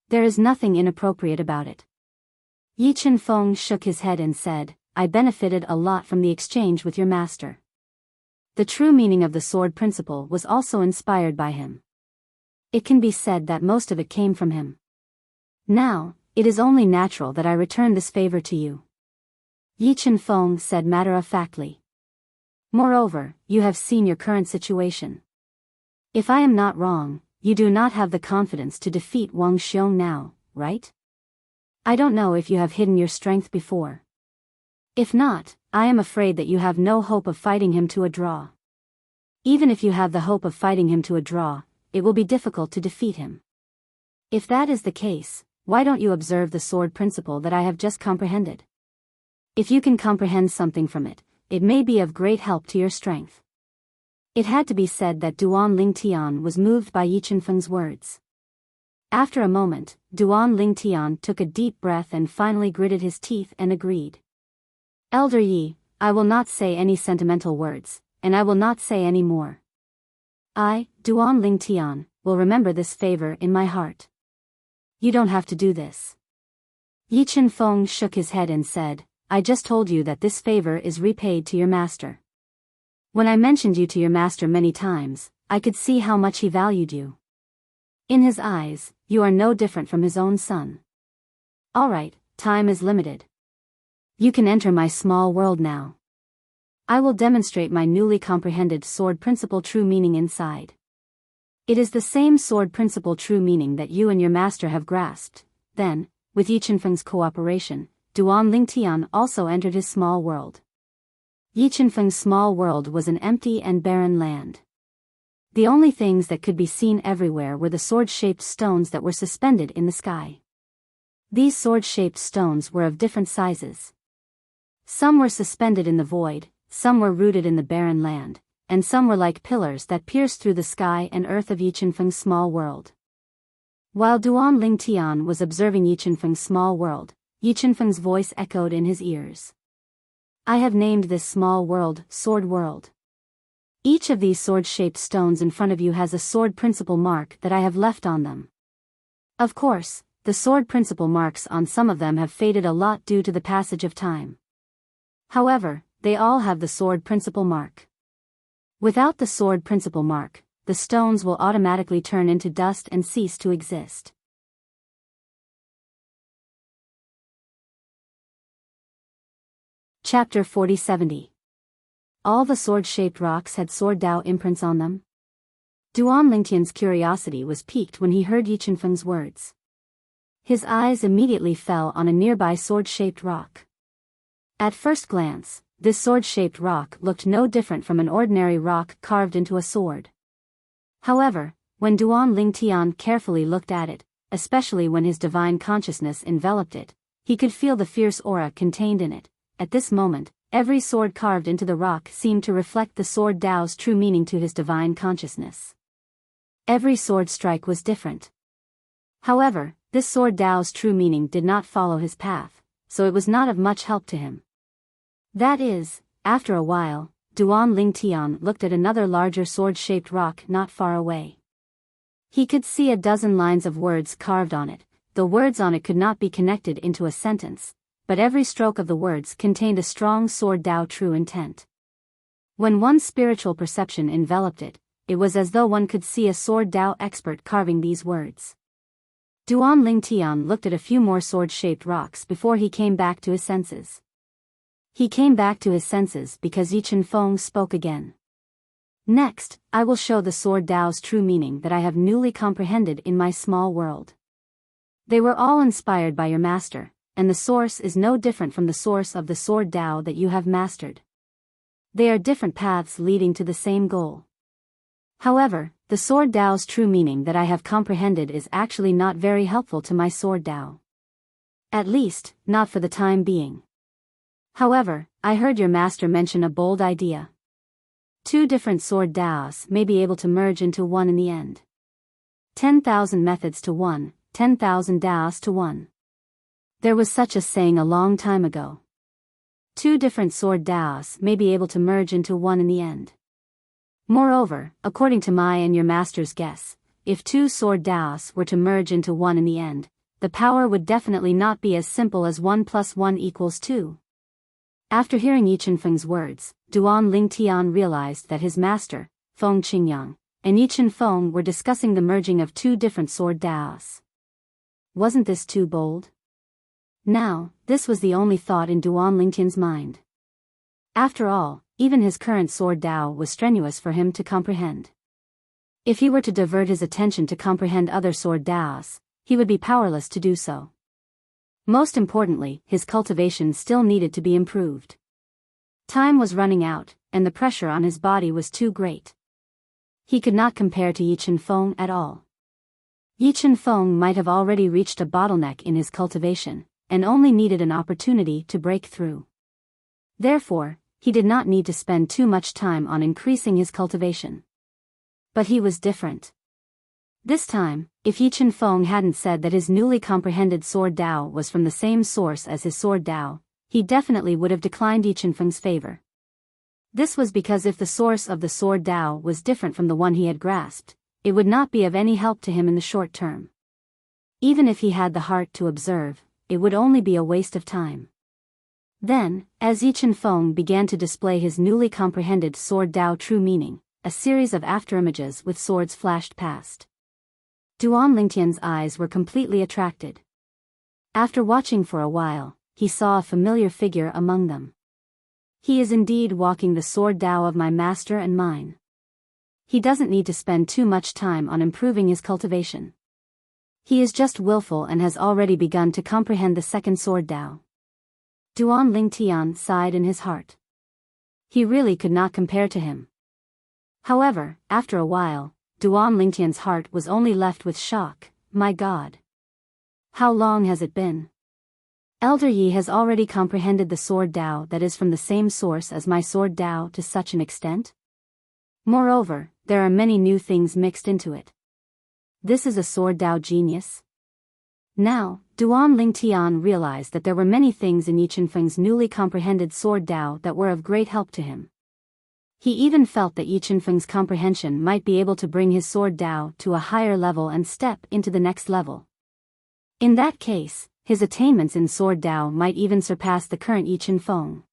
There is nothing inappropriate about it. Yi Chenfeng shook his head and said, I benefited a lot from the exchange with your master. The true meaning of the sword principle was also inspired by him. It can be said that most of it came from him. Now, it is only natural that I return this favor to you. Yi Chenfeng said matter-of-factly. Moreover, you have seen your current situation. If I am not wrong, you do not have the confidence to defeat Wang Xiong now, right? I don't know if you have hidden your strength before. If not, I am afraid that you have no hope of fighting him to a draw. Even if you have the hope of fighting him to a draw, it will be difficult to defeat him. If that is the case, why don't you observe the sword principle that I have just comprehended? If you can comprehend something from it, it may be of great help to your strength. It had to be said that Duan Lingtian was moved by Yi Chenfeng's words. After a moment, Duan Lingtian took a deep breath and finally gritted his teeth and agreed. Elder Yi, I will not say any sentimental words, and I will not say any more. I, Duan Lingtian, will remember this favor in my heart. You don't have to do this. Yi Chenfeng shook his head and said, I just told you that this favor is repaid to your master. When I mentioned you to your master many times, I could see how much he valued you. In his eyes, you are no different from his own son. Alright, time is limited. You can enter my small world now. I will demonstrate my newly comprehended sword principle true meaning inside. It is the same sword principle true meaning that you and your master have grasped. Then, with Yi Chenfeng's cooperation, Duan Lingtian also entered his small world. Yi Chenfeng's small world was an empty and barren land. The only things that could be seen everywhere were the sword-shaped stones that were suspended in the sky. These sword-shaped stones were of different sizes. Some were suspended in the void, some were rooted in the barren land, and some were like pillars that pierced through the sky and earth of Yi Chenfeng's small world. While Duan Lingtian was observing Yi Chenfeng's small world, Yi Chenfeng's voice echoed in his ears. I have named this small world, Sword World. Each of these sword-shaped stones in front of you has a sword principle mark that I have left on them. Of course, the sword principle marks on some of them have faded a lot due to the passage of time. However, they all have the sword principle mark. Without the sword principle mark, the stones will automatically turn into dust and cease to exist. Chapter 4070. All the sword-shaped rocks had sword Dao imprints on them. Duan Lingtian's curiosity was piqued when he heard Yi Qinfeng's words. His eyes immediately fell on a nearby sword-shaped rock. At first glance, this sword-shaped rock looked no different from an ordinary rock carved into a sword. However, when Duan Lingtian carefully looked at it, especially when his divine consciousness enveloped it, he could feel the fierce aura contained in it. At this moment, every sword carved into the rock seemed to reflect the sword Dao's true meaning to his divine consciousness. Every sword strike was different. However, this sword Dao's true meaning did not follow his path, so it was not of much help to him. That is, after a while, Duan Lingtian looked at another larger sword-shaped rock not far away. He could see a dozen lines of words carved on it. The words on it could not be connected into a sentence, but every stroke of the words contained a strong sword Dao true intent. When one's spiritual perception enveloped it, it was as though one could see a sword Dao expert carving these words. Duan Lingtian looked at a few more sword-shaped rocks before he came back to his senses. He came back to his senses because Yi Qinfeng spoke again. Next, I will show the sword Dao's true meaning that I have newly comprehended in my small world. They were all inspired by your master, and the source is no different from the source of the sword Dao that you have mastered. They are different paths leading to the same goal. However, the sword Dao's true meaning that I have comprehended is actually not very helpful to my sword Dao. At least, not for the time being. However, I heard your master mention a bold idea. 2 different sword Daos may be able to merge into one in the end. 10,000 methods to one, 10,000 Daos to one. There was such a saying a long time ago. 2 different sword Daos may be able to merge into one in the end. Moreover, according to my and your master's guess, if 2 sword Daos were to merge into one in the end, the power would definitely not be as simple as 1 + 1 = 2. After hearing Yi Qinfeng's words, Duan Lingtian realized that his master, Feng Qingyang, and Yi Qinfeng were discussing the merging of 2 different sword Daos. Wasn't this too bold? Now, this was the only thought in Duan Lingtian's mind. After all, even his current sword Dao was strenuous for him to comprehend. If he were to divert his attention to comprehend other sword Daos, he would be powerless to do so. Most importantly, his cultivation still needed to be improved. Time was running out, and the pressure on his body was too great. He could not compare to Yi Qinfeng at all. Yi Qinfeng might have already reached a bottleneck in his cultivation, and only needed an opportunity to break through. Therefore, he did not need to spend too much time on increasing his cultivation. But he was different. This time, if Yi Qinfeng hadn't said that his newly comprehended sword Dao was from the same source as his sword Dao, he definitely would have declined Yi Qinfeng's favor. This was because if the source of the sword Dao was different from the one he had grasped, it would not be of any help to him in the short term. Even if he had the heart to observe, it would only be a waste of time. Then, as Yi Qinfeng began to display his newly comprehended sword Dao true meaning, a series of afterimages with swords flashed past. Duan Lingtian's eyes were completely attracted. After watching for a while, he saw a familiar figure among them. He is indeed walking the sword Dao of my master and mine. He doesn't need to spend too much time on improving his cultivation. He is just willful and has already begun to comprehend the second sword Dao. Duan Lingtian sighed in his heart. He really could not compare to him. However, after a while, Duan Lingtian's heart was only left with shock. My God! How long has it been? Elder Yi has already comprehended the sword Dao that is from the same source as my sword Dao to such an extent? Moreover, there are many new things mixed into it. This is a sword Dao genius? Now, Duan Lingtian realized that there were many things in Yi Qinfeng's newly comprehended sword Dao that were of great help to him. He even felt that Yi Qinfeng's comprehension might be able to bring his sword Dao to a higher level and step into the next level. In that case, his attainments in sword Dao might even surpass the current Yi Qinfeng.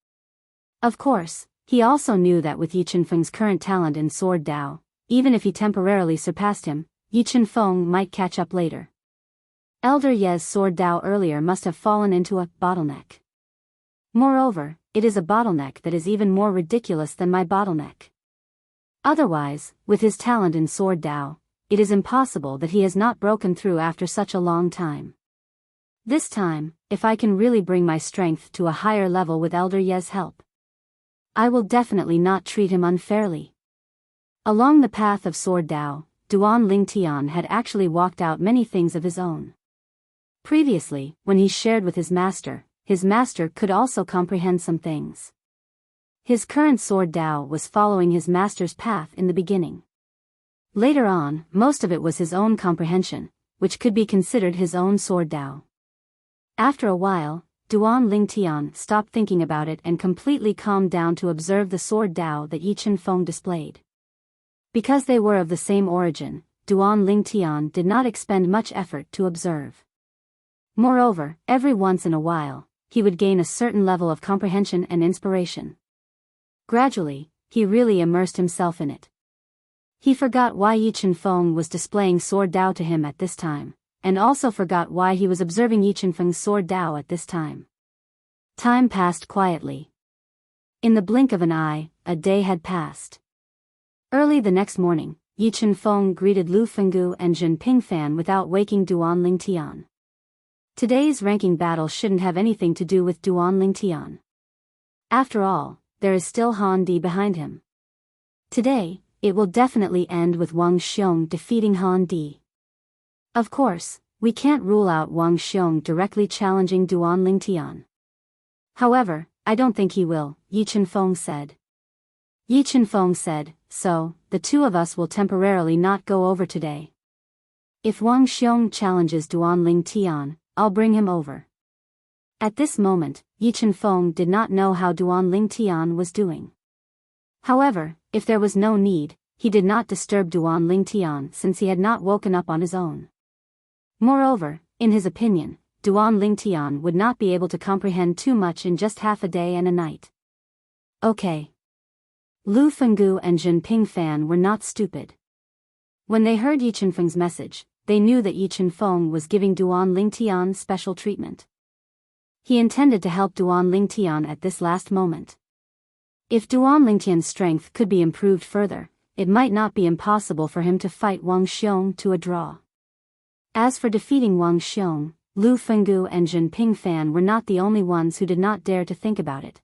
Of course, he also knew that with Yi Qinfeng's current talent in sword Dao, even if he temporarily surpassed him, Yi Chen-feng might catch up later. Elder Ye's sword Dao earlier must have fallen into a bottleneck. Moreover, it is a bottleneck that is even more ridiculous than my bottleneck. Otherwise, with his talent in sword Dao, it is impossible that he has not broken through after such a long time. This time, if I can really bring my strength to a higher level with Elder Ye's help, I will definitely not treat him unfairly. Along the path of sword Dao, Duan Lingtian had actually walked out many things of his own. Previously, when he shared with his master could also comprehend some things. His current sword Dao was following his master's path in the beginning. Later on, most of it was his own comprehension, which could be considered his own sword Dao. After a while, Duan Lingtian stopped thinking about it and completely calmed down to observe the sword Dao that Yi Chen-feng displayed. Because they were of the same origin, Duan Lingtian did not expend much effort to observe. Moreover, every once in a while, he would gain a certain level of comprehension and inspiration. Gradually, he really immersed himself in it. He forgot why Yi Chen-feng was displaying sword Dao to him at this time, and also forgot why he was observing Yi Chen-feng's sword Dao at this time. Time passed quietly. In the blink of an eye, a day had passed. Early the next morning, Yi Chen-feng greeted Lu Fenggu and Jin Pingfan without waking Duan Lingtian. Today's ranking battle shouldn't have anything to do with Duan Lingtian. After all, there is still Han Di behind him. Today, it will definitely end with Wang Xiong defeating Han Di. Of course, we can't rule out Wang Xiong directly challenging Duan Lingtian. However, I don't think he will, Yi Chen-feng said. Yi Chen-feng said, so, the two of us will temporarily not go over today. If Wang Xiong challenges Duan Lingtian, I'll bring him over. At this moment, Yi Chen-feng did not know how Duan Lingtian was doing. However, if there was no need, he did not disturb Duan Lingtian since he had not woken up on his own. Moreover, in his opinion, Duan Lingtian would not be able to comprehend too much in just half a day and a night. Okay. Lu Fenggu and Jin Pingfan were not stupid. When they heard Yi Chen-feng's message, they knew that Yi Chen-feng was giving Duan Lingtian special treatment. He intended to help Duan Lingtian at this last moment. If Duan Lingtian's strength could be improved further, it might not be impossible for him to fight Wang Xiong to a draw. As for defeating Wang Xiong, Lu Fenggu and Jin Pingfan were not the only ones who did not dare to think about it.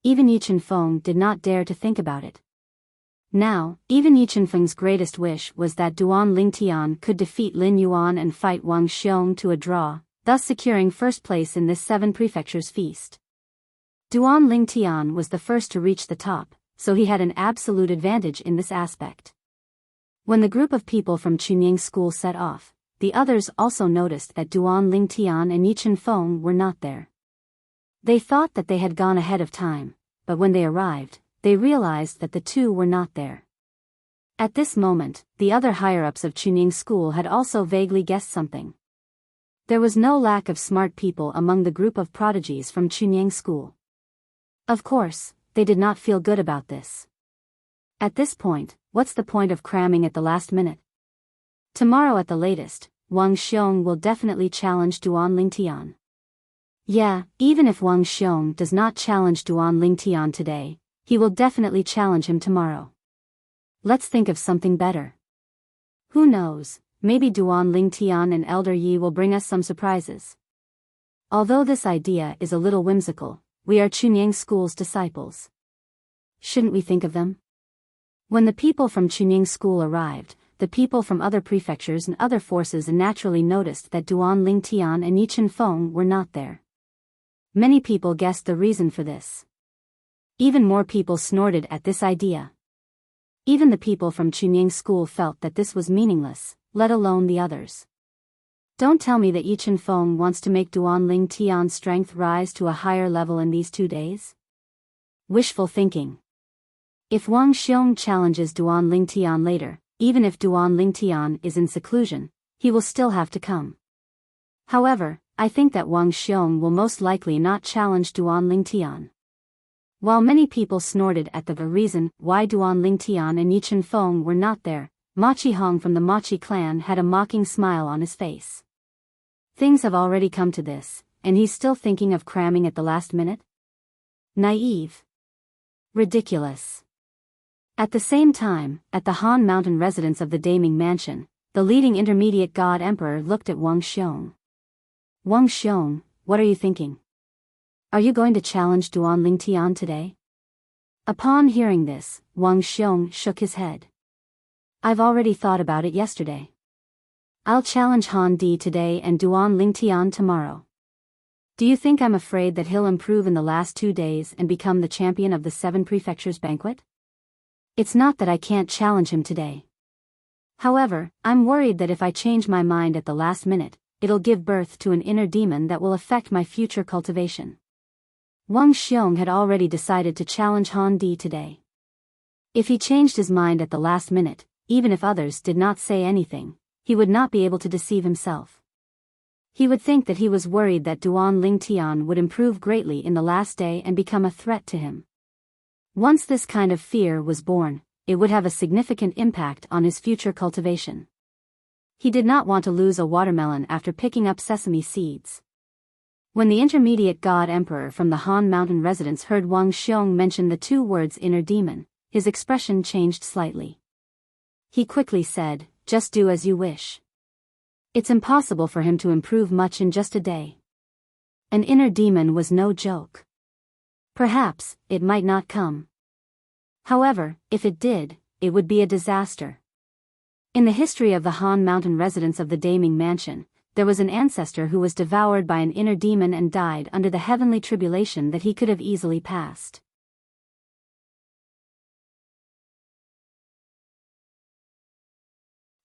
Even Yi Chen-feng did not dare to think about it. Now, even Yi Chen-feng's greatest wish was that Duan Lingtian could defeat Lin Yuan and fight Wang Xiong to a draw, thus securing first place in this 7 prefectures feast. Duan Lingtian was the first to reach the top, so he had an absolute advantage in this aspect. When the group of people from Chunying School set off, the others also noticed that Duan Lingtian and Yi Chen-feng were not there. They thought that they had gone ahead of time, but when they arrived, they realized that the two were not there. At this moment, the other higher-ups of Chunying School had also vaguely guessed something. There was no lack of smart people among the group of prodigies from Chunying School. Of course, they did not feel good about this. At this point, what's the point of cramming at the last minute? Tomorrow at the latest, Wang Xiong will definitely challenge Duan Lingtian. Yeah, even if Wang Xiong does not challenge Duan Lingtian today, he will definitely challenge him tomorrow. Let's think of something better. Who knows, maybe Duan Lingtian and Elder Yi will bring us some surprises. Although this idea is a little whimsical, we are Chunying School's disciples. Shouldn't we think of them? When the people from Chunying School arrived, the people from other prefectures and other forces naturally noticed that Duan Lingtian and Yi Chen-feng were not there. Many people guessed the reason for this. Even more people snorted at this idea. Even the people from Chunying School felt that this was meaningless, let alone the others. Don't tell me that Yi Chen-feng wants to make Duan Lingtian's strength rise to a higher level in these 2 days? Wishful thinking. If Wang Xiong challenges Duan Lingtian later, even if Duan Lingtian is in seclusion, he will still have to come. However, I think that Wang Xiong will most likely not challenge Duan Lingtian. While many people snorted at the reason why Duan Lingtian and Yi Feng were not there, Ma Qihong from the Machi clan had a mocking smile on his face. Things have already come to this, and he's still thinking of cramming at the last minute? Naive. Ridiculous. At the same time, at the Han Mountain residence of the Daming Mansion, the leading intermediate god emperor looked at Wang Xiong. Wang Xiong, what are you thinking? Are you going to challenge Duan Lingtian today? Upon hearing this, Wang Xiong shook his head. I've already thought about it yesterday. I'll challenge Han Di today and Duan Lingtian tomorrow. Do you think I'm afraid that he'll improve in the last 2 days and become the champion of the 7 prefectures banquet? It's not that I can't challenge him today. However, I'm worried that if I change my mind at the last minute, it'll give birth to an inner demon that will affect my future cultivation. Wang Xiong had already decided to challenge Han Di today. If he changed his mind at the last minute, even if others did not say anything, he would not be able to deceive himself. He would think that he was worried that Duan Lingtian would improve greatly in the last day and become a threat to him. Once this kind of fear was born, it would have a significant impact on his future cultivation. He did not want to lose a watermelon after picking up sesame seeds. When the intermediate god emperor from the Han Mountain residence heard Wang Xiong mention the 2 words inner demon, his expression changed slightly. He quickly said, just do as you wish. It's impossible for him to improve much in just a day. An inner demon was no joke. Perhaps, it might not come. However, if it did, it would be a disaster. In the history of the Han Mountain residence of the Daming Mansion, there was an ancestor who was devoured by an inner demon and died under the heavenly tribulation that he could have easily passed.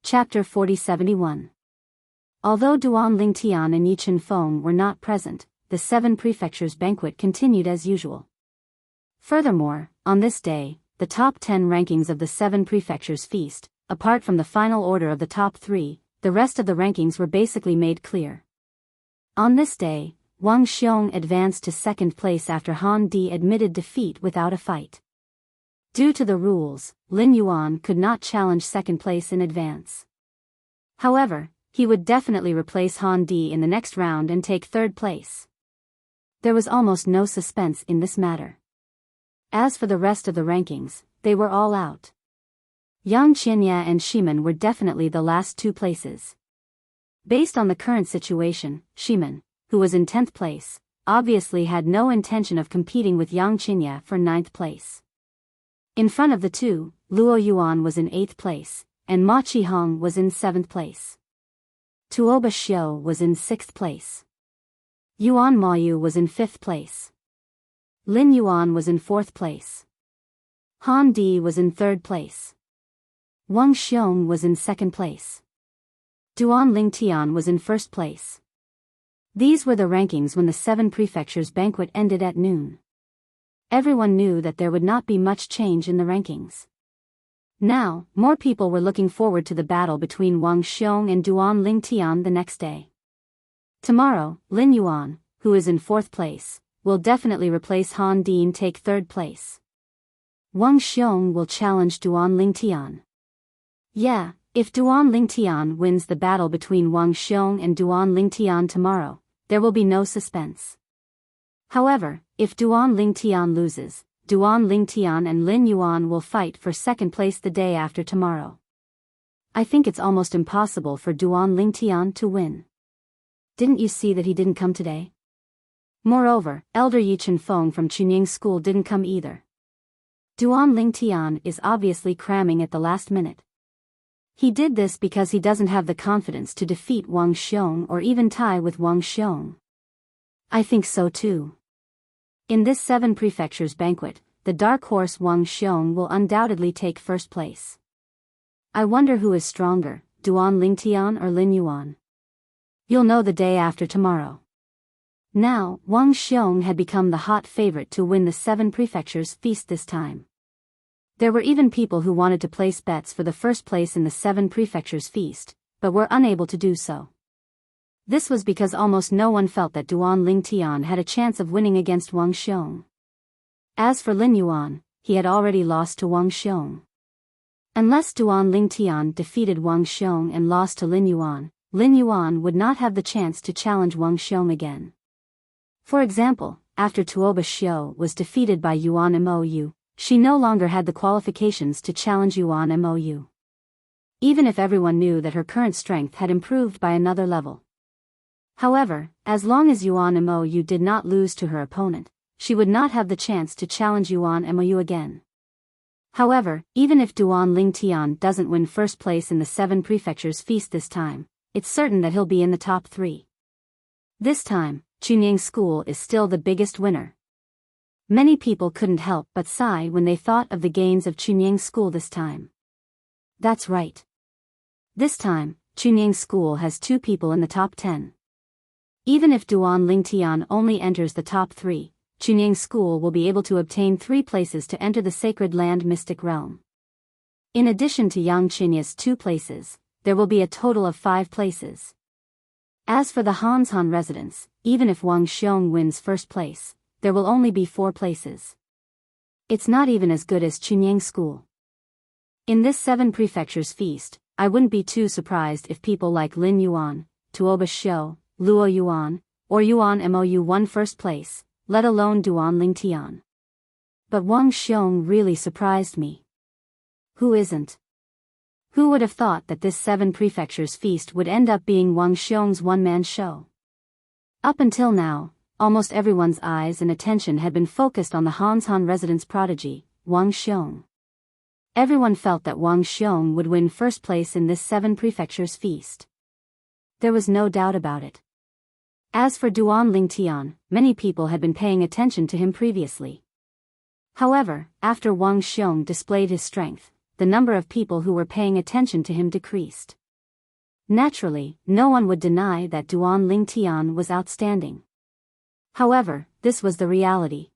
Chapter 4071. Although Duan Lingtian and Yi Feng were not present, the 7 prefectures banquet continued as usual. Furthermore, on this day, the top 10 rankings of the 7 prefectures feast, apart from the final order of the top 3, the rest of the rankings were basically made clear. On this day, Wang Xiong advanced to 2nd place after Han Di admitted defeat without a fight. Due to the rules, Lin Yuan could not challenge 2nd place in advance. However, he would definitely replace Han Di in the next round and take 3rd place. There was almost no suspense in this matter. As for the rest of the rankings, they were all out. Yang Qinya and Shimen were definitely the last 2 places. Based on the current situation, Shimen, who was in 10th place, obviously had no intention of competing with Yang Qinya for 9th place. In front of the 2, Luo Yuan was in 8th place, and Ma Qihong was in 7th place. Tuoba Xiu was in 6th place. Yuan Maoyu was in 5th place. Lin Yuan was in 4th place. Han Di was in 3rd place. Wang Xiong was in 2nd place. Duan Lingtian was in 1st place. These were the rankings when the 7 prefectures banquet ended at noon. Everyone knew that there would not be much change in the rankings. Now, more people were looking forward to the battle between Wang Xiong and Duan Lingtian the next day. Tomorrow, Lin Yuan, who is in 4th place, will definitely replace Han Di and take 3rd place. Wang Xiong will challenge Duan Lingtian. Yeah, if Duan Lingtian wins the battle between Wang Xiong and Duan Lingtian tomorrow, there will be no suspense. However, if Duan Lingtian loses, Duan Lingtian and Lin Yuan will fight for 2nd place the day after tomorrow. I think it's almost impossible for Duan Lingtian to win. Didn't you see that he didn't come today? Moreover, Elder Yi Feng from Chunying School didn't come either. Duan Lingtian is obviously cramming at the last minute. He did this because he doesn't have the confidence to defeat Wang Xiong or even tie with Wang Xiong. I think so too. In this 7 prefectures banquet, the dark horse Wang Xiong will undoubtedly take 1st place. I wonder who is stronger, Duan Lingtian or Lin Yuan. You'll know the day after tomorrow. Now, Wang Xiong had become the hot favorite to win the 7 prefectures feast this time. There were even people who wanted to place bets for the 1st place in the 7 prefectures feast, but were unable to do so. This was because almost no one felt that Duan Lingtian had a chance of winning against Wang Xiong. As for Lin Yuan, he had already lost to Wang Xiong. Unless Duan Lingtian defeated Wang Xiong and lost to Lin Yuan would not have the chance to challenge Wang Xiong again. For example, after Tuoba Xiu was defeated by Yuan Mou, she no longer had the qualifications to challenge Yuan Mou. Even if everyone knew that her current strength had improved by another level. However, as long as Yuan Mou did not lose to her opponent, she would not have the chance to challenge Yuan Mou again. However, even if Duan Lingtian doesn't win first place in the 7 Prefectures Feast this time, it's certain that he'll be in the top 3. This time, Chunying School is still the biggest winner. Many people couldn't help but sigh when they thought of the gains of Chunying School this time. That's right. This time, Chunying School has 2 people in the top 10. Even if Duan Lingtian only enters the top 3, Chunying School will be able to obtain 3 places to enter the Sacred Land Mystic Realm. In addition to Yang Chinya's 2 places, there will be a total of 5 places. As for the Hanshan residents, even if Wang Xiong wins first place, there will only be 4 places. It's not even as good as Chunying School. In this 7 Prefectures Feast, I wouldn't be too surprised if people like Lin Yuan, Tuoba Xiu, Luo Yuan, or Yuan Mou won first place, let alone Duan Lingtian. But Wang Xiong really surprised me. Who isn't? Who would have thought that this 7 Prefectures Feast would end up being Wang Xiong's one-man show? Up until now, almost everyone's eyes and attention had been focused on the Hanshan resident's prodigy, Wang Xiong. Everyone felt that Wang Xiong would win first place in this 7 Prefectures Feast. There was no doubt about it. As for Duan Lingtian, many people had been paying attention to him previously. However, after Wang Xiong displayed his strength, the number of people who were paying attention to him decreased. Naturally, no one would deny that Duan Lingtian was outstanding. However, this was the reality.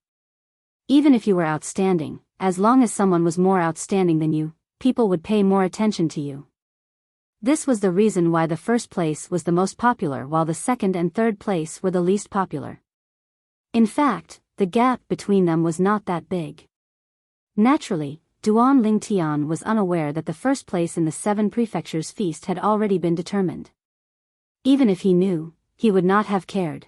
Even if you were outstanding, as long as someone was more outstanding than you, people would pay more attention to you. This was the reason why the first place was the most popular while the second and third place were the least popular. In fact, the gap between them was not that big. Naturally, Duan Lingtian was unaware that the first place in the 7 Prefectures Feast had already been determined. Even if he knew, he would not have cared.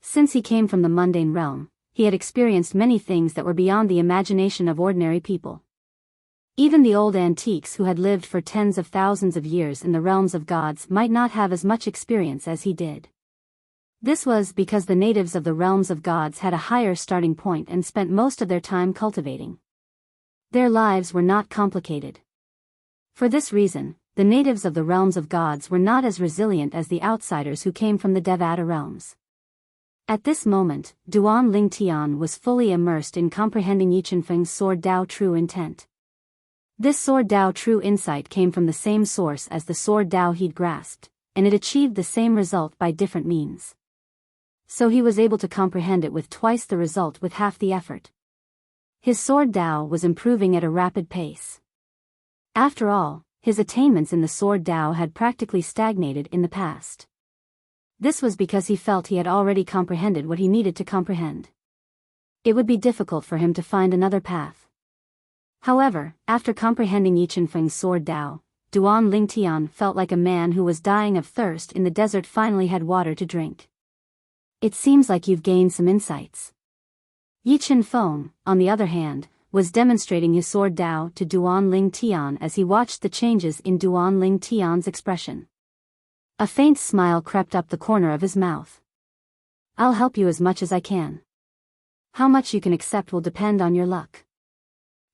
Since he came from the mundane realm, he had experienced many things that were beyond the imagination of ordinary people. Even the old antiques who had lived for tens of thousands of years in the realms of gods might not have as much experience as he did. This was because the natives of the realms of gods had a higher starting point and spent most of their time cultivating. Their lives were not complicated. For this reason, the natives of the realms of gods were not as resilient as the outsiders who came from the Devata realms. At this moment, Duan Lingtian was fully immersed in comprehending Yi Chenfeng's Sword Dao True Intent. This Sword Dao True Insight came from the same source as the Sword Dao he'd grasped, and it achieved the same result by different means. So he was able to comprehend it with twice the result with half the effort. His Sword Dao was improving at a rapid pace. After all, his attainments in the Sword Dao had practically stagnated in the past. This was because he felt he had already comprehended what he needed to comprehend. It would be difficult for him to find another path. However, after comprehending Yi Chenfeng's Sword Dao, Duan Lingtian felt like a man who was dying of thirst in the desert finally had water to drink. It seems like you've gained some insights. Yi Chenfeng, on the other hand, was demonstrating his Sword Dao to Duan Lingtian as he watched the changes in Duan Lingtian's expression. A faint smile crept up the corner of his mouth. I'll help you as much as I can. How much you can accept will depend on your luck.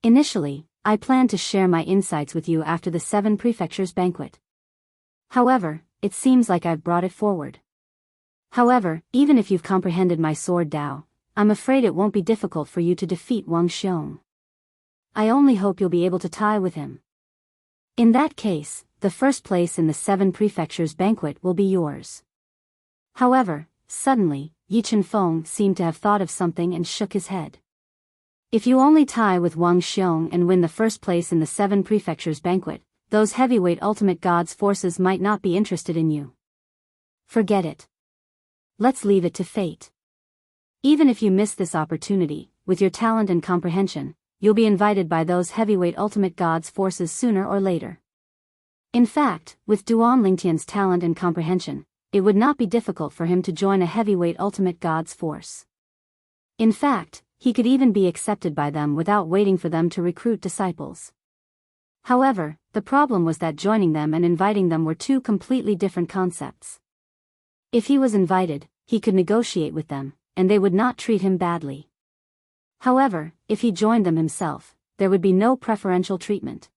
Initially, I planned to share my insights with you after the 7 Prefectures banquet. However, it seems like I've brought it forward. However, even if you've comprehended my Sword Dao, I'm afraid it won't be difficult for you to defeat Wang Xiong. I only hope you'll be able to tie with him. In that case, the first place in the 7 Prefectures banquet will be yours. However, suddenly, Yi Chenfeng seemed to have thought of something and shook his head. If you only tie with Wang Xiong and win the first place in the 7 Prefectures banquet, those heavyweight ultimate gods' forces might not be interested in you. Forget it. Let's leave it to fate. Even if you miss this opportunity, with your talent and comprehension, you'll be invited by those heavyweight ultimate gods' forces sooner or later. In fact, with Duan Lingtian's talent and comprehension, it would not be difficult for him to join a heavyweight ultimate god's force. In fact, he could even be accepted by them without waiting for them to recruit disciples. However, the problem was that joining them and inviting them were two completely different concepts. If he was invited, he could negotiate with them, and they would not treat him badly. However, if he joined them himself, there would be no preferential treatment.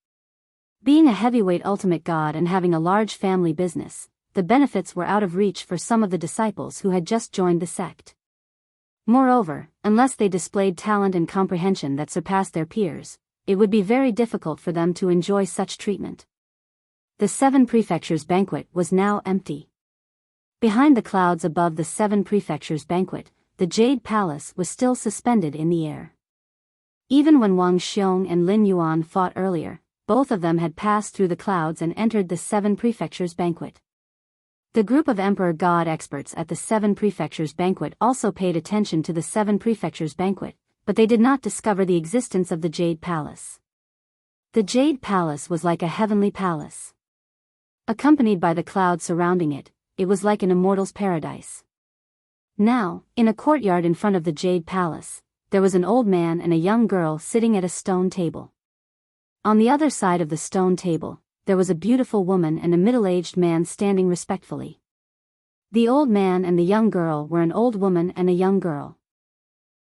Being a heavyweight ultimate god and having a large family business, the benefits were out of reach for some of the disciples who had just joined the sect. Moreover, unless they displayed talent and comprehension that surpassed their peers, it would be very difficult for them to enjoy such treatment. The 7 Prefectures banquet was now empty. Behind the clouds above the 7 Prefectures banquet, the Jade Palace was still suspended in the air. Even when Wang Xiong and Lin Yuan fought earlier, both of them had passed through the clouds and entered the 7 Prefectures banquet. The group of Emperor God experts at the 7 Prefectures banquet also paid attention to the 7 Prefectures banquet, but they did not discover the existence of the Jade Palace. The Jade Palace was like a heavenly palace. Accompanied by the clouds surrounding it, it was like an immortal's paradise. Now, in a courtyard in front of the Jade Palace, there was an old man and a young girl sitting at a stone table. On the other side of the stone table, there was a beautiful woman and a middle-aged man standing respectfully. The old man and the young girl were an old woman and a young girl.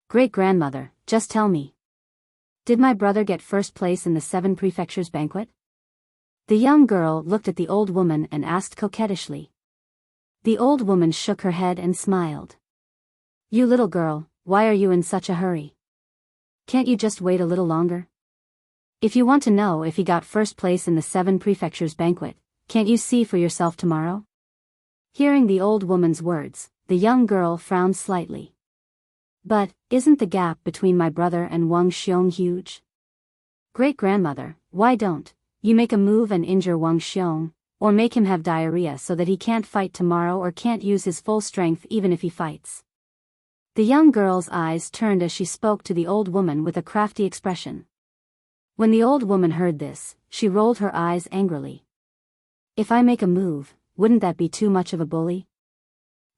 Great-grandmother, just tell me. Did my brother get first place in the 7 Prefectures banquet? The young girl looked at the old woman and asked coquettishly. The old woman shook her head and smiled. You little girl, why are you in such a hurry? Can't you just wait a little longer? If you want to know if he got first place in the 7 Prefectures banquet, can't you see for yourself tomorrow? Hearing the old woman's words, the young girl frowned slightly. But, isn't the gap between my brother and Wang Xiong huge? Great-grandmother, why don't you make a move and injure Wang Xiong, or make him have diarrhea so that he can't fight tomorrow or can't use his full strength even if he fights? The young girl's eyes turned as she spoke to the old woman with a crafty expression. When the old woman heard this, she rolled her eyes angrily. If I make a move, wouldn't that be too much of a bully?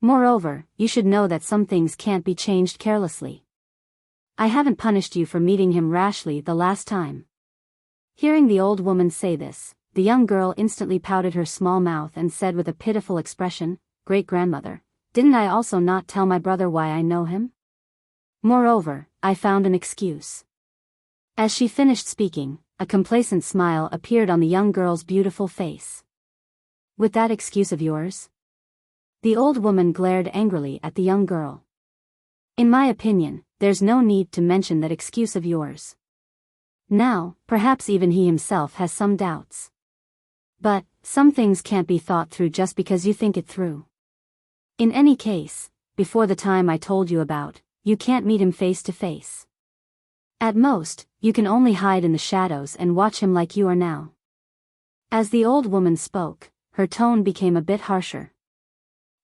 Moreover, you should know that some things can't be changed carelessly. I haven't punished you for meeting him rashly the last time. Hearing the old woman say this, the young girl instantly pouted her small mouth and said with a pitiful expression, Great-grandmother, didn't I also not tell my brother why I know him? Moreover, I found an excuse. As she finished speaking, a complacent smile appeared on the young girl's beautiful face. With that excuse of yours? The old woman glared angrily at the young girl. In my opinion, there's no need to mention that excuse of yours. Now, perhaps even he himself has some doubts. But, some things can't be thought through just because you think it through. In any case, before the time I told you about, you can't meet him face to face. At most, you can only hide in the shadows and watch him like you are now. As the old woman spoke, her tone became a bit harsher.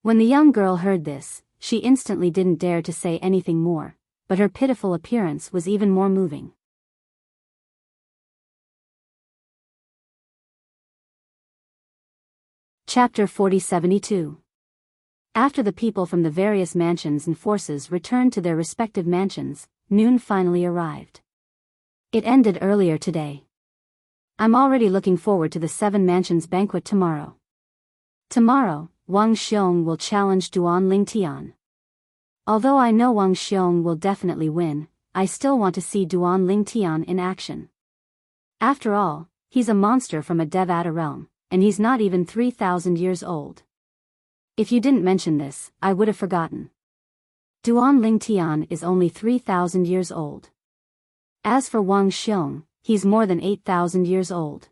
When the young girl heard this, she instantly didn't dare to say anything more, but her pitiful appearance was even more moving. Chapter 4072. After the people from the various mansions and forces returned to their respective mansions, noon finally arrived. It ended earlier today. I'm already looking forward to the 7 Mansions banquet tomorrow. Tomorrow, Wang Xiong will challenge Duan Lingtian. Although I know Wang Xiong will definitely win, I still want to see Duan Lingtian in action. After all, he's a monster from a Devata realm, and he's not even 3,000 years old. If you didn't mention this, I would have forgotten. Duan Lingtian is only 3,000 years old. As for Wang Xiong, he's more than 8,000 years old.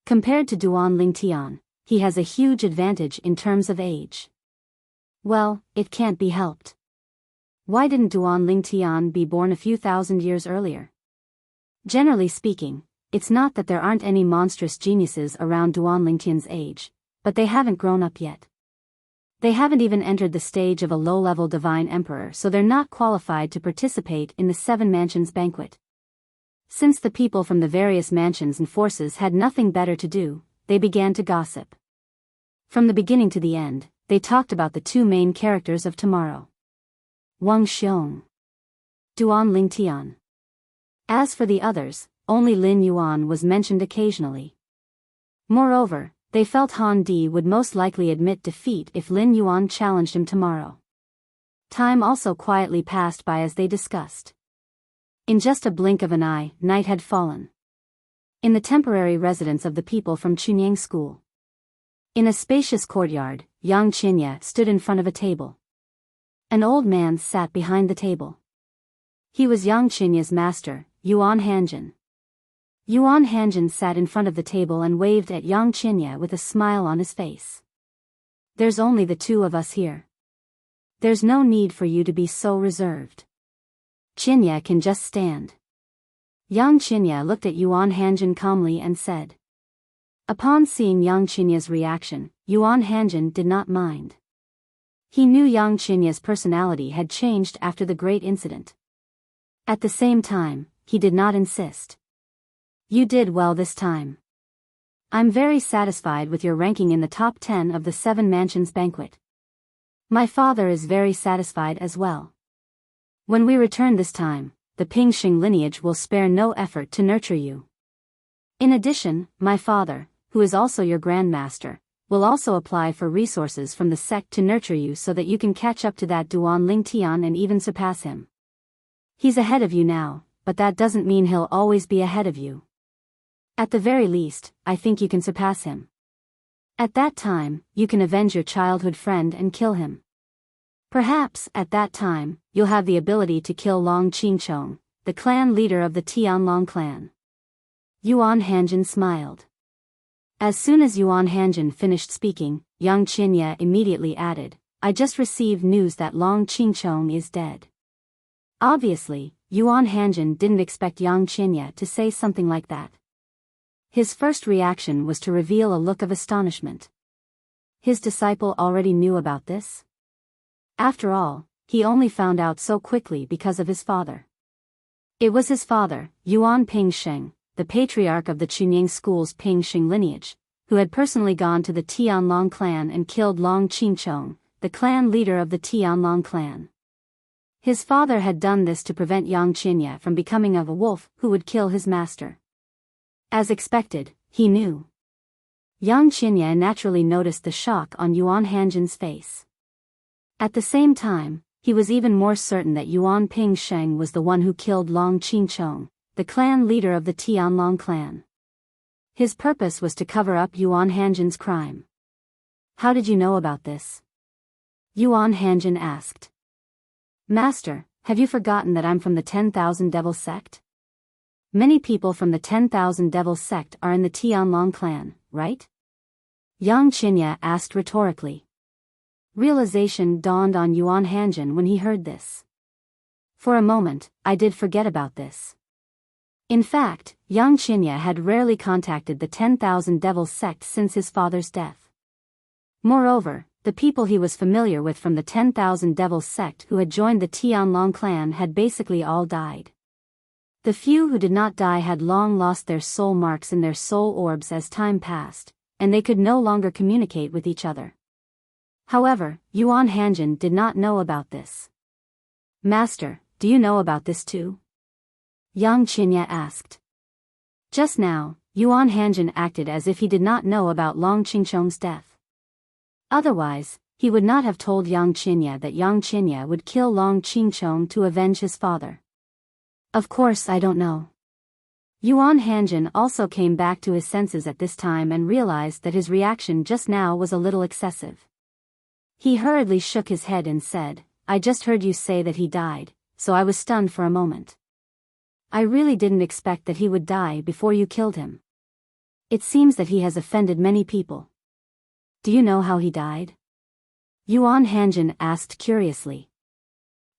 Compared to Duan Lingtian, he has a huge advantage in terms of age. Well, it can't be helped. Why didn't Duan Lingtian be born a few thousand years earlier? Generally speaking, it's not that there aren't any monstrous geniuses around Duan Lingtian's age, but they haven't grown up yet. They haven't even entered the stage of a low-level divine emperor, so they're not qualified to participate in the Seven Mansions banquet. Since the people from the various mansions and forces had nothing better to do, they began to gossip. From the beginning to the end, they talked about the two main characters of tomorrow. Wang Xiong. Duan Ling Tian. As for the others, only Lin Yuan was mentioned occasionally. Moreover, they felt Han Di would most likely admit defeat if Lin Yuan challenged him tomorrow. Time also quietly passed by as they discussed. In just a blink of an eye, night had fallen. In the temporary residence of the people from Chunyang School. In a spacious courtyard, Yang Qinya stood in front of a table. An old man sat behind the table. He was Yang Qinya's master, Yuan Hanjin. Yuan Hanjin sat in front of the table and waved at Yang Qinya with a smile on his face. There's only the two of us here. There's no need for you to be so reserved. Qinya can just stand. Yang Qinya looked at Yuan Hanjin calmly and said. Upon seeing Yang Qinya's reaction, Yuan Hanjin did not mind. He knew Yang Qinya's personality had changed after the great incident. At the same time, he did not insist. You did well this time. I'm very satisfied with your ranking in the top 10 of the Seven Mansions banquet. My father is very satisfied as well. When we return this time, the Pingxing lineage will spare no effort to nurture you. In addition, my father, who is also your grandmaster, will also apply for resources from the sect to nurture you so that you can catch up to that Duan Ling Tian and even surpass him. He's ahead of you now, but that doesn't mean he'll always be ahead of you. At the very least, I think you can surpass him. At that time, you can avenge your childhood friend and kill him. Perhaps, at that time, you'll have the ability to kill Long Qingchong, the clan leader of the Tianlong clan. Yuan Hanjin smiled. As soon as Yuan Hanjin finished speaking, Yang Qinya immediately added, I just received news that Long Qingchong is dead. Obviously, Yuan Hanjin didn't expect Yang Qinya to say something like that. His first reaction was to reveal a look of astonishment. His disciple already knew about this? After all, he only found out so quickly because of his father. It was his father, Yuan Pingsheng, the patriarch of the Chunyang School's Pingxing lineage, who had personally gone to the Tianlong clan and killed Long Qingchong, the clan leader of the Tianlong clan. His father had done this to prevent Yang Qinya from becoming a wolf who would kill his master. As expected, he knew. Yang Qinya naturally noticed the shock on Yuan Hanjin's face. At the same time, he was even more certain that Yuan Pingsheng was the one who killed Long Qingchong, the clan leader of the Tianlong clan. His purpose was to cover up Yuan Hanjin's crime. How did you know about this? Yuan Hanjin asked. Master, have you forgotten that I'm from the 10,000 Devil sect? Many people from the 10,000 Devil sect are in the Tianlong clan, right? Yang Qinya asked rhetorically. Realization dawned on Yuan Hanjin when he heard this. For a moment, I did forget about this. In fact, Yang Qinya had rarely contacted the 10,000 Devil sect since his father's death. Moreover, the people he was familiar with from the 10,000 Devil sect who had joined the Tianlong clan had basically all died. The few who did not die had long lost their soul marks in their soul orbs as time passed, and they could no longer communicate with each other. However, Yuan Hanjin did not know about this. Master, do you know about this too? Yang Qinya asked. Just now, Yuan Hanjin acted as if he did not know about Long Qingchong's death. Otherwise, he would not have told Yang Qinya that Yang Qinya would kill Long Qingchong to avenge his father. Of course I don't know. Yuan Hanjin also came back to his senses at this time and realized that his reaction just now was a little excessive. He hurriedly shook his head and said, I just heard you say that he died, so I was stunned for a moment. I really didn't expect that he would die before you killed him. It seems that he has offended many people. Do you know how he died? Yuan Hanjin asked curiously.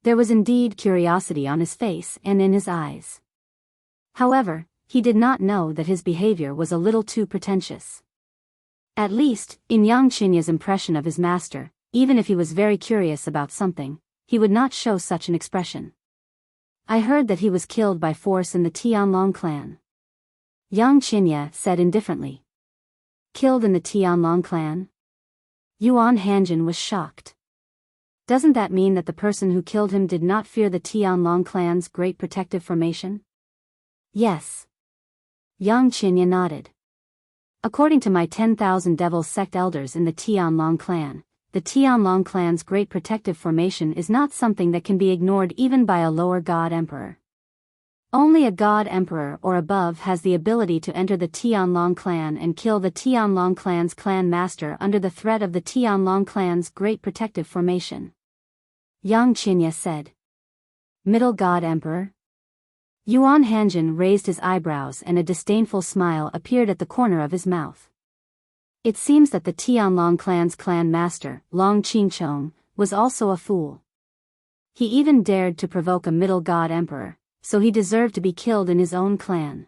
There was indeed curiosity on his face and in his eyes. However, he did not know that his behavior was a little too pretentious. At least, in Yang Qinya's impression of his master, Even if he was very curious about something, he would not show such an expression. I heard that he was killed by force in the Tianlong clan. Yang Qinya said indifferently. Killed in the Tianlong clan? Yuan Hanjin was shocked. Doesn't that mean that the person who killed him did not fear the Tianlong clan's great protective formation? Yes. Yang Qinya nodded. According to my 10,000 devil sect elders in the Tianlong clan, the Tianlong clan's great protective formation is not something that can be ignored even by a lower god emperor. Only a god emperor or above has the ability to enter the Tianlong clan and kill the Tianlong clan's clan master under the threat of the Tianlong clan's great protective formation. Yang Qinya said. Middle god emperor? Yuan Hanjin raised his eyebrows and a disdainful smile appeared at the corner of his mouth. It seems that the Tianlong clan's clan master, Long Qingchong, was also a fool. He even dared to provoke a middle god emperor, so he deserved to be killed in his own clan.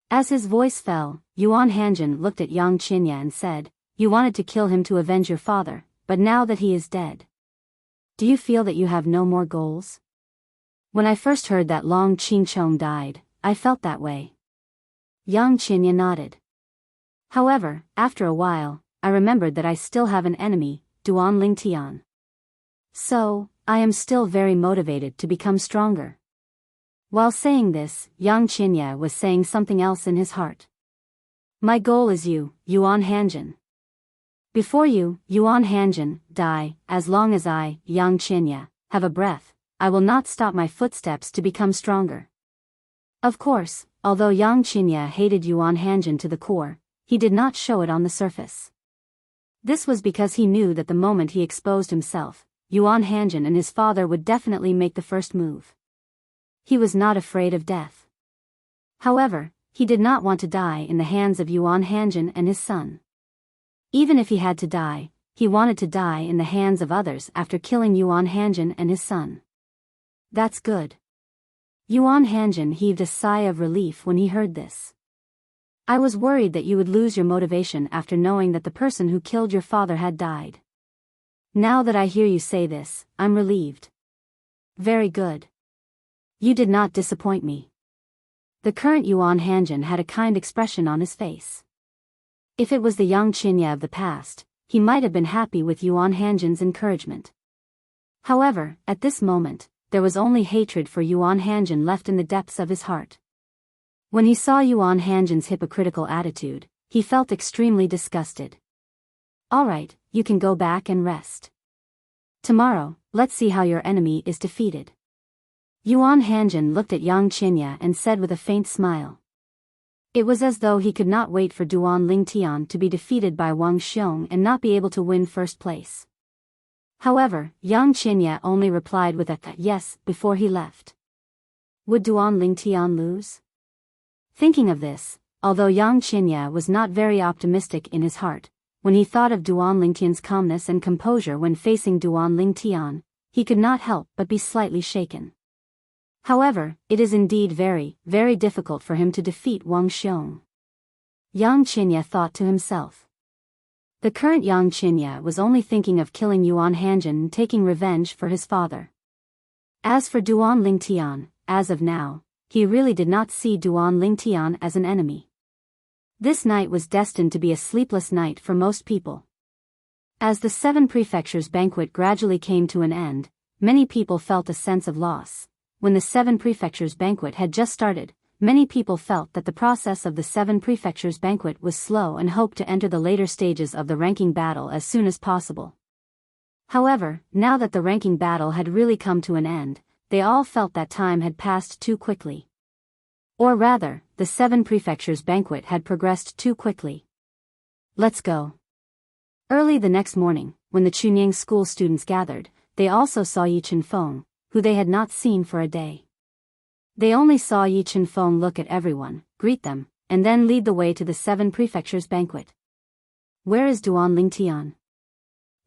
As his voice fell, Yuan Hanjin looked at Yang Qinya and said, You wanted to kill him to avenge your father, but now that he is dead, do you feel that you have no more goals? When I first heard that Long Qingchong died, I felt that way. Yang Qinya nodded. However, after a while, I remembered that I still have an enemy, Duan Lingtian. So, I am still very motivated to become stronger. While saying this, Yang Qinya was saying something else in his heart. My goal is you, Yuan Hanjin. Before you, Yuan Hanjin, die, as long as I, Yang Qinya, have a breath, I will not stop my footsteps to become stronger. Of course, although Yang Qinya hated Yuan Hanjin to the core, he did not show it on the surface. This was because he knew that the moment he exposed himself, Yuan Hanjin and his father would definitely make the first move. He was not afraid of death. However, he did not want to die in the hands of Yuan Hanjin and his son. Even if he had to die, he wanted to die in the hands of others after killing Yuan Hanjin and his son. That's good. Yuan Hanjin heaved a sigh of relief when he heard this. I was worried that you would lose your motivation after knowing that the person who killed your father had died. Now that I hear you say this, I'm relieved. Very good. You did not disappoint me. The current Yuan Hanjin had a kind expression on his face. If it was the Yang Qinya of the past, he might have been happy with Yuan Hanjin's encouragement. However, at this moment, there was only hatred for Yuan Hanjin left in the depths of his heart. When he saw Yuan Hanjin's hypocritical attitude, he felt extremely disgusted. Alright, you can go back and rest. Tomorrow, let's see how your enemy is defeated. Yuan Hanjin looked at Yang Qinya and said with a faint smile. It was as though he could not wait for Duan Lingtian to be defeated by Wang Xiong and not be able to win first place. However, Yang Qinya only replied with a yes before he left. Would Duan Lingtian lose? Thinking of this, although Yang Qinya was not very optimistic in his heart, when he thought of Duan Lingtian's calmness and composure when facing Duan Lingtian, he could not help but be slightly shaken. However, it is indeed very, very difficult for him to defeat Wang Xiong. Yang Qinya thought to himself. The current Yang Qinya was only thinking of killing Yuan Hanjin and taking revenge for his father. As for Duan Lingtian, as of now, he really did not see Duan Lingtian as an enemy. This night was destined to be a sleepless night for most people. As the 7 prefectures banquet gradually came to an end, many people felt a sense of loss. When the 7 prefectures banquet had just started, many people felt that the process of the 7 prefectures banquet was slow and hoped to enter the later stages of the ranking battle as soon as possible. However, now that the ranking battle had really come to an end, they all felt that time had passed too quickly. Or rather, the 7 prefectures banquet had progressed too quickly. Let's go. Early the next morning, when the Chunying school students gathered, they also saw Yi Chenfeng, who they had not seen for a day. They only saw Yi Chenfeng look at everyone, greet them, and then lead the way to the 7 prefectures banquet. Where is Duan Lingtian?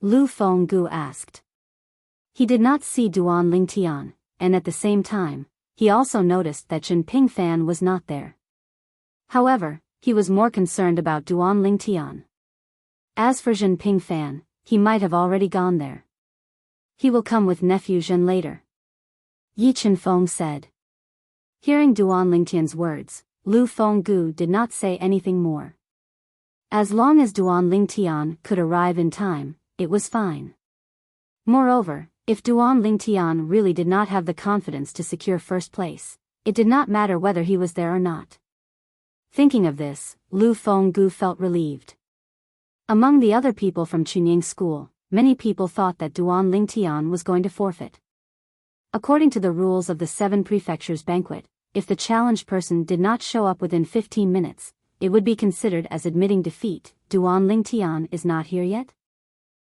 Lu Fenggu asked. He did not see Duan Lingtian, and at the same time, he also noticed that Jinping Fan was not there. However, he was more concerned about Duan Lingtian. As for Jinping Fan, he might have already gone there. He will come with nephew Zhen later, Yi Chenfeng said. Hearing Duan Lingtian's words, Lu Fenggu did not say anything more. As long as Duan Lingtian could arrive in time, it was fine. Moreover, if Duan Lingtian really did not have the confidence to secure first place, it did not matter whether he was there or not. Thinking of this, Lu Fenggu felt relieved. Among the other people from Chunying School, many people thought that Duan Lingtian was going to forfeit. According to the rules of the 7 prefectures banquet, if the challenged person did not show up within 15 minutes, it would be considered as admitting defeat. Duan Lingtian is not here yet?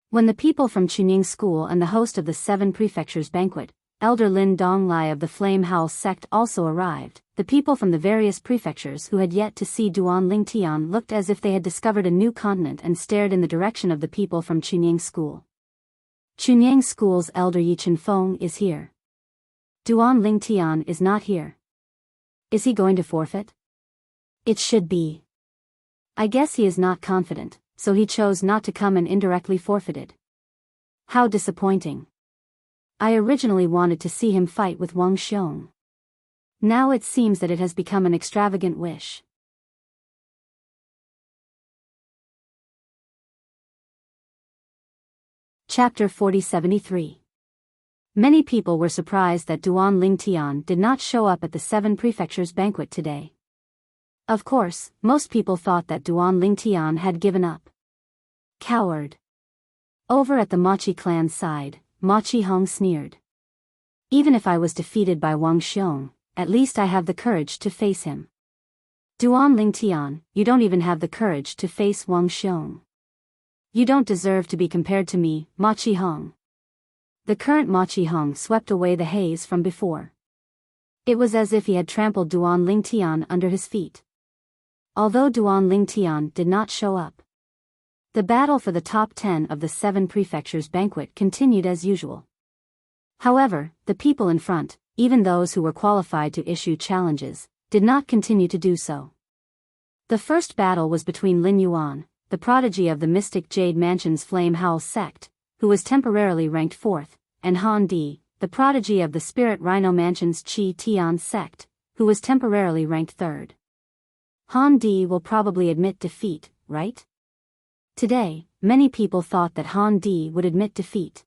When the people from Chunying School and the host of the 7 prefectures banquet, Elder Lin Donglai of the Flame Howl sect also arrived, the people from the various prefectures who had yet to see Duan Lingtian looked as if they had discovered a new continent and stared in the direction of the people from Chunying School. Chunying School's Elder Yi Chenfeng is here. Duan Lingtian is not here. Is he going to forfeit? It should be. I guess he is not confident, so he chose not to come and indirectly forfeited. How disappointing. I originally wanted to see him fight with Wang Xiong. Now it seems that it has become an extravagant wish. Chapter 4073. Many people were surprised that Duan Lingtian did not show up at the 7 prefectures banquet today. Of course, most people thought that Duan Lingtian had given up. Coward. Over at the Machi clan's side, Machi Hong sneered. Even if I was defeated by Wang Xiong, at least I have the courage to face him. Duan Lingtian, you don't even have the courage to face Wang Xiong. You don't deserve to be compared to me, Machi Hong. The current Machi Hong swept away the haze from before. It was as if he had trampled Duan Lingtian under his feet. Although Duan Lingtian did not show up, the battle for the top 10 of the 7 prefectures banquet continued as usual. However, the people in front, even those who were qualified to issue challenges, did not continue to do so. The first battle was between Lin Yuan, the prodigy of the Mystic Jade Mansion's Flame Howl sect, who was temporarily ranked 4th, and Han Di, the prodigy of the Spirit Rhino Mansion's Qi Tian sect, who was temporarily ranked 3rd. Han Di will probably admit defeat, right? Today, many people thought that Han Di would admit defeat.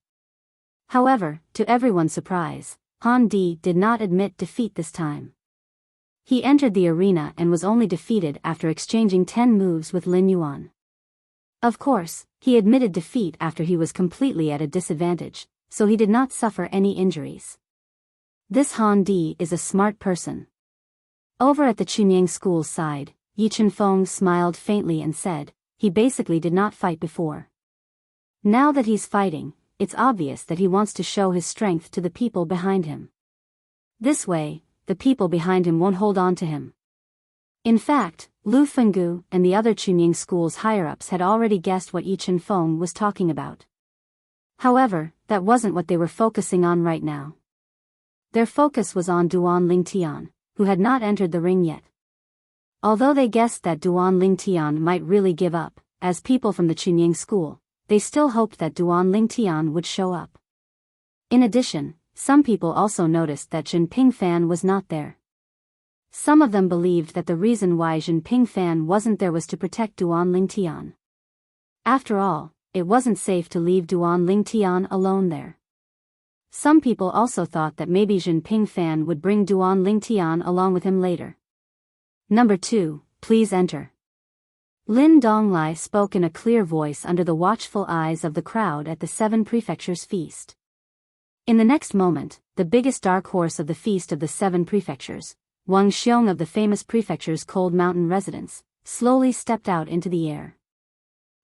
However, to everyone's surprise, Han Di did not admit defeat this time. He entered the arena and was only defeated after exchanging 10 moves with Lin Yuan. Of course, he admitted defeat after he was completely at a disadvantage, so he did not suffer any injuries. This Han Di is a smart person. Over at the Chunying School's side, Yi Chenfeng smiled faintly and said, he basically did not fight before. Now that he's fighting, it's obvious that he wants to show his strength to the people behind him. This way, the people behind him won't hold on to him. In fact, Lu Fenggu and the other Chunying School's higher-ups had already guessed what Yi Chenfeng was talking about. However, that wasn't what they were focusing on right now. Their focus was on Duan Lingtian, who had not entered the ring yet. Although they guessed that Duan Lingtian might really give up, as people from the Chunying School, they still hoped that Duan Lingtian would show up. In addition, some people also noticed that Jinping Fan was not there. Some of them believed that the reason why Jinping Fan wasn't there was to protect Duan Lingtian. After all, it wasn't safe to leave Duan Lingtian alone there. Some people also thought that maybe Jinping Fan would bring Duan Lingtian along with him later. Number 2, please enter. Lin Donglai spoke in a clear voice under the watchful eyes of the crowd at the 7 prefectures feast. In the next moment, the biggest dark horse of the feast of the 7 prefectures, Wang Xiong of the famous prefecture's Cold Mountain residence, slowly stepped out into the air.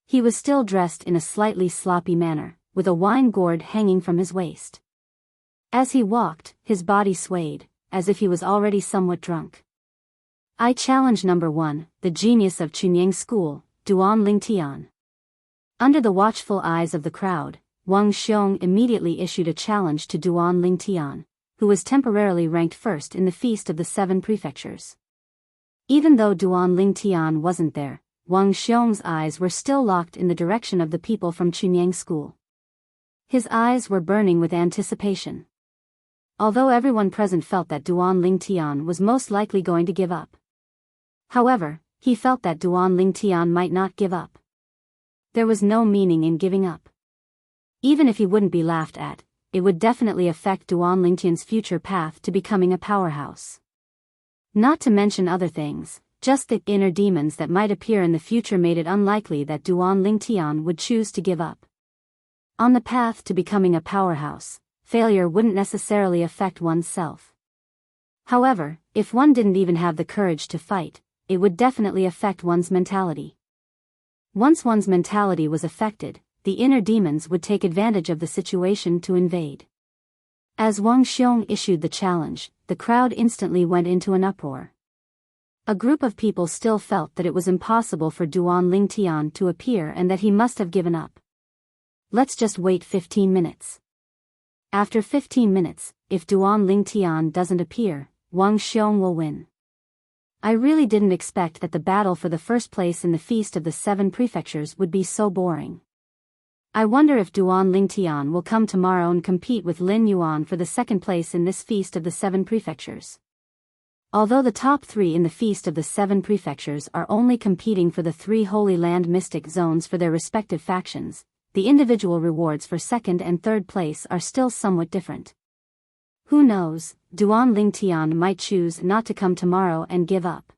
He was still dressed in a slightly sloppy manner, with a wine gourd hanging from his waist. As he walked, his body swayed, as if he was already somewhat drunk. I challenge number 1, the genius of Chunying School, Duan Lingtian. Under the watchful eyes of the crowd, Wang Xiong immediately issued a challenge to Duan Lingtian, who was temporarily ranked 1st in the feast of the 7 prefectures. Even though Duan Lingtian wasn't there, Wang Xiong's eyes were still locked in the direction of the people from Chunyang School. His eyes were burning with anticipation. Although everyone present felt that Duan Lingtian was most likely going to give up. However, he felt that Duan Lingtian might not give up. There was no meaning in giving up. Even if he wouldn't be laughed at, it would definitely affect Duan Lingtian's future path to becoming a powerhouse. Not to mention other things, just the inner demons that might appear in the future made it unlikely that Duan Lingtian would choose to give up. On the path to becoming a powerhouse, failure wouldn't necessarily affect oneself. However, if one didn't even have the courage to fight, it would definitely affect one's mentality. Once one's mentality was affected, the inner demons would take advantage of the situation to invade. As Wang Xiong issued the challenge, the crowd instantly went into an uproar. A group of people still felt that it was impossible for Duan Lingtian to appear and that he must have given up. Let's just wait 15 minutes. After 15 minutes, if Duan Lingtian doesn't appear, Wang Xiong will win. I really didn't expect that the battle for the first place in the Feast of the Seven Prefectures would be so boring. I wonder if Duan Lingtian will come tomorrow and compete with Lin Yuan for the second place in this Feast of the Seven Prefectures. Although the top three in the Feast of the Seven Prefectures are only competing for the 3 Holy Land Mystic Zones for their respective factions, the individual rewards for second and third place are still somewhat different. Who knows, Duan Lingtian might choose not to come tomorrow and give up.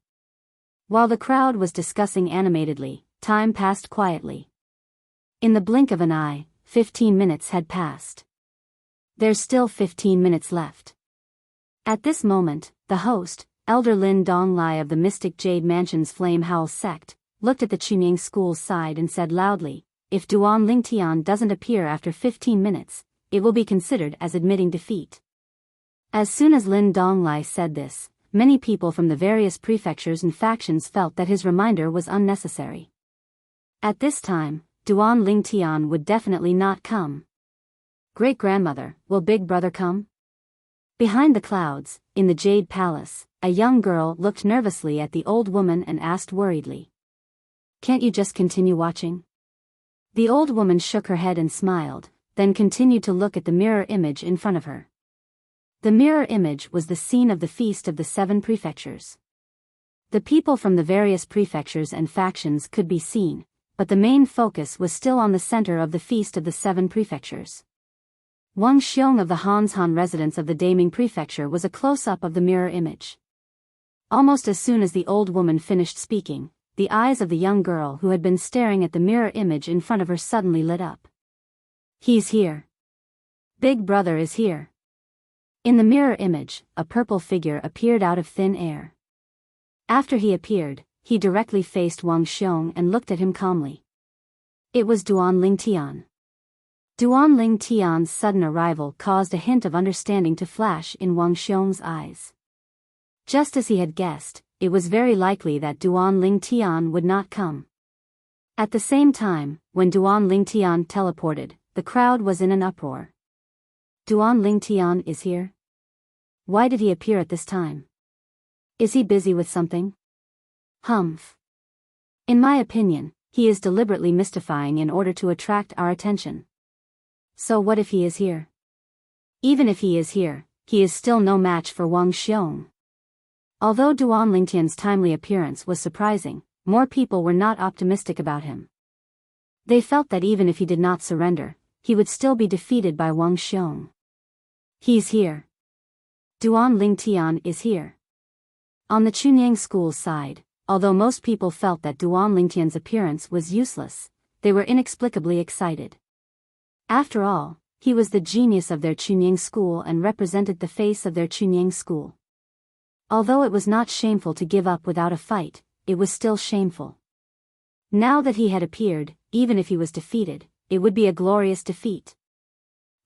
While the crowd was discussing animatedly, time passed quietly. In the blink of an eye, 15 minutes had passed. There's still 15 minutes left. At this moment, the host, Elder Lin Donglai of the Mystic Jade Mansion's Flame Howl sect, looked at the Chunyang School's side and said loudly, "If Duan Lingtian doesn't appear after 15 minutes, it will be considered as admitting defeat." As soon as Lin Donglai said this, many people from the various prefectures and factions felt that his reminder was unnecessary. At this time, Duan Lingtian would definitely not come. Great-grandmother, will Big Brother come? Behind the clouds, in the Jade Palace, a young girl looked nervously at the old woman and asked worriedly, "Can't you just continue watching?" The old woman shook her head and smiled, then continued to look at the mirror image in front of her. The mirror image was the scene of the Feast of the Seven Prefectures. The people from the various prefectures and factions could be seen, but the main focus was still on the center of the Feast of the Seven Prefectures. Wang Xiong of the Hanshan residence of the Daming Prefecture was a close-up of the mirror image. Almost as soon as the old woman finished speaking, the eyes of the young girl who had been staring at the mirror image in front of her suddenly lit up. "He's here. Big Brother is here." In the mirror image, a purple figure appeared out of thin air. After he appeared, he directly faced Wang Xiong and looked at him calmly. It was Duan Lingtian. Duan Lingtian's sudden arrival caused a hint of understanding to flash in Wang Xiong's eyes. Just as he had guessed, it was very likely that Duan Lingtian would not come. At the same time, when Duan Lingtian teleported, the crowd was in an uproar. Duan Lingtian is here? Why did he appear at this time? Is he busy with something? Humph. In my opinion, he is deliberately mystifying in order to attract our attention. So what if he is here? Even if he is here, he is still no match for Wang Xiong. Although Duan Lingtian's timely appearance was surprising, more people were not optimistic about him. They felt that even if he did not surrender, he would still be defeated by Wang Xiong. He's here. Duan Lingtian is here. On the Chunyang School's side, although most people felt that Duan Lingtian's appearance was useless, they were inexplicably excited. After all, he was the genius of their Chunyang School and represented the face of their Chunyang School. Although it was not shameful to give up without a fight, it was still shameful. Now that he had appeared, even if he was defeated, it would be a glorious defeat.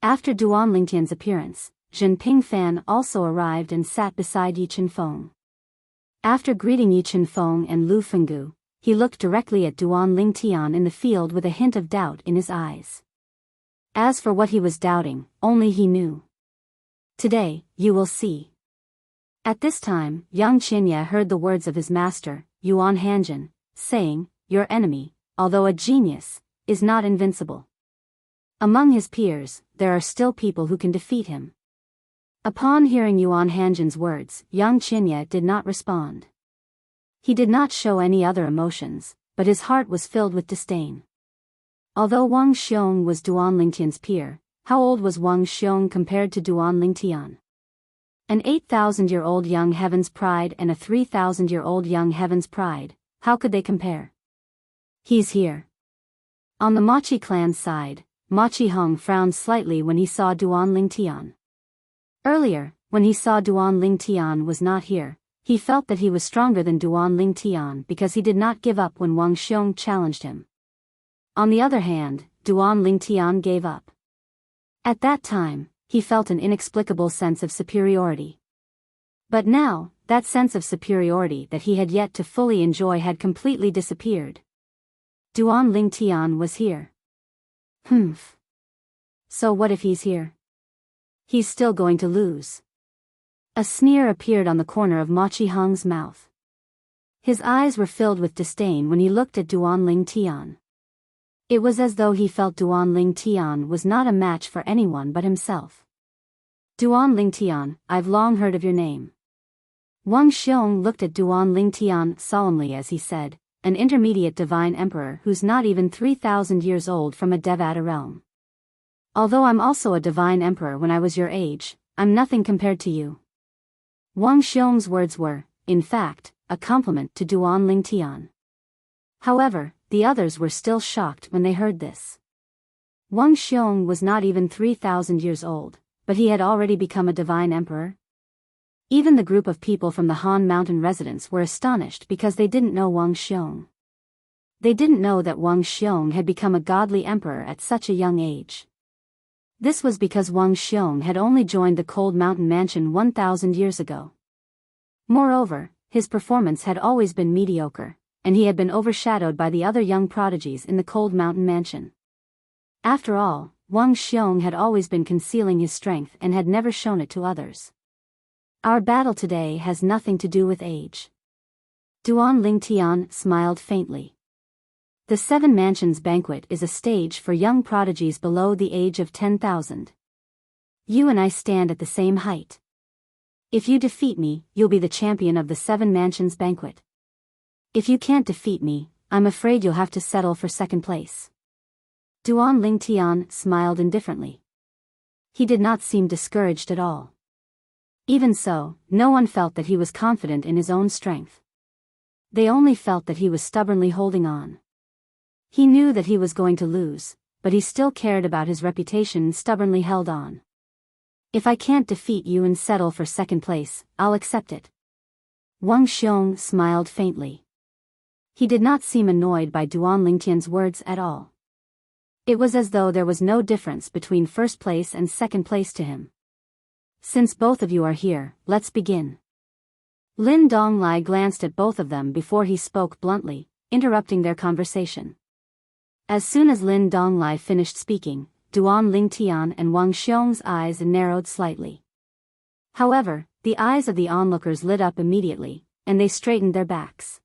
After Duan Lingtian's appearance, Zhen Pingfan also arrived and sat beside Yi Chenfeng. After greeting Yi Chenfeng and Lu Fenggu, he looked directly at Duan Lingtian in the field with a hint of doubt in his eyes. As for what he was doubting, only he knew. Today, you will see. At this time, Yang Qianye heard the words of his master, Yuan Hanjin, saying, your enemy, although a genius, is not invincible. Among his peers, there are still people who can defeat him. Upon hearing Yuan Hanjin's words, Yang Qianye did not respond. He did not show any other emotions, but his heart was filled with disdain. Although Wang Xiong was Duan Lingtian's peer, how old was Wang Xiong compared to Duan Lingtian? An 8,000-year-old young heaven's pride and a 3,000-year-old young heaven's pride, how could they compare? He's here. On the Machi clan's side, Machi Hong frowned slightly when he saw Duan Lingtian. Earlier, when he saw Duan Lingtian was not here, he felt that he was stronger than Duan Lingtian because he did not give up when Wang Xiong challenged him. On the other hand, Duan Lingtian gave up. At that time, he felt an inexplicable sense of superiority. But now, that sense of superiority that he had yet to fully enjoy had completely disappeared. Duan Lingtian was here. Humph. So what if he's here? He's still going to lose. A sneer appeared on the corner of Machi Hong's mouth. His eyes were filled with disdain when he looked at Duan Lingtian. It was as though he felt Duan Lingtian was not a match for anyone but himself. Duan Lingtian, I've long heard of your name. Wang Xiong looked at Duan Lingtian solemnly as he said, an intermediate divine emperor who's not even 3,000 years old from a Devata realm. Although I'm also a divine emperor when I was your age, I'm nothing compared to you. Wang Xiong's words were, in fact, a compliment to Duan Lingtian. However, the others were still shocked when they heard this. Wang Xiong was not even 3,000 years old, but he had already become a divine emperor. Even the group of people from the Han Mountain residence were astonished because they didn't know Wang Xiong. They didn't know that Wang Xiong had become a godly emperor at such a young age. This was because Wang Xiong had only joined the Cold Mountain Mansion 1,000 years ago. Moreover, his performance had always been mediocre, and he had been overshadowed by the other young prodigies in the Cold Mountain Mansion. After all, Wang Xiong had always been concealing his strength and had never shown it to others. Our battle today has nothing to do with age. Duan Lingtian smiled faintly. The Seven Mansions banquet is a stage for young prodigies below the age of 10,000. You and I stand at the same height. If you defeat me, you'll be the champion of the Seven Mansions banquet. If you can't defeat me, I'm afraid you'll have to settle for second place. Duan Lingtian smiled indifferently. He did not seem discouraged at all. Even so, no one felt that he was confident in his own strength. They only felt that he was stubbornly holding on. He knew that he was going to lose, but he still cared about his reputation and stubbornly held on. If I can't defeat you and settle for second place, I'll accept it. Wang Xiong smiled faintly. He did not seem annoyed by Duan Lingtian's words at all. It was as though there was no difference between first place and second place to him. Since both of you are here, let's begin. Lin Donglai glanced at both of them before he spoke bluntly, interrupting their conversation. As soon as Lin Donglai finished speaking, Duan Lingtian and Wang Xiong's eyes narrowed slightly. However, the eyes of the onlookers lit up immediately, and they straightened their backs.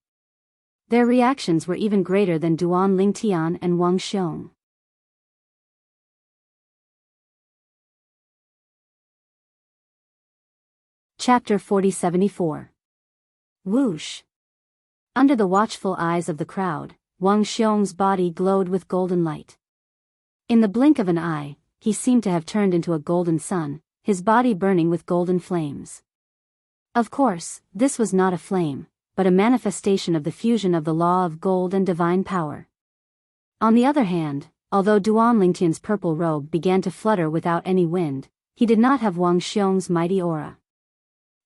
Their reactions were even greater than Duan Lingtian and Wang Xiong. Chapter 4074. Whoosh. Under the watchful eyes of the crowd, Wang Xiong's body glowed with golden light. In the blink of an eye, he seemed to have turned into a golden sun, his body burning with golden flames. Of course, this was not a flame, but a manifestation of the fusion of the law of gold and divine power. On the other hand, although Duan Lingtian's purple robe began to flutter without any wind, he did not have Wang Xiong's mighty aura.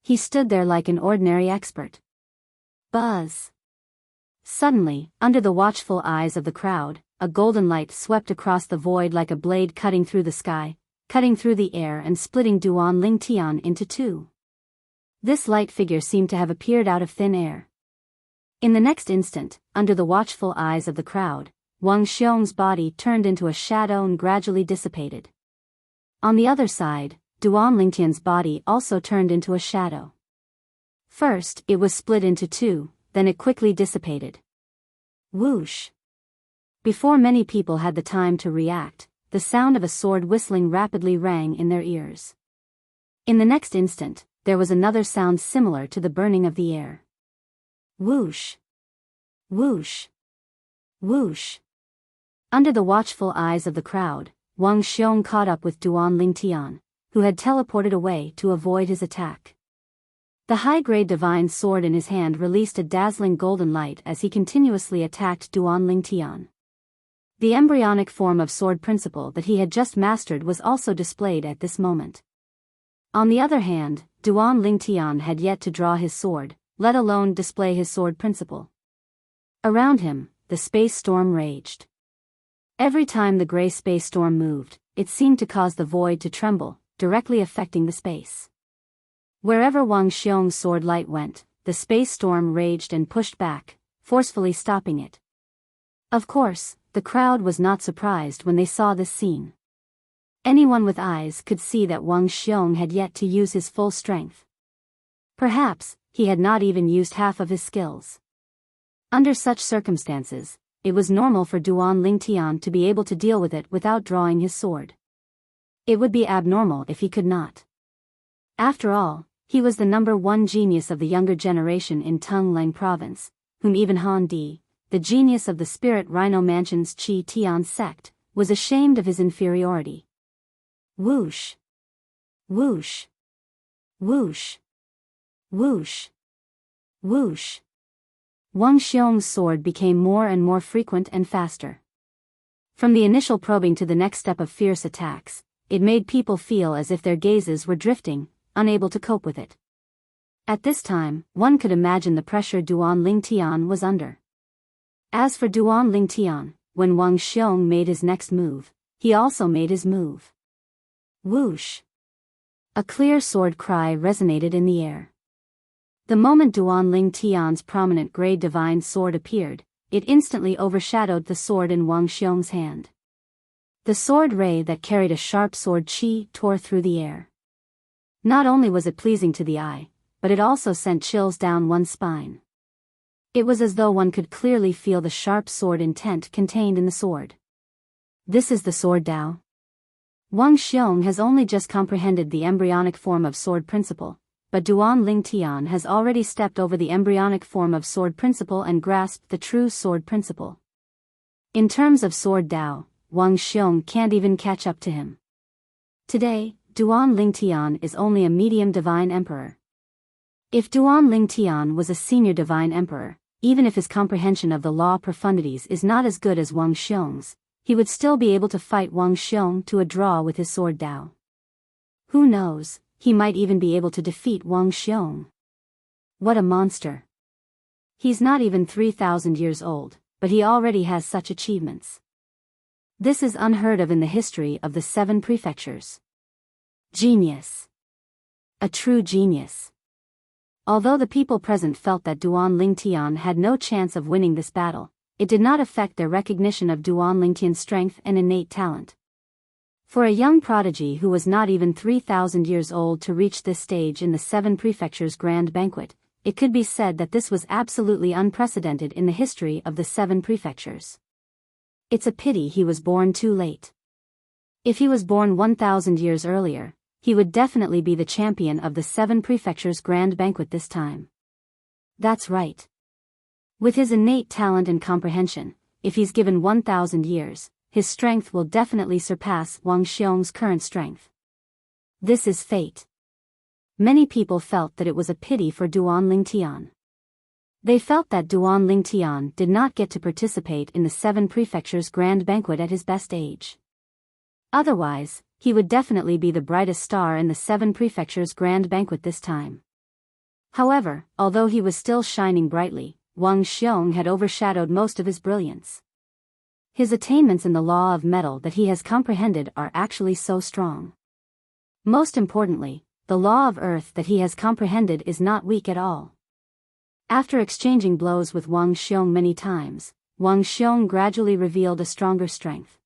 He stood there like an ordinary expert. Buzz. Suddenly, under the watchful eyes of the crowd, a golden light swept across the void like a blade cutting through the sky, cutting through the air and splitting Duan Lingtian into two. This light figure seemed to have appeared out of thin air. In the next instant, under the watchful eyes of the crowd, Wang Xiong's body turned into a shadow and gradually dissipated. On the other side, Duan Lingtian's body also turned into a shadow. First, it was split into two, then it quickly dissipated. Whoosh! Before many people had the time to react, the sound of a sword whistling rapidly rang in their ears. In the next instant, there was another sound similar to the burning of the air. Whoosh! Whoosh! Whoosh! Under the watchful eyes of the crowd, Wang Xiong caught up with Duan Lingtian, who had teleported away to avoid his attack. The high-grade divine sword in his hand released a dazzling golden light as he continuously attacked Duan Lingtian. The embryonic form of sword principle that he had just mastered was also displayed at this moment. On the other hand, Duan Lingtian had yet to draw his sword, let alone display his sword principle. Around him, the space storm raged. Every time the gray space storm moved, it seemed to cause the void to tremble, directly affecting the space. Wherever Wang Xiong's sword light went, the space storm raged and pushed back, forcefully stopping it. Of course, the crowd was not surprised when they saw this scene. Anyone with eyes could see that Wang Xiong had yet to use his full strength. Perhaps, he had not even used half of his skills. Under such circumstances, it was normal for Duan Lingtian to be able to deal with it without drawing his sword. It would be abnormal if he could not. After all, he was the #1 genius of the younger generation in Tonglang province, whom even Han Di, the genius of the Spirit Rhino Mansion's Qi Tian sect, was ashamed of his inferiority. Whoosh! Whoosh! Whoosh! Whoosh! Whoosh! Wang Xiong's sword became more and more frequent and faster. From the initial probing to the next step of fierce attacks, it made people feel as if their gazes were drifting, unable to cope with it. At this time, one could imagine the pressure Duan Lingtian was under. As for Duan Lingtian, when Wang Xiong made his next move, he also made his move. Whoosh! A clear sword cry resonated in the air. The moment Duan Lingtian's prominent grey divine sword appeared, it instantly overshadowed the sword in Wang Xiong's hand. The sword ray that carried a sharp sword qi tore through the air. Not only was it pleasing to the eye, but it also sent chills down one's spine. It was as though one could clearly feel the sharp sword intent contained in the sword. This is the sword Dao. Wang Xiong has only just comprehended the embryonic form of sword principle, but Duan Lingtian has already stepped over the embryonic form of sword principle and grasped the true sword principle. In terms of sword Dao, Wang Xiong can't even catch up to him. Today, Duan Lingtian is only a medium divine emperor. If Duan Lingtian was a senior divine emperor, even if his comprehension of the law profundities is not as good as Wang Xiong's, he would still be able to fight Wang Xiong to a draw with his sword Dao. Who knows, he might even be able to defeat Wang Xiong. What a monster. He's not even 3,000 years old, but he already has such achievements. This is unheard of in the history of the 7 prefectures. Genius. A true genius. Although the people present felt that Duan Lingtian had no chance of winning this battle, it did not affect their recognition of Duan Lingtian's strength and innate talent. For a young prodigy who was not even 3,000 years old to reach this stage in the 7 prefectures' grand banquet, it could be said that this was absolutely unprecedented in the history of the 7 prefectures. It's a pity he was born too late. If he was born 1,000 years earlier, he would definitely be the champion of the 7 prefectures' grand banquet this time. That's right. With his innate talent and comprehension, if he's given 1,000 years, his strength will definitely surpass Wang Xiong's current strength. This is fate. Many people felt that it was a pity for Duan Lingtian. They felt that Duan Lingtian did not get to participate in the 7 prefectures' grand banquet at his best age. Otherwise, he would definitely be the brightest star in the 7 prefectures' grand banquet this time. However, although he was still shining brightly, Wang Xiong had overshadowed most of his brilliance. His attainments in the law of metal that he has comprehended are actually so strong. Most importantly, the law of earth that he has comprehended is not weak at all. After exchanging blows with Wang Xiong many times, Wang Xiong gradually revealed a stronger strength.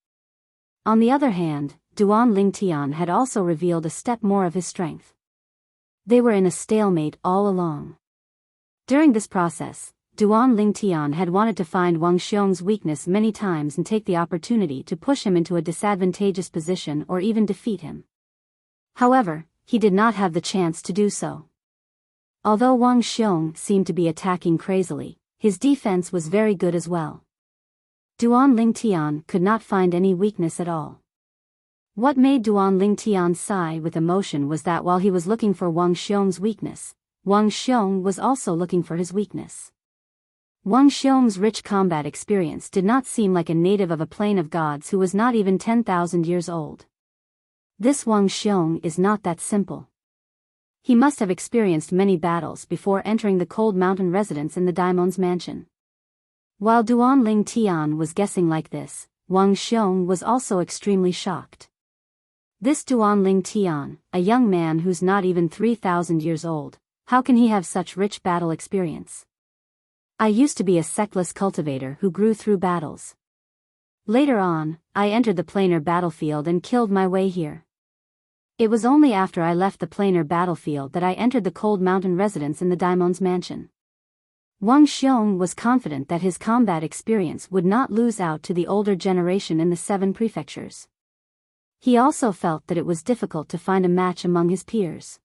On the other hand, Duan Lingtian had also revealed a step more of his strength. They were in a stalemate all along. During this process, Duan Lingtian had wanted to find Wang Xiong's weakness many times and take the opportunity to push him into a disadvantageous position or even defeat him. However, he did not have the chance to do so. Although Wang Xiong seemed to be attacking crazily, his defense was very good as well. Duan Lingtian could not find any weakness at all. What made Duan Lingtian sigh with emotion was that while he was looking for Wang Xiong's weakness, Wang Xiong was also looking for his weakness. Wang Xiong's rich combat experience did not seem like a native of a plane of gods who was not even 10,000 years old. This Wang Xiong is not that simple. He must have experienced many battles before entering the cold mountain residence in the Daimon's mansion. While Duan Lingtian was guessing like this, Wang Xiong was also extremely shocked. This Duan Lingtian, a young man who's not even 3,000 years old, how can he have such rich battle experience? I used to be a sectless cultivator who grew through battles. Later on, I entered the planar battlefield and killed my way here. It was only after I left the planar battlefield that I entered the cold mountain residence in the Daimon's mansion. Wang Xiong was confident that his combat experience would not lose out to the older generation in the 7 prefectures. He also felt that it was difficult to find a match among his peers.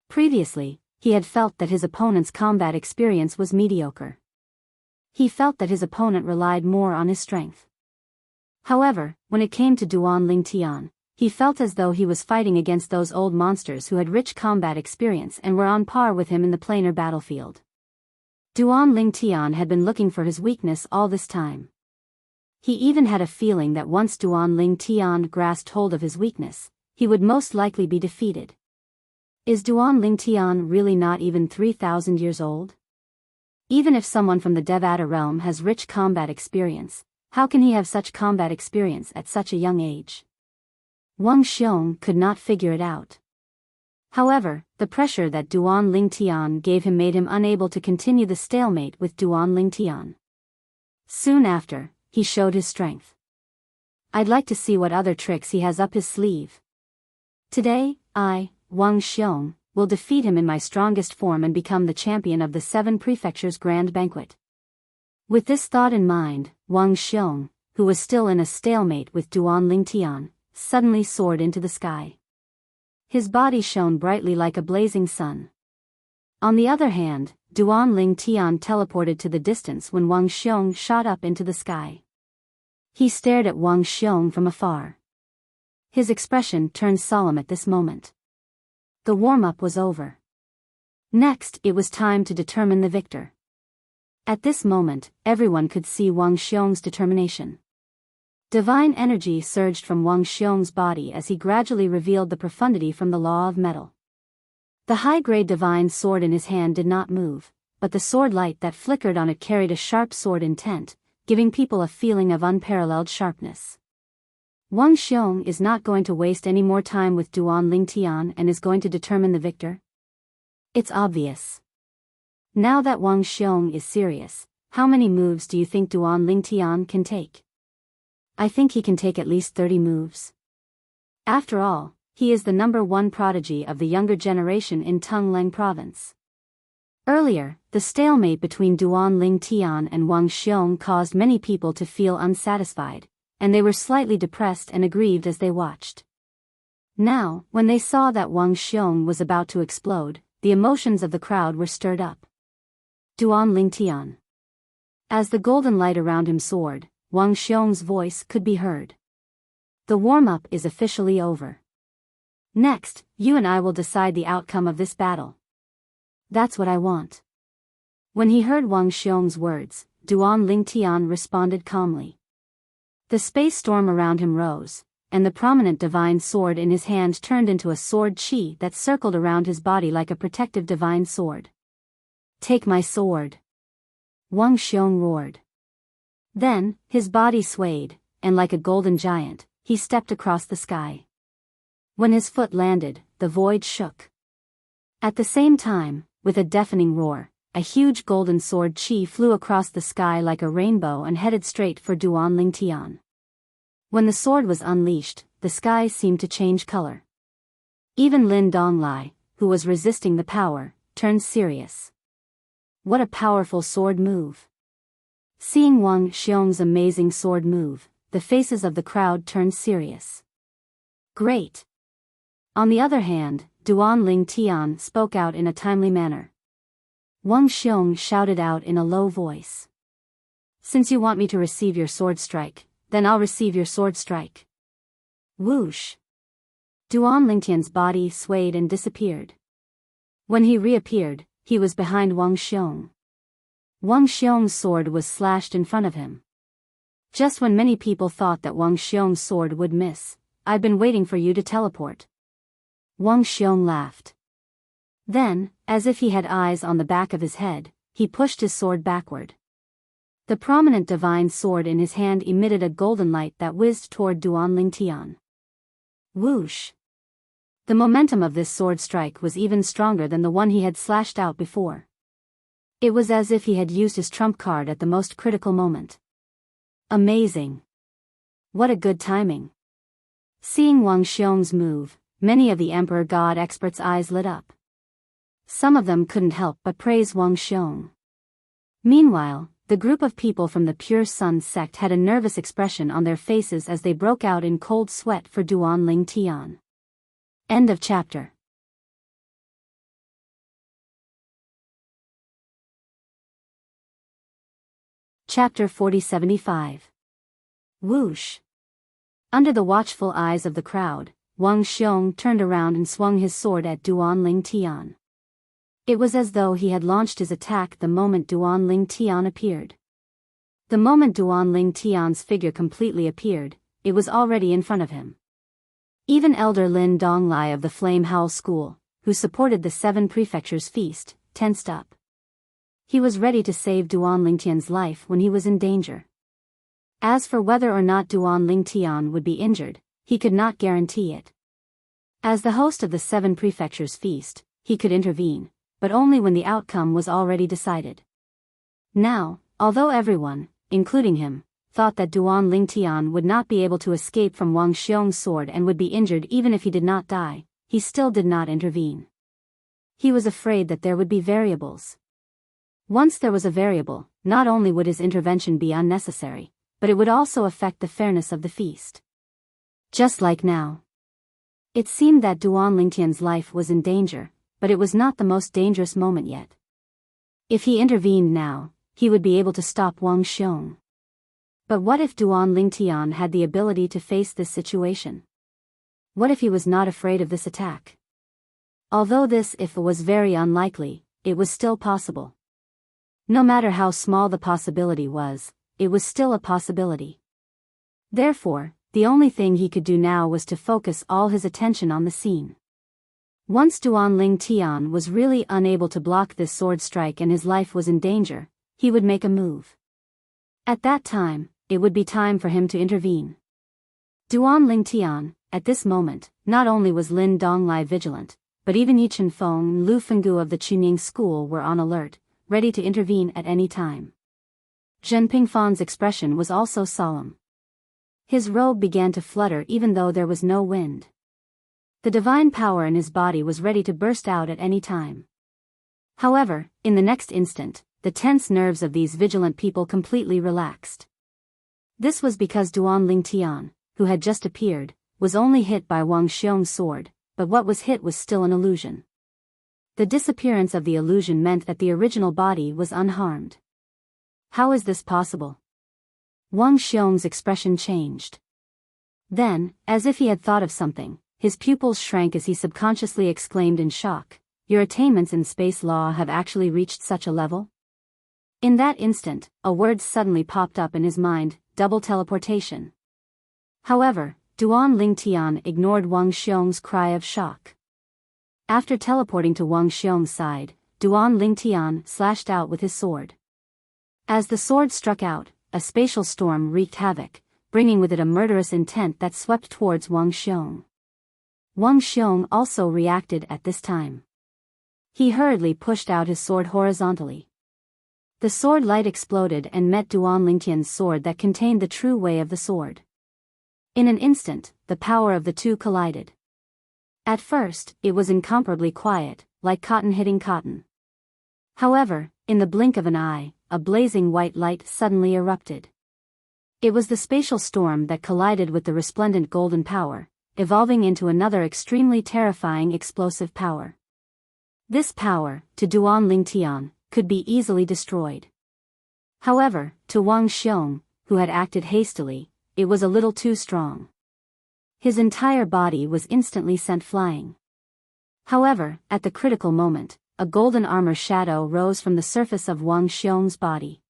Previously, he had felt that his opponent's combat experience was mediocre. He felt that his opponent relied more on his strength. However, when it came to Duan Lingtian, he felt as though he was fighting against those old monsters who had rich combat experience and were on par with him in the planar battlefield. Duan Lingtian had been looking for his weakness all this time. He even had a feeling that once Duan Lingtian grasped hold of his weakness, he would most likely be defeated. Is Duan Lingtian really not even 3,000 years old? Even if someone from the Devata realm has rich combat experience, how can he have such combat experience at such a young age? Wang Xiong could not figure it out. However, the pressure that Duan Lingtian gave him made him unable to continue the stalemate with Duan Lingtian. Soon after, he showed his strength. I'd like to see what other tricks he has up his sleeve. Today, I, Wang Xiong, will defeat him in my strongest form and become the champion of the 7 prefectures' grand banquet. With this thought in mind, Wang Xiong, who was still in a stalemate with Duan Lingtian, suddenly soared into the sky. His body shone brightly like a blazing sun. On the other hand, Duan Lingtian teleported to the distance when Wang Xiong shot up into the sky. He stared at Wang Xiong from afar. His expression turned solemn at this moment. The warm-up was over. Next, it was time to determine the victor. At this moment, everyone could see Wang Xiong's determination. Divine energy surged from Wang Xiong's body as he gradually revealed the profundity from the law of metal. The high-grade divine sword in his hand did not move, but the sword light that flickered on it carried a sharp sword intent, giving people a feeling of unparalleled sharpness. Wang Xiong is not going to waste any more time with Duan Lingtian and is going to determine the victor. It's obvious. Now that Wang Xiong is serious, how many moves do you think Duan Lingtian can take? I think he can take at least 30 moves. After all, he is the #1 prodigy of the younger generation in Tungleng province. Earlier, the stalemate between Duan Lingtian and Wang Xiong caused many people to feel unsatisfied, and they were slightly depressed and aggrieved as they watched. Now, when they saw that Wang Xiong was about to explode, the emotions of the crowd were stirred up. Duan Lingtian. As the golden light around him soared, Wang Xiong's voice could be heard. The warm-up is officially over. Next, you and I will decide the outcome of this battle. That's what I want. When he heard Wang Xiong's words, Duan Lingtian responded calmly. The space storm around him rose, and the prominent divine sword in his hand turned into a sword chi that circled around his body like a protective divine sword. Take my sword! Wang Xiong roared. Then, his body swayed, and like a golden giant, he stepped across the sky. When his foot landed, the void shook. At the same time, with a deafening roar, a huge golden sword chi flew across the sky like a rainbow and headed straight for Duan Lingtian. When the sword was unleashed, the sky seemed to change color. Even Lin Donglai, who was resisting the power, turned serious. What a powerful sword move. Seeing Wang Xiong's amazing sword move, the faces of the crowd turned serious. Great. On the other hand, Duan Ling Tian spoke out in a timely manner. Wang Xiong shouted out in a low voice. Since you want me to receive your sword strike, then I'll receive your sword strike. Whoosh. Duan Lingtian's body swayed and disappeared. When he reappeared, he was behind Wang Xiong. Wang Xiong's sword was slashed in front of him. Just when many people thought that Wang Xiong's sword would miss, I've been waiting for you to teleport. Wang Xiong laughed. Then, as if he had eyes on the back of his head, he pushed his sword backward. The prominent divine sword in his hand emitted a golden light that whizzed toward Duan Ling Tian. Whoosh! The momentum of this sword strike was even stronger than the one he had slashed out before. It was as if he had used his trump card at the most critical moment. Amazing! What a good timing! Seeing Wang Xiong's move, many of the Emperor God experts' eyes lit up. Some of them couldn't help but praise Wang Xiong. Meanwhile, the group of people from the Pure Sun sect had a nervous expression on their faces as they broke out in cold sweat for Duan Ling Tian. End of chapter. Chapter 4075. Whoosh. Under the watchful eyes of the crowd, Wang Xiong turned around and swung his sword at Duan Ling Tian. It was as though he had launched his attack the moment Duan Ling Tian appeared. The moment Duan Ling Tian's figure completely appeared, it was already in front of him. Even Elder Lin Donglai of the Flame Howl School, who supported the 7 Prefectures feast, tensed up. He was ready to save Duan Ling Tian's life when he was in danger. As for whether or not Duan Ling Tian would be injured, he could not guarantee it. As the host of the 7 Prefectures feast, he could intervene, but only when the outcome was already decided. Now, although everyone, including him, thought that Duan Ling Tian would not be able to escape from Wang Xiong's sword and would be injured even if he did not die, he still did not intervene. He was afraid that there would be variables. Once there was a variable, not only would his intervention be unnecessary, but it would also affect the fairness of the feast. Just like now. It seemed that Duan Ling Tian's life was in danger, but it was not the most dangerous moment yet. If he intervened now, he would be able to stop Wang Xiong. But what if Duan Ling Tian had the ability to face this situation? What if he was not afraid of this attack? Although this if was very unlikely, it was still possible. No matter how small the possibility was, it was still a possibility. Therefore, the only thing he could do now was to focus all his attention on the scene. Once Duan Ling Tian was really unable to block this sword strike and his life was in danger, he would make a move. At that time, it would be time for him to intervene. Duan Ling Tian, at this moment, not only was Lin Donglai vigilant, but even Yi Chenfeng and Lu Fenggu of the Chunying school were on alert, ready to intervene at any time. Zhen Pingfan's expression was also solemn. His robe began to flutter even though there was no wind. The divine power in his body was ready to burst out at any time. However, in the next instant, the tense nerves of these vigilant people completely relaxed. This was because Duan Ling Tian, who had just appeared, was only hit by Wang Xiong's sword, but what was hit was still an illusion. The disappearance of the illusion meant that the original body was unharmed. How is this possible? Wang Xiong's expression changed. Then, as if he had thought of something, his pupils shrank as he subconsciously exclaimed in shock, "Your attainments in space law have actually reached such a level?" In that instant, a word suddenly popped up in his mind, double teleportation. However, Duan Ling Tian ignored Wang Xiong's cry of shock. After teleporting to Wang Xiong's side, Duan Ling Tian slashed out with his sword. As the sword struck out, a spatial storm wreaked havoc, bringing with it a murderous intent that swept towards Wang Xiong. Wang Xiong also reacted at this time. He hurriedly pushed out his sword horizontally. The sword light exploded and met Duan Ling Tian's sword that contained the true way of the sword. In an instant, the power of the two collided. At first, it was incomparably quiet, like cotton hitting cotton. However, in the blink of an eye, a blazing white light suddenly erupted. It was the spatial storm that collided with the resplendent golden power, evolving into another extremely terrifying explosive power. This power, to Duan Lingtian, could be easily destroyed. However, to Wang Xiong, who had acted hastily, it was a little too strong. His entire body was instantly sent flying. However, at the critical moment, a golden armor shadow rose from the surface of Wang Xiong's body.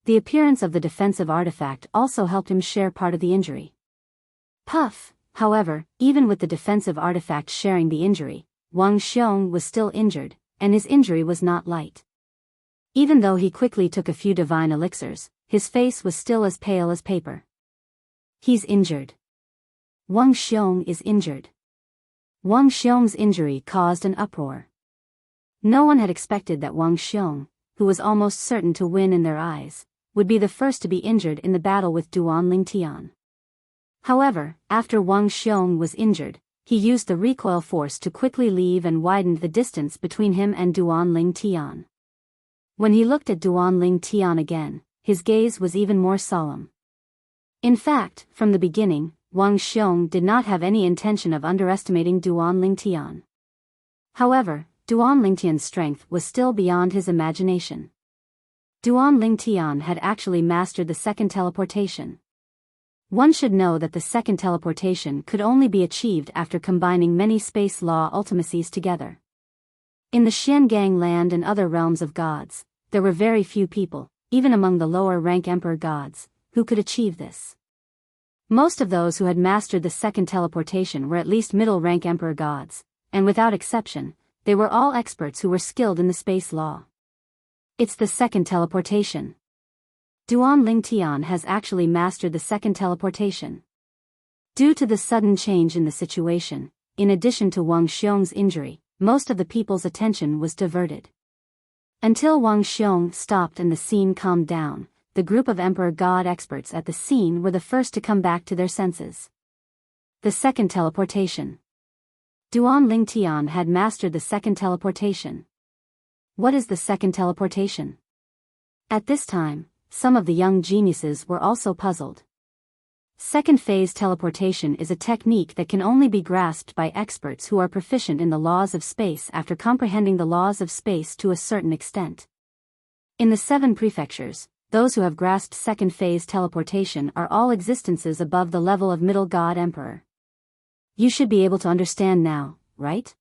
The appearance of the defensive artifact also helped him share part of the injury. Puff, however, even with the defensive artifact sharing the injury, Wang Xiong was still injured, and his injury was not light. Even though he quickly took a few divine elixirs, his face was still as pale as paper. He's injured. Wang Xiong is injured. Wang Xiong's injury caused an uproar. No one had expected that Wang Xiong, who was almost certain to win in their eyes, would be the first to be injured in the battle with Duan Lingtian. However, after Wang Xiong was injured, he used the recoil force to quickly leave and widened the distance between him and Duan Lingtian. When he looked at Duan Lingtian again, his gaze was even more solemn. In fact, from the beginning, Wang Xiong did not have any intention of underestimating Duan Lingtian. However, Duan Lingtian's strength was still beyond his imagination. Duan Lingtian had actually mastered the second teleportation. One should know that the second teleportation could only be achieved after combining many space law ultimacies together. In the Xiangang land and other realms of gods, there were very few people, even among the lower rank emperor gods, who could achieve this. Most of those who had mastered the second teleportation were at least middle rank emperor gods, and without exception, they were all experts who were skilled in the space law. It's the second teleportation. Duan Lingtian has actually mastered the second teleportation. Due to the sudden change in the situation, in addition to Wang Xiong's injury, most of the people's attention was diverted. Until Wang Xiong stopped and the scene calmed down, the group of Emperor God experts at the scene were the first to come back to their senses. The second teleportation. Duan Lingtian had mastered the second teleportation. What is the second teleportation? At this time, some of the young geniuses were also puzzled. Second phase teleportation is a technique that can only be grasped by experts who are proficient in the laws of space after comprehending the laws of space to a certain extent. In the 7 prefectures, those who have grasped second phase teleportation are all existences above the level of middle god emperor. You should be able to understand now, right?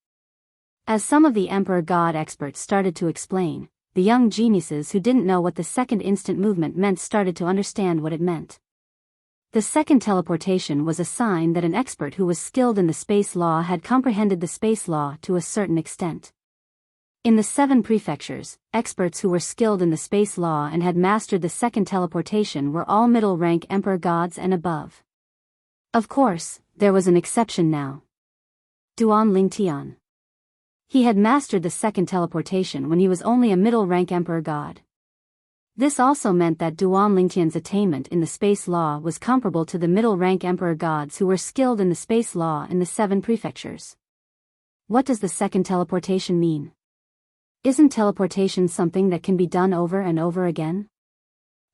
As some of the emperor god experts started to explain, the young geniuses who didn't know what the second instant movement meant started to understand what it meant. The second teleportation was a sign that an expert who was skilled in the space law had comprehended the space law to a certain extent. In the 7 prefectures, experts who were skilled in the space law and had mastered the second teleportation were all middle-rank emperor gods and above. Of course, there was an exception now. Duan Lingtian. He had mastered the second teleportation when he was only a middle-rank emperor god. This also meant that Duan Lingtian's attainment in the space law was comparable to the middle-rank emperor gods who were skilled in the space law in the 7 prefectures. What does the second teleportation mean? Isn't teleportation something that can be done over and over again?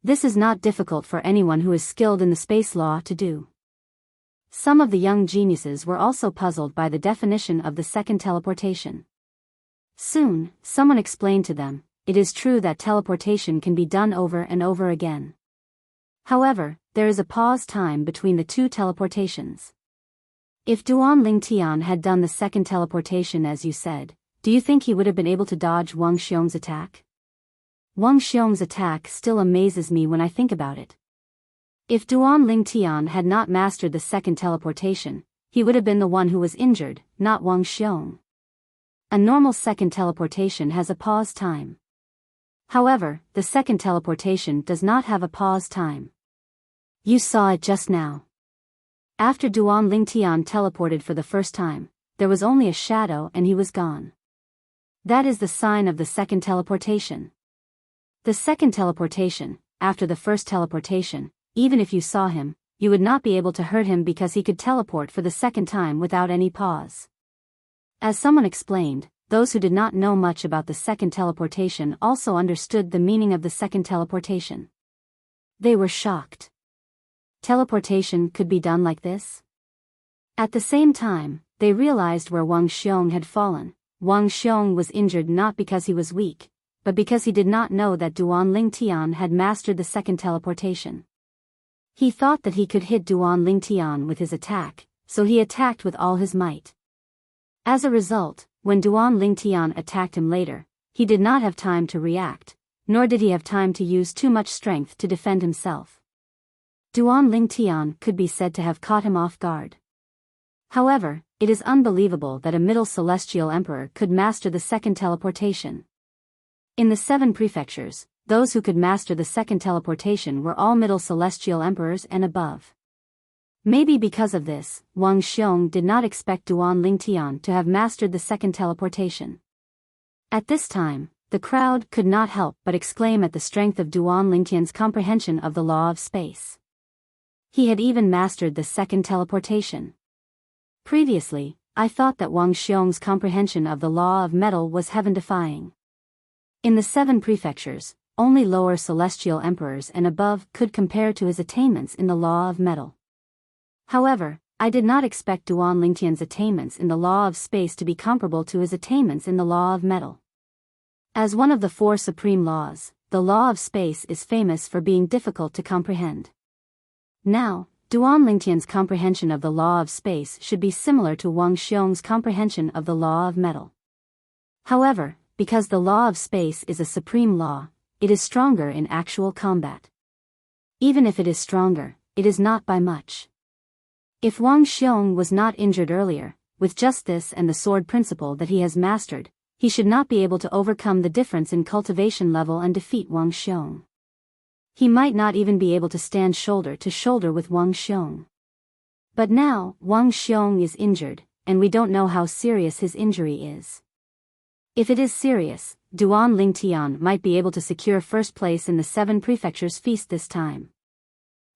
This is not difficult for anyone who is skilled in the space law to do. Some of the young geniuses were also puzzled by the definition of the second teleportation. Soon, someone explained to them, it is true that teleportation can be done over and over again. However, there is a pause time between the 2 teleportations. If Duan Lingtian had done the second teleportation as you said, do you think he would have been able to dodge Wang Xiong's attack? Wang Xiong's attack still amazes me when I think about it. If Duan Lingtian had not mastered the second teleportation, he would have been the one who was injured, not Wang Xiong. A normal second teleportation has a pause time. However, the second teleportation does not have a pause time. You saw it just now. After Duan Lingtian teleported for the first time, there was only a shadow and he was gone. That is the sign of the second teleportation. The second teleportation, after the first teleportation, even if you saw him, you would not be able to hurt him because he could teleport for the second time without any pause. As someone explained, those who did not know much about the second teleportation also understood the meaning of the second teleportation. They were shocked. Teleportation could be done like this? At the same time, they realized where Wang Xiong had fallen. Wang Xiong was injured not because he was weak, but because he did not know that Duan Lingtian had mastered the second teleportation. He thought that he could hit Duan Lingtian with his attack, so he attacked with all his might. As a result, when Duan Lingtian attacked him later, he did not have time to react, nor did he have time to use too much strength to defend himself. Duan Lingtian could be said to have caught him off guard. However, it is unbelievable that a middle celestial emperor could master the second teleportation. In the 7 prefectures, those who could master the second teleportation were all middle celestial emperors and above. Maybe because of this, Wang Xiong did not expect Duan Lingtian to have mastered the second teleportation. At this time, the crowd could not help but exclaim at the strength of Duan Lingtian's comprehension of the law of space. He had even mastered the second teleportation. Previously, I thought that Wang Xiong's comprehension of the law of metal was heaven-defying. In the 7 prefectures, only lower celestial emperors and above could compare to his attainments in the law of metal. However, I did not expect Duan Lingtian's attainments in the law of space to be comparable to his attainments in the law of metal. As one of the 4 supreme laws, the law of space is famous for being difficult to comprehend. Now, Duan Lingtian's comprehension of the law of space should be similar to Wang Xiong's comprehension of the law of metal. However, because the law of space is a supreme law, it is stronger in actual combat. Even if it is stronger, it is not by much. If Wang Xiong was not injured earlier, with just this and the sword principle that he has mastered, he should not be able to overcome the difference in cultivation level and defeat Wang Xiong. He might not even be able to stand shoulder to shoulder with Wang Xiong. But now, Wang Xiong is injured, and we don't know how serious his injury is. If it is serious, Duan Lingtian might be able to secure first place in the 7 prefectures feast this time.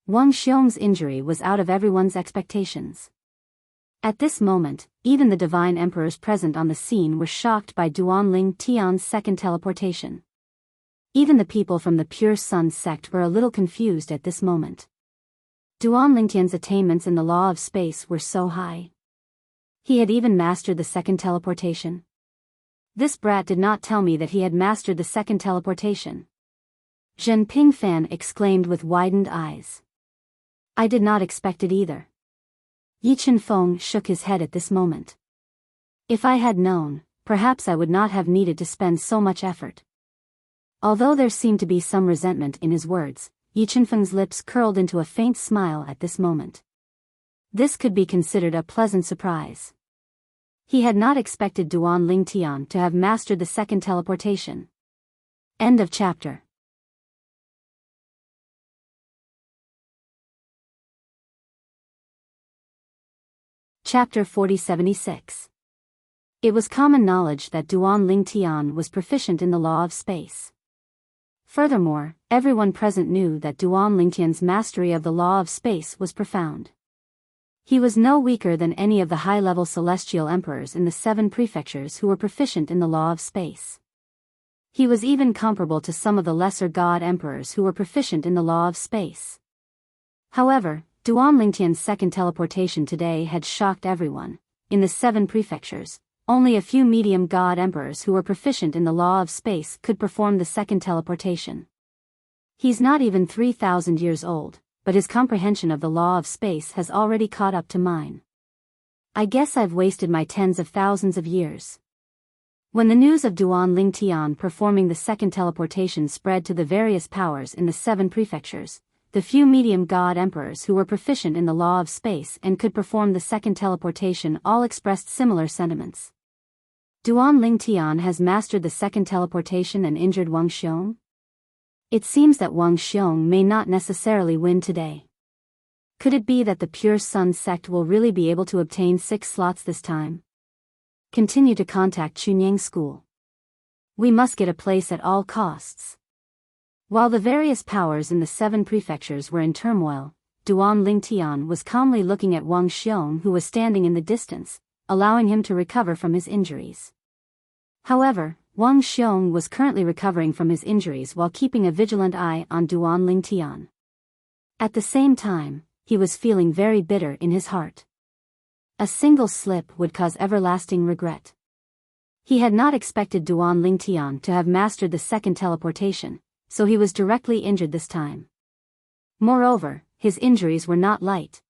Wang Xiong's injury was out of everyone's expectations. At this moment, even the divine emperors present on the scene were shocked by Duan Lingtian's second teleportation. Even the people from the Pure Sun sect were a little confused at this moment. Duan Lingtian's attainments in the law of space were so high. He had even mastered the second teleportation. This brat did not tell me that he had mastered the second teleportation. Zhen Pingfan exclaimed with widened eyes. I did not expect it either. Yi Chenfeng shook his head at this moment. If I had known, perhaps I would not have needed to spend so much effort. Although there seemed to be some resentment in his words, Yi Chenfeng's lips curled into a faint smile at this moment. This could be considered a pleasant surprise. He had not expected Duan Lingtian to have mastered the second teleportation. End of chapter. Chapter 4076. It was common knowledge that Duan Lingtian was proficient in the law of space. Furthermore, everyone present knew that Duan Lingtian's mastery of the law of space was profound. He was no weaker than any of the high-level celestial emperors in the 7 prefectures who were proficient in the law of space. He was even comparable to some of the lesser god emperors who were proficient in the law of space. However, Duan Lingtian's second teleportation today had shocked everyone. In the 7 prefectures, only a few medium god emperors who were proficient in the law of space could perform the second teleportation. He's not even 3,000 years old, but his comprehension of the law of space has already caught up to mine. I guess I've wasted my tens of thousands of years. When the news of Duan Lingtian performing the second teleportation spread to the various powers in the 7 prefectures, the few medium god emperors who were proficient in the law of space and could perform the second teleportation all expressed similar sentiments. Duan Lingtian has mastered the second teleportation and injured Wang Xiong? It seems that Wang Xiong may not necessarily win today. Could it be that the Pure Sun sect will really be able to obtain 6 slots this time? Continue to contact Chunyang School. We must get a place at all costs. While the various powers in the 7 prefectures were in turmoil, Duan Lingtian was calmly looking at Wang Xiong, who was standing in the distance, allowing him to recover from his injuries. However, Wang Xiong was currently recovering from his injuries while keeping a vigilant eye on Duan Lingtian. At the same time, he was feeling very bitter in his heart. A single slip would cause everlasting regret. He had not expected Duan Lingtian to have mastered the second teleportation, so he was directly injured this time. Moreover, his injuries were not light.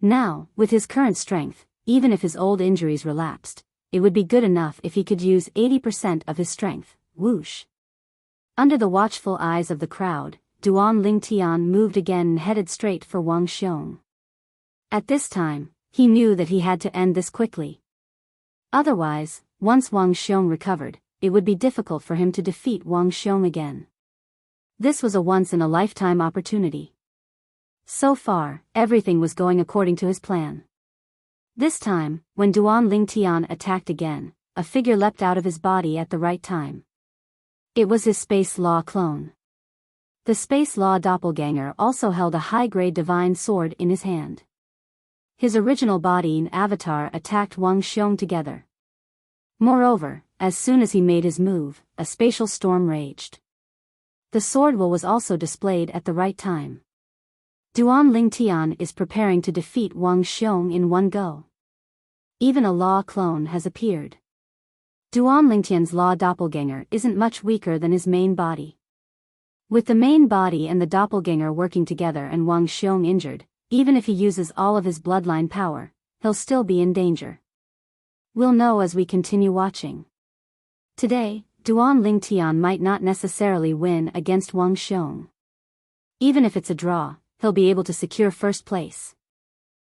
Now, with his current strength, even if his old injuries relapsed, it would be good enough if he could use 80% of his strength. Whoosh! Under the watchful eyes of the crowd, Duan Lingtian moved again and headed straight for Wang Xiong. At this time, he knew that he had to end this quickly. Otherwise, once Wang Xiong recovered, it would be difficult for him to defeat Wang Xiong again. This was a once-in-a-lifetime opportunity. So far, everything was going according to his plan. This time, when Duan Lingtian attacked again, a figure leapt out of his body at the right time. It was his Space Law clone. The Space Law doppelganger also held a high-grade divine sword in his hand. His original body and avatar attacked Wang Xiong together. Moreover, as soon as he made his move, a spatial storm raged. The sword will was also displayed at the right time. Duan Lingtian is preparing to defeat Wang Xiong in one go. Even a law clone has appeared. Duan Lingtian's law doppelganger isn't much weaker than his main body. With the main body and the doppelganger working together and Wang Xiong injured, even if he uses all of his bloodline power, he'll still be in danger. We'll know as we continue watching. Today, Duan Lingtian might not necessarily win against Wang Xiong. Even if it's a draw, he'll be able to secure first place.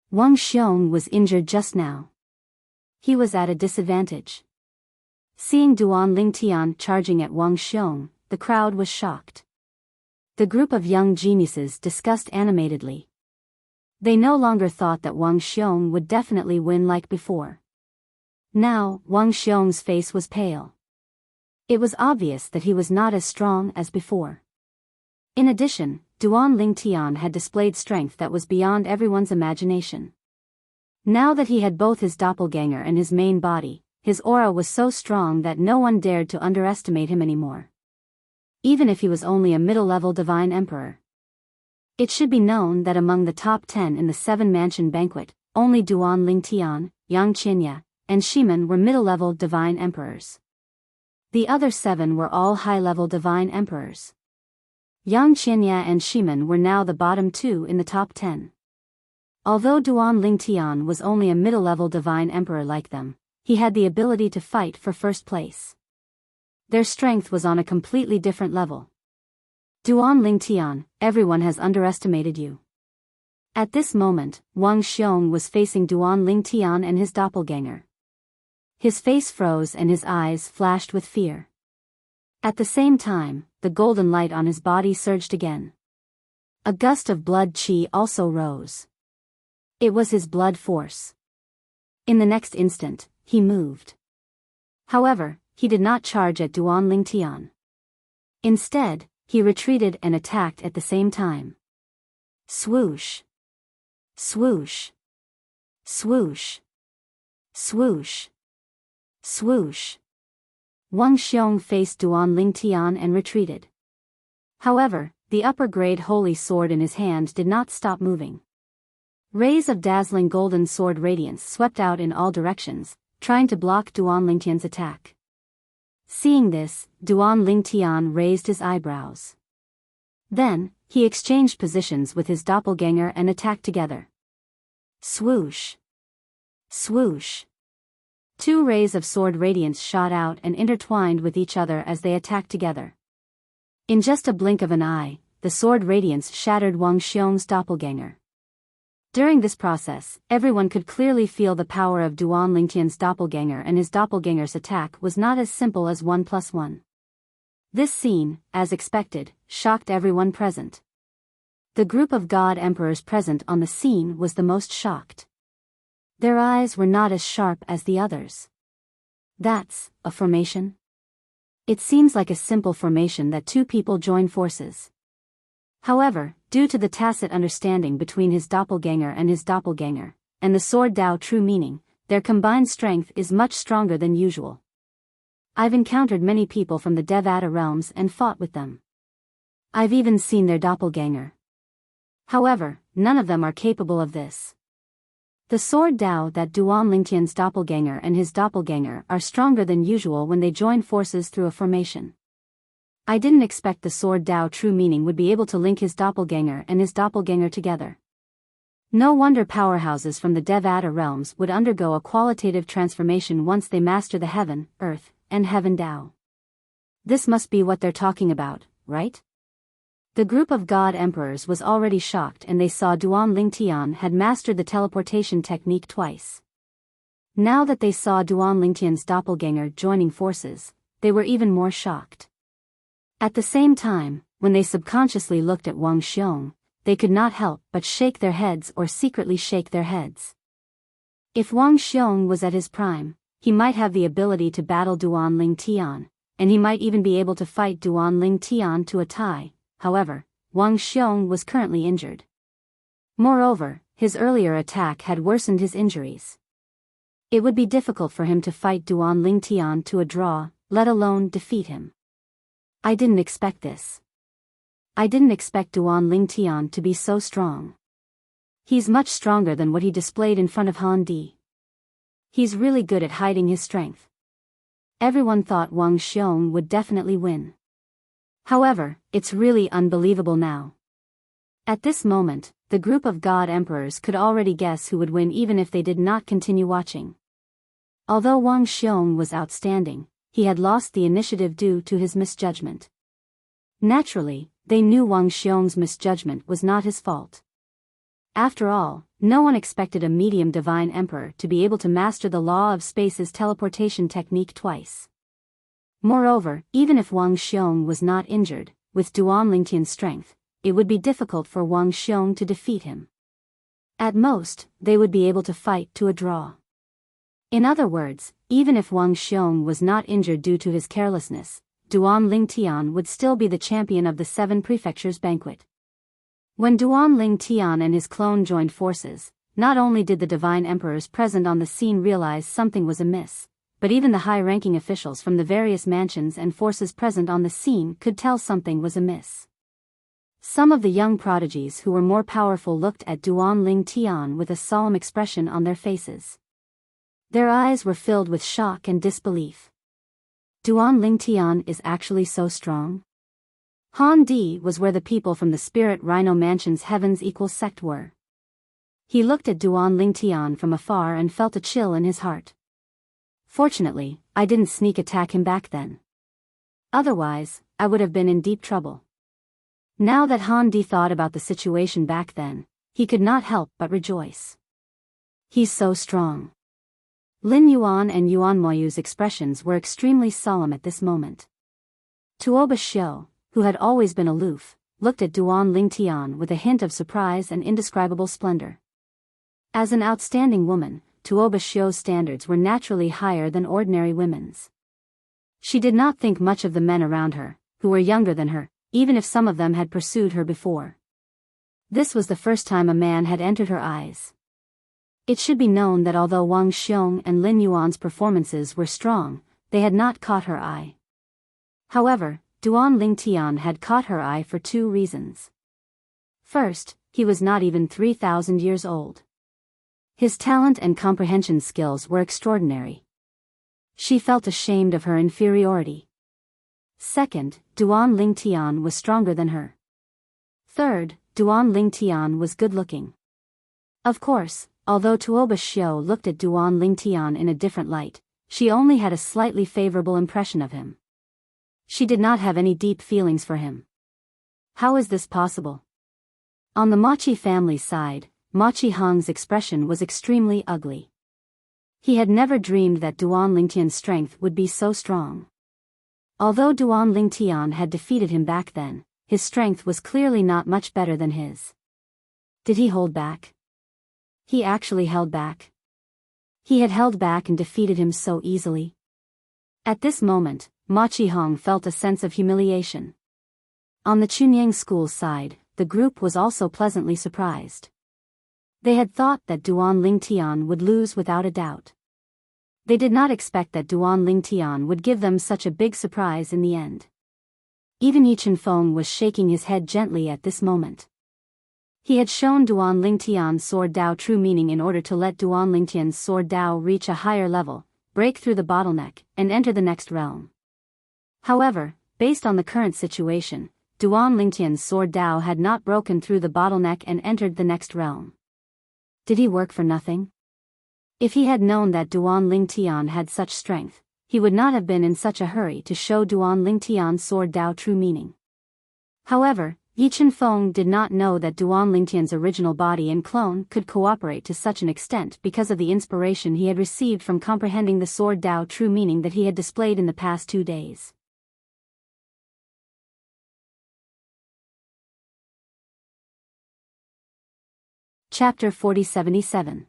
Wang Xiong was injured just now. He was at a disadvantage. Seeing Duan Lingtian charging at Wang Xiong, the crowd was shocked. The group of young geniuses discussed animatedly. They no longer thought that Wang Xiong would definitely win like before. Now, Wang Xiong's face was pale. It was obvious that he was not as strong as before. In addition, Duan Lingtian had displayed strength that was beyond everyone's imagination. Now that he had both his doppelganger and his main body, his aura was so strong that no one dared to underestimate him anymore. Even if he was only a middle-level divine emperor. It should be known that among the top 10 in the 7-mansion banquet, only Duan Lingtian, Yang Qinya, and Shiman were middle-level divine emperors. The other 7 were all high-level divine emperors. Yang Qinya and Shiman were now the bottom 2 in the top 10. Although Duan Lingtian was only a middle-level divine emperor like them, he had the ability to fight for first place. Their strength was on a completely different level. Duan Lingtian, everyone has underestimated you. At this moment, Wang Xiong was facing Duan Lingtian and his doppelganger. His face froze and his eyes flashed with fear. At the same time, the golden light on his body surged again. A gust of blood qi also rose. It was his blood force. In the next instant, he moved. However, he did not charge at Duan Lingtian. Instead, he retreated and attacked at the same time. Swoosh! Swoosh! Swoosh! Swoosh! Swoosh! Wang Xiong faced Duan Lingtian and retreated. However, the upper-grade holy sword in his hand did not stop moving. Rays of dazzling golden sword radiance swept out in all directions, trying to block Duan Lingtian's attack. Seeing this, Duan Lingtian raised his eyebrows. Then, he exchanged positions with his doppelganger and attacked together. Swoosh! Swoosh! 2 rays of sword radiance shot out and intertwined with each other as they attacked together. In just a blink of an eye, the sword radiance shattered Wang Xiong's doppelganger. During this process, everyone could clearly feel the power of Duan Lingtian's doppelganger, and his doppelganger's attack was not as simple as 1 + 1. This scene, as expected, shocked everyone present. The group of god emperors present on the scene was the most shocked. Their eyes were not as sharp as the others. That's a formation? It seems like a simple formation that 2 people join forces. However, due to the tacit understanding between his doppelganger and his doppelganger, and the sword Dao true meaning, their combined strength is much stronger than usual. I've encountered many people from the Devata realms and fought with them. I've even seen their doppelganger. However, none of them are capable of this. The sword Dao that Duan Lingtian's doppelganger and his doppelganger are stronger than usual when they join forces through a formation. I didn't expect the sword Dao true meaning would be able to link his doppelganger and his doppelganger together. No wonder powerhouses from the Devata realms would undergo a qualitative transformation once they master the heaven, earth, and heaven Dao. This must be what they're talking about, right? The group of god emperors was already shocked and they saw Duan Lingtian had mastered the teleportation technique twice. Now that they saw Duan Lingtian's doppelganger joining forces, they were even more shocked. At the same time, when they subconsciously looked at Wang Xiong, they could not help but shake their heads or secretly shake their heads. If Wang Xiong was at his prime, he might have the ability to battle Duan Lingtian, and he might even be able to fight Duan Lingtian to a tie. However, Wang Xiong was currently injured. Moreover, his earlier attack had worsened his injuries. It would be difficult for him to fight Duan Lingtian to a draw, let alone defeat him. I didn't expect this. I didn't expect Duan Lingtian to be so strong. He's much stronger than what he displayed in front of Han Di. He's really good at hiding his strength. Everyone thought Wang Xiong would definitely win. However, it's really unbelievable now. At this moment, the group of god emperors could already guess who would win even if they did not continue watching. Although Wang Xiong was outstanding, he had lost the initiative due to his misjudgment. Naturally, they knew Wang Xiong's misjudgment was not his fault. After all, no one expected a medium divine emperor to be able to master the law of space's teleportation technique twice. Moreover, even if Wang Xiong was not injured, with Duan Lingtian's strength, it would be difficult for Wang Xiong to defeat him. At most, they would be able to fight to a draw. In other words, even if Wang Xiong was not injured due to his carelessness, Duan Lingtian would still be the champion of the Seven Prefectures banquet. When Duan Lingtian and his clone joined forces, not only did the divine emperors present on the scene realize something was amiss, but even the high-ranking officials from the various mansions and forces present on the scene could tell something was amiss. Some of the young prodigies who were more powerful looked at Duan Lingtian with a solemn expression on their faces. Their eyes were filled with shock and disbelief. Duan Lingtian is actually so strong? Han Di was where the people from the Spirit Rhino Mansion's Heaven's Equal sect were. He looked at Duan Lingtian from afar and felt a chill in his heart. Fortunately, I didn't sneak attack him back then. Otherwise, I would have been in deep trouble. Now that Han Di thought about the situation back then, he could not help but rejoice. He's so strong. Lin Yuan and Yuan Moyu's expressions were extremely solemn at this moment. Tuoba Xiu, who had always been aloof, looked at Duan Lingtian with a hint of surprise and indescribable splendor. As an outstanding woman, Tuoba Xiu's standards were naturally higher than ordinary women's. She did not think much of the men around her, who were younger than her, even if some of them had pursued her before. This was the first time a man had entered her eyes. It should be known that although Wang Xiong and Lin Yuan's performances were strong, they had not caught her eye. However, Duan Lingtian had caught her eye for two reasons. First, he was not even 3,000 years old. His talent and comprehension skills were extraordinary. She felt ashamed of her inferiority. Second, Duan Lingtian was stronger than her. Third, Duan Lingtian was good-looking. Of course, although Tuoba Xiu looked at Duan Lingtian in a different light, she only had a slightly favorable impression of him. She did not have any deep feelings for him. How is this possible? On the Machi family's side, Machi Hong's expression was extremely ugly. He had never dreamed that Duan Lingtian's strength would be so strong. Although Duan Lingtian had defeated him back then, his strength was clearly not much better than his. Did he hold back? He actually held back. He had held back and defeated him so easily. At this moment, Ma Qihong felt a sense of humiliation. On the Chunyang school's side, the group was also pleasantly surprised. They had thought that Duan Lingtian would lose without a doubt. They did not expect that Duan Lingtian would give them such a big surprise in the end. Even Yi Chenfeng was shaking his head gently at this moment. He had shown Duan Lingtian's sword Dao true meaning in order to let Duan Lingtian's sword Dao reach a higher level, break through the bottleneck, and enter the next realm. However, based on the current situation, Duan Lingtian's sword Dao had not broken through the bottleneck and entered the next realm. Did he work for nothing? If he had known that Duan Lingtian had such strength, he would not have been in such a hurry to show Duan Lingtian's sword Dao true meaning. However, Yi Chenfeng did not know that Duan Lingtian's original body and clone could cooperate to such an extent because of the inspiration he had received from comprehending the sword Dao true meaning that he had displayed in the past 2 days. Chapter 4077.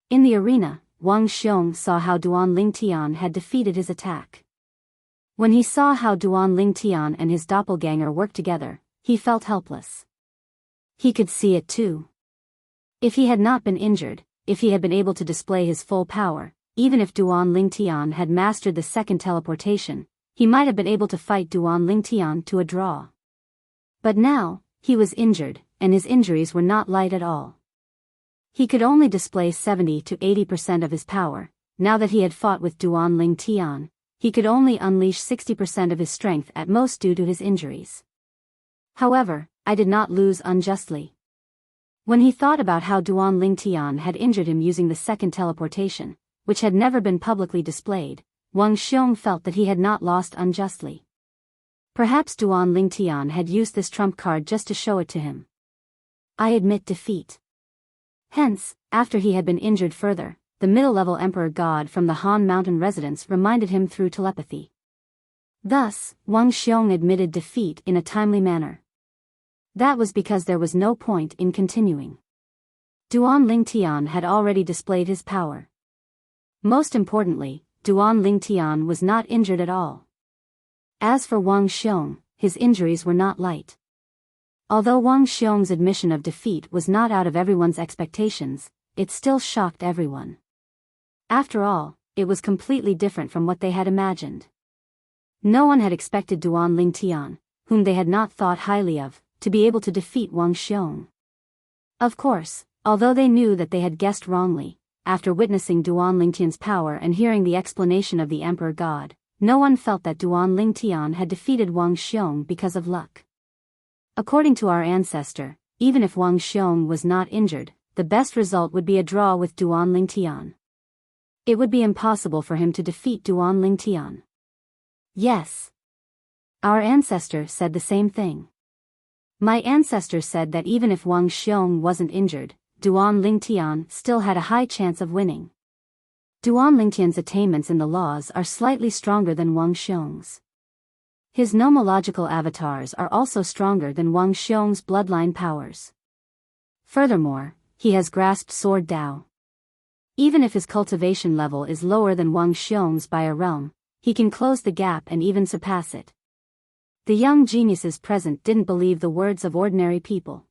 In the arena, Wang Xiong saw how Duan Lingtian had defeated his attack. When he saw how Duan Lingtian and his doppelganger worked together, he felt helpless. He could see it too. If he had not been injured, if he had been able to display his full power, even if Duan Lingtian had mastered the second teleportation, he might have been able to fight Duan Lingtian to a draw. But now, he was injured, and his injuries were not light at all. He could only display 70 to 80% of his power. Now that he had fought with Duan Lingtian, he could only unleash 60% of his strength at most due to his injuries. However, I did not lose unjustly. When he thought about how Duan Lingtian had injured him using the second teleportation, which had never been publicly displayed, Wang Xiong felt that he had not lost unjustly. Perhaps Duan Lingtian had used this trump card just to show it to him. I admit defeat. Hence, after he had been injured further, the middle-level Emperor God from the Han Mountain residence reminded him through telepathy. Thus, Wang Xiong admitted defeat in a timely manner. That was because there was no point in continuing. Duan Lingtian had already displayed his power. Most importantly, Duan Lingtian was not injured at all. As for Wang Xiong, his injuries were not light. Although Wang Xiong's admission of defeat was not out of everyone's expectations, it still shocked everyone. After all, it was completely different from what they had imagined. No one had expected Duan Lingtian, whom they had not thought highly of, to be able to defeat Wang Xiong. Of course, although they knew that they had guessed wrongly, after witnessing Duan Lingtian's power and hearing the explanation of the Emperor God, no one felt that Duan Lingtian had defeated Wang Xiong because of luck. According to our ancestor, even if Wang Xiong was not injured, the best result would be a draw with Duan Lingtian. It would be impossible for him to defeat Duan Lingtian. Yes. Our ancestor said the same thing. My ancestor said that even if Wang Xiong wasn't injured, Duan Lingtian still had a high chance of winning. Duan Lingtian's attainments in the laws are slightly stronger than Wang Xiong's. His nomological avatars are also stronger than Wang Xiong's bloodline powers. Furthermore, he has grasped sword Dao. Even if his cultivation level is lower than Wang Xiong's by a realm, he can close the gap and even surpass it. The young geniuses present didn't believe the words of ordinary people.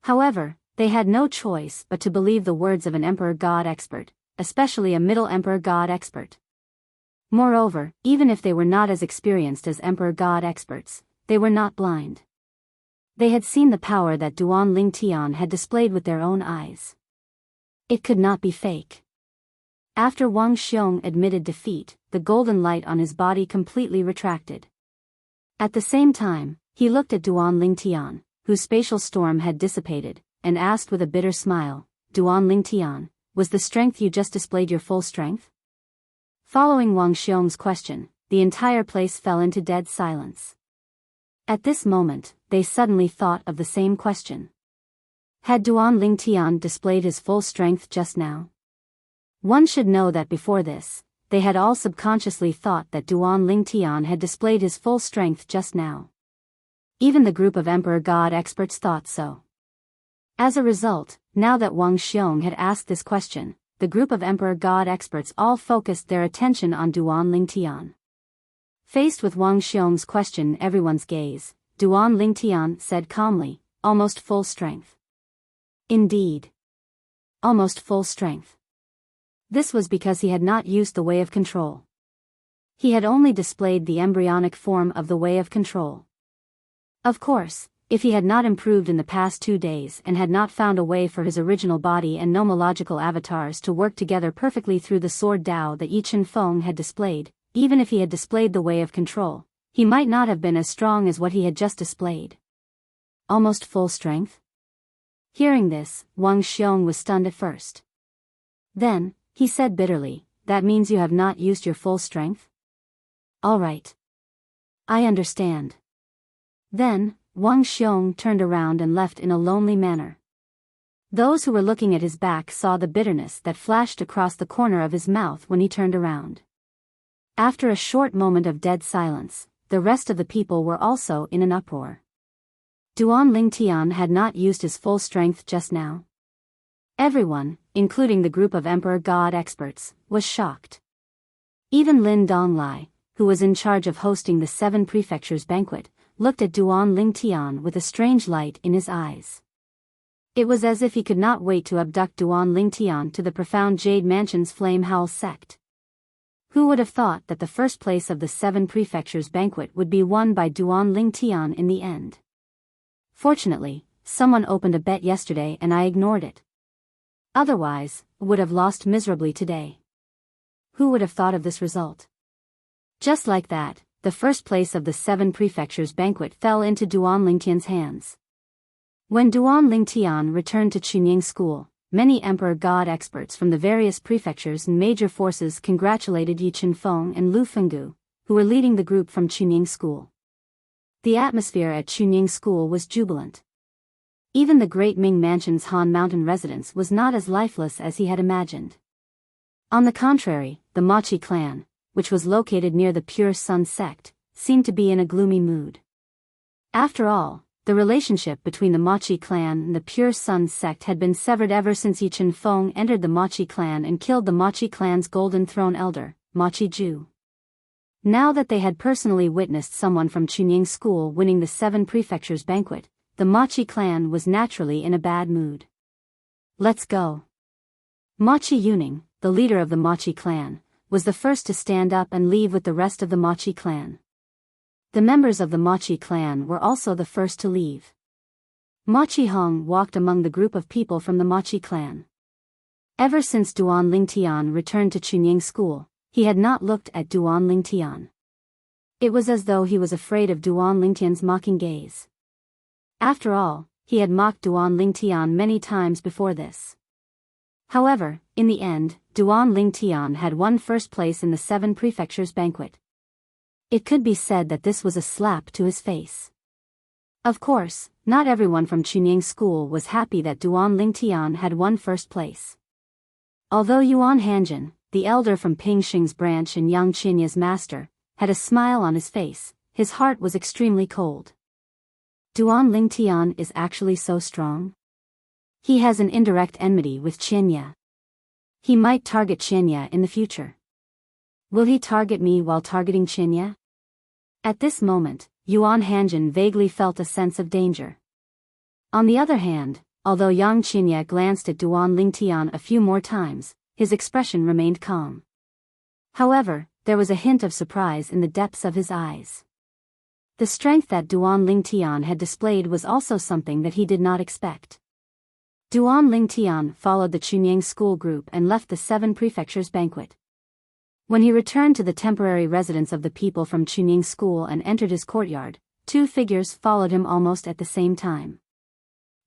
However, they had no choice but to believe the words of an Emperor God expert, especially a Middle Emperor God expert. Moreover, even if they were not as experienced as Emperor God experts, they were not blind. They had seen the power that Duan Lingtian had displayed with their own eyes. It could not be fake. After Wang Xiong admitted defeat, the golden light on his body completely retracted. At the same time, he looked at Duan Lingtian, whose spatial storm had dissipated, and asked with a bitter smile, Duan Lingtian, was the strength you just displayed your full strength? Following Wang Xiong's question, the entire place fell into dead silence. At this moment, they suddenly thought of the same question. Had Duan Lingtian displayed his full strength just now? One should know that before this, they had all subconsciously thought that Duan Lingtian had displayed his full strength just now. Even the group of Emperor God experts thought so. As a result, now that Wang Xiong had asked this question, the group of Emperor God experts all focused their attention on Duan Lingtian. Faced with Wang Xiong's question, everyone's gaze, Duan Lingtian said calmly, almost full strength. Indeed. Almost full strength. This was because he had not used the way of control. He had only displayed the embryonic form of the way of control. Of course, if he had not improved in the past 2 days and had not found a way for his original body and nomological avatars to work together perfectly through the sword Dao that Yi Chen Feng had displayed, even if he had displayed the way of control, he might not have been as strong as what he had just displayed. Almost full strength? Hearing this, Wang Xiong was stunned at first. Then, he said bitterly, "That means you have not used your full strength?" "All right. I understand." Then, Wang Xiong turned around and left in a lonely manner. Those who were looking at his back saw the bitterness that flashed across the corner of his mouth when he turned around. After a short moment of dead silence, the rest of the people were also in an uproar. Duan Lingtian had not used his full strength just now. Everyone, including the group of Emperor God experts, was shocked. Even Lin Donglai, who was in charge of hosting the 7 prefectures banquet, looked at Duan Lingtian with a strange light in his eyes. It was as if he could not wait to abduct Duan Lingtian to the profound Jade Mansion's Flame Howl sect. Who would have thought that the first place of the 7 prefectures banquet would be won by Duan Lingtian in the end? Fortunately, someone opened a bet yesterday and I ignored it. Otherwise, would have lost miserably today. Who would have thought of this result? Just like that, the first place of the 7 prefectures banquet fell into Duan Lingtian's hands. When Duan Lingtian returned to Chunying School, many Emperor God experts from the various prefectures and major forces congratulated Yi Chen Feng and Lu Fenggu, who were leading the group from Chunying School. The atmosphere at Chunying School was jubilant. Even the great Ming Mansion's Han Mountain residence was not as lifeless as he had imagined. On the contrary, the Machi clan, which was located near the Pure Sun sect, seemed to be in a gloomy mood. After all, the relationship between the Machi clan and the Pure Sun sect had been severed ever since Yi Chen Feng entered the Machi clan and killed the Machi clan's Golden Throne elder, Machi Ju. Now that they had personally witnessed someone from Chunying School winning the 7 prefectures banquet, the Machi clan was naturally in a bad mood. "Let's go." Machi Yuning, the leader of the Machi clan, was the first to stand up and leave with the rest of the Machi clan. The members of the Machi clan were also the first to leave. Machi Hong walked among the group of people from the Machi clan. Ever since Duan Lingtian returned to Chunying School, he had not looked at Duan Lingtian. It was as though he was afraid of Duan Lingtian's mocking gaze. After all, he had mocked Duan Lingtian many times before this. However, in the end, Duan Lingtian had won first place in the 7 prefectures banquet. It could be said that this was a slap to his face. Of course, not everyone from Chunying School was happy that Duan Lingtian had won first place. Although Yuan Hanjin, the elder from Ping Xing's branch and Yang Qinya's master, had a smile on his face, his heart was extremely cold. Duan Lingtian is actually so strong? He has an indirect enmity with Qinya. He might target Qinya in the future. Will he target me while targeting Qinya? At this moment, Yuan Hanjin vaguely felt a sense of danger. On the other hand, although Yang Qinya glanced at Duan Lingtian a few more times, his expression remained calm. However, there was a hint of surprise in the depths of his eyes. The strength that Duan Lingtian had displayed was also something that he did not expect. Duan Lingtian followed the Chunying School group and left the 7 prefectures banquet. When he returned to the temporary residence of the people from Chunying School and entered his courtyard, 2 figures followed him almost at the same time.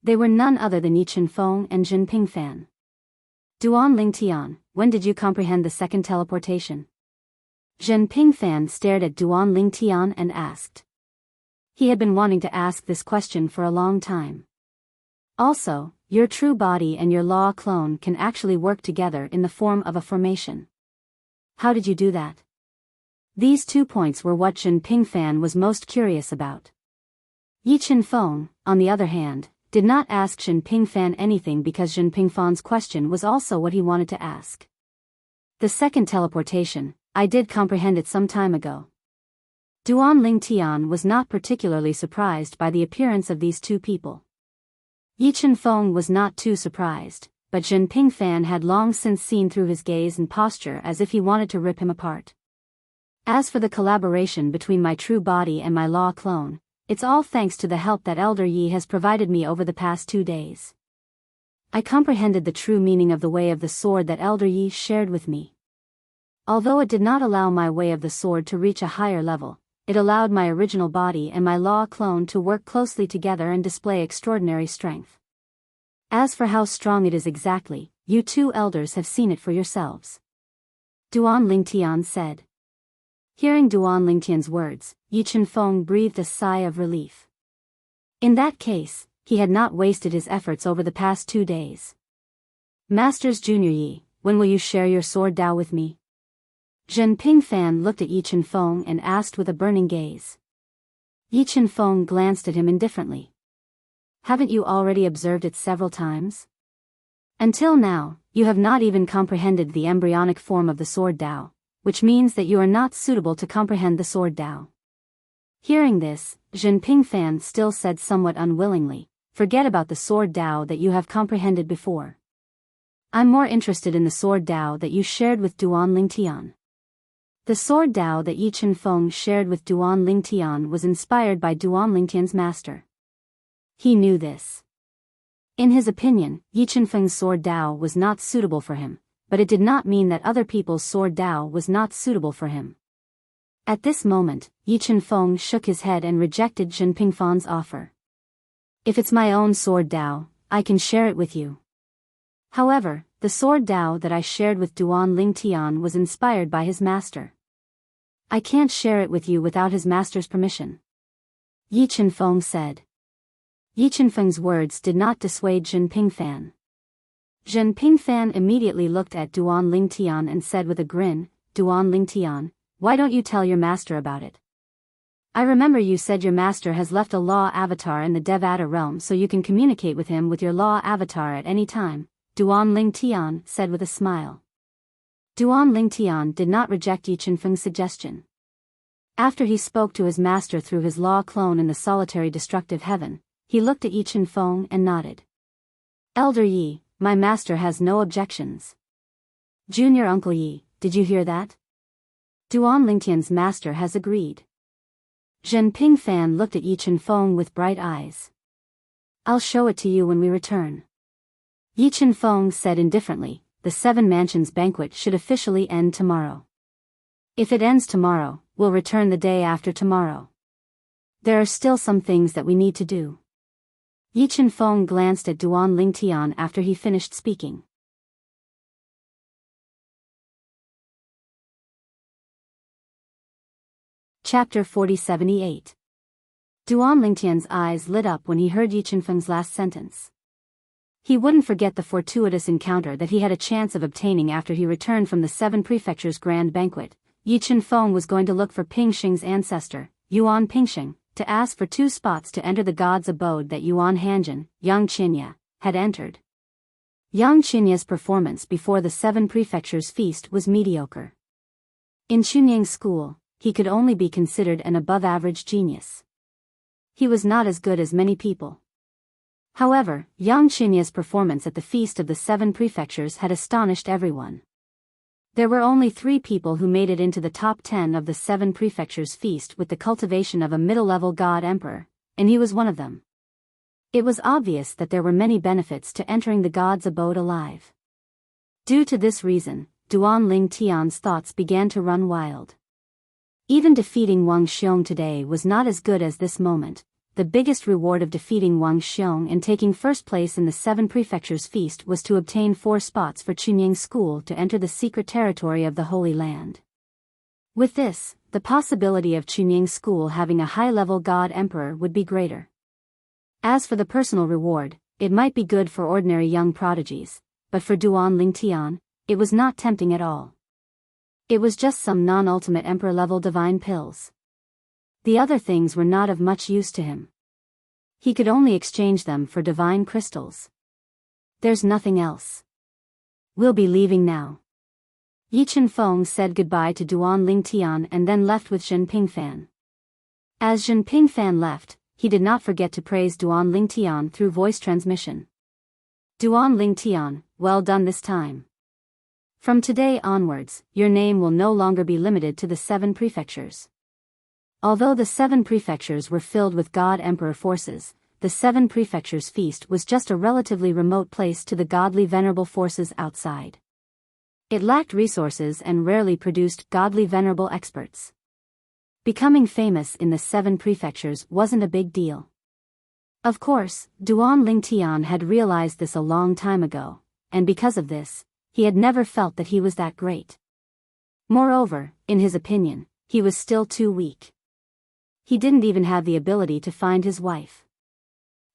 They were none other than Yi Chen Feng and Jin Pingfan. "Duan Lingtian, when did you comprehend the second teleportation?" Jin Pingfan stared at Duan Lingtian and asked. He had been wanting to ask this question for a long time. Also, your true body and your law clone can actually work together in the form of a formation. How did you do that? These 2 points were what Jin Pingfan was most curious about. Yi Chen Feng, on the other hand, did not ask Jin Pingfan anything because Jin Pingfan's question was also what he wanted to ask. The second teleportation, I did comprehend it some time ago. Duan Lingtian was not particularly surprised by the appearance of these 2 people. Yi Chen Feng was not too surprised, but Jinping Fan had long since seen through his gaze and posture as if he wanted to rip him apart. As for the collaboration between my true body and my law clone, it's all thanks to the help that Elder Yi has provided me over the past 2 days. I comprehended the true meaning of the way of the sword that Elder Yi shared with me. Although it did not allow my way of the sword to reach a higher level, it allowed my original body and my law clone to work closely together and display extraordinary strength. As for how strong it is exactly, you two elders have seen it for yourselves. Duan Lingtian said. Hearing Duan Lingtian's words, Yi Chenfeng breathed a sigh of relief. In that case, he had not wasted his efforts over the past 2 days. Masters Junior Yi, when will you share your sword Dao with me? Jinping Fan looked at Yi Chenfeng and asked with a burning gaze. Yi Chenfeng glanced at him indifferently. Haven't you already observed it several times? Until now, you have not even comprehended the embryonic form of the sword Dao, which means that you are not suitable to comprehend the sword Dao. Hearing this, Jinping Fan still said somewhat unwillingly, forget about the sword Dao that you have comprehended before. I'm more interested in the sword Dao that you shared with Duan Lingtian. The sword Dao that Yi Chenfeng shared with Duan Lingtian was inspired by Duan Lingtian's master. He knew this. In his opinion, Yi Chenfeng's sword Dao was not suitable for him, but it did not mean that other people's sword Dao was not suitable for him. At this moment, Yi Chenfeng shook his head and rejected Jinping Fan's offer. If it's my own sword Dao, I can share it with you. However, the sword Dao that I shared with Duan Lingtian was inspired by his master. I can't share it with you without his master's permission. Yi Chenfeng said. Yi Chenfeng's words did not dissuade Jinping Fan. Jinping Fan immediately looked at Duan Lingtian and said with a grin, Duan Lingtian, why don't you tell your master about it? I remember you said your master has left a law avatar in the Devata realm so you can communicate with him with your law avatar at any time, Duan Lingtian said with a smile. Duan Lingtian did not reject Yi Chenfeng's suggestion. After he spoke to his master through his law clone in the solitary destructive heaven, he looked at Yi Chenfeng and nodded. Elder Yi, my master has no objections. Junior Uncle Yi, did you hear that? Duan Lingtian's master has agreed. Jinping Fan looked at Yi Chenfeng with bright eyes. I'll show it to you when we return. Yi Chenfeng said indifferently, the 7 Mansions banquet should officially end tomorrow. If it ends tomorrow, we'll return the day after tomorrow. There are still some things that we need to do. Yi Chenfeng glanced at Duan Lingtian after he finished speaking. Chapter 4078. Duan Lingtian's eyes lit up when he heard Yi Chenfeng's last sentence. He wouldn't forget the fortuitous encounter that he had a chance of obtaining after he returned from the 7 Prefectures' grand banquet. Yi Chenfeng was going to look for Pingxing's ancestor, Yuan Pingxing, to ask for 2 spots to enter the god's abode that Yuan Hanjin, Yang Qinya, had entered. Yang Qinya's performance before the 7 Prefectures' feast was mediocre. In Chunyang's school, he could only be considered an above-average genius. He was not as good as many people. However, Yang Qinya's performance at the feast of the 7 Prefectures had astonished everyone. There were only 3 people who made it into the top 10 of the 7 Prefectures' feast with the cultivation of a middle-level god-emperor, and he was one of them. It was obvious that there were many benefits to entering the god's abode alive. Due to this reason, Duan Lingtian's thoughts began to run wild. Even defeating Wang Xiong today was not as good as this moment. The biggest reward of defeating Wang Xiong and taking first place in the 7 Prefectures' feast was to obtain 4 spots for Chunyang's school to enter the secret territory of the Holy Land. With this, the possibility of Chunyang's school having a high-level god-emperor would be greater. As for the personal reward, it might be good for ordinary young prodigies, but for Duan Lingtian, it was not tempting at all. It was just some non-ultimate emperor-level divine pills. The other things were not of much use to him. He could only exchange them for divine crystals. There's nothing else. We'll be leaving now. Yi Chenfeng said goodbye to Duan Lingtian and then left with Jinping Fan. As Jinping Fan left, he did not forget to praise Duan Lingtian through voice transmission. Duan Lingtian, well done this time. From today onwards, your name will no longer be limited to the 7 prefectures. Although the 7 prefectures were filled with God-Emperor forces, the 7 prefectures feast was just a relatively remote place to the godly venerable forces outside. It lacked resources and rarely produced godly venerable experts. Becoming famous in the 7 prefectures wasn't a big deal. Of course, Duan Lingtian had realized this a long time ago, and because of this, he had never felt that he was that great. Moreover, in his opinion, he was still too weak. He didn't even have the ability to find his wife.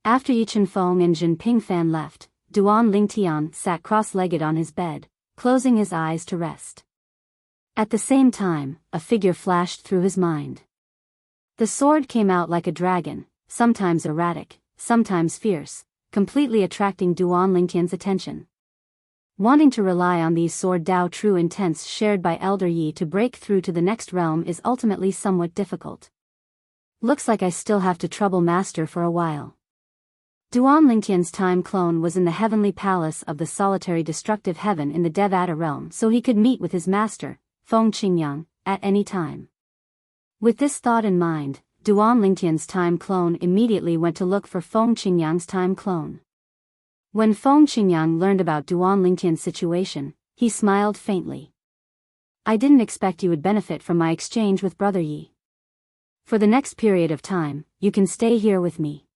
After Yi Chenfeng and Jin Pingfan left, Duan Lingtian sat cross-legged on his bed, closing his eyes to rest. At the same time, a figure flashed through his mind. The sword came out like a dragon, sometimes erratic, sometimes fierce, completely attracting Duan Lingtian's attention. Wanting to rely on these sword Dao true intents shared by Elder Yi to break through to the next realm is ultimately somewhat difficult. Looks like I still have to trouble master for a while. Duan Lingtian's time clone was in the heavenly palace of the solitary destructive heaven in the Devata realm so he could meet with his master, Feng Qingyang, at any time. With this thought in mind, Duan Lingtian's time clone immediately went to look for Feng Qingyang's time clone. When Feng Qingyang learned about Duan Lingtian's situation, he smiled faintly. I didn't expect you would benefit from my exchange with Brother Yi. For the next period of time, you can stay here with me.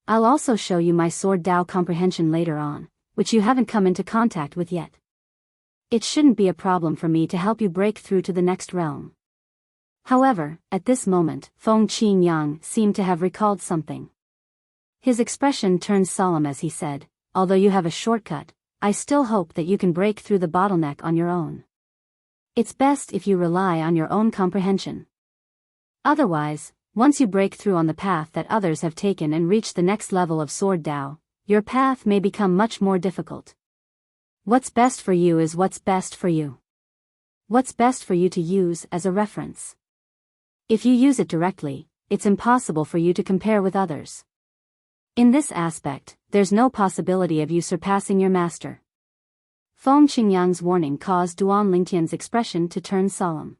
I'll also show you my sword Dao comprehension later on, which you haven't come into contact with yet. It shouldn't be a problem for me to help you break through to the next realm. However, at this moment, Feng Qingyang seemed to have recalled something. His expression turned solemn as he said, although you have a shortcut, I still hope that you can break through the bottleneck on your own. It's best if you rely on your own comprehension. Otherwise, once you break through on the path that others have taken and reach the next level of sword Dao, your path may become much more difficult. What's best for you is what's best for you. What's best for you to use as a reference. If you use it directly, it's impossible for you to compare with others. In this aspect, there's no possibility of you surpassing your master. Feng Qingyang's warning caused Duan Lingtian's expression to turn solemn.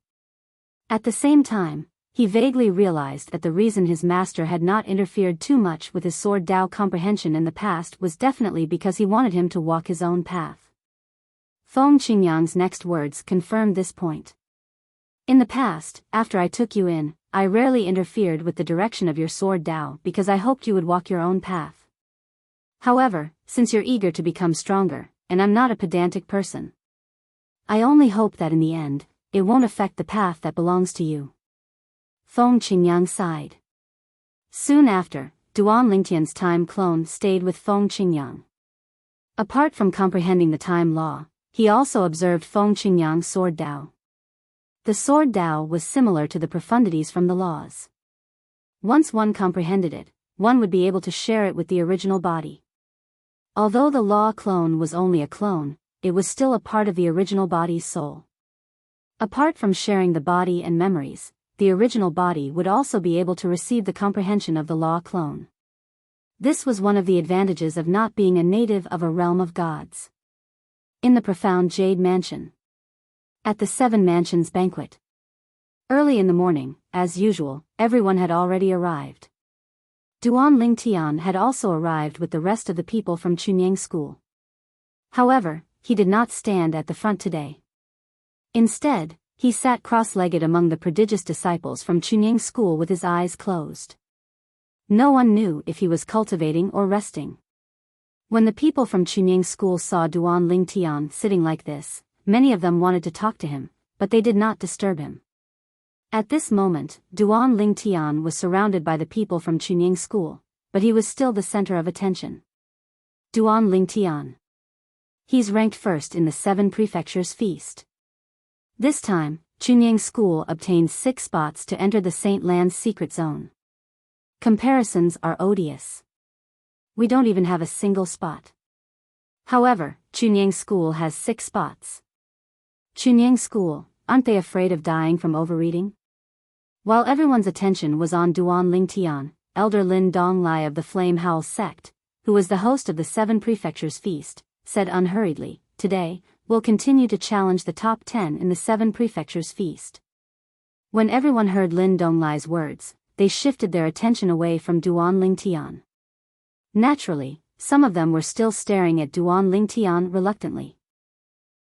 At the same time, he vaguely realized that the reason his master had not interfered too much with his sword Dao comprehension in the past was definitely because he wanted him to walk his own path. Feng Qingyang's next words confirmed this point. In the past, after I took you in, I rarely interfered with the direction of your sword Dao because I hoped you would walk your own path. However, since you're eager to become stronger, and I'm not a pedantic person, I only hope that in the end, it won't affect the path that belongs to you. Feng Qingyang sighed. Soon after, Duan Lingtian's time clone stayed with Feng Qingyang. Apart from comprehending the time law, he also observed Feng Qingyang's sword Dao. The sword Dao was similar to the profundities from the laws. Once one comprehended it, one would be able to share it with the original body. Although the law clone was only a clone, it was still a part of the original body's soul. Apart from sharing the body and memories, the original body would also be able to receive the comprehension of the law clone. This was one of the advantages of not being a native of a realm of gods. In the profound Jade Mansion. At the 7 Mansions banquet. Early in the morning, as usual, everyone had already arrived. Duan Lingtian had also arrived with the rest of the people from Chunyang School. However, he did not stand at the front today. Instead, he sat cross-legged among the prodigious disciples from Chunyang School with his eyes closed. No one knew if he was cultivating or resting. When the people from Chunyang School saw Duan Lingtian sitting like this, many of them wanted to talk to him, but they did not disturb him. At this moment, Duan Lingtian was surrounded by the people from Chunyang School, but he was still the center of attention. Duan Lingtian. He's ranked first in the 7 prefectures feast. This time, Chunyang School obtained 6 spots to enter the Saint Land's secret zone. Comparisons are odious. We don't even have a single spot. However, Chunyang School has 6 spots. Chunyang School, aren't they afraid of dying from overeating? While everyone's attention was on Duan Lingtian, Elder Lin Donglai of the Flame Howl sect, who was the host of the 7 prefectures feast, said unhurriedly, "Today, we'll continue to challenge the top 10 in the 7 prefectures feast." When everyone heard Lin Donglai's words, they shifted their attention away from Duan Lingtian. Naturally, some of them were still staring at Duan Lingtian reluctantly.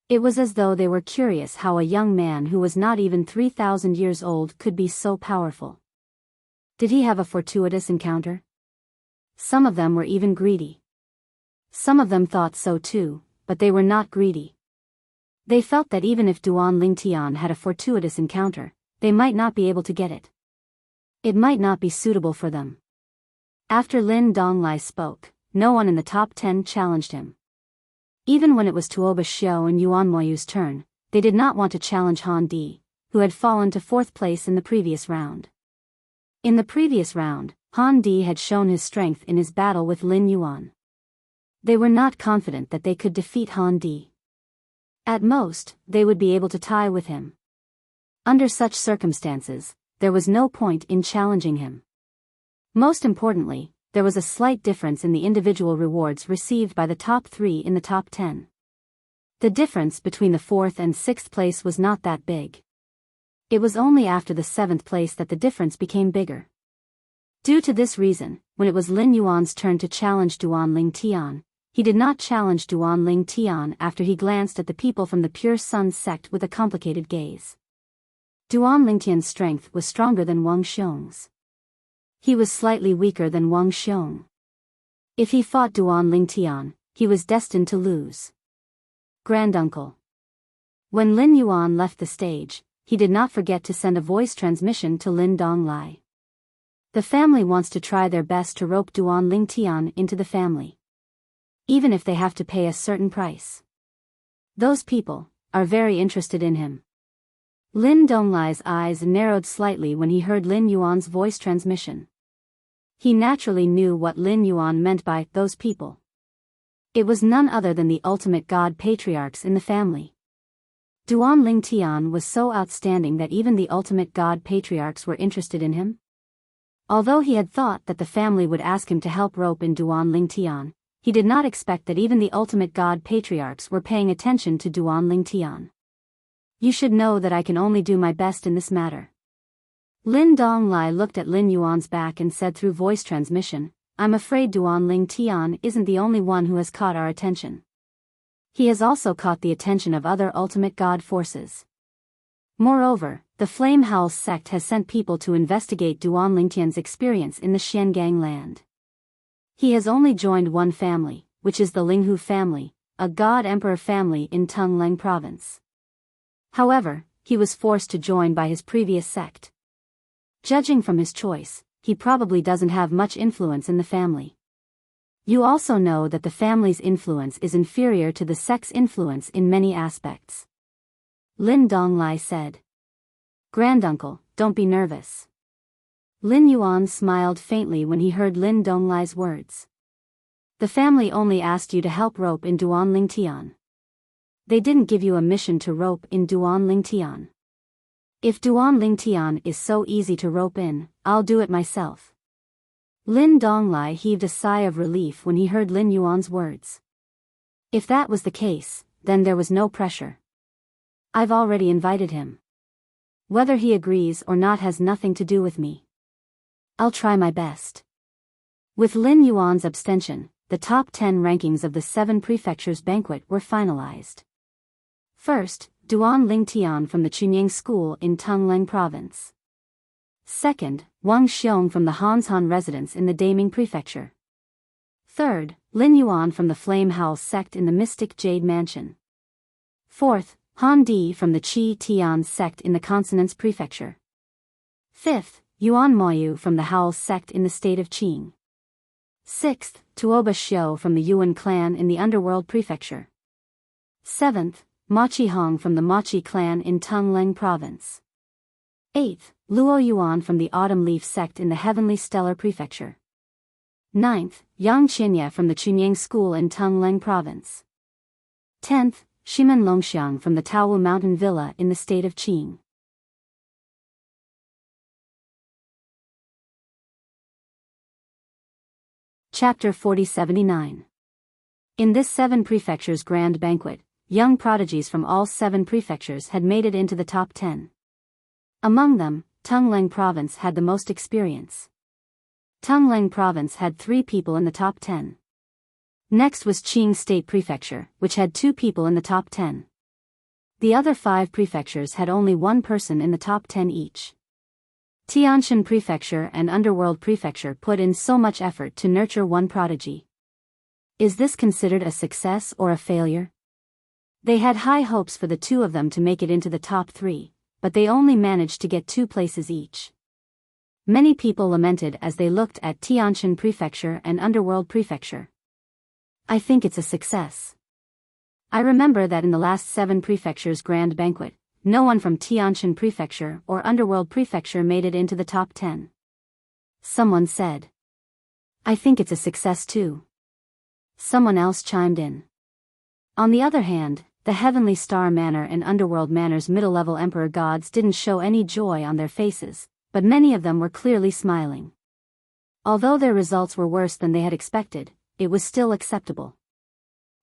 It was as though they were curious how a young man who was not even 3,000 years old could be so powerful. Did he have a fortuitous encounter? Some of them were even greedy. Some of them thought so too, but they were not greedy. They felt that even if Duan Lingtian had a fortuitous encounter, they might not be able to get it. It might not be suitable for them. After Lin Donglai spoke, no one in the top 10 challenged him. Even when it was Tuoba Xiao and Yuan Moyu's turn, they did not want to challenge Han Di, who had fallen to 4th place in the previous round. In the previous round, Han Di had shown his strength in his battle with Lin Yuan. They were not confident that they could defeat Han Di. At most, they would be able to tie with him. Under such circumstances, there was no point in challenging him. Most importantly, there was a slight difference in the individual rewards received by the top 3 in the top 10. The difference between the 4th and 6th place was not that big. It was only after the 7th place that the difference became bigger. Due to this reason, when it was Lin Yuan's turn to challenge Duan Lingtian, he did not challenge Duan Lingtian after he glanced at the people from the Pure Sun sect with a complicated gaze. Duan Lingtian's strength was stronger than Wang Xiong's. He was slightly weaker than Wang Xiong. If he fought Duan Lingtian, he was destined to lose. Granduncle. When Lin Yuan left the stage, he did not forget to send a voice transmission to Lin Donglai. The family wants to try their best to rope Duan Lingtian into the family. Even if they have to pay a certain price. Those people are very interested in him. Lin Donglai's eyes narrowed slightly when he heard Lin Yuan's voice transmission. He naturally knew what Lin Yuan meant by those people. It was none other than the ultimate god patriarchs in the family. Duan Lingtian was so outstanding that even the ultimate god patriarchs were interested in him. Although he had thought that the family would ask him to help rope in Duan Lingtian, he did not expect that even the ultimate god patriarchs were paying attention to Duan Lingtian. You should know that I can only do my best in this matter. Lin Donglai looked at Lin Yuan's back and said through voice transmission, "I'm afraid Duan Lingtian isn't the only one who has caught our attention. He has also caught the attention of other ultimate god forces. Moreover, the Flame Howl sect has sent people to investigate Duan Lingtian's experience in the Xiangang land. He has only joined one family, which is the Linghu family, a god-emperor family in Tungleng province. However, he was forced to join by his previous sect. Judging from his choice, he probably doesn't have much influence in the family. You also know that the family's influence is inferior to the sect's influence in many aspects." Lin Donglai said. "Granduncle, don't be nervous." Lin Yuan smiled faintly when he heard Lin Donglai's words. "The family only asked you to help rope in Duan Lingtian. They didn't give you a mission to rope in Duan Lingtian. If Duan Lingtian is so easy to rope in, I'll do it myself." Lin Donglai heaved a sigh of relief when he heard Lin Yuan's words. If that was the case, then there was no pressure. I've already invited him. Whether he agrees or not has nothing to do with me. I'll try my best. With Lin Yuan's abstention, the top 10 rankings of the 7 prefectures banquet were finalized. First, Duan Lingtian from the Chunying School in Tungleng province. Second, Wang Xiong from the Hanshan residence in the Daming prefecture. Third, Lin Yuan from the Flame Howl sect in the Mystic Jade Mansion. Fourth, Han Di from the Qi Tian sect in the Consonance prefecture. Fifth, Yuan Moyu from the Howl sect in the state of Qing. Sixth, Tuoba Xiao from the Yuan clan in the Underworld prefecture. Seventh, Machi Hong from the Machi clan in Tungleng province. Eighth, Luo Yuan from the Autumn Leaf sect in the Heavenly Stellar prefecture. Ninth, Yang Qinya from the Chunying School in Tungleng province. 10th, Shimen Longxiang from the Taowu Mountain Villa in the state of Qing. Chapter 4079. In this 7 prefectures grand banquet, young prodigies from all 7 prefectures had made it into the top 10. Among them, Tungleng Province had the most experience. Tungleng Province had 3 people in the top 10. Next was Qing State Prefecture, which had 2 people in the top 10. The other 5 prefectures had only 1 person in the top 10 each. Tianshan Prefecture and Underworld Prefecture put in so much effort to nurture one prodigy. Is this considered a success or a failure? They had high hopes for the 2 of them to make it into the top 3, but they only managed to get 2 places each. Many people lamented as they looked at Tianshan Prefecture and Underworld Prefecture. I think it's a success. I remember that in the last 7 prefectures grand banquet, no one from Tianshan Prefecture or Underworld Prefecture made it into the top 10. Someone said. I think it's a success too. Someone else chimed in. On the other hand, the Heavenly Star Manor and Underworld Manor's middle-level Emperor gods didn't show any joy on their faces, but many of them were clearly smiling. Although their results were worse than they had expected, it was still acceptable.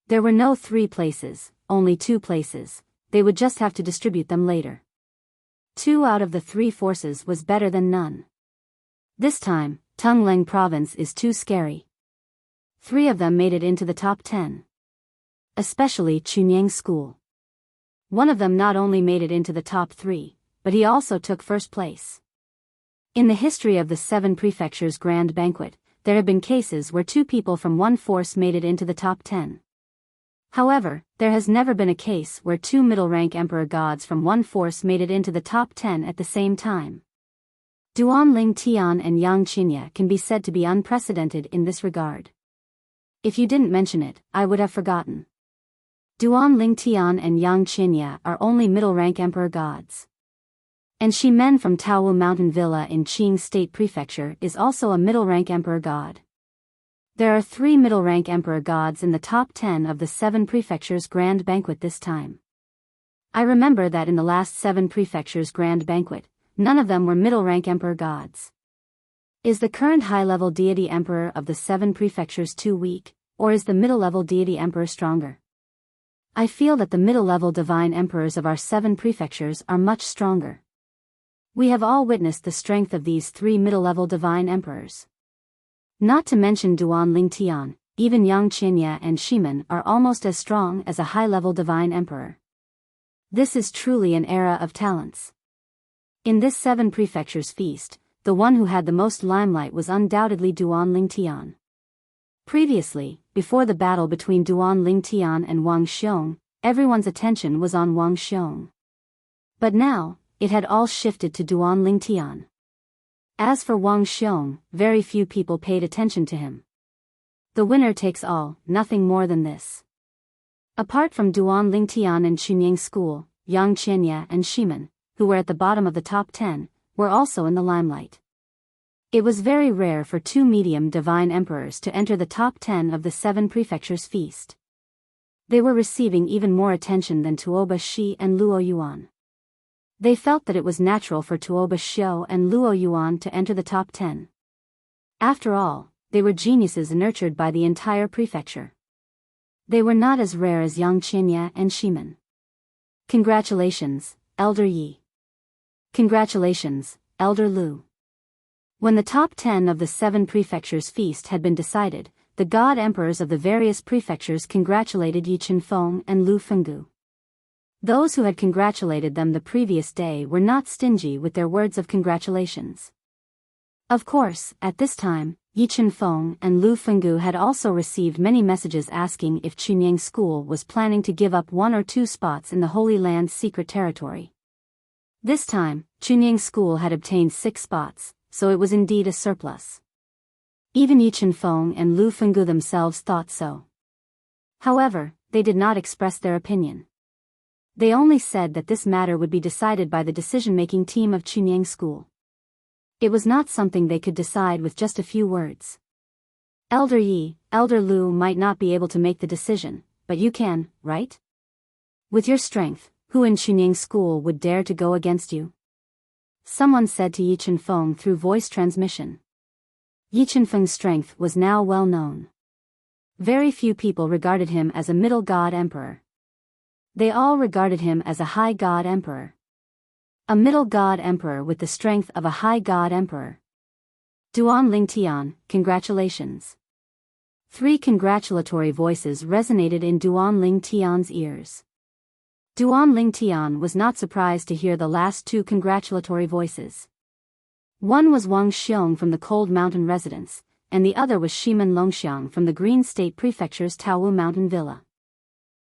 There were no 3 places, only 2 places. They would just have to distribute them later. 2 out of the 3 forces was better than none. This time, Tungleng Province is too scary. 3 of them made it into the top 10. Especially Chunyang School. One of them not only made it into the top 3, but he also took first place. In the history of the 7 prefectures grand banquet, there have been cases where 2 people from one force made it into the top 10. However, there has never been a case where 2 middle-rank emperor gods from one force made it into the top 10 at the same time. Duan Ling Tian and Yang Qinya can be said to be unprecedented in this regard. If you didn't mention it, I would have forgotten. Duan Ling Tian and Yang Qinya are only middle-rank emperor gods. And Shi Men from Taowu Mountain Villa in Qing State Prefecture is also a middle-rank emperor god. There are 3 middle-rank emperor gods in the top 10 of the 7 prefectures grand banquet this time. I remember that in the last 7 prefectures grand banquet, none of them were middle-rank emperor gods. Is the current high-level deity emperor of the 7 prefectures too weak, or is the middle-level deity emperor stronger? I feel that the middle-level divine emperors of our 7 prefectures are much stronger. We have all witnessed the strength of these 3 middle-level divine emperors. Not to mention Duan Ling Tian, even Yang Qinya and Shimen are almost as strong as a high-level divine emperor. This is truly an era of talents. In this 7 prefectures feast, the one who had the most limelight was undoubtedly Duan Ling Tian. Previously, before the battle between Duan Ling Tian and Wang Xiong, everyone's attention was on Wang Xiong. But now, it had all shifted to Duan Ling Tian. As for Wang Xiong, very few people paid attention to him. The winner takes all, nothing more than this. Apart from Duan Ling Tian and Chunyang School, Yang Qinya and Shimen, who were at the bottom of the top 10, were also in the limelight. It was very rare for 2 medium divine emperors to enter the top 10 of the 7 prefectures feast. They were receiving even more attention than Tuoba Shi and Luo Yuan. They felt that it was natural for Tuoba Xiu and Luo Yuan to enter the top 10. After all, they were geniuses nurtured by the entire prefecture. They were not as rare as Yang Qinya and Shimen. Congratulations, Elder Yi. Congratulations, Elder Lu. When the top 10 of the 7 prefectures feast had been decided, the god emperors of the various prefectures congratulated Yi Chenfeng and Lu Fenggu. Those who had congratulated them the previous day were not stingy with their words of congratulations. Of course, at this time, Yi Chenfeng and Lu Fenggu had also received many messages asking if Chunyang School was planning to give up 1 or 2 spots in the Holy Land's secret territory. This time, Chunyang School had obtained 6 spots, so it was indeed a surplus. Even Yi Chenfeng and Lu Fenggu themselves thought so. However, they did not express their opinion. They only said that this matter would be decided by the decision-making team of Chunyang School. It was not something they could decide with just a few words. Elder Yi, Elder Lu might not be able to make the decision, but you can, right? With your strength, who in Chunyang School would dare to go against you? Someone said to Yi Chenfeng through voice transmission. Yi Chenfeng's strength was now well known. Very few people regarded him as a middle god emperor. They all regarded him as a high god emperor. A middle god emperor with the strength of a high god emperor. Duan Lingtian, congratulations. 3 congratulatory voices resonated in Duan Lingtian's ears. Duan Lingtian was not surprised to hear the last 2 congratulatory voices. One was Wang Xiong from the Cold Mountain residence, and the other was Shimen Longxiang from the Green State Prefecture's Taowu Mountain Villa.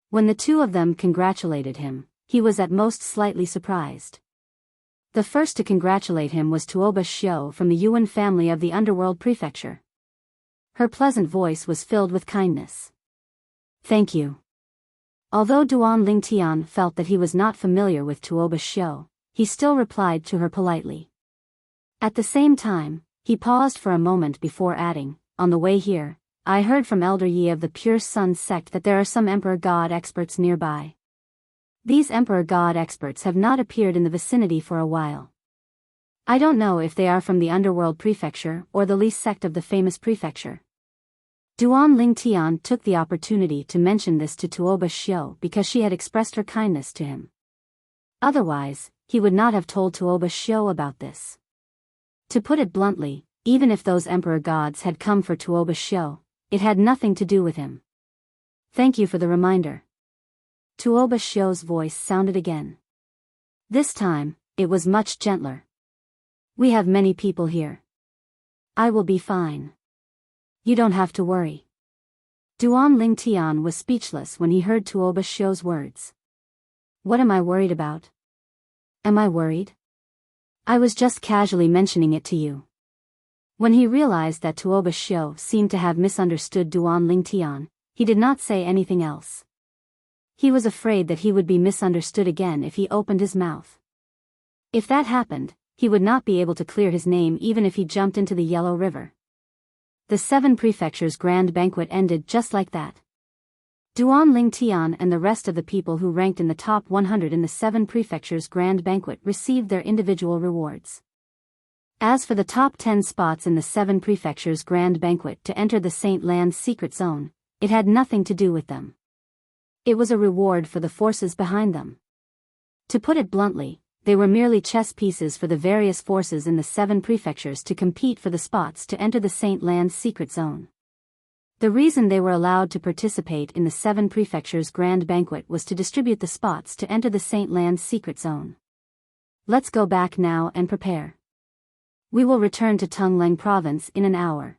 When the 2 of them congratulated him, he was at most slightly surprised. The first to congratulate him was Tuoba Xiu from the Yuan family of the Underworld Prefecture. Her pleasant voice was filled with kindness. Thank you. Although Duan Lingtian felt that he was not familiar with Tuoba Xiu, he still replied to her politely. At the same time, he paused for a moment before adding, on the way here, I heard from Elder Yi of the Pure Sun sect that there are some Emperor God experts nearby. These Emperor God experts have not appeared in the vicinity for a while. I don't know if they are from the Underworld Prefecture or the Li sect of the famous prefecture. Duan Lingtian took the opportunity to mention this to Tuoba Xiu because she had expressed her kindness to him. Otherwise, he would not have told Tuoba Xiu about this. To put it bluntly, even if those Emperor Gods had come for Tuoba Xiu, it had nothing to do with him. Thank you for the reminder. Tuoba Xiu's voice sounded again. This time, it was much gentler. We have many people here. I will be fine. You don't have to worry. Duan Lingtian was speechless when he heard Tuoba Xiu's words. What am I worried about? Am I worried? I was just casually mentioning it to you. When he realized that Tuoba Xiu seemed to have misunderstood Duan Lingtian, he did not say anything else. He was afraid that he would be misunderstood again if he opened his mouth. If that happened, he would not be able to clear his name even if he jumped into the Yellow River. The 7 prefectures' grand banquet ended just like that. Duan Lingtian and the rest of the people who ranked in the top 100 in the 7 prefectures' grand banquet received their individual rewards. As for the top 10 spots in the 7 prefectures' grand banquet to enter the Saint Land's secret zone, it had nothing to do with them. It was a reward for the forces behind them. To put it bluntly, they were merely chess pieces for the various forces in the 7 prefectures to compete for the spots to enter the Saint Land's secret zone. The reason they were allowed to participate in the 7 prefectures' grand banquet was to distribute the spots to enter the Saint Land's secret zone. Let's go back now and prepare. We will return to Tungleng province in an hour.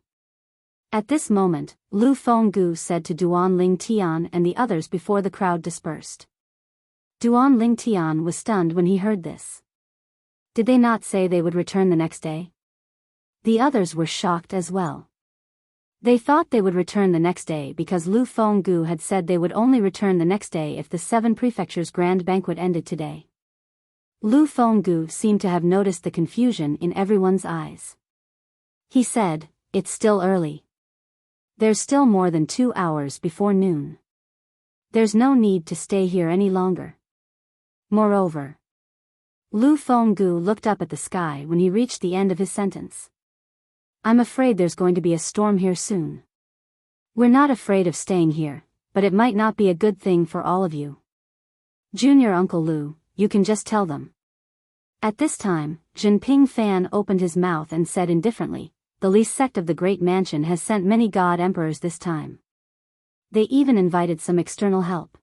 At this moment, Lu Fenggu said to Duan Lingtian and the others before the crowd dispersed. Duan Lingtian was stunned when he heard this. Did they not say they would return the next day? The others were shocked as well. They thought they would return the next day because Lu Fenggu had said they would only return the next day if the 7 prefectures' grand banquet ended today. Lu Fenggu seemed to have noticed the confusion in everyone's eyes. He said, "It's still early. There's still more than 2 hours before noon. There's no need to stay here any longer. Moreover." Lu Fenggu looked up at the sky when he reached the end of his sentence. "I'm afraid there's going to be a storm here soon. We're not afraid of staying here, but it might not be a good thing for all of you. Junior Uncle Lu, you can just tell them." At this time, Jinping Fan opened his mouth and said indifferently, "The Li sect of the Great Mansion has sent many god emperors this time. They even invited some external help.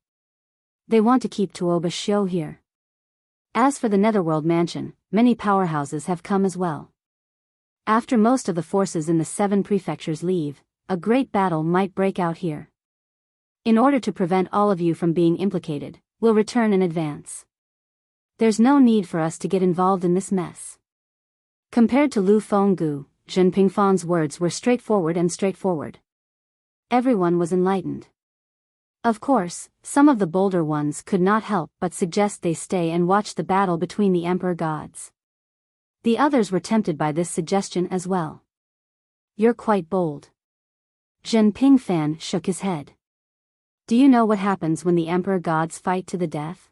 They want to keep Tuoba Xiu here. As for the Netherworld Mansion, many powerhouses have come as well. After most of the forces in the 7 prefectures leave, a great battle might break out here. In order to prevent all of you from being implicated, we'll return in advance. There's no need for us to get involved in this mess." Compared to Lu Fenggu, Jinping Fan's words were straightforward. Everyone was enlightened. Of course, some of the bolder ones could not help but suggest they stay and watch the battle between the Emperor Gods. The others were tempted by this suggestion as well. "You're quite bold." Jinping Fan shook his head. "Do you know what happens when the Emperor Gods fight to the death?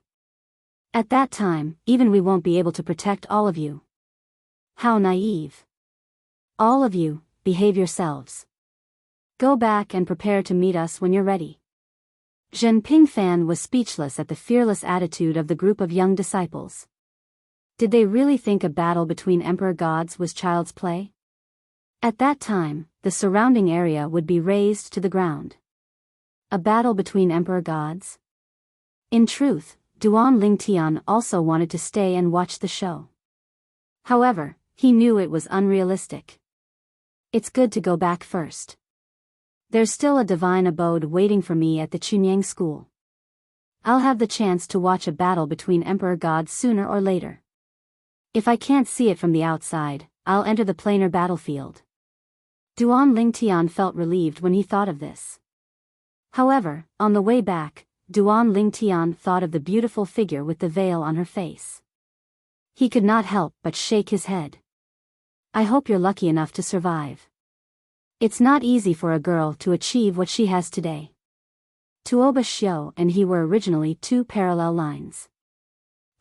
At that time, even we won't be able to protect all of you. How naive. All of you, behave yourselves. Go back and prepare to meet us when you're ready. Zhen Pingfan was speechless at the fearless attitude of the group of young disciples. Did they really think a battle between emperor gods was child's play? At that time, the surrounding area would be razed to the ground. A battle between emperor gods? In truth, Duan Lingtian also wanted to stay and watch the show. However, he knew it was unrealistic. It's good to go back first. There's still a divine abode waiting for me at the Chunyang school. I'll have the chance to watch a battle between emperor gods sooner or later. If I can't see it from the outside, I'll enter the planar battlefield. Duan Lingtian felt relieved when he thought of this. However, on the way back, Duan Lingtian thought of the beautiful figure with the veil on her face. He could not help but shake his head. I hope you're lucky enough to survive. It's not easy for a girl to achieve what she has today. Tuoba Xiao and he were originally two parallel lines.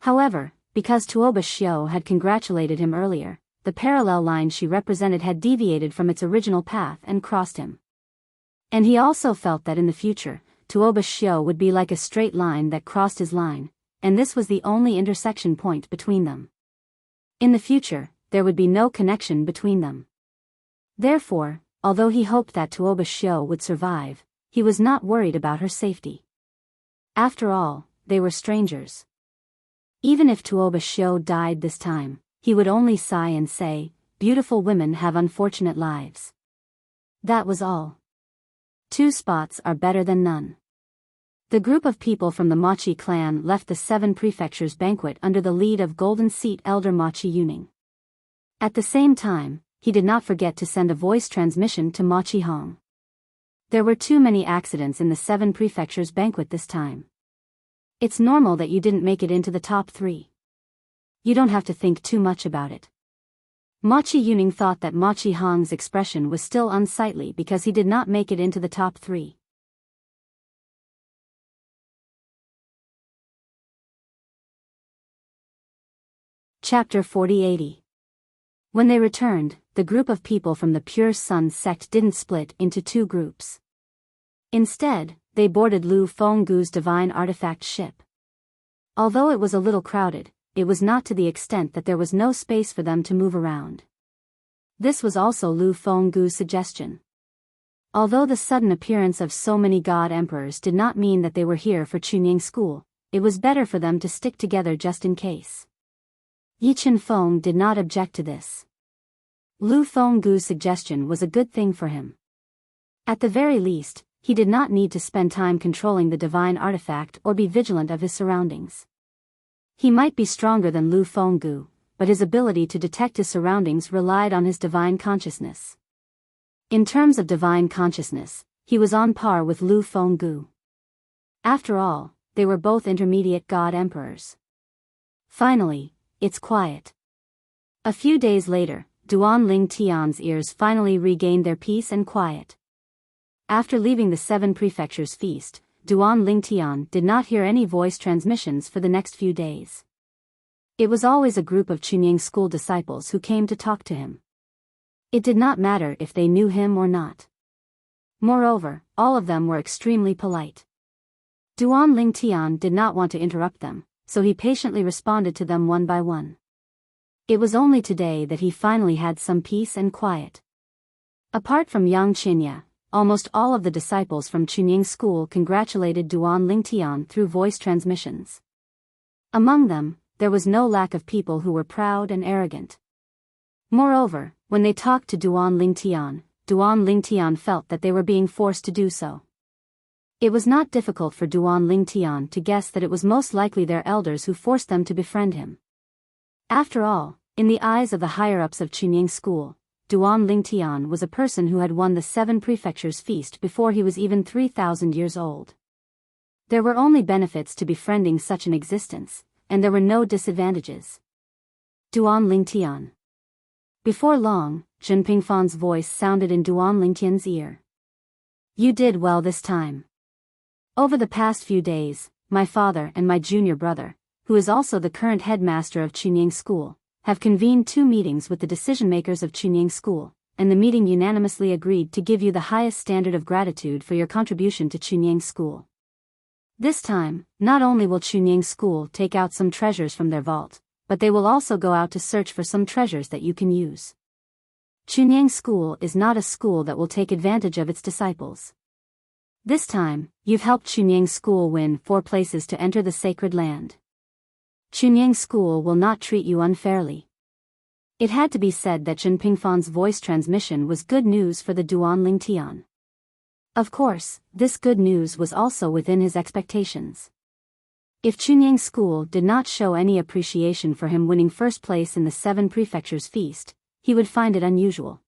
However, because Tuoba Xiao had congratulated him earlier, the parallel line she represented had deviated from its original path and crossed him. And he also felt that in the future, Tuoba Xiao would be like a straight line that crossed his line, and this was the only intersection point between them. In the future, there would be no connection between them. Therefore, although he hoped that Tuoba Xiao would survive, he was not worried about her safety. After all, they were strangers. Even if Tuoba Xiao died this time, he would only sigh and say, "Beautiful women have unfortunate lives." That was all. 2 spots are better than none. The group of people from the Machi clan left the 7 prefectures banquet under the lead of Golden Seat elder Machi Yuning. At the same time, he did not forget to send a voice transmission to Machi Hong. There were too many accidents in the 7 prefectures banquet this time. It's normal that you didn't make it into the top 3. You don't have to think too much about it. Machi Yuning thought that Machi Hong's expression was still unsightly because he did not make it into the top 3. Chapter 4080. When they returned, the group of people from the Pure Sun sect didn't split into 2 groups. Instead, they boarded Lu Fenggu's divine artifact ship. Although it was a little crowded, it was not to the extent that there was no space for them to move around. This was also Lu Fenggu's suggestion. Although the sudden appearance of so many god emperors did not mean that they were here for Chunying school, it was better for them to stick together just in case. Yi Qianfeng did not object to this. Lu Fenggu's suggestion was a good thing for him. At the very least, he did not need to spend time controlling the divine artifact or be vigilant of his surroundings. He might be stronger than Lu Fenggu, but his ability to detect his surroundings relied on his divine consciousness. In terms of divine consciousness, he was on par with Lu Fenggu. After all, they were both intermediate god emperors. Finally, it's quiet. A few days later, Duan Lingtian's ears finally regained their peace and quiet. After leaving the 7 prefectures feast, Duan Lingtian did not hear any voice transmissions for the next few days. It was always a group of Chunying school disciples who came to talk to him. It did not matter if they knew him or not. Moreover, all of them were extremely polite. Duan Lingtian did not want to interrupt them, so he patiently responded to them one by one. It was only today that he finally had some peace and quiet. Apart from Yang Qinya, almost all of the disciples from Chunying school congratulated Duan Lingtian through voice transmissions. Among them, there was no lack of people who were proud and arrogant. Moreover, when they talked to Duan Lingtian felt that they were being forced to do so. It was not difficult for Duan Lingtian to guess that it was most likely their elders who forced them to befriend him. After all, in the eyes of the higher-ups of Chunying school, Duan Lingtian was a person who had won the 7 prefectures feast before he was even 3,000 years old. There were only benefits to befriending such an existence, and there were no disadvantages. Duan Lingtian. Before long, Zhen Pingfan's voice sounded in Duan Lingtian's ear. You did well this time. Over the past few days, my father and my junior brother, who is also the current headmaster of Chunying school, have convened 2 meetings with the decision-makers of Chunying school, and the meeting unanimously agreed to give you the highest standard of gratitude for your contribution to Chunying School. This time, not only will Chunying School take out some treasures from their vault, but they will also go out to search for some treasures that you can use. Chunying School is not a school that will take advantage of its disciples. This time, you've helped Chunying School win 4 places to enter the sacred land. Chunying School will not treat you unfairly. It had to be said that Chen Pingfan's voice transmission was good news for the Duan Ling Tian. Of course, this good news was also within his expectations. If Chunying School did not show any appreciation for him winning first place in the 7 prefectures feast, he would find it unusual.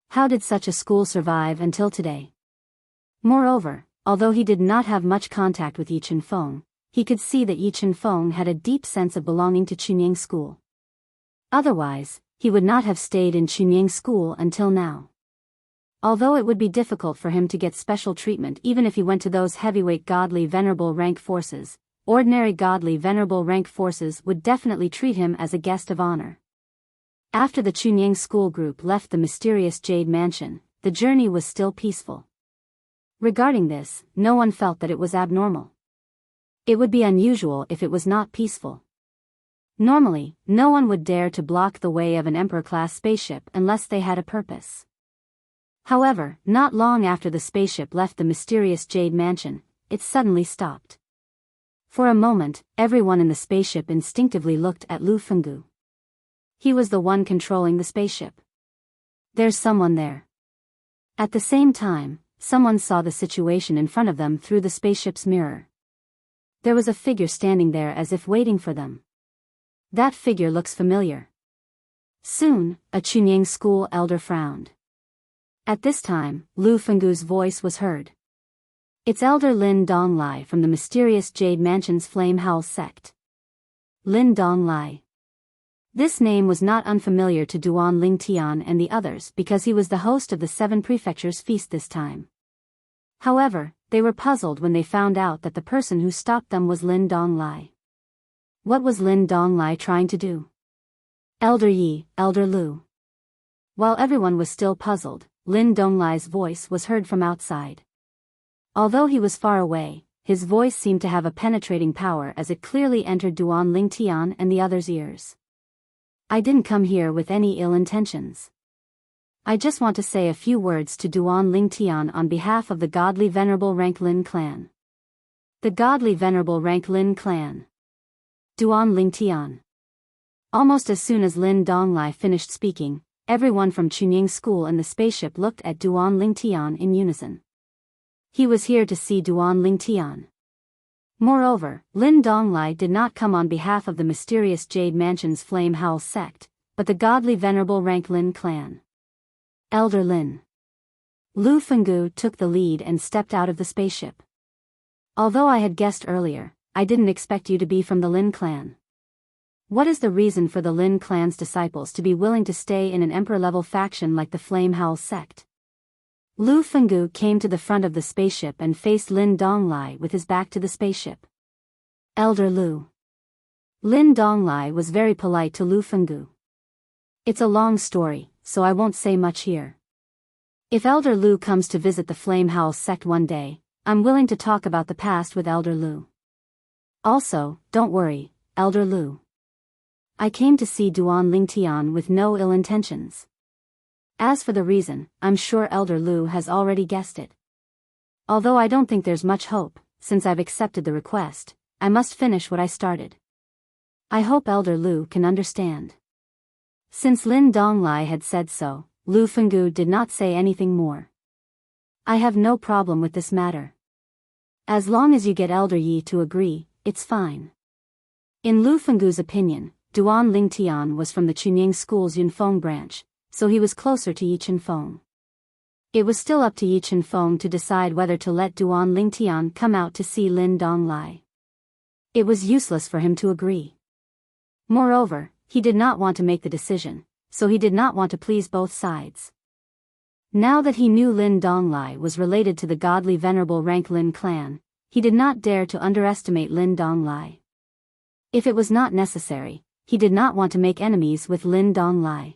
How did such a school survive until today? Moreover, although he did not have much contact with Yi Chen-feng, he could see that Yi Chen-feng had a deep sense of belonging to Chunying School. Otherwise, he would not have stayed in Chunying School until now. Although it would be difficult for him to get special treatment even if he went to those heavyweight godly venerable rank forces, ordinary godly venerable rank forces would definitely treat him as a guest of honor. After the Chunying School group left the mysterious Jade Mansion, the journey was still peaceful. Regarding this, no one felt that it was abnormal. It would be unusual if it was not peaceful. Normally, no one would dare to block the way of an Emperor-class spaceship unless they had a purpose. However, not long after the spaceship left the mysterious Jade Mansion, it suddenly stopped. For a moment, everyone in the spaceship instinctively looked at Lu Fenggu. He was the one controlling the spaceship. There's someone there. At the same time, someone saw the situation in front of them through the spaceship's mirror. There was a figure standing there as if waiting for them. That figure looks familiar. Soon, a Chunying School elder frowned. At this time, Lu Fenggu's voice was heard. It's Elder Lin Donglai from the mysterious Jade Mansion's Flame Howl sect. Lin Donglai. This name was not unfamiliar to Duan Ling Tian and the others because he was the host of the 7 prefectures feast this time. However, they were puzzled when they found out that the person who stopped them was Lin Donglai. What was Lin Donglai trying to do? Elder Yi, Elder Lu. While everyone was still puzzled, Lin Donglai's voice was heard from outside. Although he was far away, his voice seemed to have a penetrating power as it clearly entered Duan Ling Tian and the others' ears. I didn't come here with any ill intentions. I just want to say a few words to Duan Ling Tian on behalf of the godly venerable rank Lin clan. The godly venerable rank Lin clan. Duan Ling Tian. Almost as soon as Lin Donglai finished speaking, everyone from Chunying School and the spaceship looked at Duan Ling Tian in unison. He was here to see Duan Ling Tian. Moreover, Lin Donglai did not come on behalf of the mysterious Jade Mansion's Flame Howl sect, but the godly venerable rank Lin clan. Elder Lin. Lu Fenggu took the lead and stepped out of the spaceship. Although I had guessed earlier, I didn't expect you to be from the Lin clan. What is the reason for the Lin clan's disciples to be willing to stay in an emperor-level faction like the Flame Howl sect? Lu Fenggu came to the front of the spaceship and faced Lin Donglai with his back to the spaceship. Elder Lu. Lin Donglai was very polite to Lu Fenggu. It's a long story, so I won't say much here. If Elder Lu comes to visit the Flame Howl sect one day, I'm willing to talk about the past with Elder Lu. Also, don't worry, Elder Lu. I came to see Duan Ling Tian with no ill intentions. As for the reason, I'm sure Elder Lu has already guessed it. Although I don't think there's much hope, since I've accepted the request, I must finish what I started. I hope Elder Lu can understand. Since Lin Donglai had said so, Lu Fenggu did not say anything more. I have no problem with this matter. As long as you get Elder Yi to agree, it's fine. In Lu Fenggu's opinion, Duan Ling Tian was from the Chunying School's Yunfeng branch, so he was closer to Yi Chen-feng. It was still up to Yi Chen-feng to decide whether to let Duan Ling Tian come out to see Lin Donglai. It was useless for him to agree. Moreover, he did not want to make the decision, so he did not want to please both sides. Now that he knew Lin Donglai was related to the godly venerable rank Lin clan, he did not dare to underestimate Lin Donglai. If it was not necessary, he did not want to make enemies with Lin Donglai.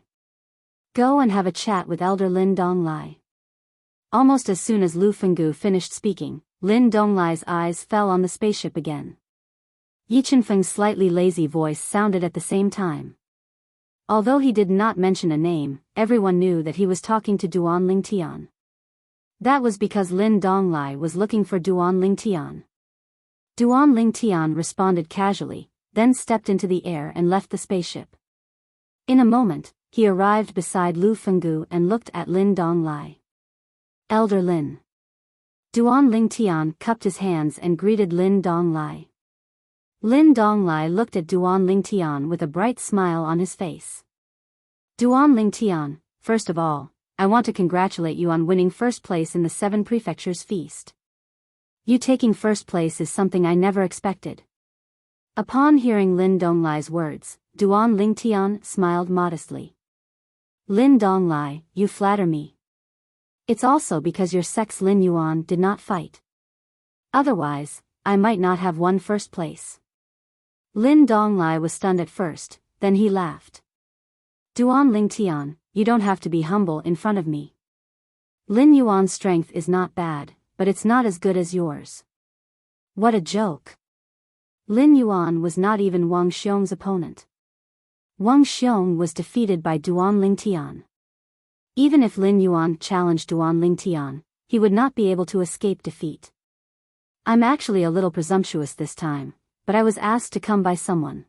Go and have a chat with Elder Lin Donglai. Almost as soon as Lu Fenggu finished speaking, Lin Donglai's eyes fell on the spaceship again. Yi Chenfeng's slightly lazy voice sounded at the same time. Although he did not mention a name, everyone knew that he was talking to Duan Lingtian. That was because Lin Donglai was looking for Duan Lingtian. Duan Lingtian responded casually, then stepped into the air and left the spaceship. In a moment, he arrived beside Lu Fenggu and looked at Lin Donglai. Elder Lin. Duan Lingtian cupped his hands and greeted Lin Donglai. Lin Donglai looked at Duan Lingtian with a bright smile on his face. Duan Lingtian, first of all, I want to congratulate you on winning first place in the 7 Prefectures Feast. You taking first place is something I never expected. Upon hearing Lin Donglai's words, Duan Lingtian smiled modestly. Lin Donglai, you flatter me. It's also because your sex Lin Yuan did not fight. Otherwise, I might not have won first place. Lin Donglai was stunned at first, then he laughed. Duan Lingtian, you don't have to be humble in front of me. Lin Yuan's strength is not bad, but it's not as good as yours. What a joke. Lin Yuan was not even Wang Xiong's opponent. Wang Xiong was defeated by Duan Lingtian. Even if Lin Yuan challenged Duan Lingtian, he would not be able to escape defeat. I'm actually a little presumptuous this time, but I was asked to come by someone.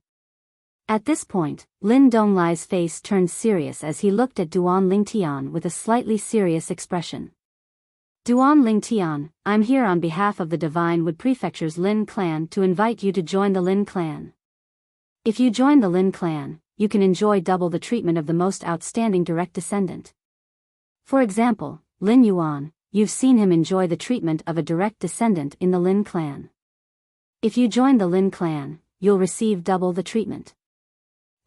At this point, Lin Donglai's face turned serious as he looked at Duan Lingtian with a slightly serious expression. Duan Lingtian, I'm here on behalf of the Divine Wood Prefecture's Lin clan to invite you to join the Lin clan. If you join the Lin clan, you can enjoy double the treatment of the most outstanding direct descendant. For example, Lin Yuan, you've seen him enjoy the treatment of a direct descendant in the Lin clan. If you join the Lin clan, you'll receive double the treatment.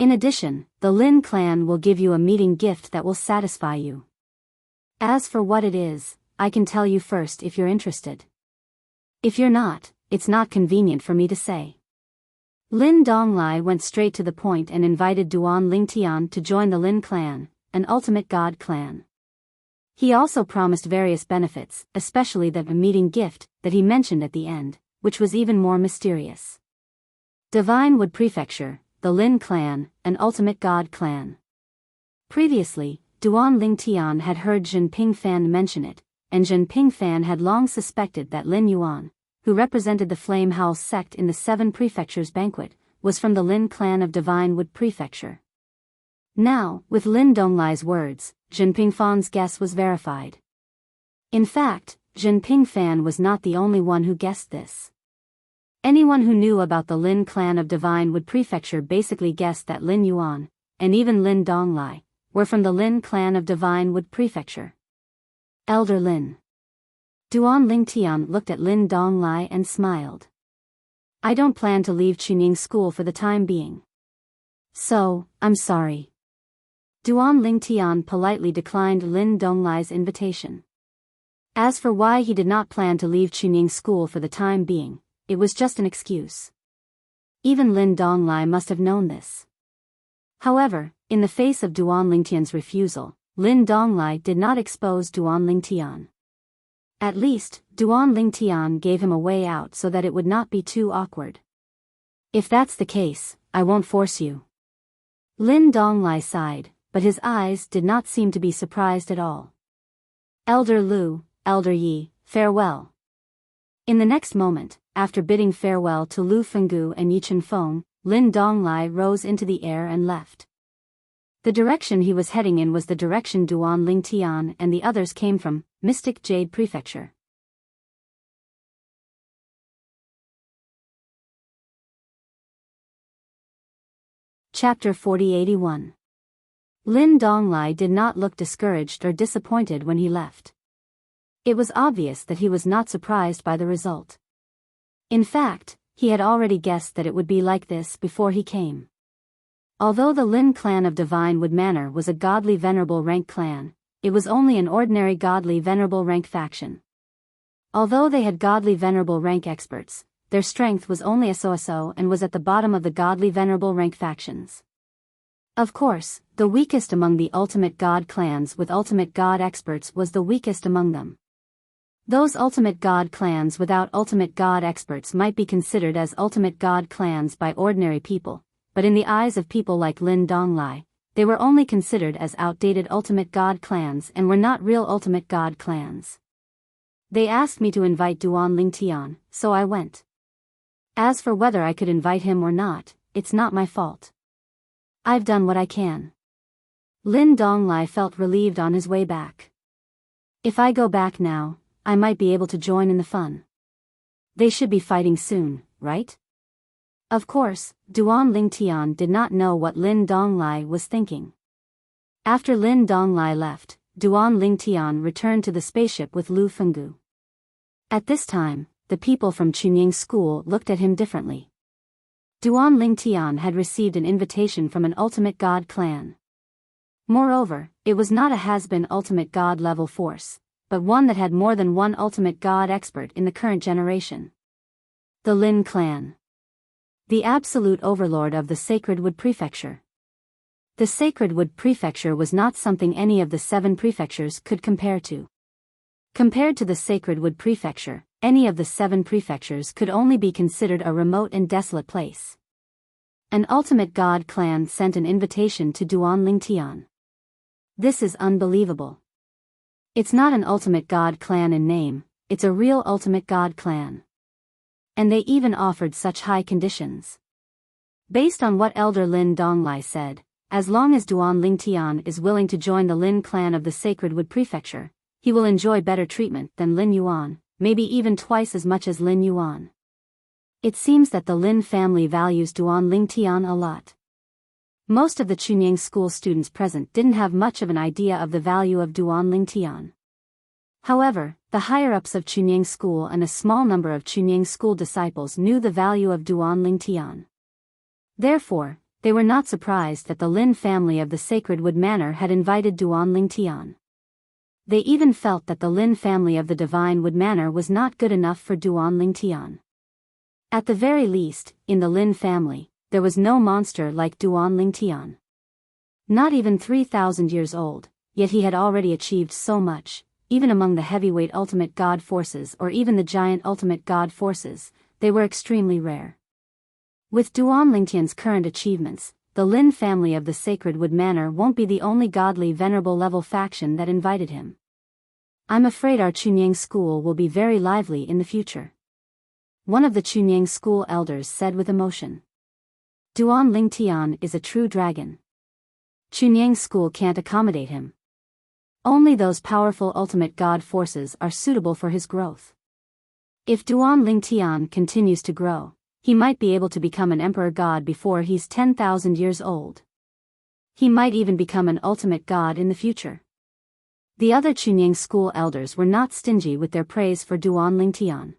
In addition, the Lin clan will give you a meeting gift that will satisfy you. As for what it is, I can tell you first if you're interested. If you're not, it's not convenient for me to say. Lin Donglai went straight to the point and invited Duan Lingtian to join the Lin clan, an ultimate god clan. He also promised various benefits, especially the meeting gift that he mentioned at the end, which was even more mysterious. Divine Wood Prefecture, the Lin clan, an ultimate god clan. Previously, Duan Lingtian had heard Zhen Pingfan mention it, and Zhen Pingfan had long suspected that Lin Yuan, who represented the Flame Howl sect in the 7 Prefectures banquet, was from the Lin clan of Divine Wood Prefecture. Now, with Lin Donglai's words, Zhen Pingfan's guess was verified. In fact, Zhen Pingfan was not the only one who guessed this. Anyone who knew about the Lin clan of Divine Wood Prefecture basically guessed that Lin Yuan, and even Lin Donglai, were from the Lin clan of Divine Wood Prefecture. Elder Lin. Duan Lingtian looked at Lin Donglai and smiled. I don't plan to leave Chunying school for the time being. So, I'm sorry. Duan Lingtian politely declined Lin Donglai's invitation. As for why he did not plan to leave Chunying school for the time being, it was just an excuse. Even Lin Donglai must have known this. However, in the face of Duan Lingtian's refusal, Lin Donglai did not expose Duan Lingtian. At least, Duan Lingtian gave him a way out so that it would not be too awkward. If that's the case, I won't force you. Lin Donglai sighed, but his eyes did not seem to be surprised at all. Elder Lu, Elder Yi, farewell. In the next moment, after bidding farewell to Lu Fenggu and Yi Chenfeng, Lin Donglai rose into the air and left. The direction he was heading in was the direction Duan Lingtian and the others came from, Mystic Jade Prefecture. Chapter 4081. Lin Donglai did not look discouraged or disappointed when he left. It was obvious that he was not surprised by the result. In fact, he had already guessed that it would be like this before he came. Although the Lin clan of Divine Wood Manor was a godly venerable rank clan, it was only an ordinary godly venerable rank faction. Although they had godly venerable rank experts, their strength was only a so-so and was at the bottom of the godly venerable rank factions. Of course, the weakest among the ultimate god clans with ultimate god experts was the weakest among them. Those ultimate god clans without ultimate god experts might be considered as ultimate god clans by ordinary people, but in the eyes of people like Lin Donglai, they were only considered as outdated ultimate god clans and were not real ultimate god clans. They asked me to invite Duan Lingtian, so I went. As for whether I could invite him or not, it's not my fault. I've done what I can. Lin Donglai felt relieved on his way back. If I go back now, I might be able to join in the fun. They should be fighting soon, right? Of course, Duan Lingtian did not know what Lin Donglai was thinking. After Lin Donglai left, Duan Lingtian returned to the spaceship with Lu Fenggu. At this time, the people from Chunying School looked at him differently. Duan Lingtian had received an invitation from an ultimate god clan. Moreover, it was not a has-been ultimate god level force, but one that had more than one ultimate god expert in the current generation. The Lin clan. The absolute overlord of the Sacred Wood Prefecture. The Sacred Wood Prefecture was not something any of the 7 prefectures could compare to. Compared to the Sacred Wood Prefecture, any of the 7 prefectures could only be considered a remote and desolate place. An ultimate god clan sent an invitation to Duan Lingtian. This is unbelievable. It's not an ultimate god clan in name, it's a real ultimate god clan. And they even offered such high conditions. Based on what Elder Lin Donglai said, as long as Duan Lingtian is willing to join the Lin clan of the Sacred Wood Prefecture, he will enjoy better treatment than Lin Yuan, maybe even twice as much as Lin Yuan. It seems that the Lin family values Duan Lingtian a lot. Most of the Chunying School students present didn't have much of an idea of the value of Duan Lingtian. However, the higher-ups of Chunying School and a small number of Chunying School disciples knew the value of Duan Lingtian. Therefore, they were not surprised that the Lin family of the Sacred Wood Manor had invited Duan Lingtian. They even felt that the Lin family of the Divine Wood Manor was not good enough for Duan Lingtian. At the very least, in the Lin family, there was no monster like Duan Lingtian. Not even 3,000 years old, yet he had already achieved so much, even among the heavyweight ultimate god forces or even the giant ultimate god forces, they were extremely rare. With Duan Lingtian's current achievements, the Lin family of the Sacred Wood Manor won't be the only godly venerable level faction that invited him. I'm afraid our Chunying School will be very lively in the future. One of the Chunying School elders said with emotion. Duan Lingtian is a true dragon. Chunying School can't accommodate him. Only those powerful ultimate god forces are suitable for his growth. If Duan Lingtian continues to grow, he might be able to become an emperor god before he's 10,000 years old. He might even become an ultimate god in the future. The other Chunying School elders were not stingy with their praise for Duan Lingtian.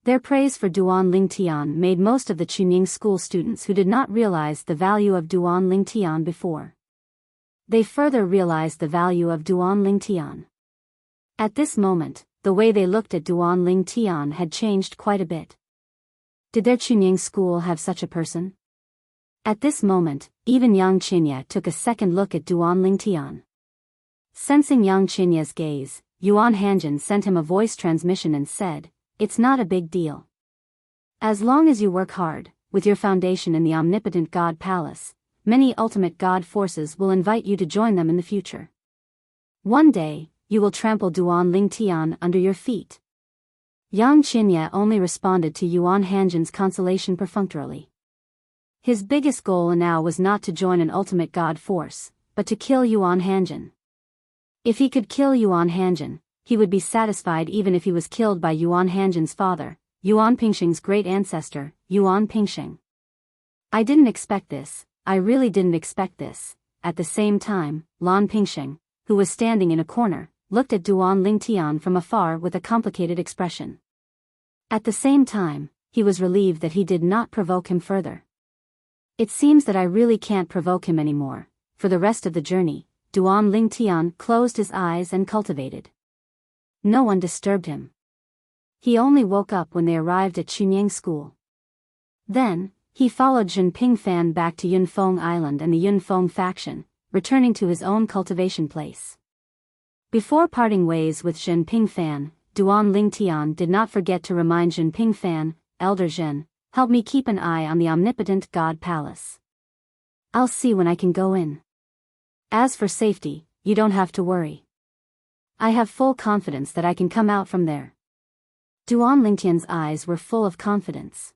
Their praise for Duan Lingtian made most of the Chunying School students who did not realize the value of Duan Lingtian before. They further realized the value of Duan Lingtian. At this moment, the way they looked at Duan Lingtian had changed quite a bit. Did their Chunying School have such a person? At this moment, even Yang Qinya took a second look at Duan Lingtian. Sensing Yang Qinya's gaze, Yuan Hanjin sent him a voice transmission and said, "It's not a big deal. As long as you work hard, with your foundation in the omnipotent God Palace, many ultimate God forces will invite you to join them in the future. One day, you will trample Duan Lingtian under your feet." Yang Qinya only responded to Yuan Hanjin's consolation perfunctorily. His biggest goal now was not to join an ultimate God force, but to kill Yuan Hanjin. If he could kill Yuan Hanjin, he would be satisfied even if he was killed by Yuan Hanjin's father, Yuan Pingxing's great ancestor, Yuan Pingxing. I didn't expect this, I really didn't expect this. At the same time, Lan Pingxing, who was standing in a corner, looked at Duan Lingtian from afar with a complicated expression. At the same time, he was relieved that he did not provoke him further. It seems that I really can't provoke him anymore. For the rest of the journey, Duan Lingtian closed his eyes and cultivated. No one disturbed him. He only woke up when they arrived at Chunying School. Then, he followed Jinping Fan back to Yunfeng Island and the Yunfeng faction, returning to his own cultivation place. Before parting ways with Jinping Fan, Duan Lingtian did not forget to remind Jinping Fan, Elder Zhen, help me keep an eye on the omnipotent God Palace. I'll see when I can go in. As for safety, you don't have to worry. I have full confidence that I can come out from there. Duan Lingtian's eyes were full of confidence.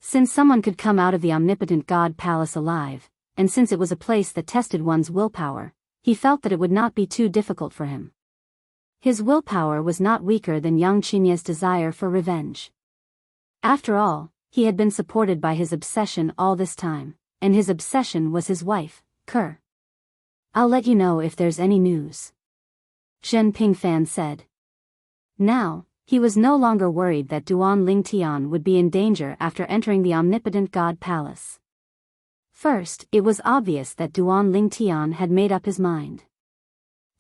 Since someone could come out of the omnipotent God Palace alive, and since it was a place that tested one's willpower, he felt that it would not be too difficult for him. His willpower was not weaker than Yang Qinye's desire for revenge. After all, he had been supported by his obsession all this time, and his obsession was his wife, Kerr. I'll let you know if there's any news. Jinping Fan said. Now, he was no longer worried that Duan Lingtian would be in danger after entering the omnipotent God Palace. First, it was obvious that Duan Lingtian had made up his mind.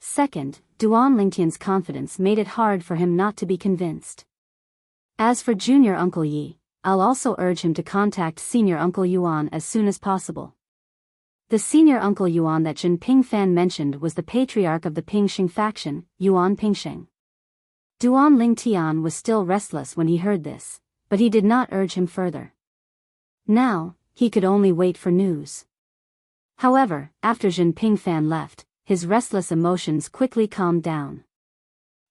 Second, Duan Lingtian's confidence made it hard for him not to be convinced. As for Junior Uncle Yi, I'll also urge him to contact Senior Uncle Yuan as soon as possible. The Senior Uncle Yuan that Jinping Fan mentioned was the patriarch of the Pingxing faction, Yuan Pingxing. Duan Lingtian was still restless when he heard this, but he did not urge him further. Now, he could only wait for news. However, after Jinping Fan left, his restless emotions quickly calmed down.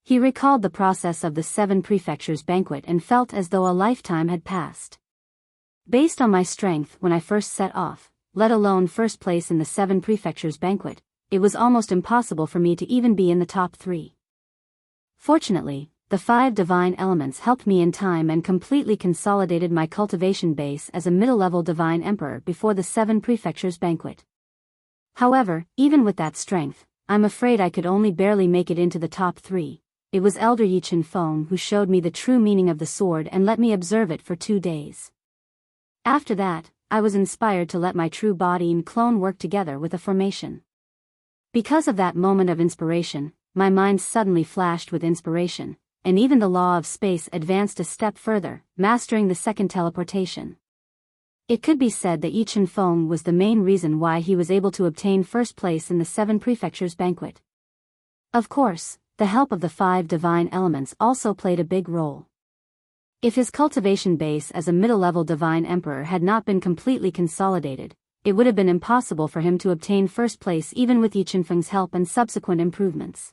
He recalled the process of the 7 prefectures banquet and felt as though a lifetime had passed. Based on my strength when I first set off, let alone first place in the 7 prefectures banquet, it was almost impossible for me to even be in the top 3. Fortunately, the 5 divine elements helped me in time and completely consolidated my cultivation base as a middle-level divine emperor before the 7 prefectures banquet. However, even with that strength, I'm afraid I could only barely make it into the top 3. It was Elder Yi Chenfeng who showed me the true meaning of the sword and let me observe it for 2 days. After that, I was inspired to let my true body and clone work together with a formation. Because of that moment of inspiration, my mind suddenly flashed with inspiration, and even the law of space advanced a step further, mastering the second teleportation. It could be said that Yi Chenfeng was the main reason why he was able to obtain first place in the 7 prefectures banquet. Of course, the help of the 5 divine elements also played a big role. If his cultivation base as a middle-level divine emperor had not been completely consolidated, it would have been impossible for him to obtain first place even with Yi Chenfeng's help and subsequent improvements.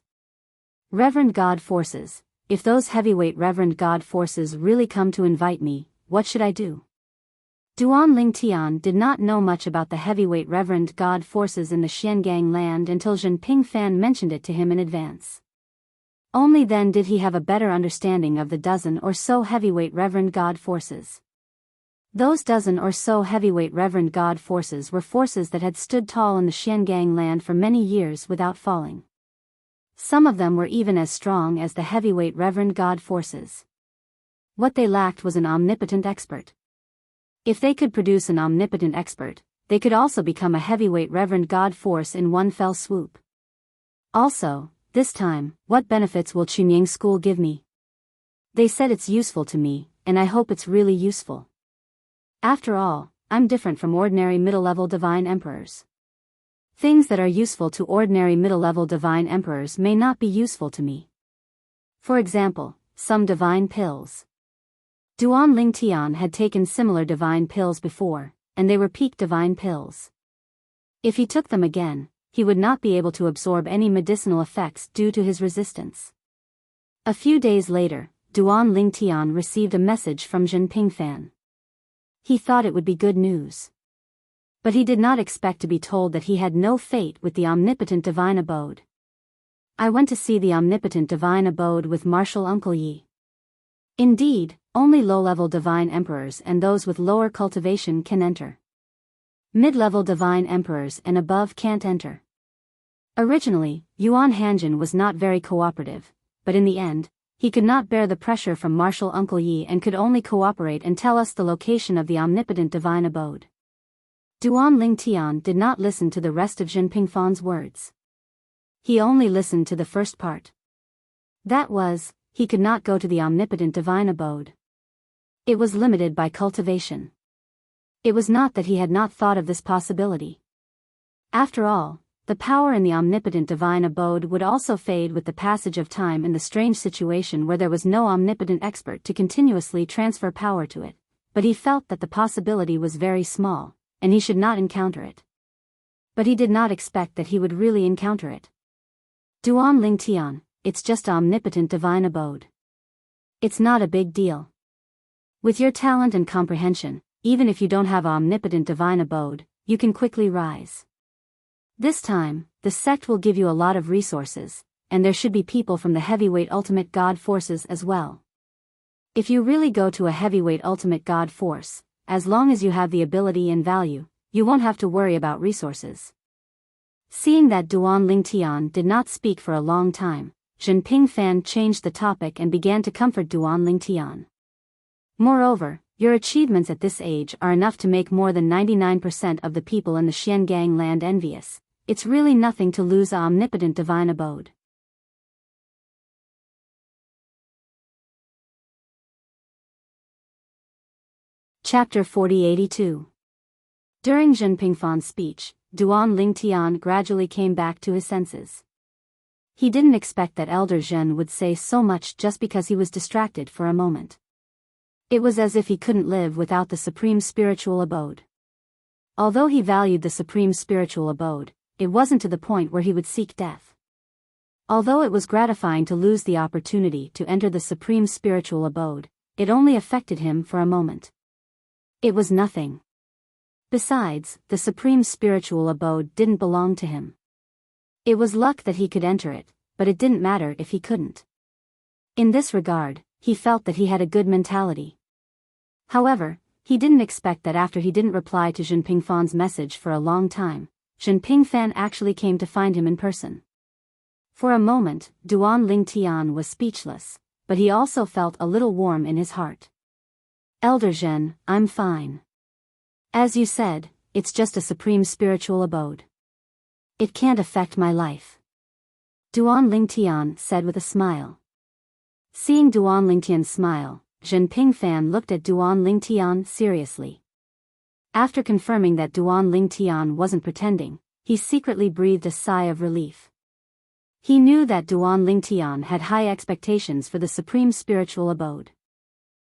Reverend God Forces, if those heavyweight Reverend God Forces really come to invite me, what should I do? Duan Lingtian did not know much about the heavyweight Reverend God Forces in the Xiangang land until Jinping Fan mentioned it to him in advance. Only then did he have a better understanding of the dozen or so heavyweight Reverend God Forces. Those dozen or so heavyweight Reverend God Forces were forces that had stood tall in the Xiangang land for many years without falling. Some of them were even as strong as the heavyweight Reverend God Forces. What they lacked was an omnipotent expert. If they could produce an omnipotent expert, they could also become a heavyweight Reverend God Force in one fell swoop. Also, this time, what benefits will Chunying School give me? They said it's useful to me, and I hope it's really useful. After all, I'm different from ordinary middle-level divine emperors. Things that are useful to ordinary middle-level divine emperors may not be useful to me. For example, some divine pills. Duan Lingtian had taken similar divine pills before, and they were peak divine pills. If he took them again, he would not be able to absorb any medicinal effects due to his resistance. A few days later, Duan Lingtian received a message from Jinping Fan. He thought it would be good news. But he did not expect to be told that he had no fate with the omnipotent divine abode. I went to see the omnipotent divine abode with Martial Uncle Yi. Indeed, only low-level divine emperors and those with lower cultivation can enter. Mid-level divine emperors and above can't enter. Originally, Yuan Hanjin was not very cooperative, but in the end, he could not bear the pressure from Martial Uncle Yi and could only cooperate and tell us the location of the omnipotent divine abode. Duan Lingtian did not listen to the rest of Jinping Fan's words. He only listened to the first part. That was, he could not go to the omnipotent divine abode. It was limited by cultivation. It was not that he had not thought of this possibility. After all, the power in the omnipotent divine abode would also fade with the passage of time in the strange situation where there was no omnipotent expert to continuously transfer power to it, but he felt that the possibility was very small, and he should not encounter it. But he did not expect that he would really encounter it. Duan Ling Tian, it's just omnipotent divine abode. It's not a big deal. With your talent and comprehension, even if you don't have omnipotent divine abode, you can quickly rise. This time, the sect will give you a lot of resources, and there should be people from the heavyweight ultimate god forces as well. If you really go to a heavyweight ultimate god force, as long as you have the ability and value, you won't have to worry about resources. Seeing that Duan Ling Tian did not speak for a long time, Jinping Fan changed the topic and began to comfort Duan Ling Tian. Moreover, your achievements at this age are enough to make more than 99% of the people in the Xiangang land envious. It's really nothing to lose the omnipotent divine abode. Chapter 4082. During Jinping Fan's speech, Duan Ling Tian gradually came back to his senses. He didn't expect that Elder Zhen would say so much just because he was distracted for a moment. It was as if he couldn't live without the supreme spiritual abode. Although he valued the supreme spiritual abode, it wasn't to the point where he would seek death. Although it was gratifying to lose the opportunity to enter the supreme spiritual abode, it only affected him for a moment. It was nothing. Besides, the supreme spiritual abode didn't belong to him. It was luck that he could enter it, but it didn't matter if he couldn't. In this regard, he felt that he had a good mentality. However, he didn't expect that after he didn't reply to Jinping Fan's message for a long time, Jinping Fan actually came to find him in person. For a moment, Duan Ling Tian was speechless, but he also felt a little warm in his heart. Elder Zhen, I'm fine. As you said, it's just a supreme spiritual abode. It can't affect my life. Duan Ling Tian said with a smile. Seeing Duan Ling Tian's smile, Jinping Fan looked at Duan Ling Tian seriously. After confirming that Duan Ling Tian wasn't pretending, he secretly breathed a sigh of relief. He knew that Duan Ling Tian had high expectations for the supreme spiritual abode.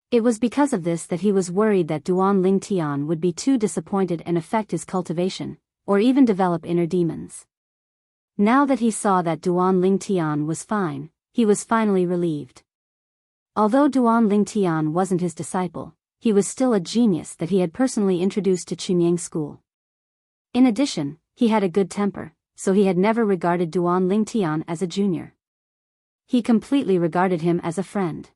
It was because of this that he was worried that Duan Ling Tian would be too disappointed and affect his cultivation, or even develop inner demons. Now that he saw that Duan Ling Tian was fine, he was finally relieved. Although Duan Ling Tian wasn't his disciple, he was still a genius that he had personally introduced to Chunyang School. In addition, he had a good temper, so he had never regarded Duan Ling Tian as a junior. He completely regarded him as a friend.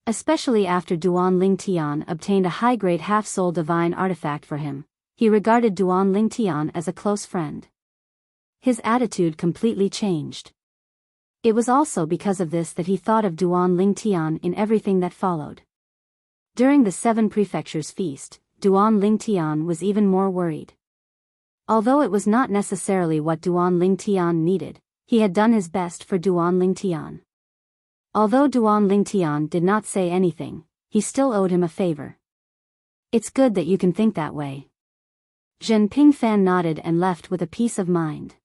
Especially after Duan Ling Tian obtained a high-grade half-soul divine artifact for him, he regarded Duan Ling Tian as a close friend. His attitude completely changed. It was also because of this that he thought of Duan Ling Tian in everything that followed. During the 7 Prefectures feast, Duan Ling Tian was even more worried. Although it was not necessarily what Duan Ling Tian needed, he had done his best for Duan Ling Tian. Although Duan Ling Tian did not say anything, he still owed him a favor. It's good that you can think that way. Jinping Fan nodded and left with a peace of mind.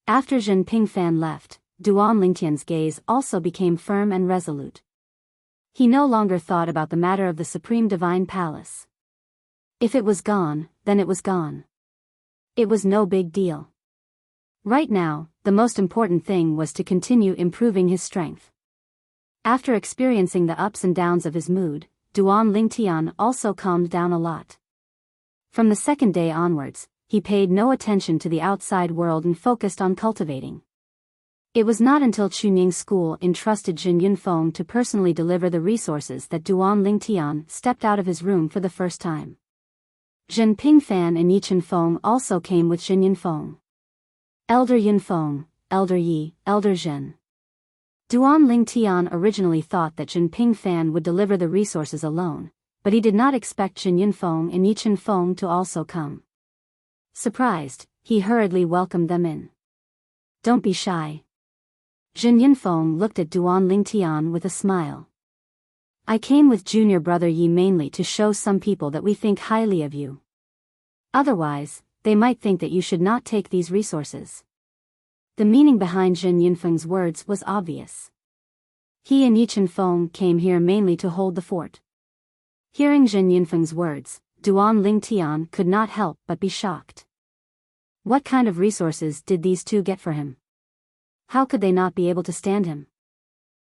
After Jinping Fan left, Duan Ling Tian's gaze also became firm and resolute. He no longer thought about the matter of the Supreme Divine Palace. If it was gone, then it was gone. It was no big deal. Right now, the most important thing was to continue improving his strength. After experiencing the ups and downs of his mood, Duan Ling Tian also calmed down a lot. From the second day onwards, he paid no attention to the outside world and focused on cultivating. It was not until Chunying School entrusted Jin Yunfeng to personally deliver the resources that Duan Ling Tian stepped out of his room for the first time. Jinping Fan and Yi Chenfeng also came with Jin Yunfeng. Elder Yunfeng, Elder Yi, Elder Zhen. Duan Ling Tian originally thought that Jinping Fan would deliver the resources alone, but he did not expect Jin Yunfeng and Yi Chenfeng to also come. Surprised, he hurriedly welcomed them in. Don't be shy. Jin Yunfeng looked at Duan Ling Tian with a smile. I came with junior brother Yi mainly to show some people that we think highly of you. Otherwise, they might think that you should not take these resources. The meaning behind Zhen Yunfeng's words was obvious. He and Yi Chenfeng came here mainly to hold the fort. Hearing Zhen Yunfeng's words, Duan Lingtian could not help but be shocked. What kind of resources did these two get for him? How could they not be able to stand him?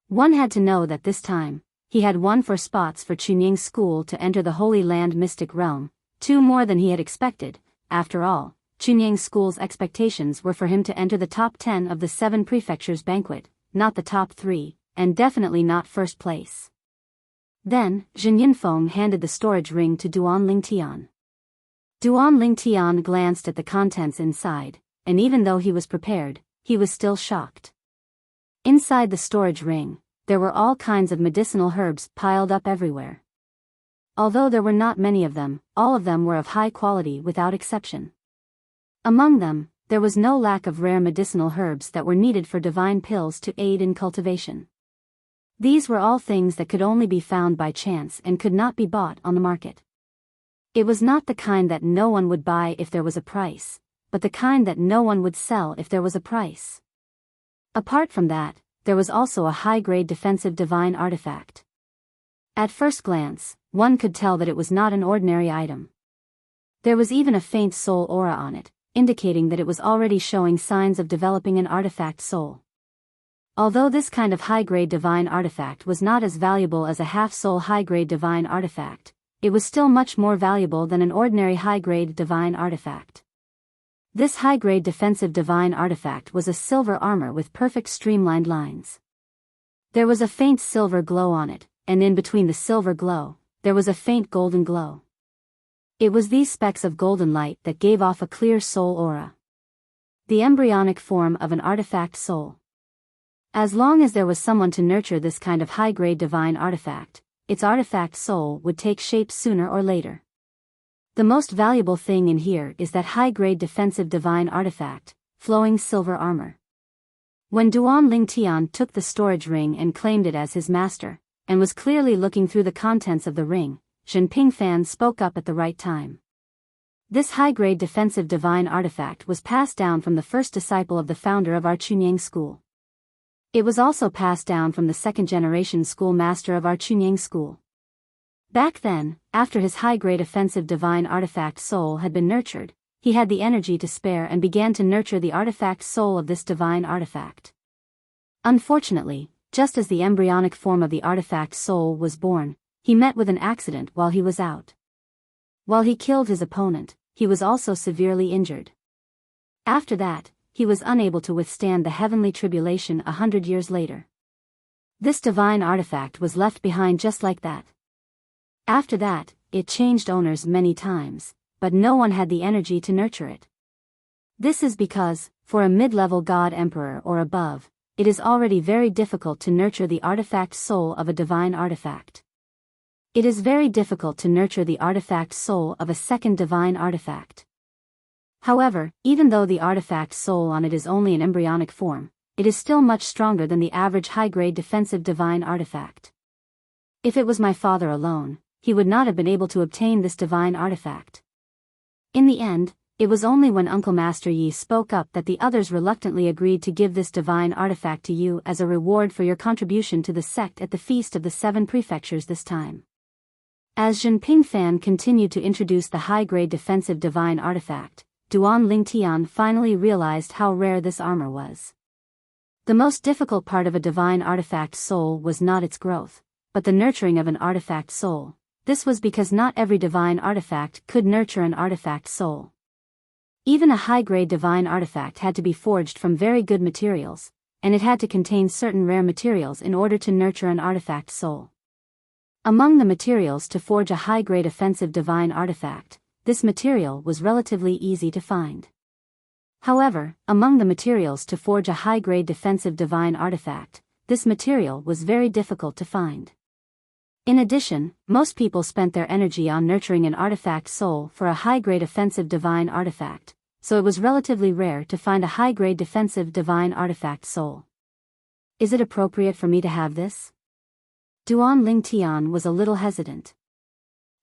One had to know that this time, he had won 4 spots for Chunying's school to enter the Holy Land Mystic Realm, 2 more than he had expected. After all, Chunying's school's expectations were for him to enter the top 10 of the 7 prefectures banquet, not the top 3, and definitely not first place. Then, Zhen Yunfeng handed the storage ring to Duan Lingtian. Duan Lingtian glanced at the contents inside, and even though he was prepared, he was still shocked. Inside the storage ring, there were all kinds of medicinal herbs piled up everywhere. Although there were not many of them, all of them were of high quality without exception. Among them, there was no lack of rare medicinal herbs that were needed for divine pills to aid in cultivation. These were all things that could only be found by chance and could not be bought on the market. It was not the kind that no one would buy if there was a price, but the kind that no one would sell if there was a price. Apart from that, there was also a high-grade defensive divine artifact. At first glance, one could tell that it was not an ordinary item. There was even a faint soul aura on it, indicating that it was already showing signs of developing an artifact soul. Although this kind of high-grade divine artifact was not as valuable as a half-soul high-grade divine artifact, it was still much more valuable than an ordinary high-grade divine artifact. This high-grade defensive divine artifact was a silver armor with perfect streamlined lines. There was a faint silver glow on it, and in between the silver glow, there was a faint golden glow. It was these specks of golden light that gave off a clear soul aura. The embryonic form of an artifact soul. As long as there was someone to nurture this kind of high-grade divine artifact, its artifact soul would take shape sooner or later. The most valuable thing in here is that high-grade defensive divine artifact, flowing silver armor. When Duan Lingtian took the storage ring and claimed it as his master, and was clearly looking through the contents of the ring, Zhen Pingfan spoke up at the right time. This high-grade defensive divine artifact was passed down from the first disciple of the founder of our Chunying school. It was also passed down from the second-generation schoolmaster of our Chunying school. Back then, after his high-grade offensive divine artifact soul had been nurtured, he had the energy to spare and began to nurture the artifact soul of this divine artifact. Unfortunately, just as the embryonic form of the artifact soul was born, he met with an accident while he was out. While he killed his opponent, he was also severely injured. After that, he was unable to withstand the heavenly tribulation 100 years later. This divine artifact was left behind just like that. After that, it changed owners many times, but no one had the energy to nurture it. This is because, for a mid-level god emperor or above, it is already very difficult to nurture the artifact soul of a divine artifact. It is very difficult to nurture the artifact soul of a second divine artifact. However, even though the artifact soul on it is only an embryonic form, it is still much stronger than the average high-grade defensive divine artifact. If it was my father alone, he would not have been able to obtain this divine artifact. In the end, it was only when Uncle Master Yi spoke up that the others reluctantly agreed to give this divine artifact to you as a reward for your contribution to the sect at the Feast of the 7 Prefectures this time. As Zhen Pingfan continued to introduce the high-grade defensive divine artifact, Duan Lingtian finally realized how rare this armor was. The most difficult part of a divine artifact soul was not its growth, but the nurturing of an artifact soul. This was because not every divine artifact could nurture an artifact soul. Even a high-grade divine artifact had to be forged from very good materials, and it had to contain certain rare materials in order to nurture an artifact soul. Among the materials to forge a high-grade offensive divine artifact, this material was relatively easy to find. However, among the materials to forge a high-grade defensive divine artifact, this material was very difficult to find. In addition, most people spent their energy on nurturing an artifact soul for a high-grade offensive divine artifact, so it was relatively rare to find a high-grade defensive divine artifact soul. Is it appropriate for me to have this? Duan Lingtian was a little hesitant.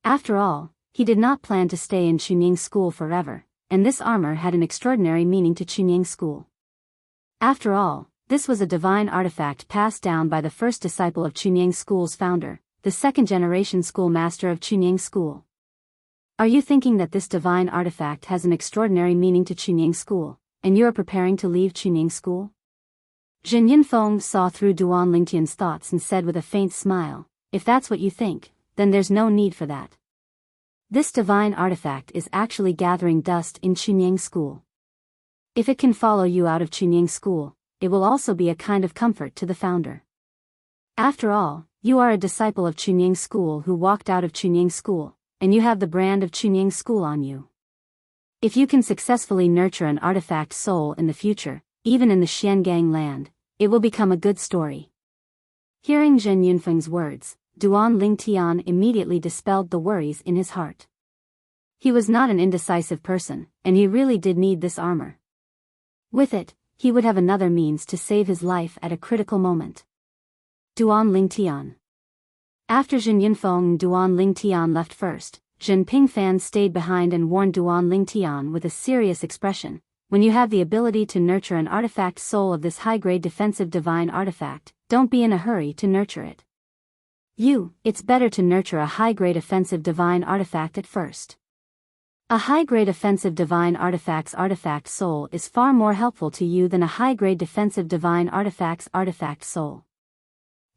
After all, he did not plan to stay in Chunying School forever, and this armor had an extraordinary meaning to Chunying School. After all, this was a divine artifact passed down by the first disciple of Chunying School's founder, the second-generation schoolmaster of Chunying School. Are you thinking that this divine artifact has an extraordinary meaning to Chunying School, and you are preparing to leave Chunying School? Zhen Yinfeng saw through Duan Lingtian's thoughts and said with a faint smile, "If that's what you think, then there's no need for that. This divine artifact is actually gathering dust in Chunying School. If it can follow you out of Chunying School, it will also be a kind of comfort to the founder. After all, you are a disciple of Chunying School who walked out of Chunying School, and you have the brand of Chunying School on you. If you can successfully nurture an artifact soul in the future, even in the Xiangang land, it will become a good story." Hearing Zhen Yunfeng's words, Duan Lingtian immediately dispelled the worries in his heart. He was not an indecisive person, and he really did need this armor. With it, he would have another means to save his life at a critical moment. Duan Lingtian. After Zhen Yunfeng and Duan Lingtian left first, Zhen Pingfan stayed behind and warned Duan Lingtian with a serious expression, "When you have the ability to nurture an artifact soul of this high-grade defensive divine artifact, don't be in a hurry to nurture it. It's better to nurture a high-grade offensive divine artifact at first. A high-grade offensive divine artifact's artifact soul is far more helpful to you than a high-grade defensive divine artifact's artifact soul."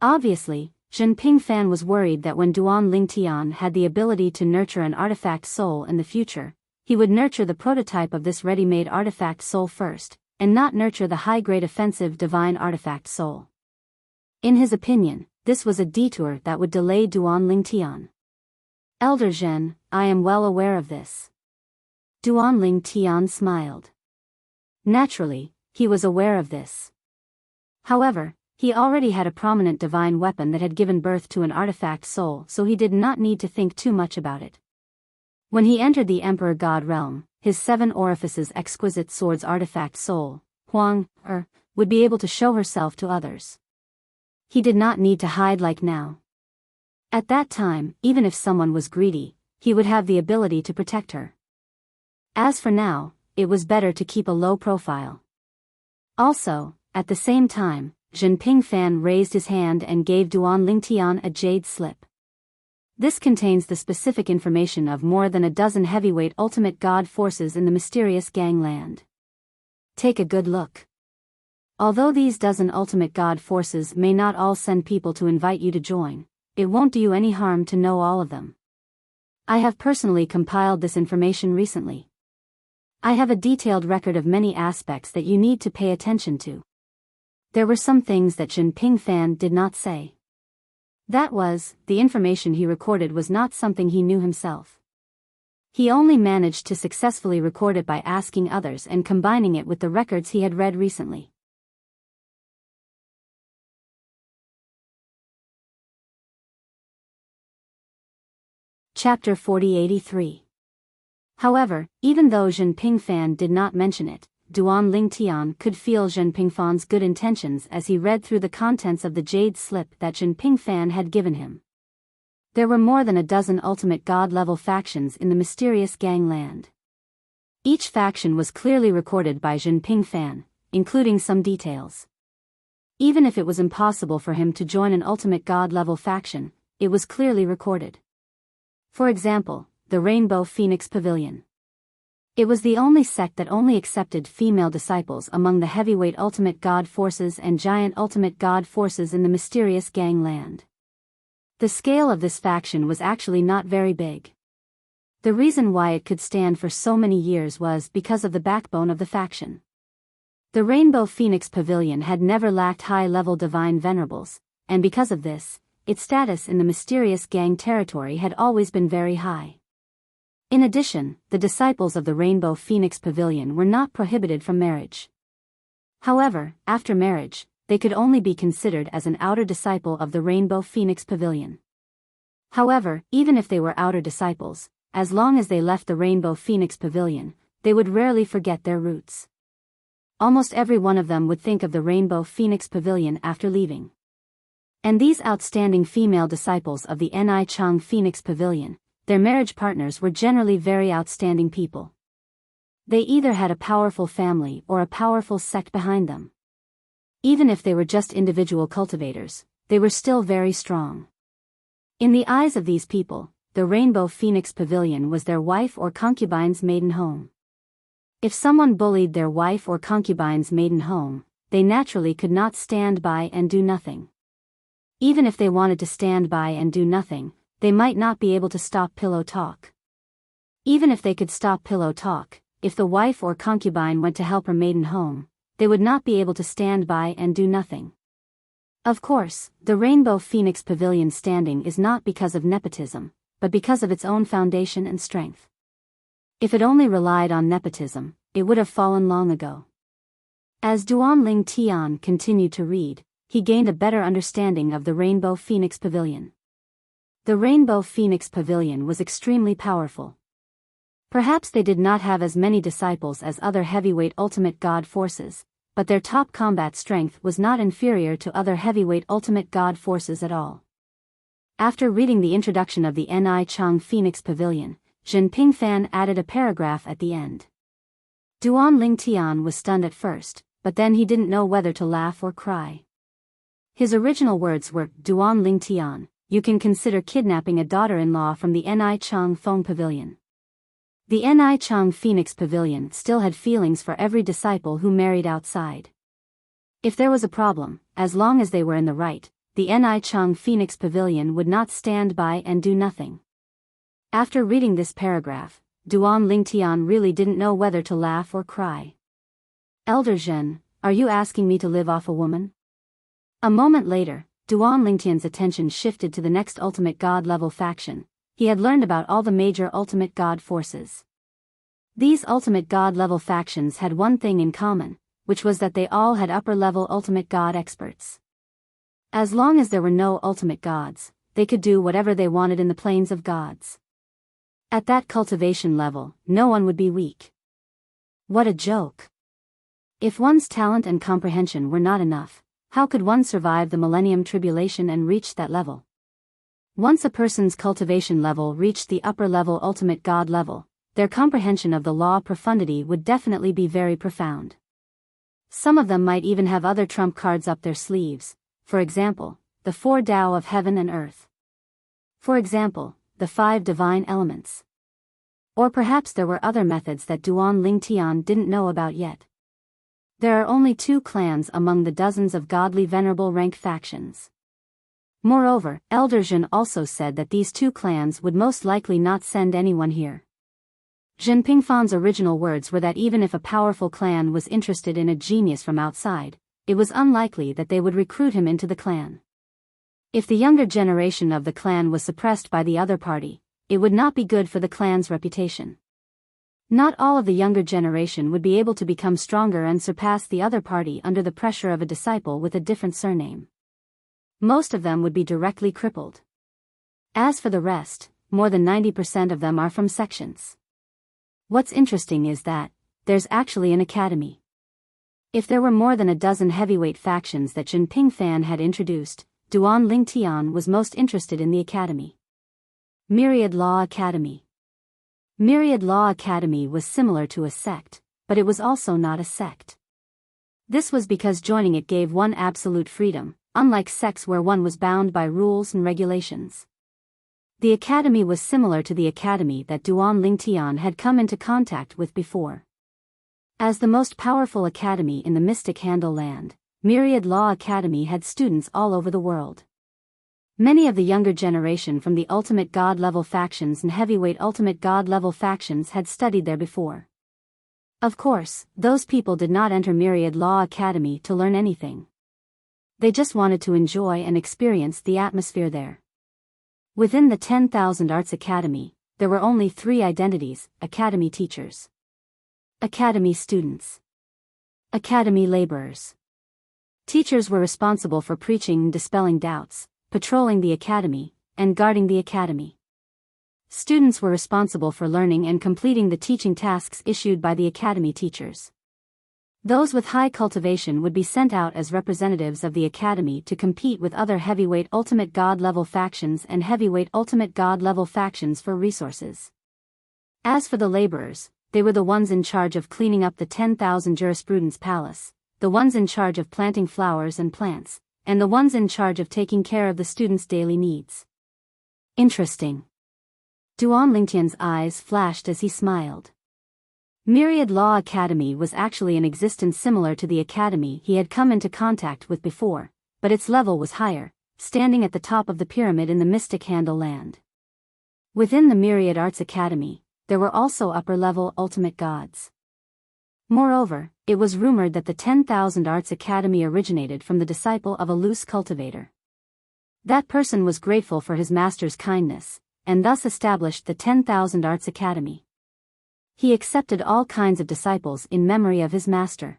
Obviously, Zhen Pingfan was worried that when Duan Lingtian had the ability to nurture an artifact soul in the future, he would nurture the prototype of this ready-made artifact soul first, and not nurture the high-grade offensive divine artifact soul. In his opinion, this was a detour that would delay Duan Lingtian. "Elder Zhen, I am well aware of this." Duan Lingtian smiled. Naturally, he was aware of this. However, he already had a prominent divine weapon that had given birth to an artifact soul, so he did not need to think too much about it. When he entered the Emperor God realm, his 7 orifices exquisite sword's artifact soul, Huang, would be able to show herself to others. He did not need to hide like now. At that time, even if someone was greedy, he would have the ability to protect her. As for now, it was better to keep a low profile. Also, at the same time, Zhen Pingfan raised his hand and gave Duan Lingtian a jade slip. This contains the specific information of more than a dozen heavyweight ultimate god forces in the mysterious gangland. Take a good look. Although these dozen ultimate god forces may not all send people to invite you to join, it won't do you any harm to know all of them. I have personally compiled this information recently. I have a detailed record of many aspects that you need to pay attention to. There were some things that Zhen Pingfan did not say. That was, the information he recorded was not something he knew himself. He only managed to successfully record it by asking others and combining it with the records he had read recently. Chapter 4083. However, even though Zhen Pingfan did not mention it, Duan Lingtian could feel Zhen Pingfan's good intentions as he read through the contents of the jade slip that Zhen Pingfan had given him. There were more than a dozen ultimate god-level factions in the mysterious gangland. Each faction was clearly recorded by Zhen Pingfan, including some details. Even if it was impossible for him to join an ultimate god-level faction, it was clearly recorded. For example, the Rainbow Phoenix Pavilion. It was the only sect that only accepted female disciples among the heavyweight ultimate god forces and giant ultimate god forces in the mysterious gangland. The scale of this faction was actually not very big. The reason why it could stand for so many years was because of the backbone of the faction. The Rainbow Phoenix Pavilion had never lacked high-level divine venerables, and because of this, its status in the mysterious gang territory had always been very high. In addition, the disciples of the Rainbow Phoenix Pavilion were not prohibited from marriage. However, after marriage, they could only be considered as an outer disciple of the Rainbow Phoenix Pavilion. However, even if they were outer disciples, as long as they left the Rainbow Phoenix Pavilion, they would rarely forget their roots. Almost every one of them would think of the Rainbow Phoenix Pavilion after leaving. And these outstanding female disciples of the Nichang Phoenix Pavilion, their marriage partners were generally very outstanding people. They either had a powerful family or a powerful sect behind them. Even if they were just individual cultivators, they were still very strong. In the eyes of these people, the Rainbow Phoenix Pavilion was their wife or concubine's maiden home. If someone bullied their wife or concubine's maiden home, they naturally could not stand by and do nothing. Even if they wanted to stand by and do nothing, they might not be able to stop pillow talk. Even if they could stop pillow talk, if the wife or concubine went to help her maiden home, they would not be able to stand by and do nothing. Of course, the Rainbow Phoenix Pavilion standing is not because of nepotism, but because of its own foundation and strength. If it only relied on nepotism, it would have fallen long ago. As Duan Tian continued to read, he gained a better understanding of the Rainbow Phoenix Pavilion. The Rainbow Phoenix Pavilion was extremely powerful. Perhaps they did not have as many disciples as other heavyweight ultimate god forces, but their top combat strength was not inferior to other heavyweight ultimate god forces at all. After reading the introduction of the Nichang Phoenix Pavilion, Jinping Fan added a paragraph at the end. Duan Tian was stunned at first, but then he didn't know whether to laugh or cry. His original words were, Duan Tian, you can consider kidnapping a daughter-in-law from the Nichang Feng Pavilion. The Nichang Phoenix Pavilion still had feelings for every disciple who married outside. If there was a problem, as long as they were in the right, the Nichang Phoenix Pavilion would not stand by and do nothing. After reading this paragraph, Duan Tian really didn't know whether to laugh or cry. Elder Zhen, are you asking me to live off a woman? A moment later, Duan Tian's attention shifted to the next ultimate god level faction. He had learned about all the major ultimate god forces. These ultimate god level factions had one thing in common, which was that they all had upper level ultimate god experts. As long as there were no ultimate gods, they could do whatever they wanted in the planes of gods. At that cultivation level, no one would be weak. What a joke! If one's talent and comprehension were not enough, how could one survive the Millennium Tribulation and reach that level? Once a person's cultivation level reached the upper level ultimate god level, their comprehension of the law profundity would definitely be very profound. Some of them might even have other trump cards up their sleeves, for example, the 4 Tao of heaven and earth. For example, the 5 divine elements. Or perhaps there were other methods that Duan Tian didn't know about yet. There are only 2 clans among the dozens of godly venerable rank factions. Moreover, Elder Zhen also said that these 2 clans would most likely not send anyone here. Jinping Fan's original words were that even if a powerful clan was interested in a genius from outside, it was unlikely that they would recruit him into the clan. If the younger generation of the clan was suppressed by the other party, it would not be good for the clan's reputation. Not all of the younger generation would be able to become stronger and surpass the other party under the pressure of a disciple with a different surname. Most of them would be directly crippled. As for the rest, more than 90% of them are from sections. What's interesting is that there's actually an academy. If there were more than a dozen heavyweight factions that Jinping Fan had introduced, Duan Tian was most interested in the academy. Myriad Law Academy. Myriad Law Academy was similar to a sect, but it was also not a sect. This was because joining it gave one absolute freedom, unlike sects where one was bound by rules and regulations. The academy was similar to the academy that Duan Tian had come into contact with before. As the most powerful academy in the Mystic Handle Land, Myriad Law Academy had students all over the world. Many of the younger generation from the Ultimate God level factions and heavyweight Ultimate God level factions had studied there before. Of course, those people did not enter Myriad Law Academy to learn anything. They just wanted to enjoy and experience the atmosphere there. Within the 10,000 Arts Academy, there were only 3 identities: Academy teachers, Academy students, Academy laborers. Teachers were responsible for preaching and dispelling doubts, patrolling the academy, and guarding the academy. Students were responsible for learning and completing the teaching tasks issued by the academy teachers. Those with high cultivation would be sent out as representatives of the academy to compete with other heavyweight ultimate god level factions and heavyweight ultimate god level factions for resources. As for the laborers, they were the ones in charge of cleaning up the 10,000 jurisprudence palace, the ones in charge of planting flowers and plants, and the ones in charge of taking care of the students' daily needs. Interesting. Duan Lingtian's eyes flashed as he smiled. Myriad Law Academy was actually an existence similar to the academy he had come into contact with before, but its level was higher, standing at the top of the pyramid in the Mystic Handle land. Within the Myriad Arts Academy, there were also upper-level ultimate gods. Moreover, it was rumored that the 10,000 Arts Academy originated from the disciple of a loose cultivator. That person was grateful for his master's kindness, and thus established the 10,000 Arts Academy. He accepted all kinds of disciples in memory of his master.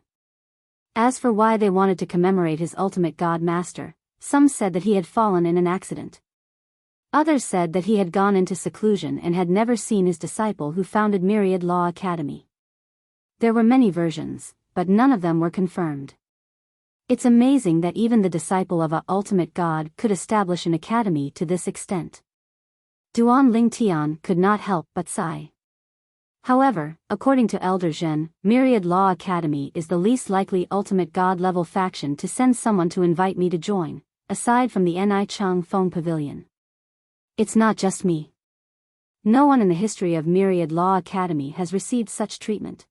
As for why they wanted to commemorate his ultimate god master, some said that he had fallen in an accident. Others said that he had gone into seclusion and had never seen his disciple who founded Myriad Law Academy. There were many versions, but none of them were confirmed. It's amazing that even the disciple of a ultimate god could establish an academy to this extent. Duan Lingtian could not help but sigh. However, according to Elder Zhen, Myriad Law Academy is the least likely ultimate god-level faction to send someone to invite me to join, aside from the Ni Chung Feng Pavilion. It's not just me. No one in the history of Myriad Law Academy has received such treatment.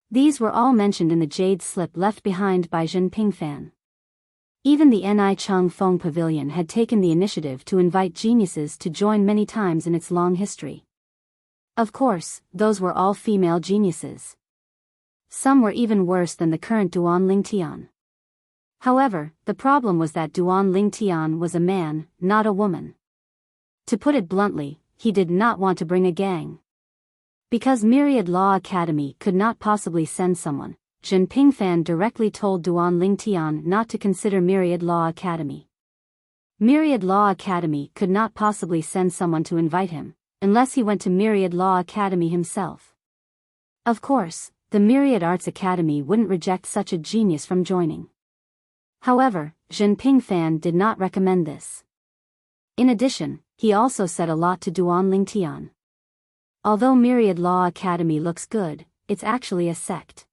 These were all mentioned in the jade slip left behind by Zhen Pingfan. Even the Ni Chung Feng Pavilion had taken the initiative to invite geniuses to join many times in its long history. Of course, those were all female geniuses. Some were even worse than the current Duan Lingtian. However, the problem was that Duan Lingtian was a man, not a woman. To put it bluntly, he did not want to bring a gang. Because Myriad Law Academy could not possibly send someone, Zhen Pingfan directly told Duan Lingtian not to consider Myriad Law Academy. Myriad Law Academy could not possibly send someone to invite him, unless he went to Myriad Law Academy himself. Of course, the Myriad Arts Academy wouldn't reject such a genius from joining. However, Zhen Pingfan did not recommend this. In addition, he also said a lot to Duan Lingtian. Although Myriad Law Academy looks good, it's actually a sect.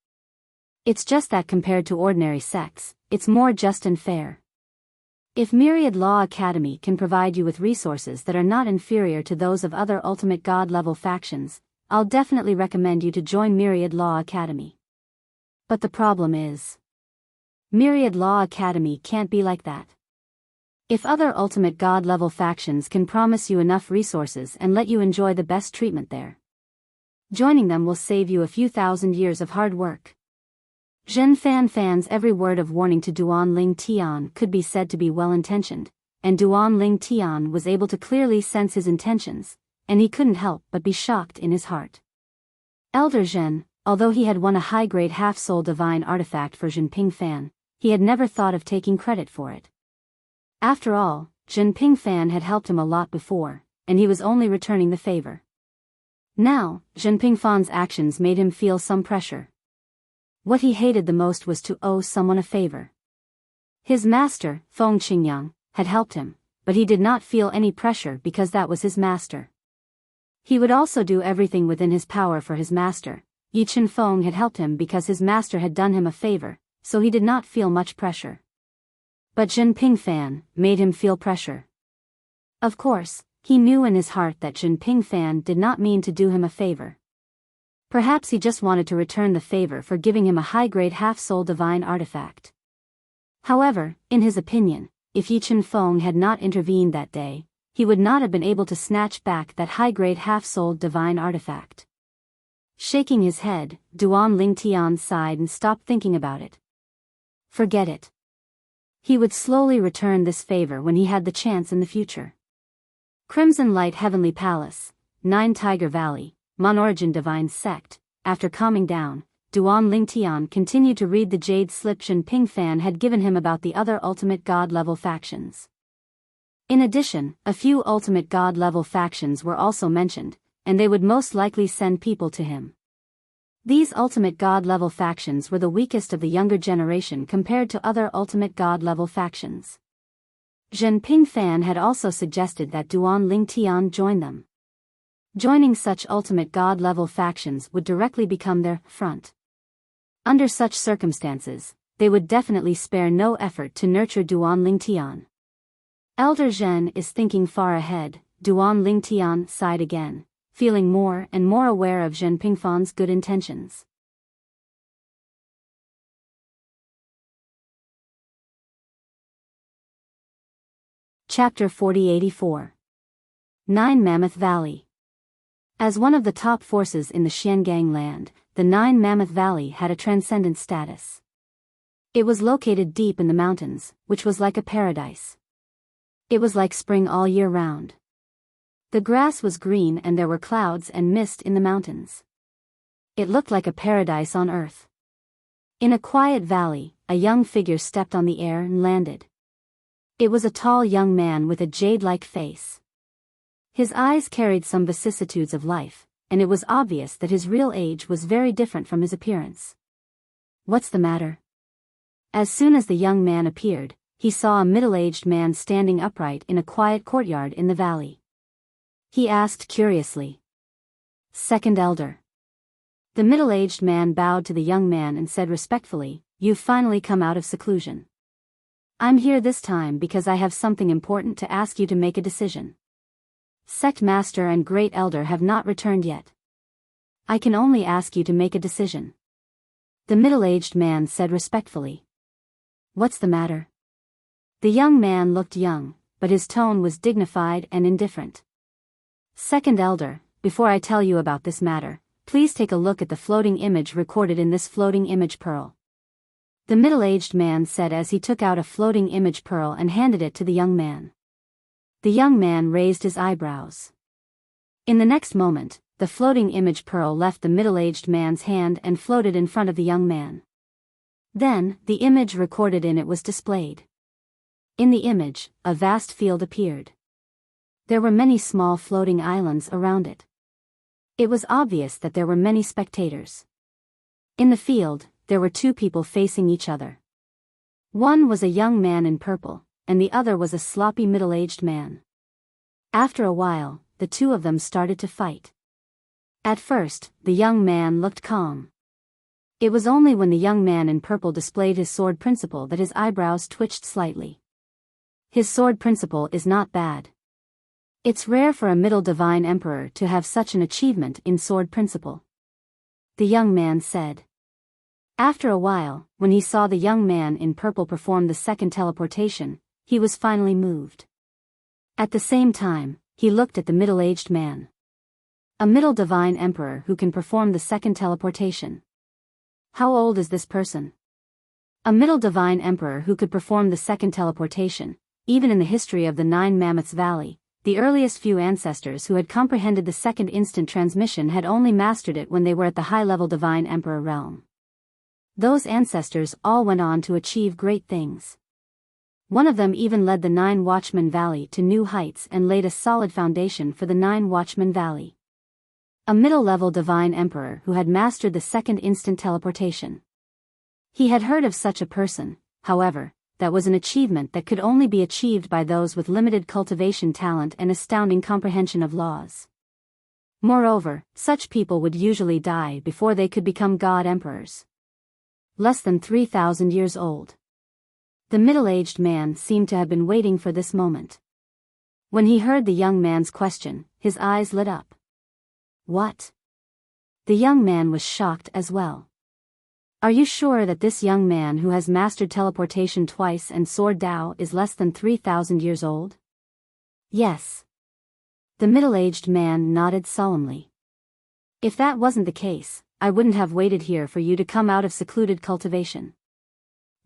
It's just that compared to ordinary sects, it's more just and fair. If Myriad Law Academy can provide you with resources that are not inferior to those of other ultimate god-level factions, I'll definitely recommend you to join Myriad Law Academy. But the problem is, Myriad Law Academy can't be like that. If other ultimate god-level factions can promise you enough resources and let you enjoy the best treatment there, joining them will save you a few thousand years of hard work. Zhen Fanfan's every word of warning to Duan Lingtian could be said to be well-intentioned, and Duan Lingtian was able to clearly sense his intentions, and he couldn't help but be shocked in his heart. Elder Zhen, although he had won a high-grade half-soul divine artifact for Zhen Pingfan, he had never thought of taking credit for it. After all, Zhen Pingfan had helped him a lot before, and he was only returning the favor. Now, Zhen Pingfan's actions made him feel some pressure. What he hated the most was to owe someone a favor. His master, Feng Qingyang, had helped him, but he did not feel any pressure because that was his master. He would also do everything within his power for his master. Yi Feng had helped him because his master had done him a favor, so he did not feel much pressure. But Zhen Pingfan made him feel pressure. Of course, he knew in his heart that Zhen Pingfan did not mean to do him a favor. Perhaps he just wanted to return the favor for giving him a high-grade half-soul divine artifact. However, in his opinion, if Yi Feng had not intervened that day, he would not have been able to snatch back that high-grade half-soul divine artifact. Shaking his head, Duan Lingtian sighed and stopped thinking about it. Forget it. He would slowly return this favor when he had the chance in the future. Crimson Light Heavenly Palace, 9 Tiger Valley, Mon-Origin Divine Sect. After calming down, Duan Lingtian continued to read the jade slip Zhen Pingfan had given him about the other ultimate god-level factions. In addition, a few ultimate god-level factions were also mentioned, and they would most likely send people to him. These ultimate god-level factions were the weakest of the younger generation compared to other ultimate god-level factions. Zhen Pingfan had also suggested that Duan Lingtian join them. Joining such ultimate god-level factions would directly become their front. Under such circumstances, they would definitely spare no effort to nurture Duan Lingtian. Elder Zhen is thinking far ahead, Duan Lingtian sighed again, feeling more and more aware of Zhen Pingfan's good intentions. Chapter 4084. Nine Mammoth Valley. As one of the top forces in the Xiangang land, the Nine Mammoth Valley had a transcendent status. It was located deep in the mountains, which was like a paradise. It was like spring all year round. The grass was green and there were clouds and mist in the mountains. It looked like a paradise on earth. In a quiet valley, a young figure stepped on the air and landed. It was a tall young man with a jade-like face. His eyes carried some vicissitudes of life, and it was obvious that his real age was very different from his appearance. What's the matter? As soon as the young man appeared, he saw a middle-aged man standing upright in a quiet courtyard in the valley. He asked curiously. Second elder. The middle-aged man bowed to the young man and said respectfully, "You've finally come out of seclusion. I'm here this time because I have something important to ask you to make a decision. Sect Master and Great Elder have not returned yet. I can only ask you to make a decision." The middle-aged man said respectfully. What's the matter? The young man looked young, but his tone was dignified and indifferent. Second Elder, before I tell you about this matter, please take a look at the floating image recorded in this floating image pearl. The middle-aged man said as he took out a floating image pearl and handed it to the young man. The young man raised his eyebrows. In the next moment, the floating image pearl left the middle-aged man's hand and floated in front of the young man. Then, the image recorded in it was displayed. In the image, a vast field appeared. There were many small floating islands around it. It was obvious that there were many spectators. In the field, there were two people facing each other. One was a young man in purple, and the other was a sloppy middle-aged man. After a while, the two of them started to fight. At first, the young man looked calm. It was only when the young man in purple displayed his sword principle that his eyebrows twitched slightly. His sword principle is not bad. It's rare for a middle divine emperor to have such an achievement in sword principle. The young man said. After a while, when he saw the young man in purple perform the second teleportation, he was finally moved. At the same time, he looked at the middle-aged man. A middle divine emperor who can perform the second teleportation. How old is this person? A middle divine emperor who could perform the second teleportation, even in the history of the Nine Mammoths Valley. The earliest few ancestors who had comprehended the second instant transmission had only mastered it when they were at the high-level Divine Emperor realm. Those ancestors all went on to achieve great things. One of them even led the Nine Watchmen Valley to new heights and laid a solid foundation for the Nine Watchmen Valley. A middle-level Divine Emperor who had mastered the second instant teleportation. He had heard of such a person, however. That was an achievement that could only be achieved by those with limited cultivation talent and astounding comprehension of laws. Moreover, such people would usually die before they could become god emperors. Less than 3,000 years old. The middle-aged man seemed to have been waiting for this moment. When he heard the young man's question, his eyes lit up. What? The young man was shocked as well. Are you sure that this young man who has mastered teleportation twice and sword Dao is less than 3,000 years old? Yes. The middle-aged man nodded solemnly. If that wasn't the case, I wouldn't have waited here for you to come out of secluded cultivation.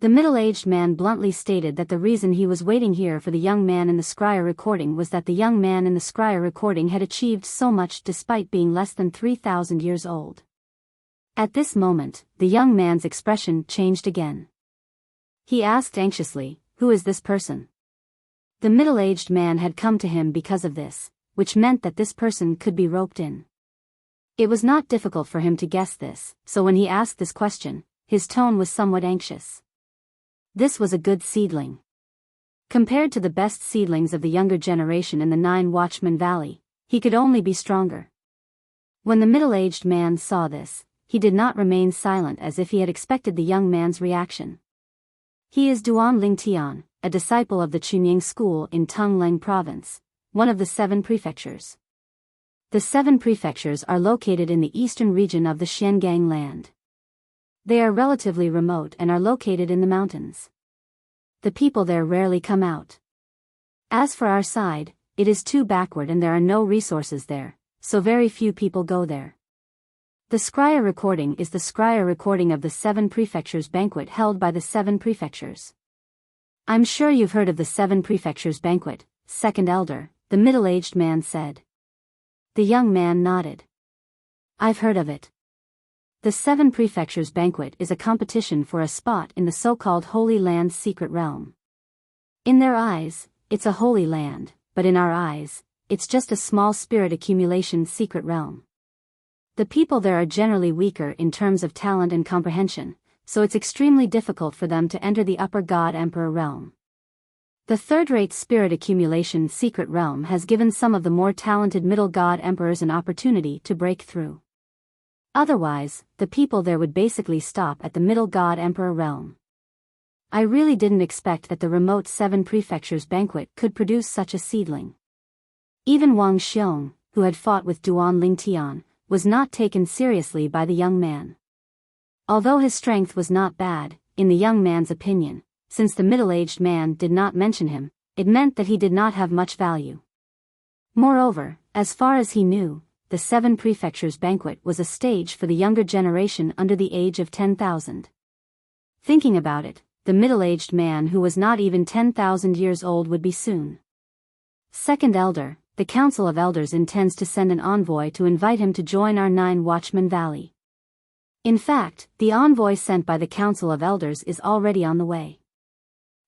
The middle-aged man bluntly stated that the reason he was waiting here for the young man in the scryer recording was that the young man in the scryer recording had achieved so much despite being less than 3,000 years old. At this moment, the young man's expression changed again. He asked anxiously, "Who is this person?" The middle-aged man had come to him because of this, which meant that this person could be roped in. It was not difficult for him to guess this, so when he asked this question, his tone was somewhat anxious. This was a good seedling. Compared to the best seedlings of the younger generation in the Nine Watchmen Valley, he could only be stronger. When the middle-aged man saw this, he did not remain silent as if he had expected the young man's reaction. He is Duan Lingtian, a disciple of the Chunying school in Tongleng province, one of the 7 prefectures. The 7 prefectures are located in the eastern region of the Xiangang land. They are relatively remote and are located in the mountains. The people there rarely come out. As for our side, it is too backward and there are no resources there, so very few people go there. The Scrya recording is the Scrya recording of the 7 prefectures banquet held by the 7 prefectures. I'm sure you've heard of the 7 prefectures banquet, second elder, the middle-aged man said. The young man nodded. I've heard of it. The 7 prefectures banquet is a competition for a spot in the so-called Holy Land's secret realm. In their eyes, it's a holy land, but in our eyes, it's just a small spirit accumulation secret realm. The people there are generally weaker in terms of talent and comprehension, so it's extremely difficult for them to enter the upper God Emperor realm. The third-rate spirit accumulation secret realm has given some of the more talented middle God Emperors an opportunity to break through. Otherwise, the people there would basically stop at the middle God Emperor realm. I really didn't expect that the remote 7 prefectures banquet could produce such a seedling. Even Wang Xiong, who had fought with Duan Lingtian, was not taken seriously by the young man. Although his strength was not bad, in the young man's opinion, since the middle-aged man did not mention him, it meant that he did not have much value. Moreover, as far as he knew, the 7 prefectures banquet was a stage for the younger generation under the age of 10,000. Thinking about it, the middle-aged man who was not even 10,000 years old would be soon. Second elder, the Council of Elders intends to send an envoy to invite him to join our 9 Watchmen Valley. In fact, the envoy sent by the Council of Elders is already on the way.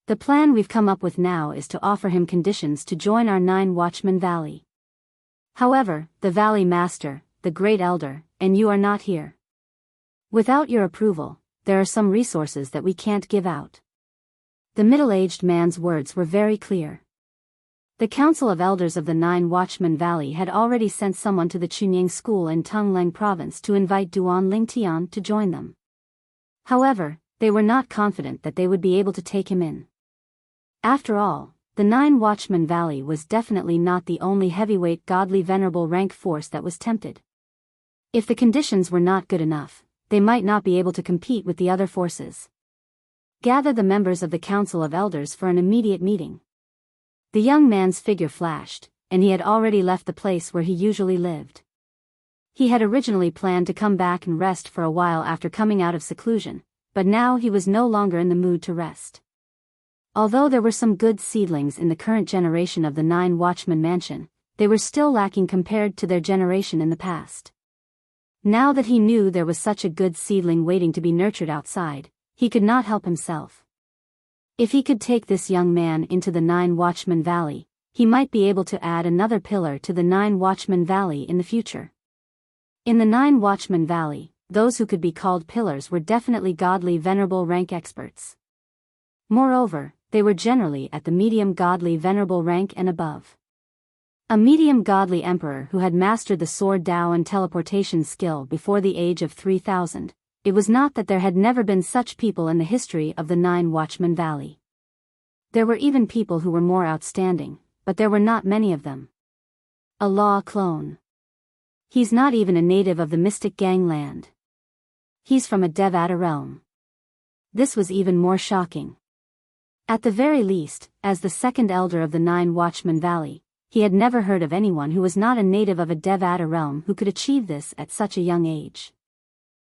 The plan we've come up with now is to offer him conditions to join our 9 Watchmen Valley. However, the Valley Master, the Great Elder, and you are not here. Without your approval, there are some resources that we can't give out. The middle-aged man's words were very clear. The Council of Elders of the 9 Watchmen Valley had already sent someone to the Chunying school in Tongleng province to invite Duan Lingtian to join them. However, they were not confident that they would be able to take him in. After all, the 9 Watchmen Valley was definitely not the only heavyweight godly venerable rank force that was tempted. If the conditions were not good enough, they might not be able to compete with the other forces. Gather the members of the Council of Elders for an immediate meeting. The young man's figure flashed, and he had already left the place where he usually lived. He had originally planned to come back and rest for a while after coming out of seclusion, but now he was no longer in the mood to rest. Although there were some good seedlings in the current generation of the 9 Watchmen Mansion, they were still lacking compared to their generation in the past. Now that he knew there was such a good seedling waiting to be nurtured outside, he could not help himself. If he could take this young man into the 9 Watchmen Valley, he might be able to add another pillar to the 9 Watchmen Valley in the future. In the 9 Watchmen Valley, those who could be called pillars were definitely godly venerable rank experts. Moreover, they were generally at the medium godly venerable rank and above. A medium godly emperor who had mastered the sword Dao and teleportation skill before the age of 3,000, it was not that there had never been such people in the history of the 9 Watchmen Valley. There were even people who were more outstanding, but there were not many of them. A Law clone. He's not even a native of the Mystic Gangland. He's from a Devata realm. This was even more shocking. At the very least, as the second elder of the 9 Watchmen Valley, he had never heard of anyone who was not a native of a Devata realm who could achieve this at such a young age.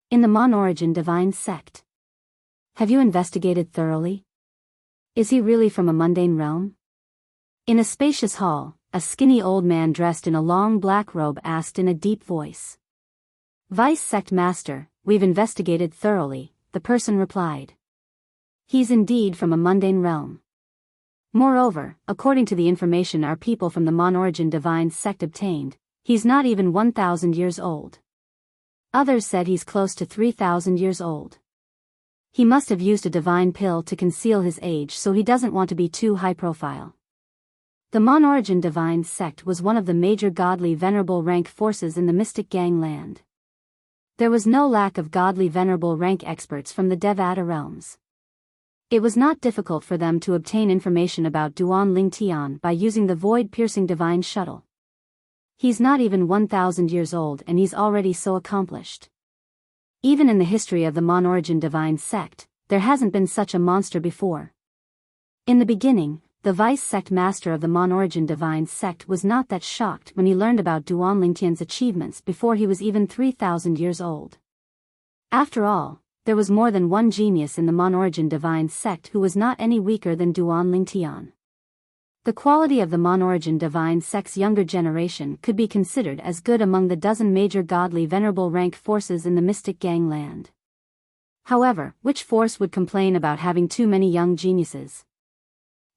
In the Mon-Origin Divine Sect. Have you investigated thoroughly? Is he really from a mundane realm? In a spacious hall, a skinny old man dressed in a long black robe asked in a deep voice. Vice Sect Master, we've investigated thoroughly, the person replied. He's indeed from a mundane realm. Moreover, according to the information our people from the Mon-Origin Divine Sect obtained, he's not even 1,000 years old. Others said he's close to 3,000 years old. He must have used a divine pill to conceal his age, so he doesn't want to be too high profile. The Mon-Origin Divine Sect was one of the major godly venerable rank forces in the mystic gangland. There was no lack of godly venerable rank experts from the Devata realms. It was not difficult for them to obtain information about Duan Ling Tian by using the void-piercing divine shuttle. He's not even 1,000 years old and he's already so accomplished. Even in the history of the Mon-Origin Divine Sect, there hasn't been such a monster before. In the beginning, the vice sect master of the Mon-Origin Divine Sect was not that shocked when he learned about Duan Lingtian's achievements before he was even 3,000 years old. After all, there was more than one genius in the Mon-Origin Divine Sect who was not any weaker than Duan Lingtian. The quality of the Mon-Origin Divine Sect's younger generation could be considered as good among the dozen major godly venerable rank forces in the mystic gangland. However, which force would complain about having too many young geniuses?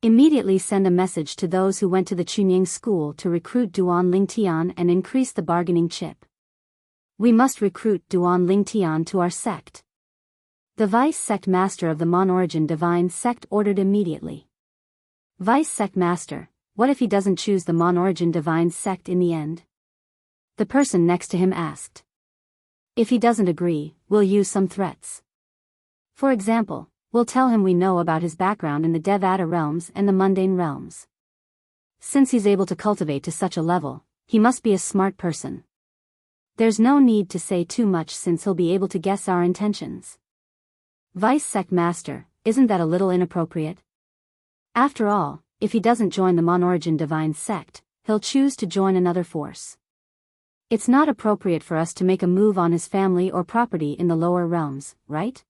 Immediately send a message to those who went to the Chunying school to recruit Duan Lingtian and increase the bargaining chip. We must recruit Duan Lingtian to our sect. The vice sect master of the Mon-Origin Divine Sect ordered immediately. Vice sect master, what if he doesn't choose the Mon-Origin Divine Sect in the end? The person next to him asked. If he doesn't agree, we'll use some threats. For example, we'll tell him we know about his background in the Devata realms and the mundane realms. Since he's able to cultivate to such a level, he must be a smart person. There's no need to say too much since he'll be able to guess our intentions. Vice sect master, isn't that a little inappropriate? After all, if he doesn't join the Mon-Origin Divine Sect, he'll choose to join another force. It's not appropriate for us to make a move on his family or property in the lower realms, right?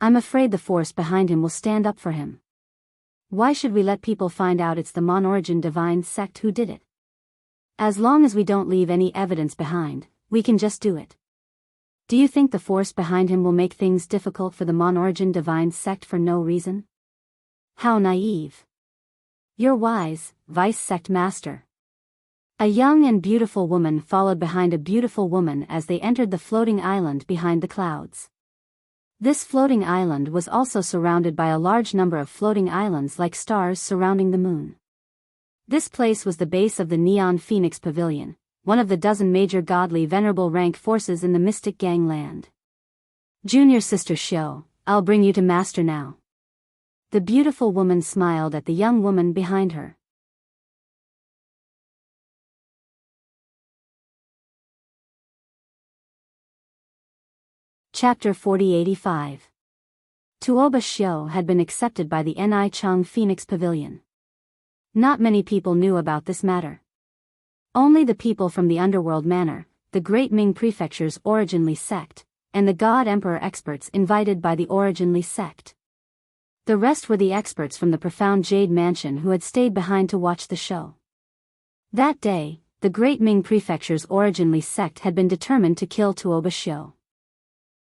I'm afraid the force behind him will stand up for him. Why should we let people find out it's the Mon-Origin Divine Sect who did it? As long as we don't leave any evidence behind, we can just do it. Do you think the force behind him will make things difficult for the Mon-Origin Divine Sect for no reason? How naive. You're wise, Vice Sect Master. A young and beautiful woman followed behind a beautiful woman as they entered the floating island behind the clouds. This floating island was also surrounded by a large number of floating islands like stars surrounding the moon. This place was the base of the Neon Phoenix Pavilion, one of the dozen major godly venerable rank forces in the mystic gangland. Junior Sister Xiao, I'll bring you to Master now. The beautiful woman smiled at the young woman behind her. Chapter 4085. Tuoba Xiao had been accepted by the Ni Chang Phoenix Pavilion. Not many people knew about this matter. Only the people from the Underworld Manor, the Great Ming Prefecture's Originally sect, and the God Emperor experts invited by the Originally sect. The rest were the experts from the Profound Jade Mansion who had stayed behind to watch the show. That day, the Great Ming Prefecture's Originally sect had been determined to kill Tuoba Xiao.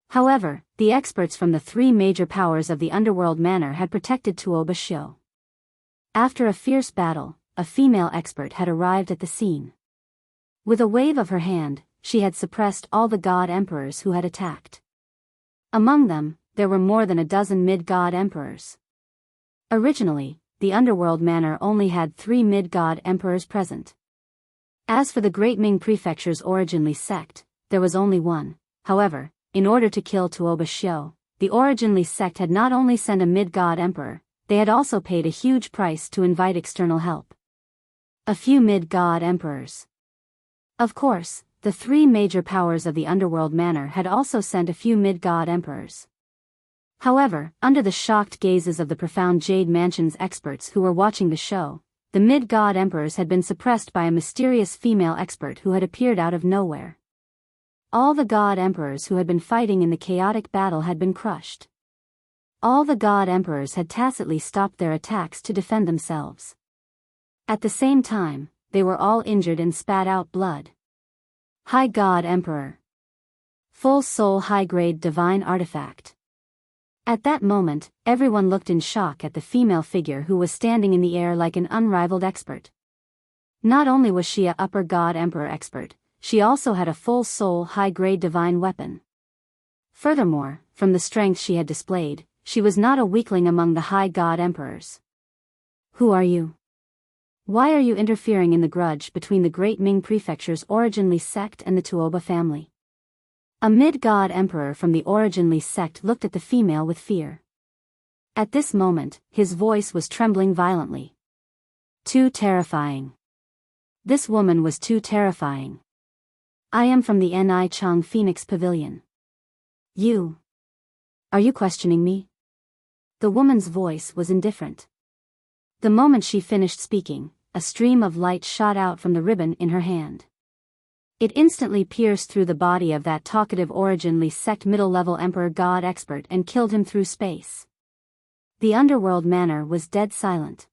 However, the experts from the three major powers of the Underworld Manor had protected Tuoba Xiao. After a fierce battle, a female expert had arrived at the scene. With a wave of her hand, she had suppressed all the God Emperors who had attacked. Among them, there were more than a dozen mid-God Emperors. Originally, the Underworld Manor only had 3 mid-God Emperors present. As for the Great Ming Prefecture's Originally sect, there was only one. However, in order to kill Tuoba Xiao, the Originally sect had not only sent a mid-God emperor, they had also paid a huge price to invite external help. A few mid-God emperors. Of course, the 3 major powers of the Underworld Manor had also sent a few mid-God emperors. However, under the shocked gazes of the Profound Jade Mansion's experts who were watching the show, the mid-God emperors had been suppressed by a mysterious female expert who had appeared out of nowhere. All the God Emperors who had been fighting in the chaotic battle had been crushed. All the God Emperors had tacitly stopped their attacks to defend themselves. At the same time, they were all injured and spat out blood. High God Emperor. Full Soul High-Grade Divine Artifact. At that moment, everyone looked in shock at the female figure who was standing in the air like an unrivaled expert. Not only was she a upper God Emperor expert, she also had a full soul high-grade divine weapon. Furthermore, from the strength she had displayed, she was not a weakling among the high god emperors. Who are you? Why are you interfering in the grudge between the great Ming Prefecture's Origin Li sect and the Tuoba family? A mid-god emperor from the Origin Li sect looked at the female with fear. At this moment, his voice was trembling violently. Too terrifying. This woman was too terrifying. I am from the Ni Chang Phoenix Pavilion. You. Are you questioning me? The woman's voice was indifferent. The moment she finished speaking, a stream of light shot out from the ribbon in her hand. It instantly pierced through the body of that talkative Origin Li sect middle-level emperor god expert and killed him through space. The underworld manor was dead silent.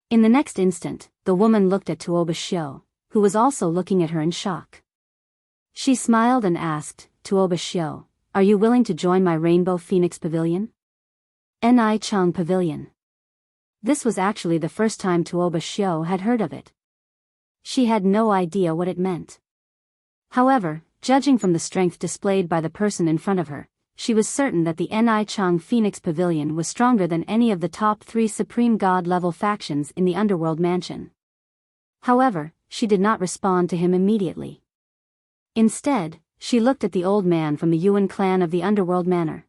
In the next instant, the woman looked at Tuoba Shio, who was also looking at her in shock. She smiled and asked, Tuoba Shio, are you willing to join my Rainbow Phoenix Pavilion? Ni Chang Pavilion. This was actually the first time Tuoba Shio had heard of it. She had no idea what it meant. However, judging from the strength displayed by the person in front of her, she was certain that the Ni Chang Phoenix Pavilion was stronger than any of the top 3 supreme god-level factions in the Underworld Mansion. However, she did not respond to him immediately. Instead, she looked at the old man from the Yuan clan of the Underworld Manor.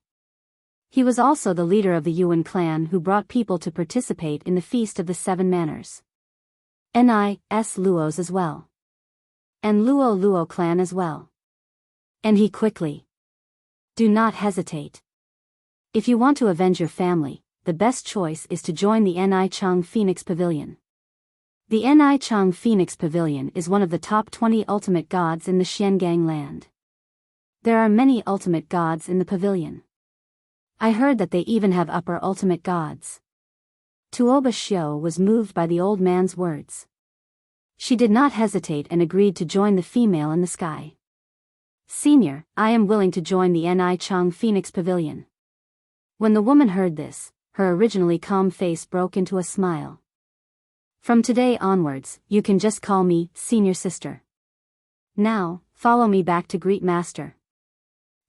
He was also the leader of the Yuan clan who brought people to participate in the Feast of the Seven Manors. N.I.S. Luos as well. And Luo clan as well. And he quickly. Do not hesitate. If you want to avenge your family, the best choice is to join the Ni Chang Phoenix Pavilion. The Ni Chang Phoenix Pavilion is one of the top 20 ultimate gods in the Xiangang land. There are many ultimate gods in the pavilion. I heard that they even have upper ultimate gods. Tuoba Shio was moved by the old man's words. She did not hesitate and agreed to join the female in the sky. Senior, I am willing to join the Ni Chang Phoenix Pavilion. When the woman heard this, her originally calm face broke into a smile. From today onwards, you can just call me Senior Sister. Now, follow me back to greet Master.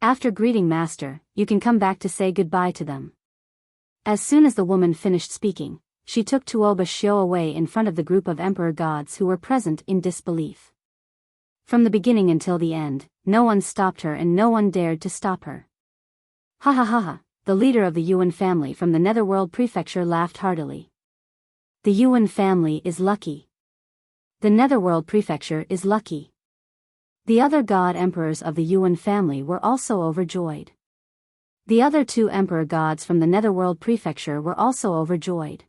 After greeting Master, you can come back to say goodbye to them. As soon as the woman finished speaking, she took Tuoba Shio away in front of the group of emperor gods who were present in disbelief. From the beginning until the end, no one stopped her and no one dared to stop her. Ha ha ha ha, the leader of the Yuan family from the Netherworld Prefecture laughed heartily. The Yuan family is lucky. The Netherworld Prefecture is lucky. The other god emperors of the Yuan family were also overjoyed. The other 2 emperor gods from the Netherworld Prefecture were also overjoyed.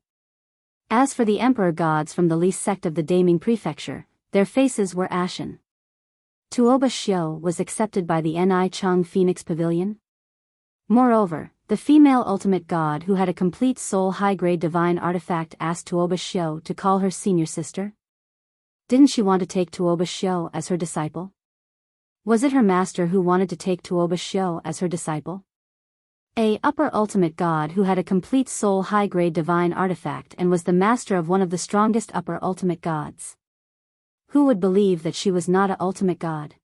As for the emperor gods from the Li sect of the Daming Prefecture, their faces were ashen. Tuoba Shio was accepted by the Ni Chang Phoenix Pavilion. Moreover, the female ultimate god who had a complete soul high-grade divine artifact asked Tuoba Shio to call her senior sister. Didn't she want to take Tuoba Shio as her disciple? Was it her master who wanted to take Tuoba Shio as her disciple? A upper ultimate god who had a complete soul high-grade divine artifact and was the master of one of the strongest upper ultimate gods. Who would believe that she was not an ultimate god?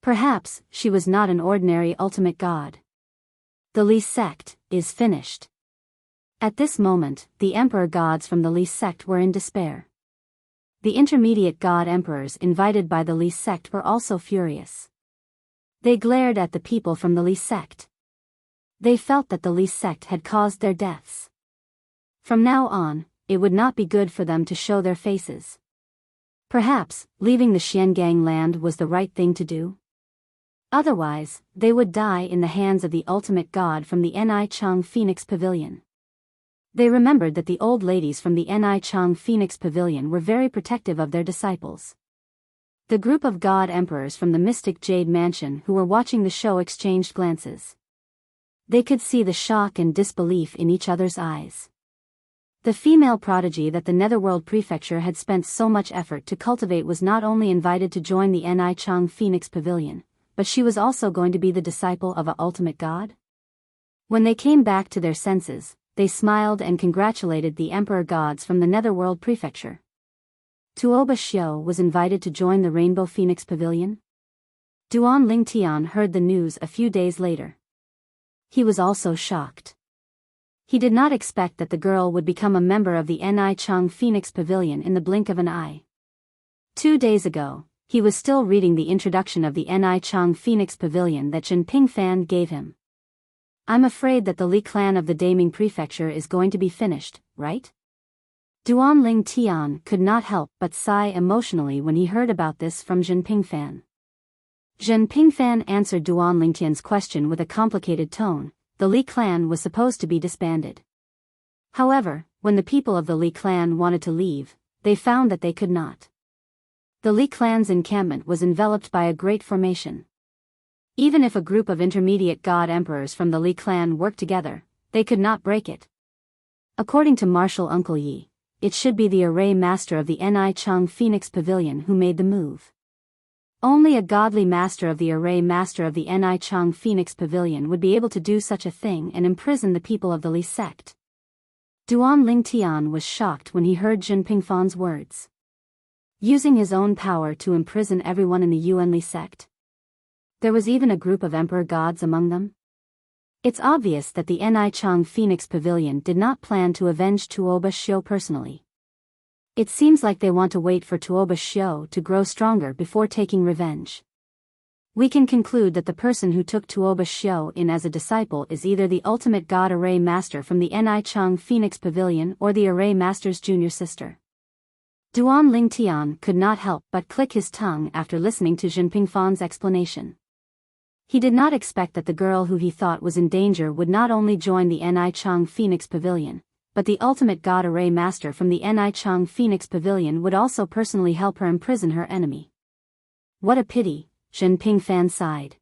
Perhaps she was not an ordinary ultimate god. The Li sect is finished. At this moment, the emperor gods from the Li sect were in despair. The intermediate god emperors invited by the Li sect were also furious. They glared at the people from the Li sect. They felt that the Li sect had caused their deaths. From now on, it would not be good for them to show their faces. Perhaps, leaving the Xiangang land was the right thing to do. Otherwise, they would die in the hands of the ultimate god from the Ni Chang Phoenix Pavilion. They remembered that the old ladies from the Ni Chang Phoenix Pavilion were very protective of their disciples. The group of god emperors from the Mystic Jade Mansion who were watching the show exchanged glances. They could see the shock and disbelief in each other's eyes. The female prodigy that the Netherworld Prefecture had spent so much effort to cultivate was not only invited to join the Ni Chang Phoenix Pavilion, but she was also going to be the disciple of a ultimate god? When they came back to their senses, they smiled and congratulated the emperor gods from the Netherworld Prefecture. Tuoba Xiao was invited to join the Rainbow Phoenix Pavilion? Duan Lingtian heard the news a few days later. He was also shocked. He did not expect that the girl would become a member of the Ni Chang Phoenix Pavilion in the blink of an eye. 2 days ago, he was still reading the introduction of the Ni Chang Phoenix Pavilion that Jinping Fan gave him. I'm afraid that the Li clan of the Daming Prefecture is going to be finished, right? Duan Ling Tian could not help but sigh emotionally when he heard about this from Jinping Fan. Jinping Fan answered Duan Lingtian's question with a complicated tone. The Li clan was supposed to be disbanded. However, when the people of the Li clan wanted to leave, they found that they could not. The Li clan's encampment was enveloped by a great formation. Even if a group of intermediate god emperors from the Li clan worked together, they could not break it. According to Marshal Uncle Yi, it should be the array master of the Ni Chang Phoenix Pavilion who made the move. Only a godly master of the array master of the Ni Chang Phoenix Pavilion would be able to do such a thing and imprison the people of the Li sect. Duan Lingtian was shocked when he heard Jinping Fan's words. Using his own power to imprison everyone in the Yuan Li sect? There was even a group of emperor gods among them? It's obvious that the Ni Chang Phoenix Pavilion did not plan to avenge Tuoba Xiao personally. It seems like they want to wait for Tuoba Xiao to grow stronger before taking revenge. We can conclude that the person who took Tuoba Xiao in as a disciple is either the ultimate god array master from the Ni Chang Phoenix Pavilion or the array master's junior sister. Duan Lingtian could not help but click his tongue after listening to Jinping Fan's explanation. He did not expect that the girl who he thought was in danger would not only join the Ni Chang Phoenix Pavilion, but the ultimate god array master from the Ni Chang Phoenix Pavilion would also personally help her imprison her enemy. What a pity, Jinping Fan sighed.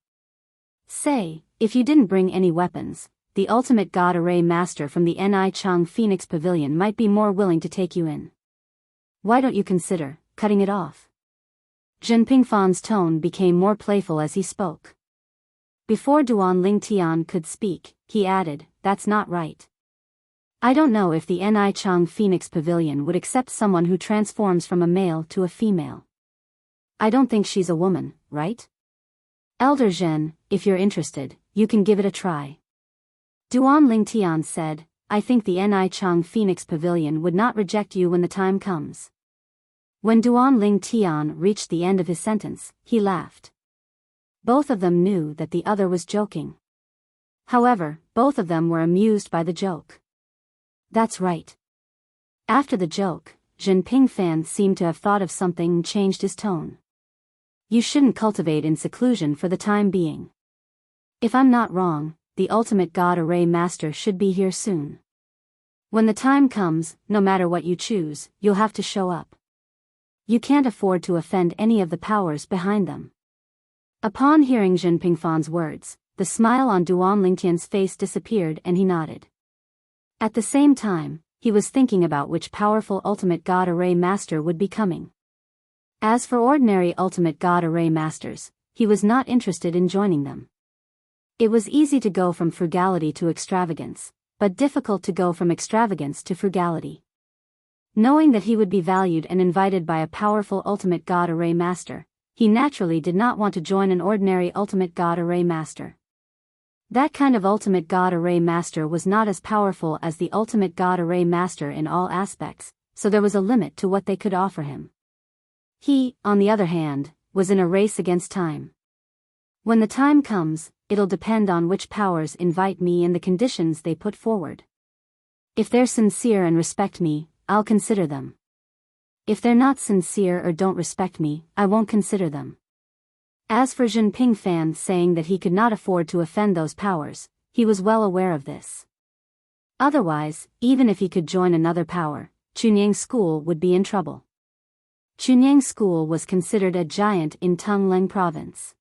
Say, if you didn't bring any weapons, the ultimate god array master from the Ni Chang Phoenix Pavilion might be more willing to take you in. Why don't you consider cutting it off? Jinping Fan's tone became more playful as he spoke. Before Duan Lingtian could speak, he added, that's not right. I don't know if the Ni Chang Phoenix Pavilion would accept someone who transforms from a male to a female. I don't think she's a woman, right? Elder Zhen, if you're interested, you can give it a try. Duan Lingtian said, I think the Ni Chang Phoenix Pavilion would not reject you when the time comes. When Duan Lingtian reached the end of his sentence, he laughed. Both of them knew that the other was joking. However, both of them were amused by the joke. That's right. After the joke, Jinping Fan seemed to have thought of something and changed his tone. You shouldn't cultivate in seclusion for the time being. If I'm not wrong, the ultimate god array master should be here soon. When the time comes, no matter what you choose, you'll have to show up. You can't afford to offend any of the powers behind them. Upon hearing Jinping Fan's words, the smile on Duan Lingtian's face disappeared and he nodded. At the same time, he was thinking about which powerful ultimate god array master would be coming. As for ordinary ultimate god array masters, he was not interested in joining them. It was easy to go from frugality to extravagance, but difficult to go from extravagance to frugality. Knowing that he would be valued and invited by a powerful ultimate god array master, he naturally did not want to join an ordinary ultimate god array master. That kind of ultimate god array master was not as powerful as the ultimate god array master in all aspects, so there was a limit to what they could offer him. He, on the other hand, was in a race against time. When the time comes, it'll depend on which powers invite me and the conditions they put forward. If they're sincere and respect me, I'll consider them. If they're not sincere or don't respect me, I won't consider them. As for Jinping Fan saying that he could not afford to offend those powers, he was well aware of this. Otherwise, even if he could join another power, Chunyang School would be in trouble. Chunyang School was considered a giant in Tongleng province.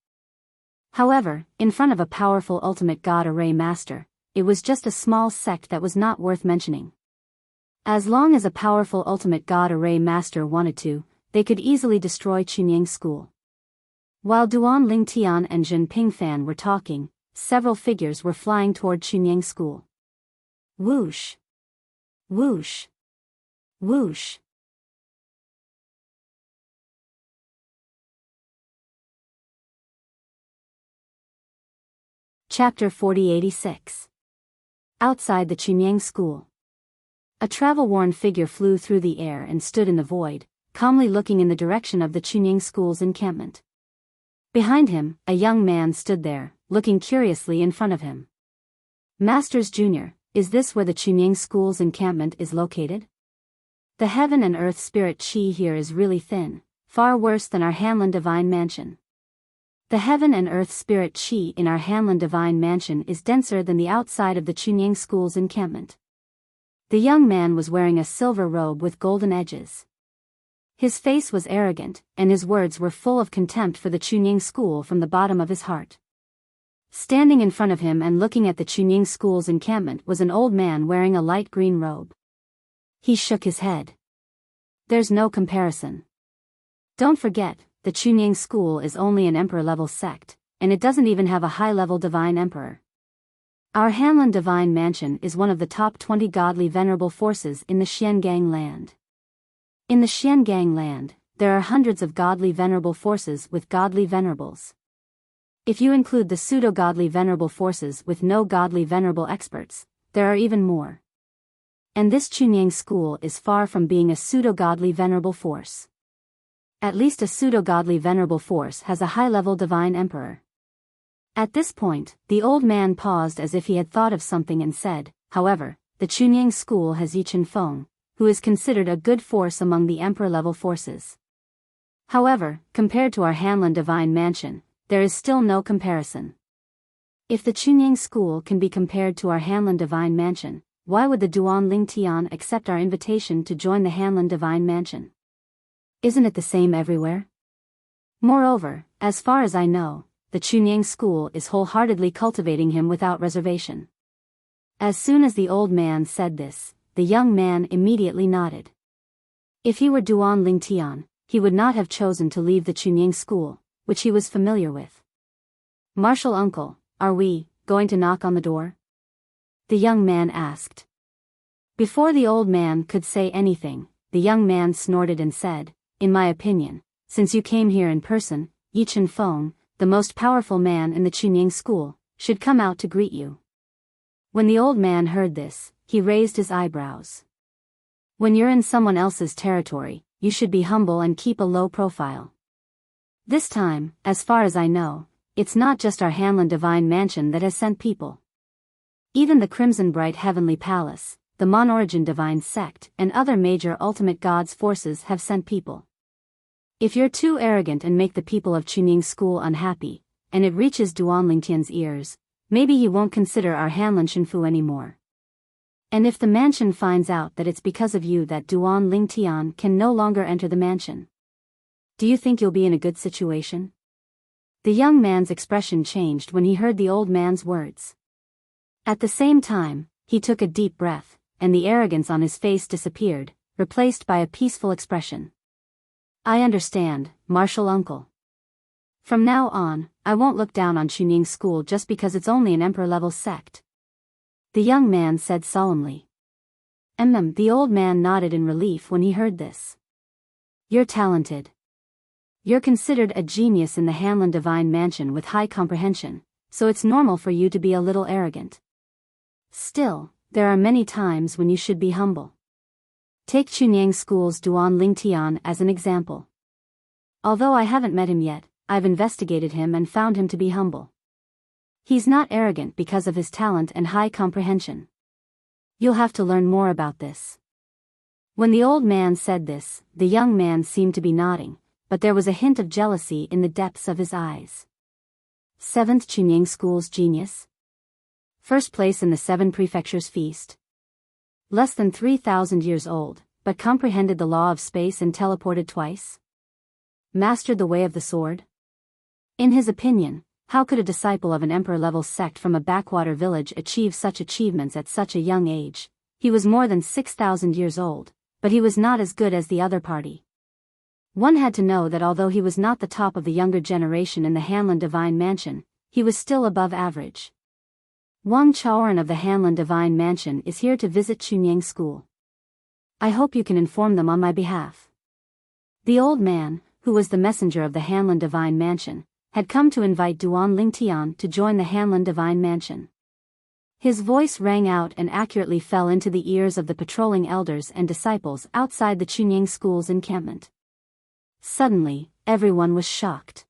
However, in front of a powerful ultimate god array master, it was just a small sect that was not worth mentioning. As long as a powerful ultimate god array master wanted to, they could easily destroy Chunyang School. While Duan Lingtian and Jinping Fan were talking, several figures were flying toward Chunyang School. Whoosh! Whoosh! Whoosh! Chapter 4086. Outside the Chunyang School. A travel-worn figure flew through the air and stood in the void, calmly looking in the direction of the Chunyang School's encampment. Behind him, a young man stood there, looking curiously in front of him. Masters Jr., is this where the Chunyang School's encampment is located? The heaven and earth spirit chi here is really thin, far worse than our Hanlin Divine Mansion. The heaven and earth spirit chi in our Hanlin Divine Mansion is denser than the outside of the Chunyang School's encampment. The young man was wearing a silver robe with golden edges. His face was arrogant, and his words were full of contempt for the Chunyang School from the bottom of his heart. Standing in front of him and looking at the Chunyang School's encampment was an old man wearing a light green robe. He shook his head. There's no comparison. Don't forget, the Chunyang School is only an emperor-level sect, and it doesn't even have a high-level divine emperor. Our Hanlin Divine Mansion is one of the top 20 godly venerable forces in the Xiangang land. In the Xiangang land, there are hundreds of godly venerable forces with godly venerables. If you include the pseudo-godly venerable forces with no godly venerable experts, there are even more. And this Chunyang School is far from being a pseudo-godly venerable force. At least a pseudo-godly venerable force has a high-level divine emperor. At this point, the old man paused as if he had thought of something and said, however, the Chunyang School has Yi Feng, who is considered a good force among the emperor-level forces. However, compared to our Hanlin Divine Mansion, there is still no comparison. If the Chunyang School can be compared to our Hanlin Divine Mansion, why would the Duan Ling Tian accept our invitation to join the Hanlin Divine Mansion? Isn't it the same everywhere? Moreover, as far as I know, the Chunyang School is wholeheartedly cultivating him without reservation. As soon as the old man said this, the young man immediately nodded. If he were Duan Ling Tian, he would not have chosen to leave the Chunyang School, which he was familiar with. Martial uncle, are we going to knock on the door? The young man asked. Before the old man could say anything, the young man snorted and said, in my opinion, since you came here in person, Yi Feng, the most powerful man in the Chunyang School, should come out to greet you. When the old man heard this, he raised his eyebrows. When you're in someone else's territory, you should be humble and keep a low profile. This time, as far as I know, it's not just our Hanlin Divine Mansion that has sent people. Even the Crimson Bright Heavenly Palace, the Mon-Origin Divine Sect, and other major ultimate gods' forces have sent people. If you're too arrogant and make the people of Chunyang School unhappy, and it reaches Duan Lingtian's ears, maybe he won't consider our Hanlin Shinfu anymore. And if the mansion finds out that it's because of you that Duan Lingtian can no longer enter the mansion, do you think you'll be in a good situation? The young man's expression changed when he heard the old man's words. At the same time, he took a deep breath, and the arrogance on his face disappeared, replaced by a peaceful expression. I understand, martial uncle. From now on, I won't look down on Chunyang School just because it's only an emperor-level sect. The young man said solemnly. The old man nodded in relief when he heard this. You're talented. You're considered a genius in the Hanlin Divine Mansion with high comprehension, so it's normal for you to be a little arrogant. Still, there are many times when you should be humble. Take Chunyang School's Duan Lingtian as an example. Although I haven't met him yet, I've investigated him and found him to be humble. He's not arrogant because of his talent and high comprehension. You'll have to learn more about this. When the old man said this, the young man seemed to be nodding, but there was a hint of jealousy in the depths of his eyes. 7th Chunyang School's genius. First place in the 7 prefectures feast. Less than 3,000 years old, but comprehended the law of space and teleported twice. Mastered the way of the sword. In his opinion, how could a disciple of an emperor-level sect from a backwater village achieve such achievements at such a young age? He was more than 6,000 years old, but he was not as good as the other party. One had to know that although he was not the top of the younger generation in the Hanlin Divine Mansion, he was still above average. Wang Chaoran of the Hanlin Divine Mansion is here to visit Chunyang School. I hope you can inform them on my behalf. The old man, who was the messenger of the Hanlin Divine Mansion, had come to invite Duan Lingtian to join the Hanlin Divine Mansion. His voice rang out and accurately fell into the ears of the patrolling elders and disciples outside the Chunying School's encampment. Suddenly, everyone was shocked.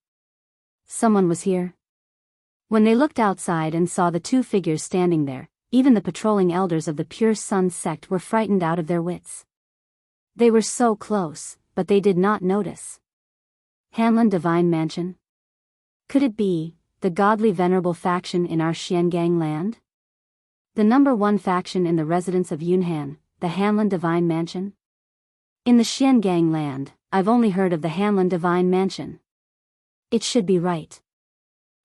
Someone was here. When they looked outside and saw the two figures standing there, even the patrolling elders of the Pure Sun sect were frightened out of their wits. They were so close, but they did not notice. Hanlin Divine Mansion? Could it be the godly venerable faction in our Xiangang land? The number one faction in the residence of Yunhan, the Hanlin Divine Mansion? In the Xiangang land, I've only heard of the Hanlin Divine Mansion. It should be right.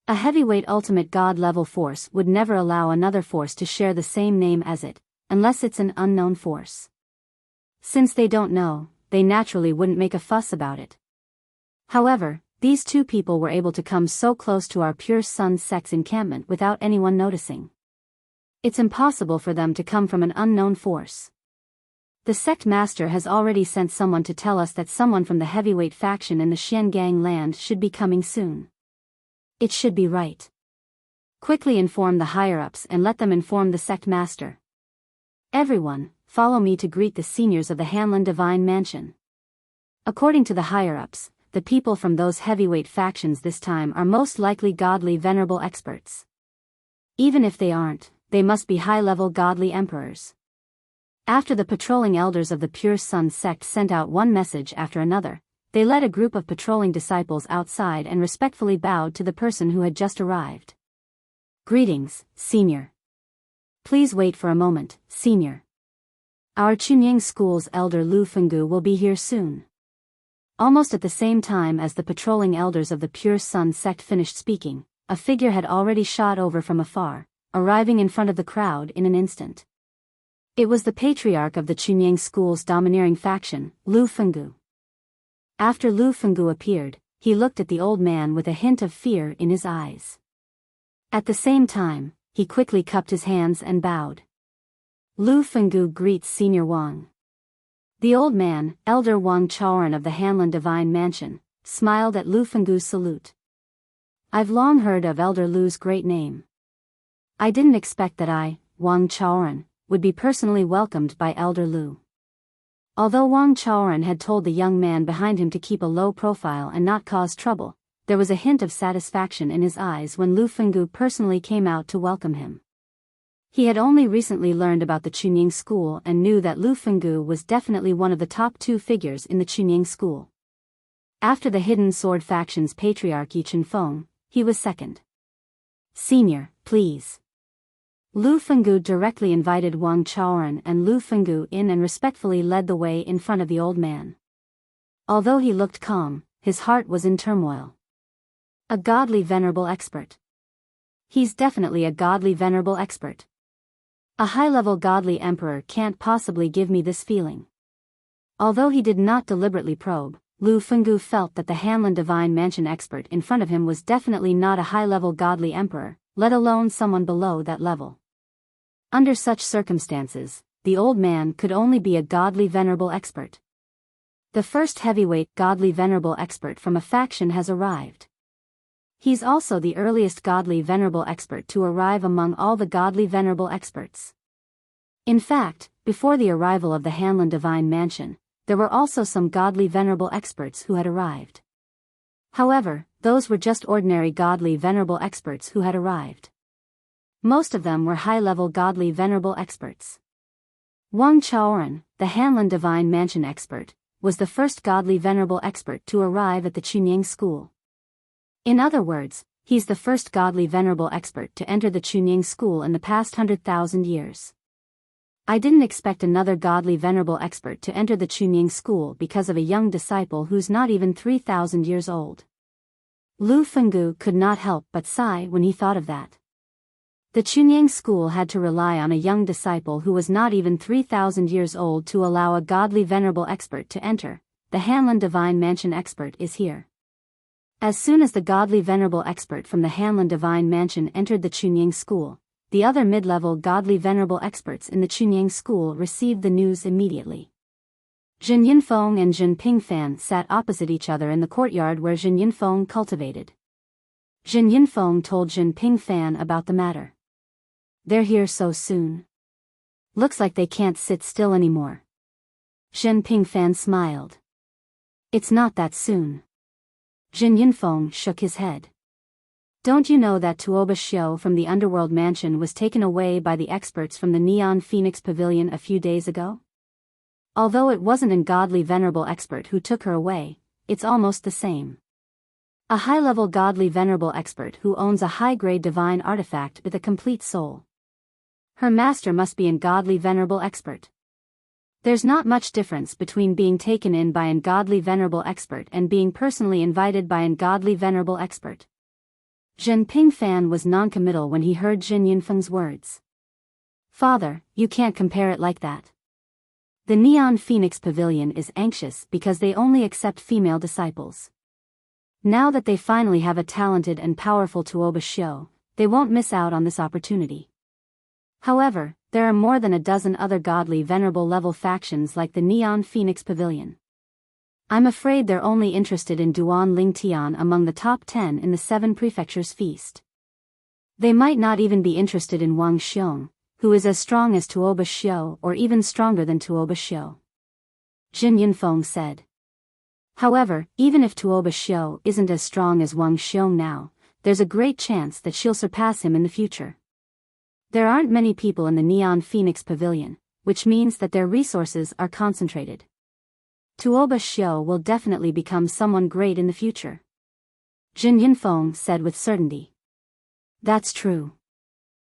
A heavyweight ultimate god-level force would never allow another force to share the same name as it, unless it's an unknown force. Since they don't know, they naturally wouldn't make a fuss about it. However, these two people were able to come so close to our Pure Sun sect's encampment without anyone noticing. It's impossible for them to come from an unknown force. The sect master has already sent someone to tell us that someone from the heavyweight faction in the Xiangang land should be coming soon. It should be right. Quickly inform the higher-ups and let them inform the sect master. Everyone, follow me to greet the seniors of the Hanlin Divine Mansion. According to the higher-ups, the people from those heavyweight factions this time are most likely godly venerable experts. Even if they aren't, they must be high-level godly emperors. After the patrolling elders of the Pure Sun sect sent out one message after another, they led a group of patrolling disciples outside and respectfully bowed to the person who had just arrived. Greetings, Senior. Please wait for a moment, Senior. Our Chunying School's elder Lu Fenggu will be here soon. Almost at the same time as the patrolling elders of the Pure Sun sect finished speaking, a figure had already shot over from afar, arriving in front of the crowd in an instant. It was the patriarch of the Chunying School's domineering faction, Lu Fenggu. After Lu Fenggu appeared, he looked at the old man with a hint of fear in his eyes. At the same time, he quickly cupped his hands and bowed. Lu Fenggu greets Senior Wang. The old man, Elder Wang Chaoran of the Hanlin Divine Mansion, smiled at Lu Fenggu's salute. I've long heard of Elder Lu's great name. I didn't expect that I, Wang Chaoran, would be personally welcomed by Elder Lu. Although Wang Chaoran had told the young man behind him to keep a low profile and not cause trouble, there was a hint of satisfaction in his eyes when Lu Fenggu personally came out to welcome him. He had only recently learned about the Chunying School and knew that Lu Fenggu was definitely one of the top two figures in the Chunying School. After the Hidden Sword faction's patriarch Yi Chunfeng, he was second. Senior, please. Lu Fenggu directly invited Wang Chaoran and Lu Fenggu in and respectfully led the way in front of the old man. Although he looked calm, his heart was in turmoil. A godly venerable expert. He's definitely a godly venerable expert. A high-level godly emperor can't possibly give me this feeling. Although he did not deliberately probe, Lu Fenggu felt that the Hanlin Divine Mansion expert in front of him was definitely not a high-level godly emperor, let alone someone below that level. Under such circumstances, the old man could only be a godly venerable expert. The first heavyweight godly venerable expert from a faction has arrived. He's also the earliest godly venerable expert to arrive among all the godly venerable experts. In fact, before the arrival of the Hanlin Divine Mansion, there were also some godly venerable experts who had arrived. However, those were just ordinary godly venerable experts who had arrived. Most of them were high-level godly venerable experts. Wang Chaoran, the Hanlin Divine Mansion expert, was the first godly venerable expert to arrive at the Chunying School. In other words, he's the first godly venerable expert to enter the Chunying School in the past 100,000 years. I didn't expect another godly venerable expert to enter the Chunying School because of a young disciple who's not even 3,000 years old. Lu Fenggu could not help but sigh when he thought of that. The Chunying School had to rely on a young disciple who was not even 3,000 years old to allow a godly venerable expert to enter. The Hanlin Divine Mansion expert is here. As soon as the godly venerable expert from the Hanlin Divine Mansion entered the Chunying School, the other mid-level godly venerable experts in the Chunying School received the news immediately. Jin Yinfeng and Jin Pingfan sat opposite each other in the courtyard where Jin Yinfeng cultivated. Jin Yinfeng told Jin Pingfan about the matter. They're here so soon. Looks like they can't sit still anymore. Jin Pingfan smiled. It's not that soon. Jin Yinfeng shook his head. Don't you know that Tuoba Xiao from the Underworld Mansion was taken away by the experts from the Neon Phoenix Pavilion a few days ago? Although it wasn't an godly venerable expert who took her away, it's almost the same. A high-level godly venerable expert who owns a high-grade divine artifact with a complete soul. Her master must be an godly venerable expert. There's not much difference between being taken in by an godly venerable expert and being personally invited by an godly venerable expert. Jin Pingfan was non-committal when he heard Jin Yinfeng's words. Father, you can't compare it like that. The Neon Phoenix Pavilion is anxious because they only accept female disciples. Now that they finally have a talented and powerful Tuoba Xiao, they won't miss out on this opportunity. However, there are more than a dozen other godly venerable level factions like the Neon Phoenix Pavilion. I'm afraid they're only interested in Duan Ling Tian among the top 10 in the 7 prefectures feast. They might not even be interested in Wang Xiong, who is as strong as Tuoba Xiao or even stronger than Tuoba Xiao. Jin Yinfeng said. However, even if Tuoba Xiao isn't as strong as Wang Xiong now, there's a great chance that she'll surpass him in the future. There aren't many people in the Neon Phoenix Pavilion, which means that their resources are concentrated. Tuoba Xiao will definitely become someone great in the future. Jin Yinfeng said with certainty. That's true.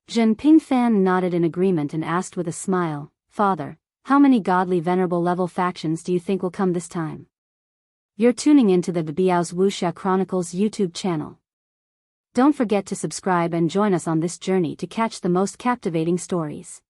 Jin Pingfan nodded in agreement and asked with a smile, Father, how many godly venerable level factions do you think will come this time? You're tuning into the Biyao's Wuxia Chronicles YouTube channel. Don't forget to subscribe and join us on this journey to catch the most captivating stories.